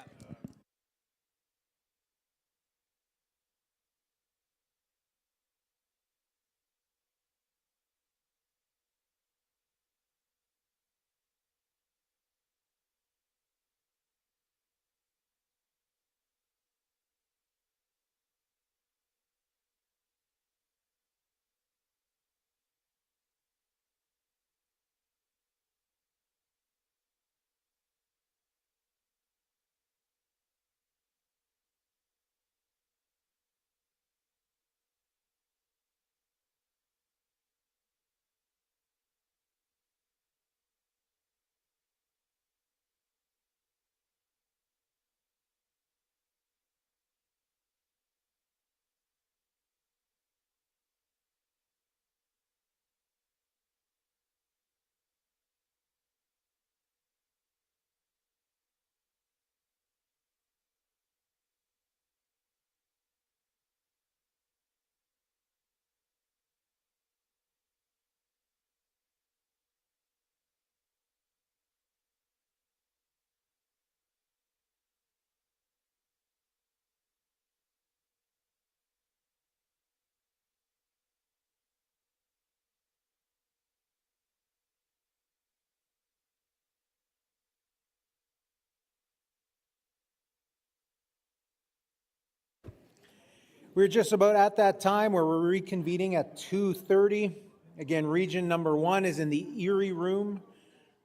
We're just about at that time where we're reconvening at 2:30. Again, region number 1 is in the Erie room.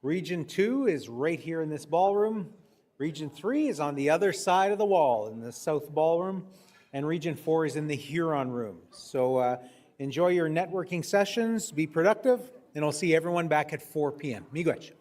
Region 2 is right here in this ballroom. Region 3 is on the other side of the wall in the south ballroom. And Region 4 is in the Huron room. So enjoy your networking sessions, be productive, and I'll see everyone back at 4 p.m. Miigwech.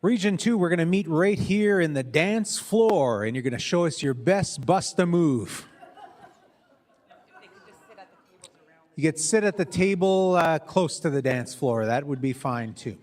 Region 2, we're going to meet right here in the dance floor, and you're going to show us your best Busta move. You could sit at the table close to the dance floor. That would be fine, too.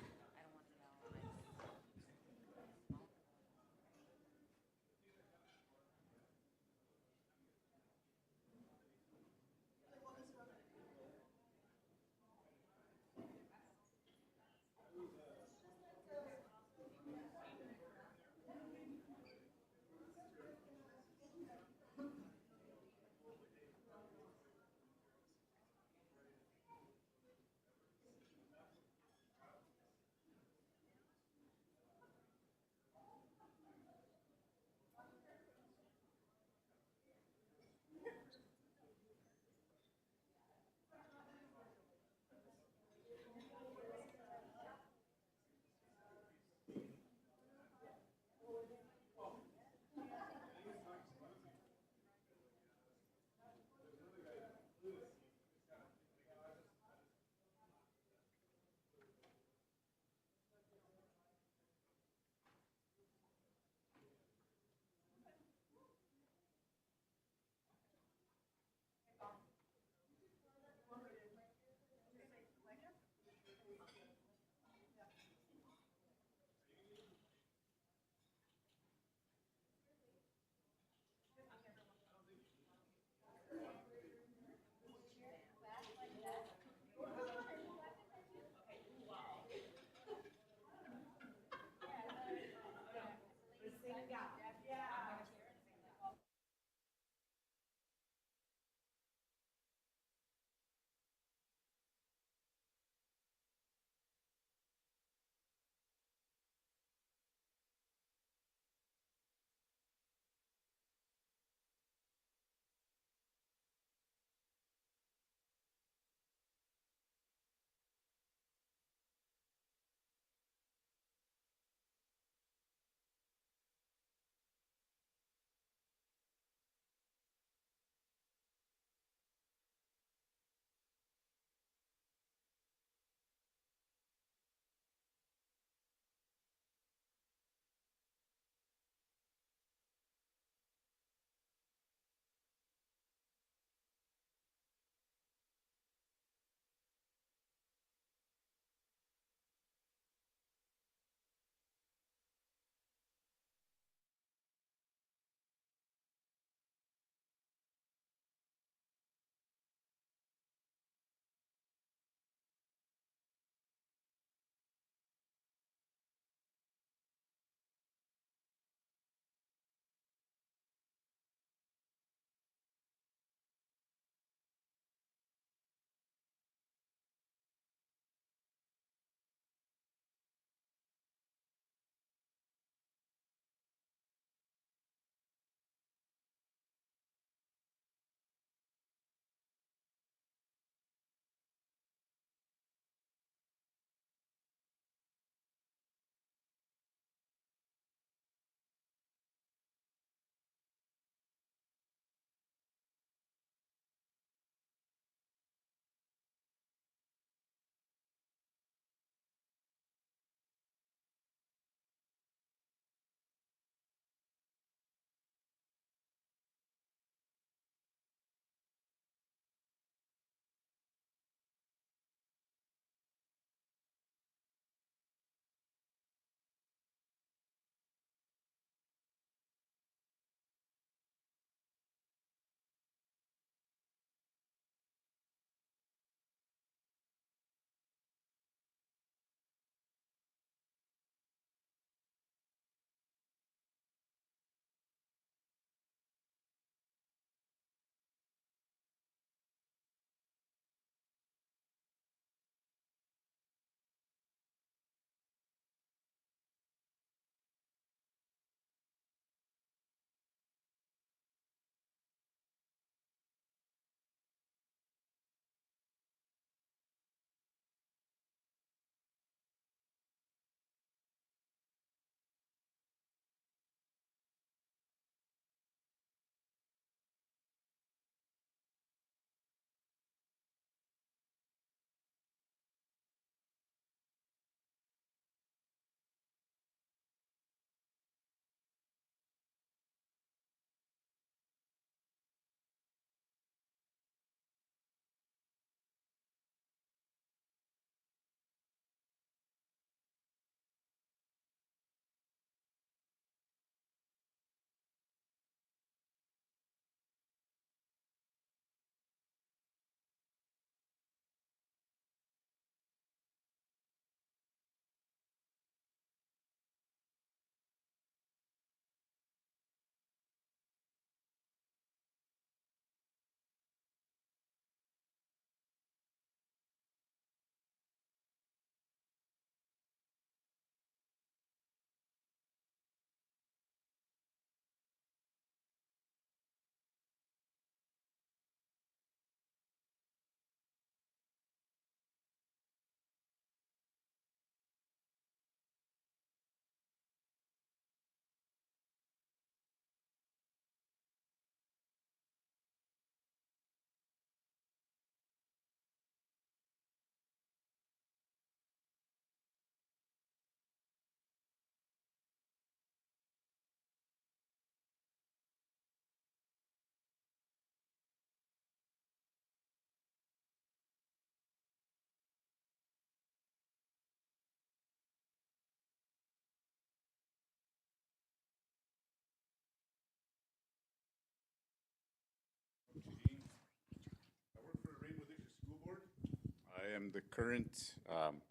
I am the current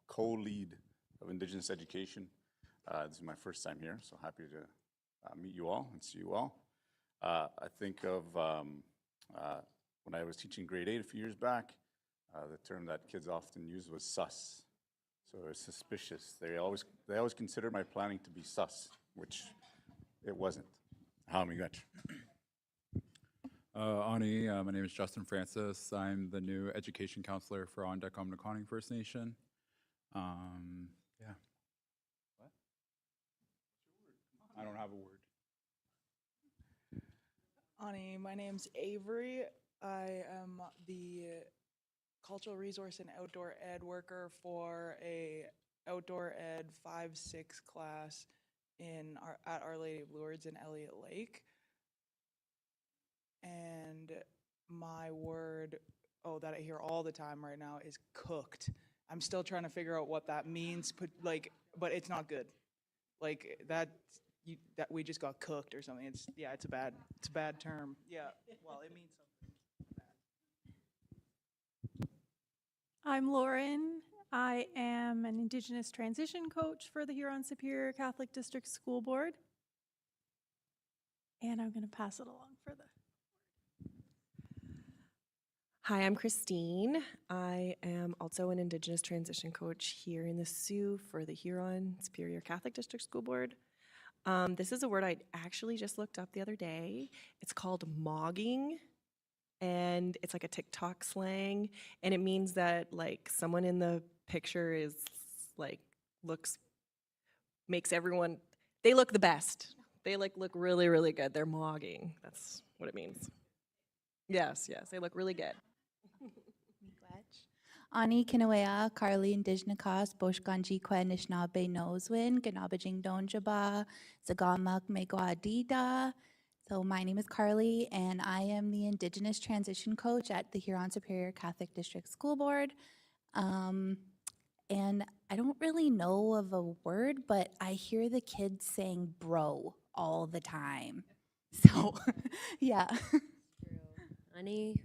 co-lead of Indigenous Education. This is my first time here, so happy to meet you all and see you all. I think of when I was teaching grade 8 a few years back, the term that kids often use was sus. So it's suspicious. They always considered my planning to be sus, which it wasn't. How Miigwech. Aanii, my name is Justin Francis. I'm the new education counselor for Ondeck First Nation. Yeah. What? I don't have a word. Aanii, my name's Avery. I am the cultural resource and outdoor ed worker for a outdoor ed 5-6 class at Our Lady of Lourdes in Elliott Lake. And my word, that I hear all the time right now is cooked. I'm still trying to figure out what that means, but it's not good. Like that we just got cooked or something. It's a bad term. Yeah, well, it means something bad. I'm Lauren. I am an Indigenous transition coach for the Huron-Superior Catholic District School Board. And I'm going to pass it along further. Hi, I'm Christine. I am also an Indigenous transition coach here in the Sioux for the Huron-Superior Catholic District School Board. This is a word I actually just looked up the other day. It's called mogging, and it's like a TikTok slang, and it means that like someone in the picture is like makes everyone, they look the best. They like look really, really good. They're mogging. That's what it means. Yes, they look really good. Aanii Kinoomaadziwin Carly Indigenous Boshkanji Anishinabek Noswin Ganabajing Donjaba Zagamak Miigwech. So my name is Carly, and I am the Indigenous transition coach at the Huron-Superior Catholic District School Board. And I don't really know of a word, but I hear the kids saying bro all the time. So, yeah. Aanii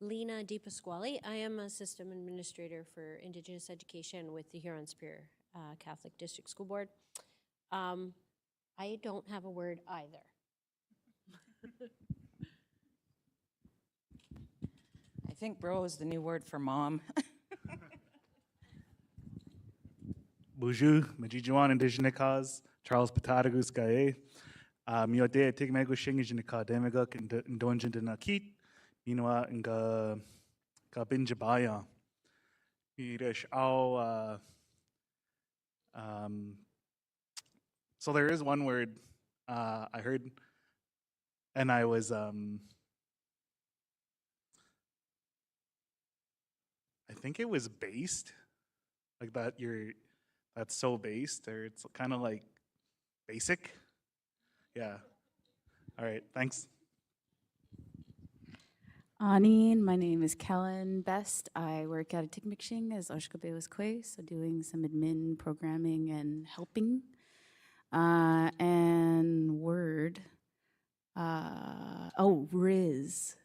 Lena DiPasquale. I am a system administrator for Indigenous education with the Huron-Superior Catholic District School Board. I don't have a word either. I think bro is the new word for mom. Bonjour, Miigwech Indigenous Charles Patadagus Gaye. Miode Tigmego Shingijnika Demiguk and Donjin de Nakit. Minwa nga Binjabaya. Irish au so there is one word I heard, and I was I think it was based like that. That's so based, or it's kind of like basic. Yeah. All right. Thanks. Aanii, my name is Kellen Best. I work at a Tikmikshing as Oshkabewaskwe, so doing some admin, programming, and helping. And word, Riz,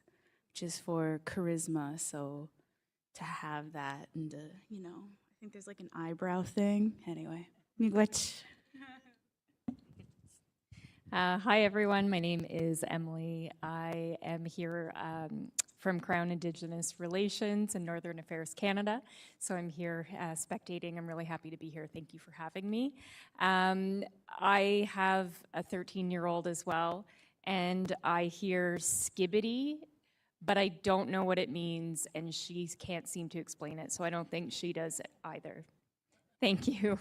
which is for charisma. So to have that and I think there's like an eyebrow thing. Anyway, Miigwech. Hi, everyone. My name is Emily. I am here from Crown Indigenous Relations and Northern Affairs Canada. So I'm here spectating. I'm really happy to be here. Thank you for having me. I have a 13-year-old as well, and I hear skibbity, but I don't know what it means, and she can't seem to explain it, so I don't think she does either. Thank you.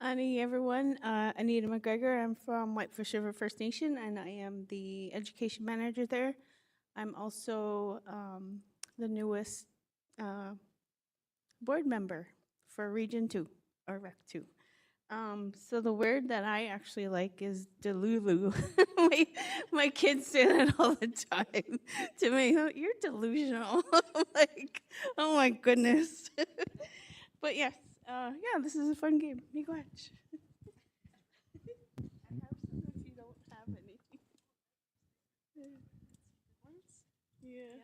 Aanii, everyone. Anita McGregor. I'm from Whitefish River First Nation, and I am the education manager there. I'm also the newest board member for Region 2, or Rec 2. So the word that I actually like is delulu. my kids say that all the time to me. "Oh, you're delusional." I'm like, oh my goodness. But yes, yeah, this is a fun game. Miigwech. I have some if you don't have any. Yeah.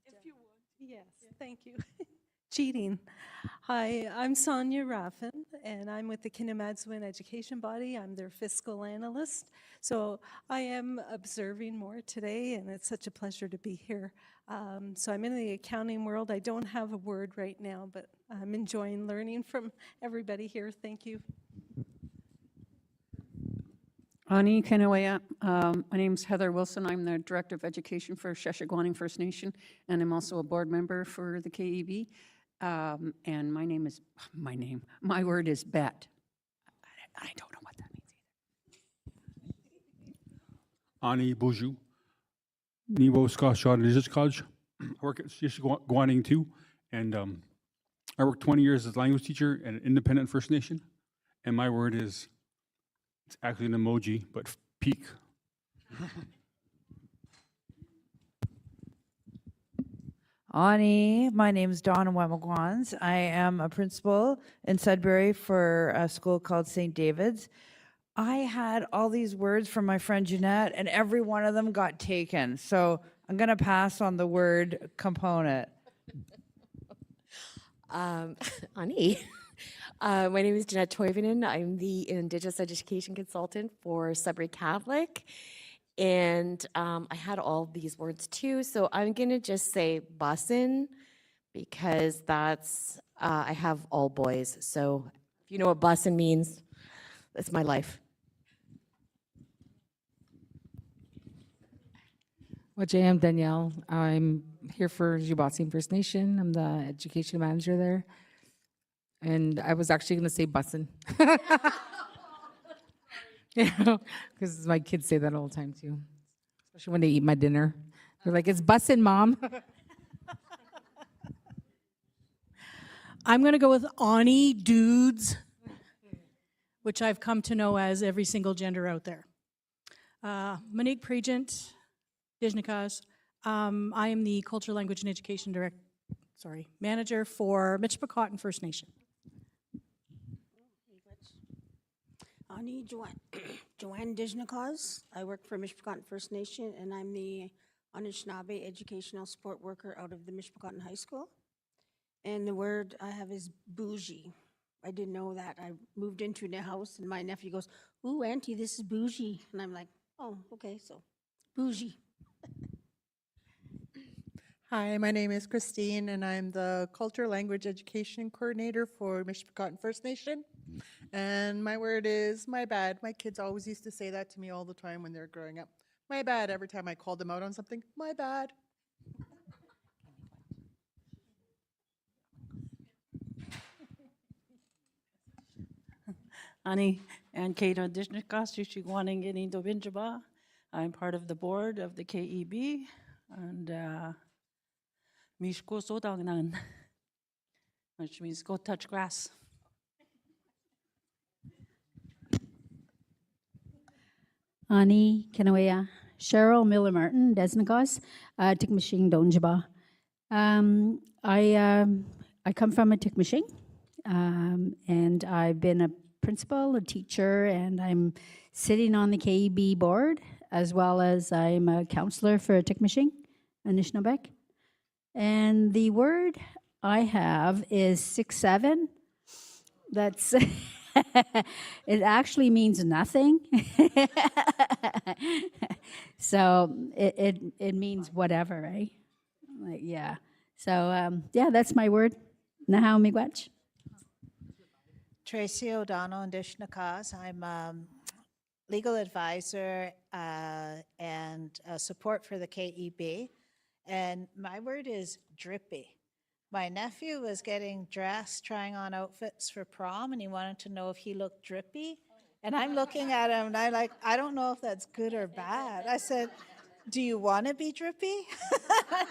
If you want. Yes, thank you. Cheating. Hi, I'm Sonia Raffin, and I'm with the Kinoomaadziwin Education Body. I'm their fiscal analyst. So I am observing more today, and it's such a pleasure to be here. So I'm in the accounting world. I don't have a word right now, but I'm enjoying learning from everybody here. Thank you. Aanii, kina wiya. My name is Heather Wilson. I'm the Director of Education for Sheshaguaning First Nation, and I'm also a board member for the KEB. And my word is bet. I don't know what that means Aanii Boozhoo. Niigaan Gdizhaami Forum. I work at Sheshaguaning too, and I worked 20 years as a language teacher at an independent First Nation, and my word is, it's actually an emoji, but peak. Aanii, my name is Donna Wemagwans. I am a principal in Sudbury for a school called St. David's. I had all these words from my friend Jeanette, and every one of them got taken. So I'm going to pass on the word component. Aanii. My name is Jeanette Toivonen. I'm the Indigenous Education Consultant for Sudbury Catholic. And I had all these words too, so I'm gonna just say bussin' because that's, I have all boys. So if you know what bussin' means, that's my life. Wajay, I'm Danielle. I'm here for Jibatsin First Nation. I'm the education manager there. And I was actually going to say bussin'. Because my kids say that all the time too, especially when they eat my dinner. They're like, it's bussin', Mom. I'm going to go with Aanii dudes, which I've come to know as every single gender out there. Monique Pregent, Dijnakas. I am the Culture, Language, and Education Manager for Miigwech First Nation. Aanii Joanne Dijnakas. I work for Miigwech First Nation, and I'm the Anishinabek Educational Support Worker out of the Miigwech High School. And the word I have is bougie. I didn't know that. I moved into a house, and my nephew goes, "Ooh, Auntie, this is bougie." And I'm like, "Oh, okay, so bougie." Hi, my name is Christine, and I'm the Culture Language Education Coordinator for Miigwech First Nation. And my word is my bad. My kids always used to say that to me all the time when they were growing up. My bad, every time I called them out on something. My bad. Aanii and Kato Dijnakas, Sheshaguaning Education. I'm part of the board of the KEB, and Mishko Sodangnan, which means go touch grass. Aanii, Kinawiya. Cheryl Miller Martin, Desnagos, Tikmashing Donjaba. I come from a Tikmashing, and I've been a principal, a teacher, and I'm sitting on the KEB board, as well as I'm a counselor for Tikmashing, Anishinabek. And the word I have is 6-7. That's it actually means nothing. So it means whatever, right? Like, yeah. So yeah, that's my word. Nahau Miigwech. Tracy O'Donnell and Dijnakas. I'm legal advisor and support for the KEB. And my word is drippy. My nephew was getting dressed, trying on outfits for prom, and he wanted to know if he looked drippy. And I'm looking at him, and I'm like, I don't know if that's good or bad. I said, Do you want to be drippy?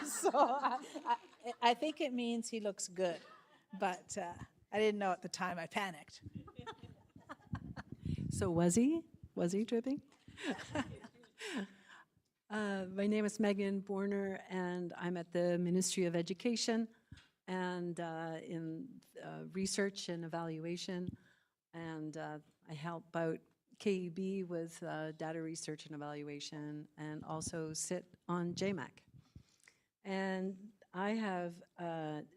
So I think it means he looks good, but I didn't know at the time. I panicked. So was he? Was he dripping? My name is Megan Borner, and I'm at the Ministry of Education and in research and evaluation. And I help out KEB with data research and evaluation, and also sit on JMAC. And I have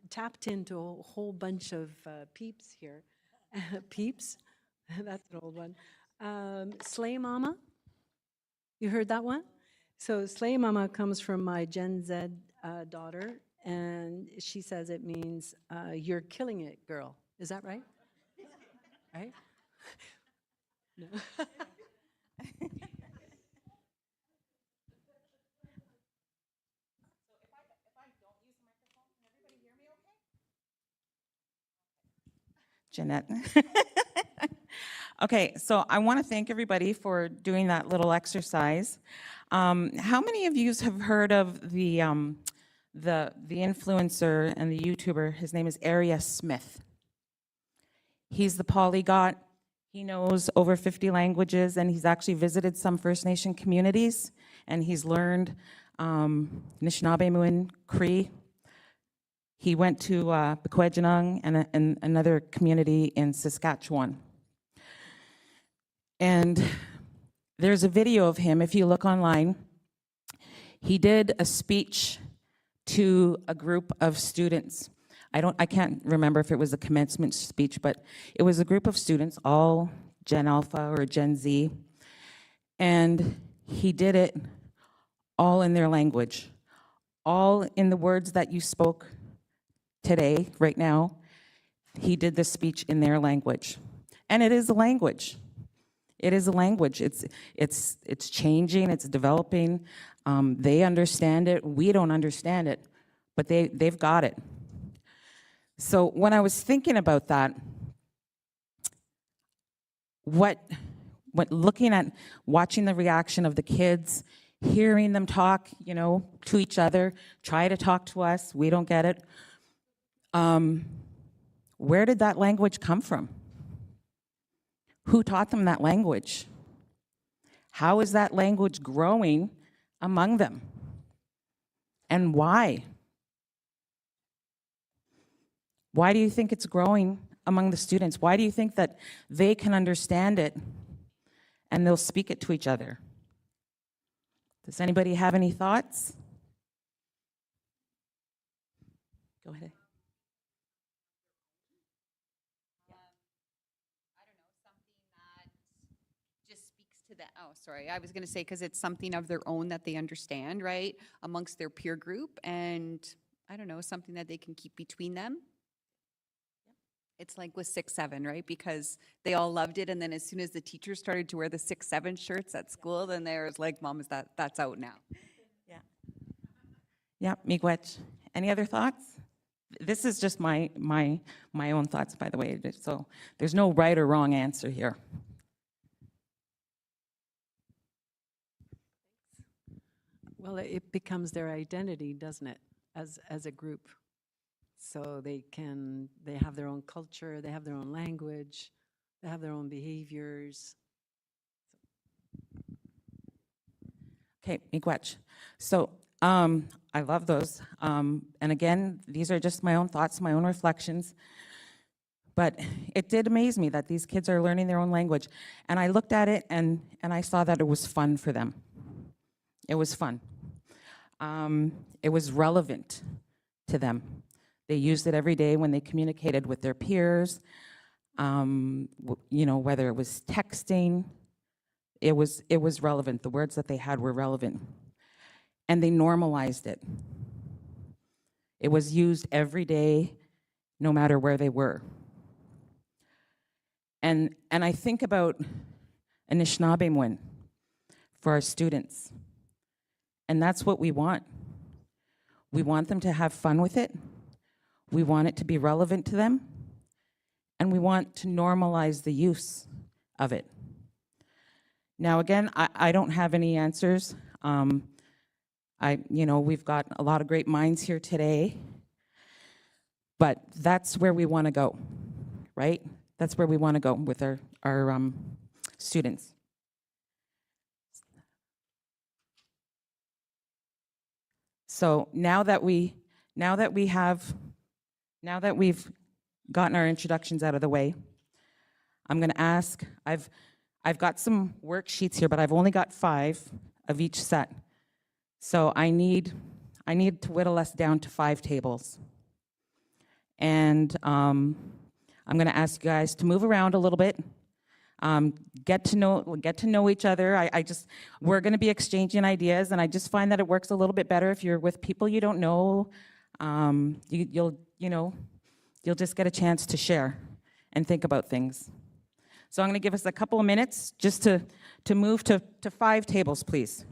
tapped into a whole bunch of peeps here. Peeps, that's an old one. Slay Mama, you heard that one? So Slay Mama comes from my Gen Z daughter, and she says it means you're killing it, girl. Is that right? Right? No. Jeanette. Okay, so I want to thank everybody for doing that little exercise. How many of you have heard of the influencer and the YouTuber? His name is Arya Smith. He's the polyglot. He knows over 50 languages, and he's actually visited some First Nation communities, and he's learned Anishinabek, Cree. He went to Miigwech and another community in Saskatchewan. And there's a video of him, if you look online. He did a speech to a group of students. I can't remember if it was a commencement speech, but it was a group of students, all Gen Alpha or Gen Z. And he did it all in their language, all in the words that you spoke today, right now. He did the speech in their language. And it is a language. It is a language. It's changing, it's developing. They understand it, we don't understand it, but they've got it. So when I was thinking about that, looking at watching the reaction of the kids, hearing them talk, to each other, try to talk to us, we don't get it. Where did that language come from? Who taught them that language? How is that language growing among them? And why? Why do you think it's growing among the students? Why do you think that they can understand it and they'll speak it to each other? Does anybody have any thoughts? Go ahead. Sorry, I was going to say because it's something of their own that they understand, right, amongst their peer group, and I don't know, something that they can keep between them. It's like with 6-7, right, because they all loved it, and then as soon as the teachers started to wear the 6-7 shirts at school, then there's like, Mom, that's out now. Yeah, Miigwech. Any other thoughts? This is just my own thoughts, by the way, so there's no right or wrong answer here. Well, it becomes their identity, doesn't it, as a group? So they have their own culture, they have their own language, they have their own behaviors. Okay, Miigwech. So I love those. And again, these are just my own thoughts, my own reflections. But it did amaze me that these kids are learning their own language. And I looked at it and I saw that it was fun for them. It was fun. It was relevant to them. They used it every day when they communicated with their peers, whether it was texting, it was relevant. The words that they had were relevant. And they normalized it. It was used every day, no matter where they were. And I think about Anishinabek for our students. And that's what we want. We want them to have fun with it. We want it to be relevant to them. And we want to normalize the use of it. Now, again, I don't have any answers. We've got a lot of great minds here today, but that's where we want to go, right? That's where we want to go with our students. So now that we've gotten our introductions out of the way, I'm going to ask. I've got some worksheets here, but I've only got 5 of each set. So I need to whittle us down to 5 tables. And I'm going to ask you guys to move around a little bit, get to know each other. We're going to be exchanging ideas, and I just find that it works a little bit better if you're with people you don't know. You'll just get a chance to share and think about things. So I'm going to give us a couple of minutes just to move to 5 tables, please.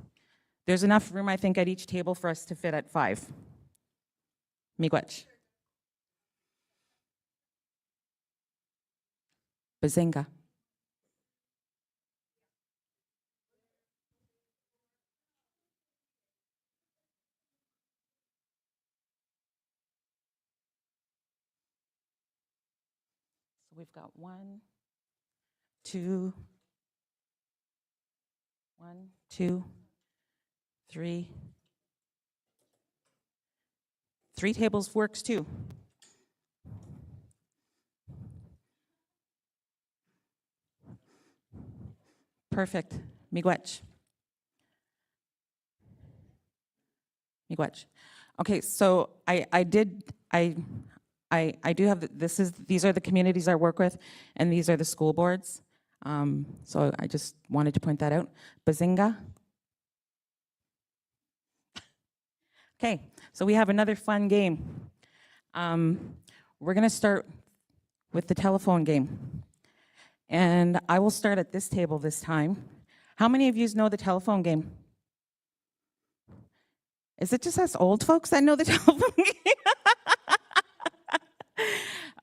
There's enough room, I think, at each table for us to fit at 5. Miigwech. Bazinga. So we've got 1, 2, 3. 3 tables works too. Perfect. Miigwech. Miigwech. Okay, so I do have these are the communities I work with, and these are the school boards. So I just wanted to point that out. Bazinga. Okay, so we have another fun game. We're going to start with the telephone game. And I will start at this table this time. How many of you know the telephone game? Is it just us old folks that know the telephone game?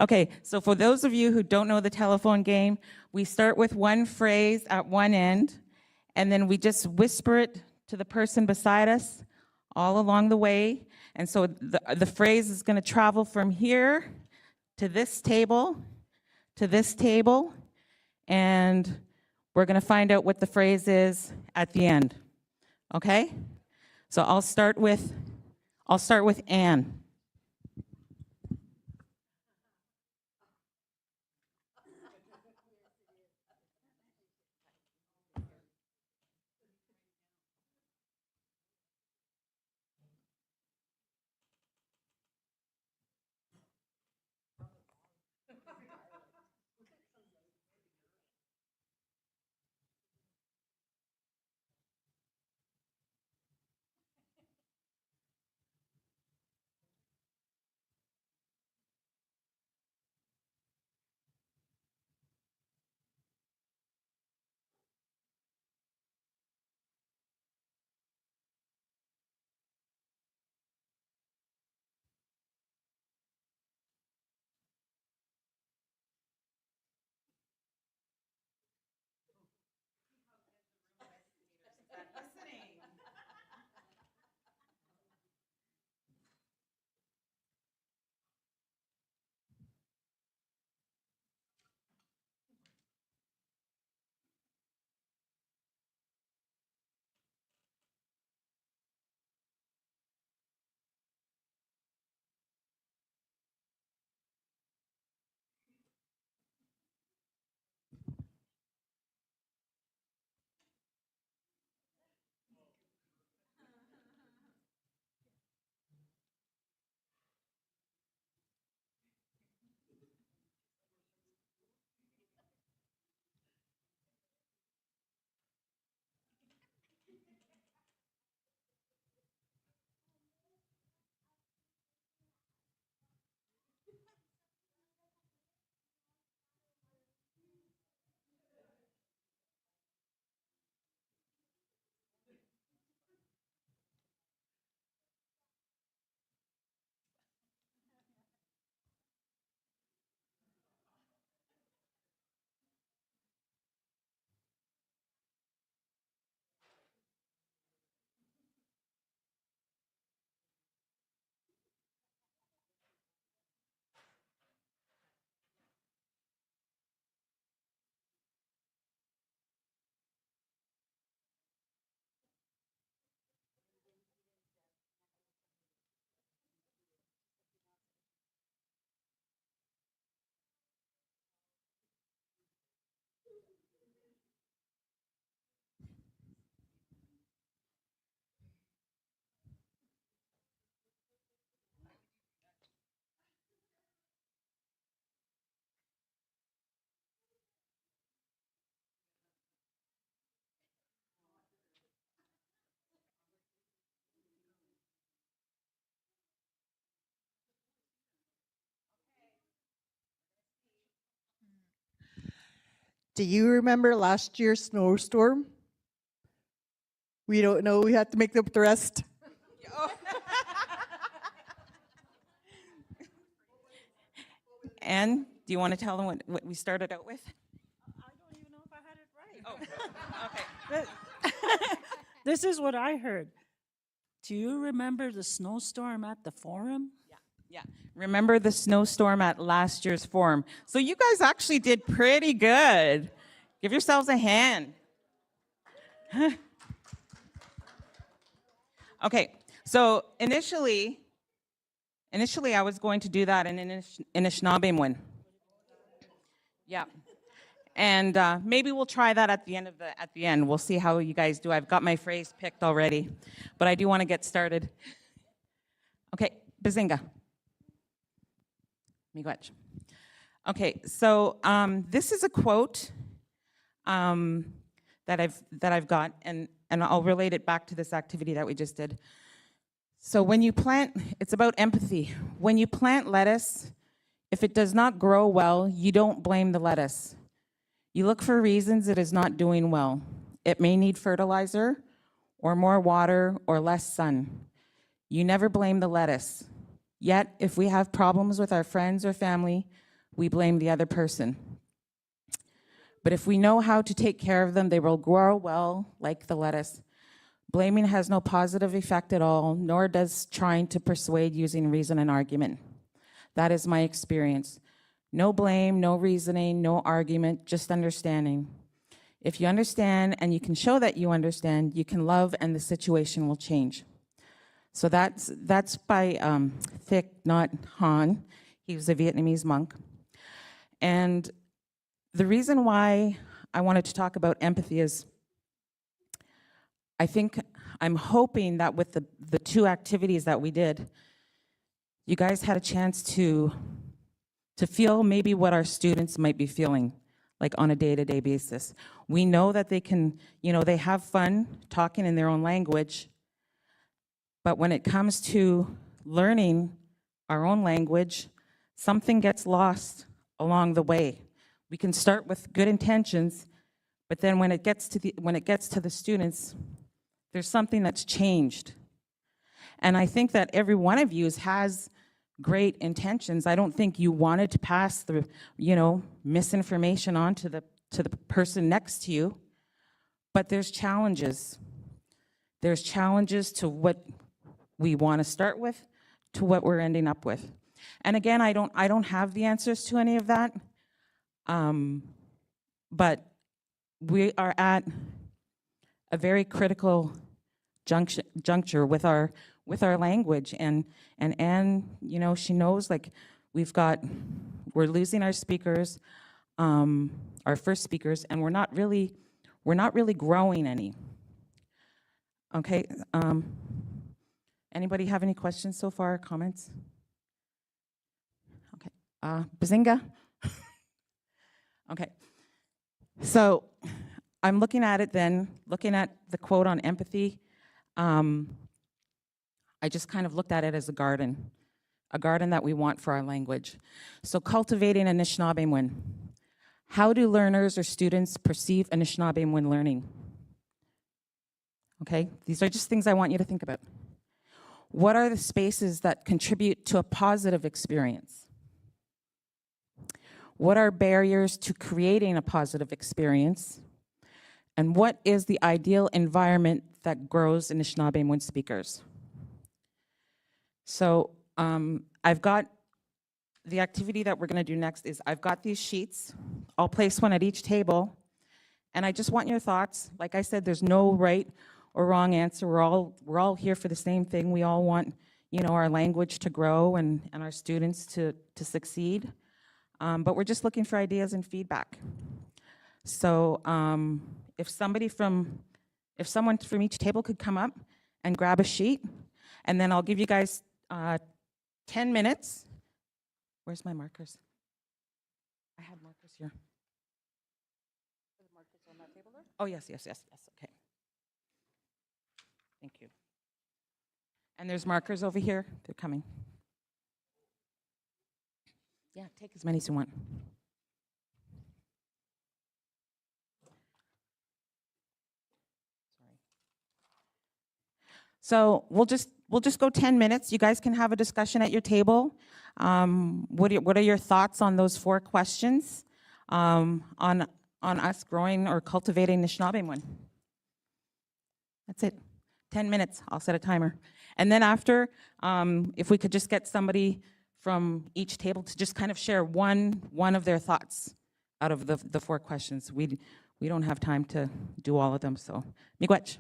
Okay, so for those of you who don't know the telephone game, we start with one phrase at one end, and then we just whisper it to the person beside us all along the way. And so the phrase is going to travel from here to this table, and we're going to find out what the phrase is at the end. Okay? So I'll start with Anne. Do you remember last year's snowstorm? We don't know. We had to make up the rest. And do you want to tell them what we started out with? This is what I heard. Do you remember the snowstorm at the forum? Yeah. Remember the snowstorm at last year's forum. So you guys actually did pretty good. Give yourselves a hand. Okay, so initially I was going to do that in Anishinabek. Yeah. And maybe we'll try that at the end. We'll see how you guys do. I've got my phrase picked already, but I do want to get started. Okay, Bazinga. Miigwech. Okay, so this is a quote that I've got, and I'll relate it back to this activity that we just did. So when you plant, it's about empathy. When you plant lettuce, if it does not grow well, you don't blame the lettuce. You look for reasons it is not doing well. It may need fertilizer, or more water, or less sun. You never blame the lettuce. Yet, if we have problems with our friends or family, we blame the other person. But if we know how to take care of them, they will grow well like the lettuce. Blaming has no positive effect at all, nor does trying to persuade using reason and argument. That is my experience. No blame, no reasoning, no argument, just understanding. If you understand and you can show that you understand, you can love and the situation will change. So that's by Thich Nhat Hanh. He was a Vietnamese monk. And the reason why I wanted to talk about empathy is I'm hoping that with the two activities that we did, you guys had a chance to feel maybe what our students might be feeling, like on a day-to-day basis. We know that they can, they have fun talking in their own language, but when it comes to learning our own language, something gets lost along the way. We can start with good intentions, but then when it gets to the students, there's something that's changed. And I think that every one of you has great intentions. I don't think you wanted to pass the, misinformation on to the person next to you, but there's challenges. There's challenges to what we want to start with, to what we're ending up with. And again, I don't have the answers to any of that, but we are at a very critical juncture with our language, and Anne, she knows, like, we're losing our speakers, our first speakers, and we're not really growing any. Okay, anybody have any questions so far, comments? Okay, Bazinga? Okay, so I'm looking at it then, looking at the quote on empathy. I just kind of looked at it as a garden that we want for our language. So cultivating Anishinabek. How do learners or students perceive Anishinabek when learning? Okay, these are just things I want you to think about. What are the spaces that contribute to a positive experience? What are barriers to creating a positive experience? And what is the ideal environment that grows Anishinabek speakers? So I've got the activity that we're going to do next is I've got these sheets. I'll place one at each table, and I just want your thoughts. Like I said, there's no right or wrong answer. We're all here for the same thing. We all want, our language to grow and our students to succeed. But we're just looking for ideas and feedback. So if someone from each table could come up and grab a sheet, and then I'll give you guys 10 minutes. Where's my markers? I had markers here. Are the markers on that table there? Oh, yes, okay. Thank you. And there's markers over here. They're coming. Yeah, take as many as you want. So we'll just go 10 minutes. You guys can have a discussion at your table. What are your thoughts on those 4 questions on us growing or cultivating Anishinaabe? That's it. 10 minutes. I'll set a timer. And then after, if we could just get somebody from each table to just kind of share one of their thoughts out of the 4 questions. We don't have time to do all of them. So, Miigwech.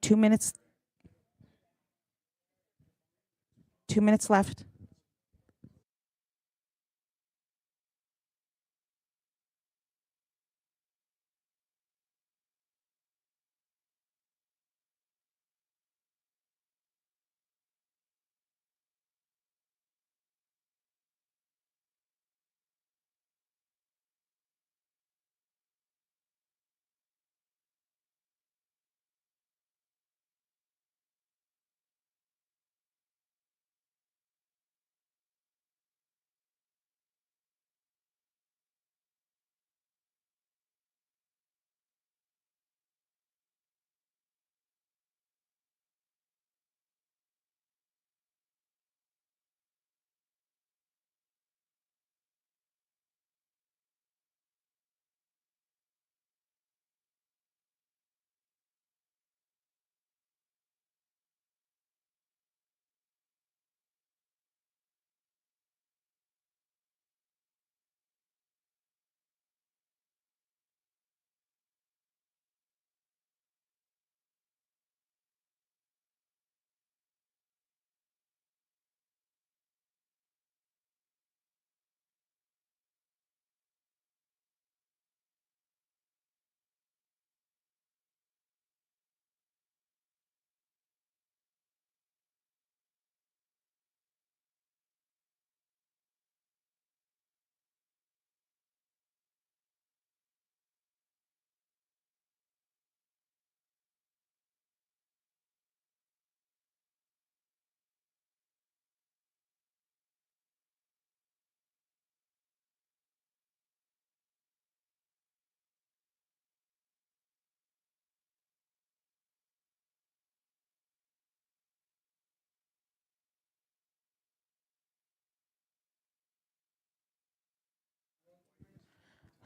2 minutes. 2 minutes left.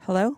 Hello?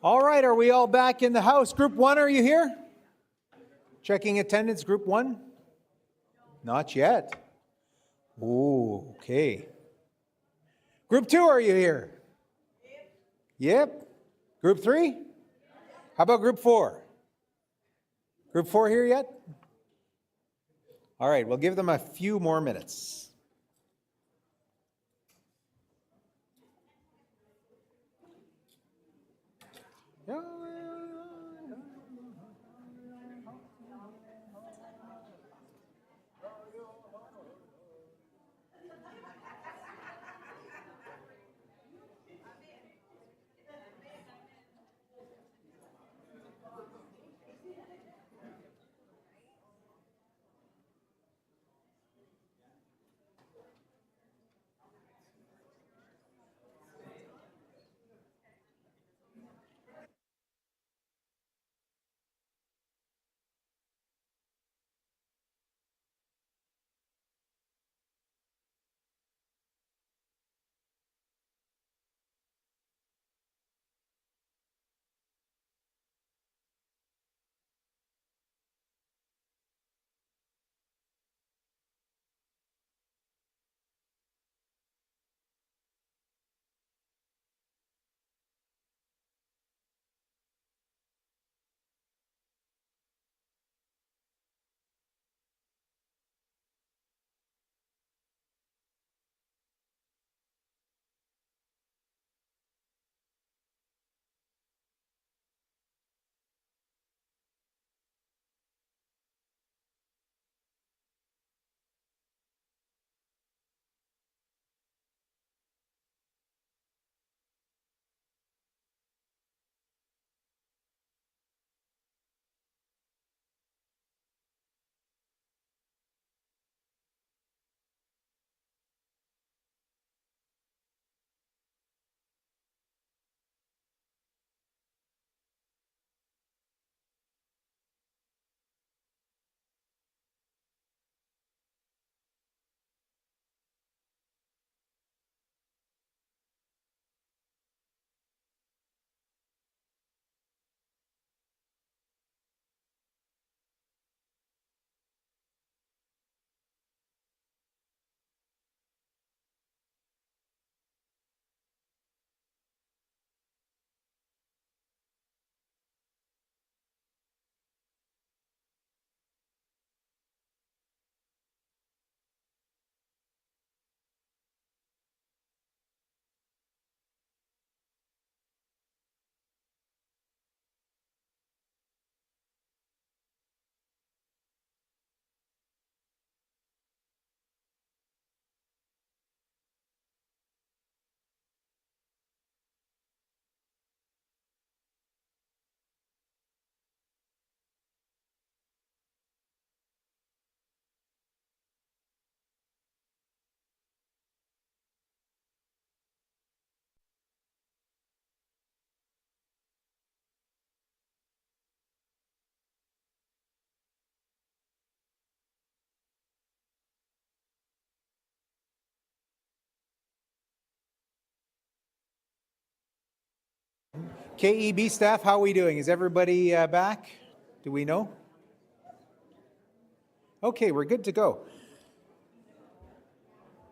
All right, are we all back in the house? Group 1, are you here? Checking attendance, Group 1? Not yet. Ooh, okay. Group 2, are you here? Yep. Group 3? How about Group 4? Group 4 here yet? All right, we'll give them a few more minutes. KEB staff, how are we doing? Is everybody back? Do we know? Okay, we're good to go.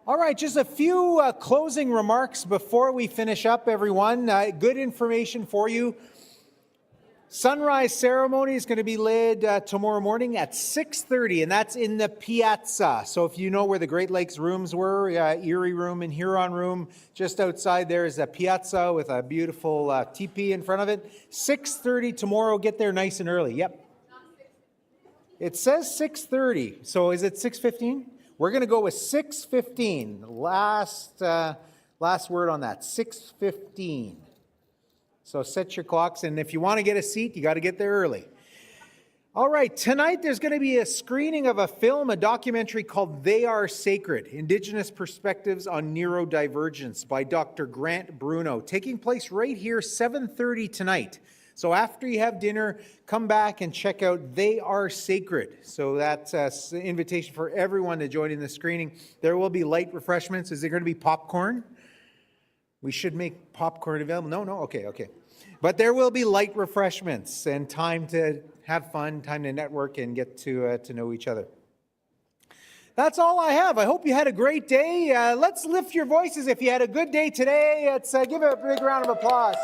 All right, just a few closing remarks before we finish up, everyone. Good information for you. Sunrise ceremony is going to be led tomorrow morning at 6:30, and that's in the piazza. So if you know where the Great Lakes rooms were, Erie Room and Huron Room, just outside there is a piazza with a beautiful teepee in front of it. 6:30 tomorrow. Get there nice and early. Yep. It says 6:30, so is it 6:15? We're going to go with 6:15. Last word on that, 6:15. So set your clocks, and if you want to get a seat, you got to get there early. All right, tonight there's going to be a screening of a film, a documentary called They Are Sacred, Indigenous Perspectives on Neurodivergence by Dr. Grant Bruno, taking place right here, 7:30 tonight. So after you have dinner, come back and check out They Are Sacred. So that's an invitation for everyone to join in the screening. There will be light refreshments. Is there going to be popcorn? We should make popcorn available. No, okay. But there will be light refreshments and time to have fun, time to network and get to know each other. That's all I have. I hope you had a great day. Let's lift your voices if you had a good day today. Let's give it a big round of applause.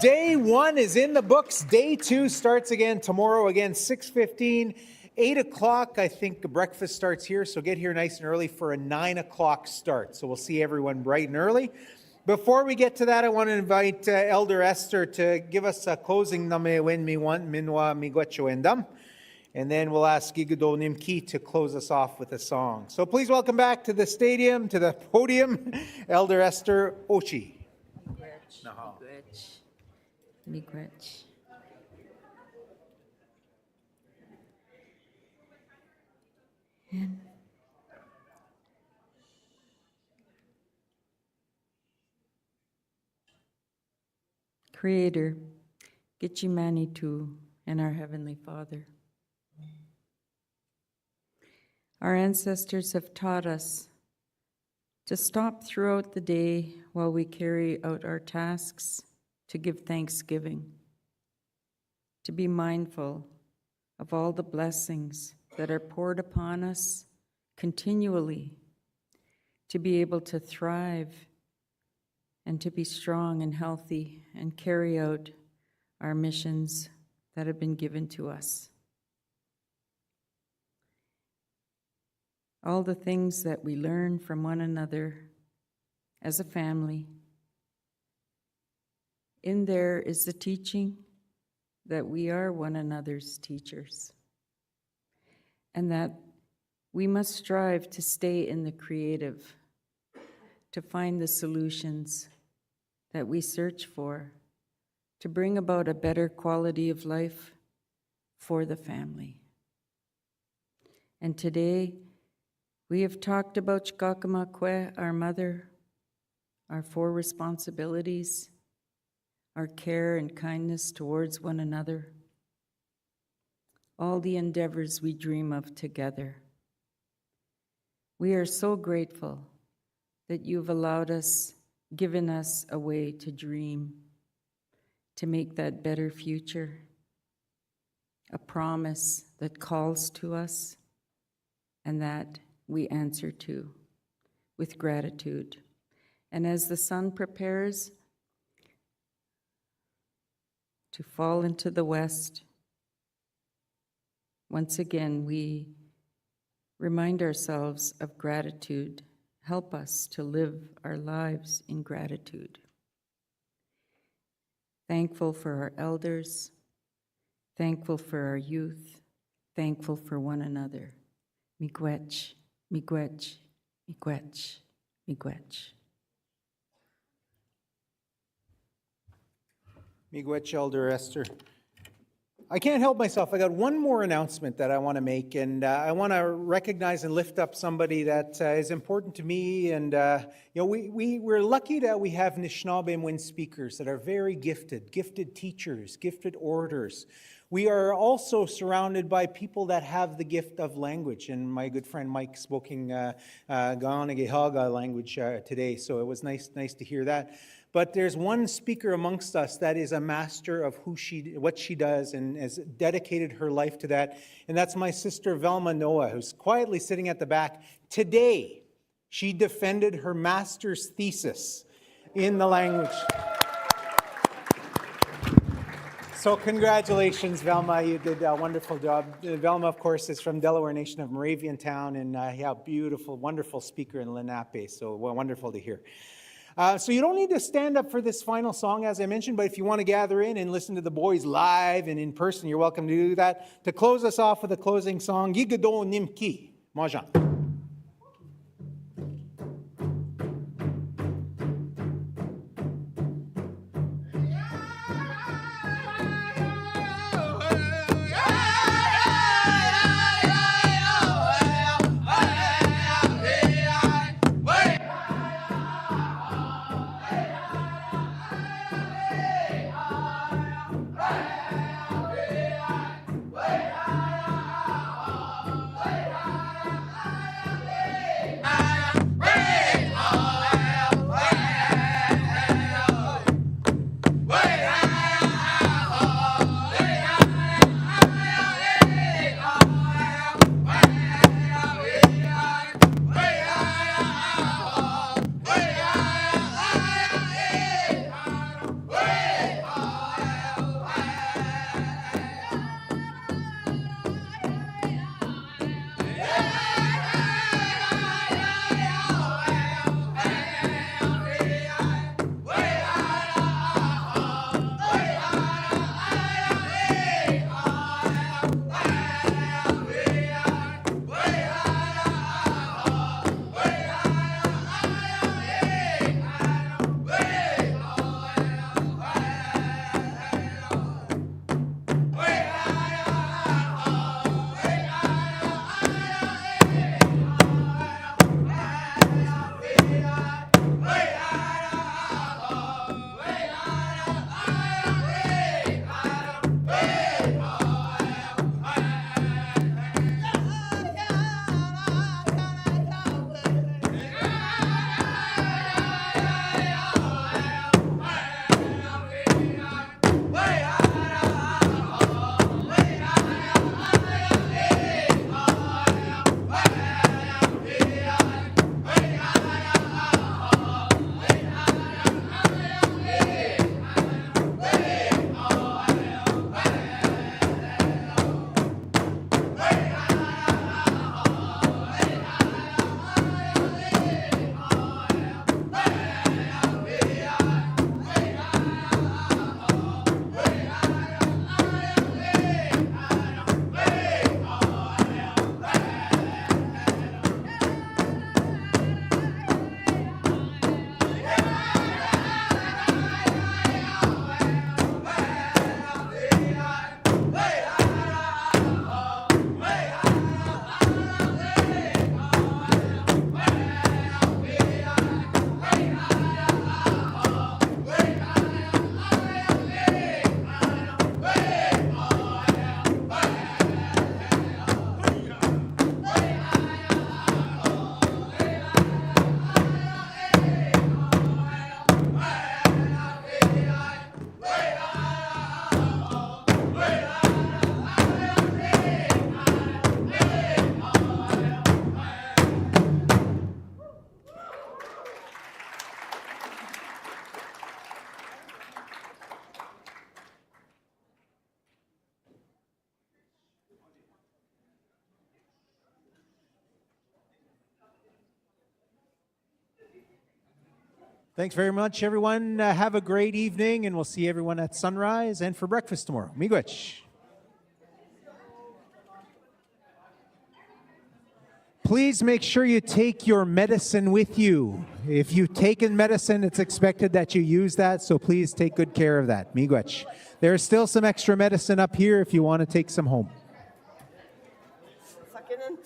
Day 1 is in the books. Day 2 starts again tomorrow, again 6:15. 8 o'clock, I think breakfast starts here, so get here nice and early for a 9 o'clock start. So we'll see everyone bright and early. Before we get to that, I want to invite Elder Esther to give us a closing name when mi want minwa Miigwech endam. And then we'll ask Gdizhaami Forum to close us off with a song. So please welcome back to the stadium, to the podium, Elder Esther Ochi. Miigwech. Creator, Gdizhaami tu, and our Heavenly Father. Our ancestors have taught us to stop throughout the day while we carry out our tasks to give thanksgiving, to be mindful of all the blessings that are poured upon us continually, to be able to thrive and to be strong and healthy and carry out our missions that have been given to us. All the things that we learn from one another as a family. In there is the teaching that we are one another's teachers, and that we must strive to stay in the creative, to find the solutions that we search for, to bring about a better quality of life for the family. And today, we have talked about Kinoomaadziwin, our mother, our 4 responsibilities, our care and kindness towards one another, all the endeavors we dream of together. We are so grateful that you've allowed us, given us a way to dream, to make that better future, a promise that calls to us and that we answer to with gratitude. And as the sun prepares to fall into the west, once again we remind ourselves of gratitude. Help us to live our lives in gratitude. Thankful for our elders, thankful for our youth, thankful for one another. Miigwech. Miigwech, Miigwech, Miigwech. Miigwech, Elder Esther. I can't help myself. I got one more announcement that I want to make, and I want to recognize and lift up somebody that is important to me. And we're lucky that we have Anishinabek speakers that are very gifted teachers, gifted orators. We are also surrounded by people that have the gift of language, and my good friend Mike spoke Gaana language today, so it was nice to hear that. But there's one speaker amongst us that is a master of what she does and has dedicated her life to that, and that's my sister Velma Noah, who's quietly sitting at the back. Today, she defended her master's thesis in the language. So congratulations, Velma. You did a wonderful job. Velma, of course, is from Delaware Nation of Moravian Town, and beautiful, wonderful speaker in Lenape, so wonderful to hear. So you don't need to stand up for this final song, as I mentioned, but if you want to gather in and listen to the boys live and in person, you're welcome to do that. To close us off with a closing song, Gdizhaami Forum. Thanks very much, everyone. Have a great evening, and we'll see everyone at sunrise and for breakfast tomorrow. Miigwech. Please make sure you take your medicine with you. If you've taken medicine, it's expected that you use that, so please take good care of that. Miigwech. There's still some extra medicine up here if you want to take some home. Suck it in.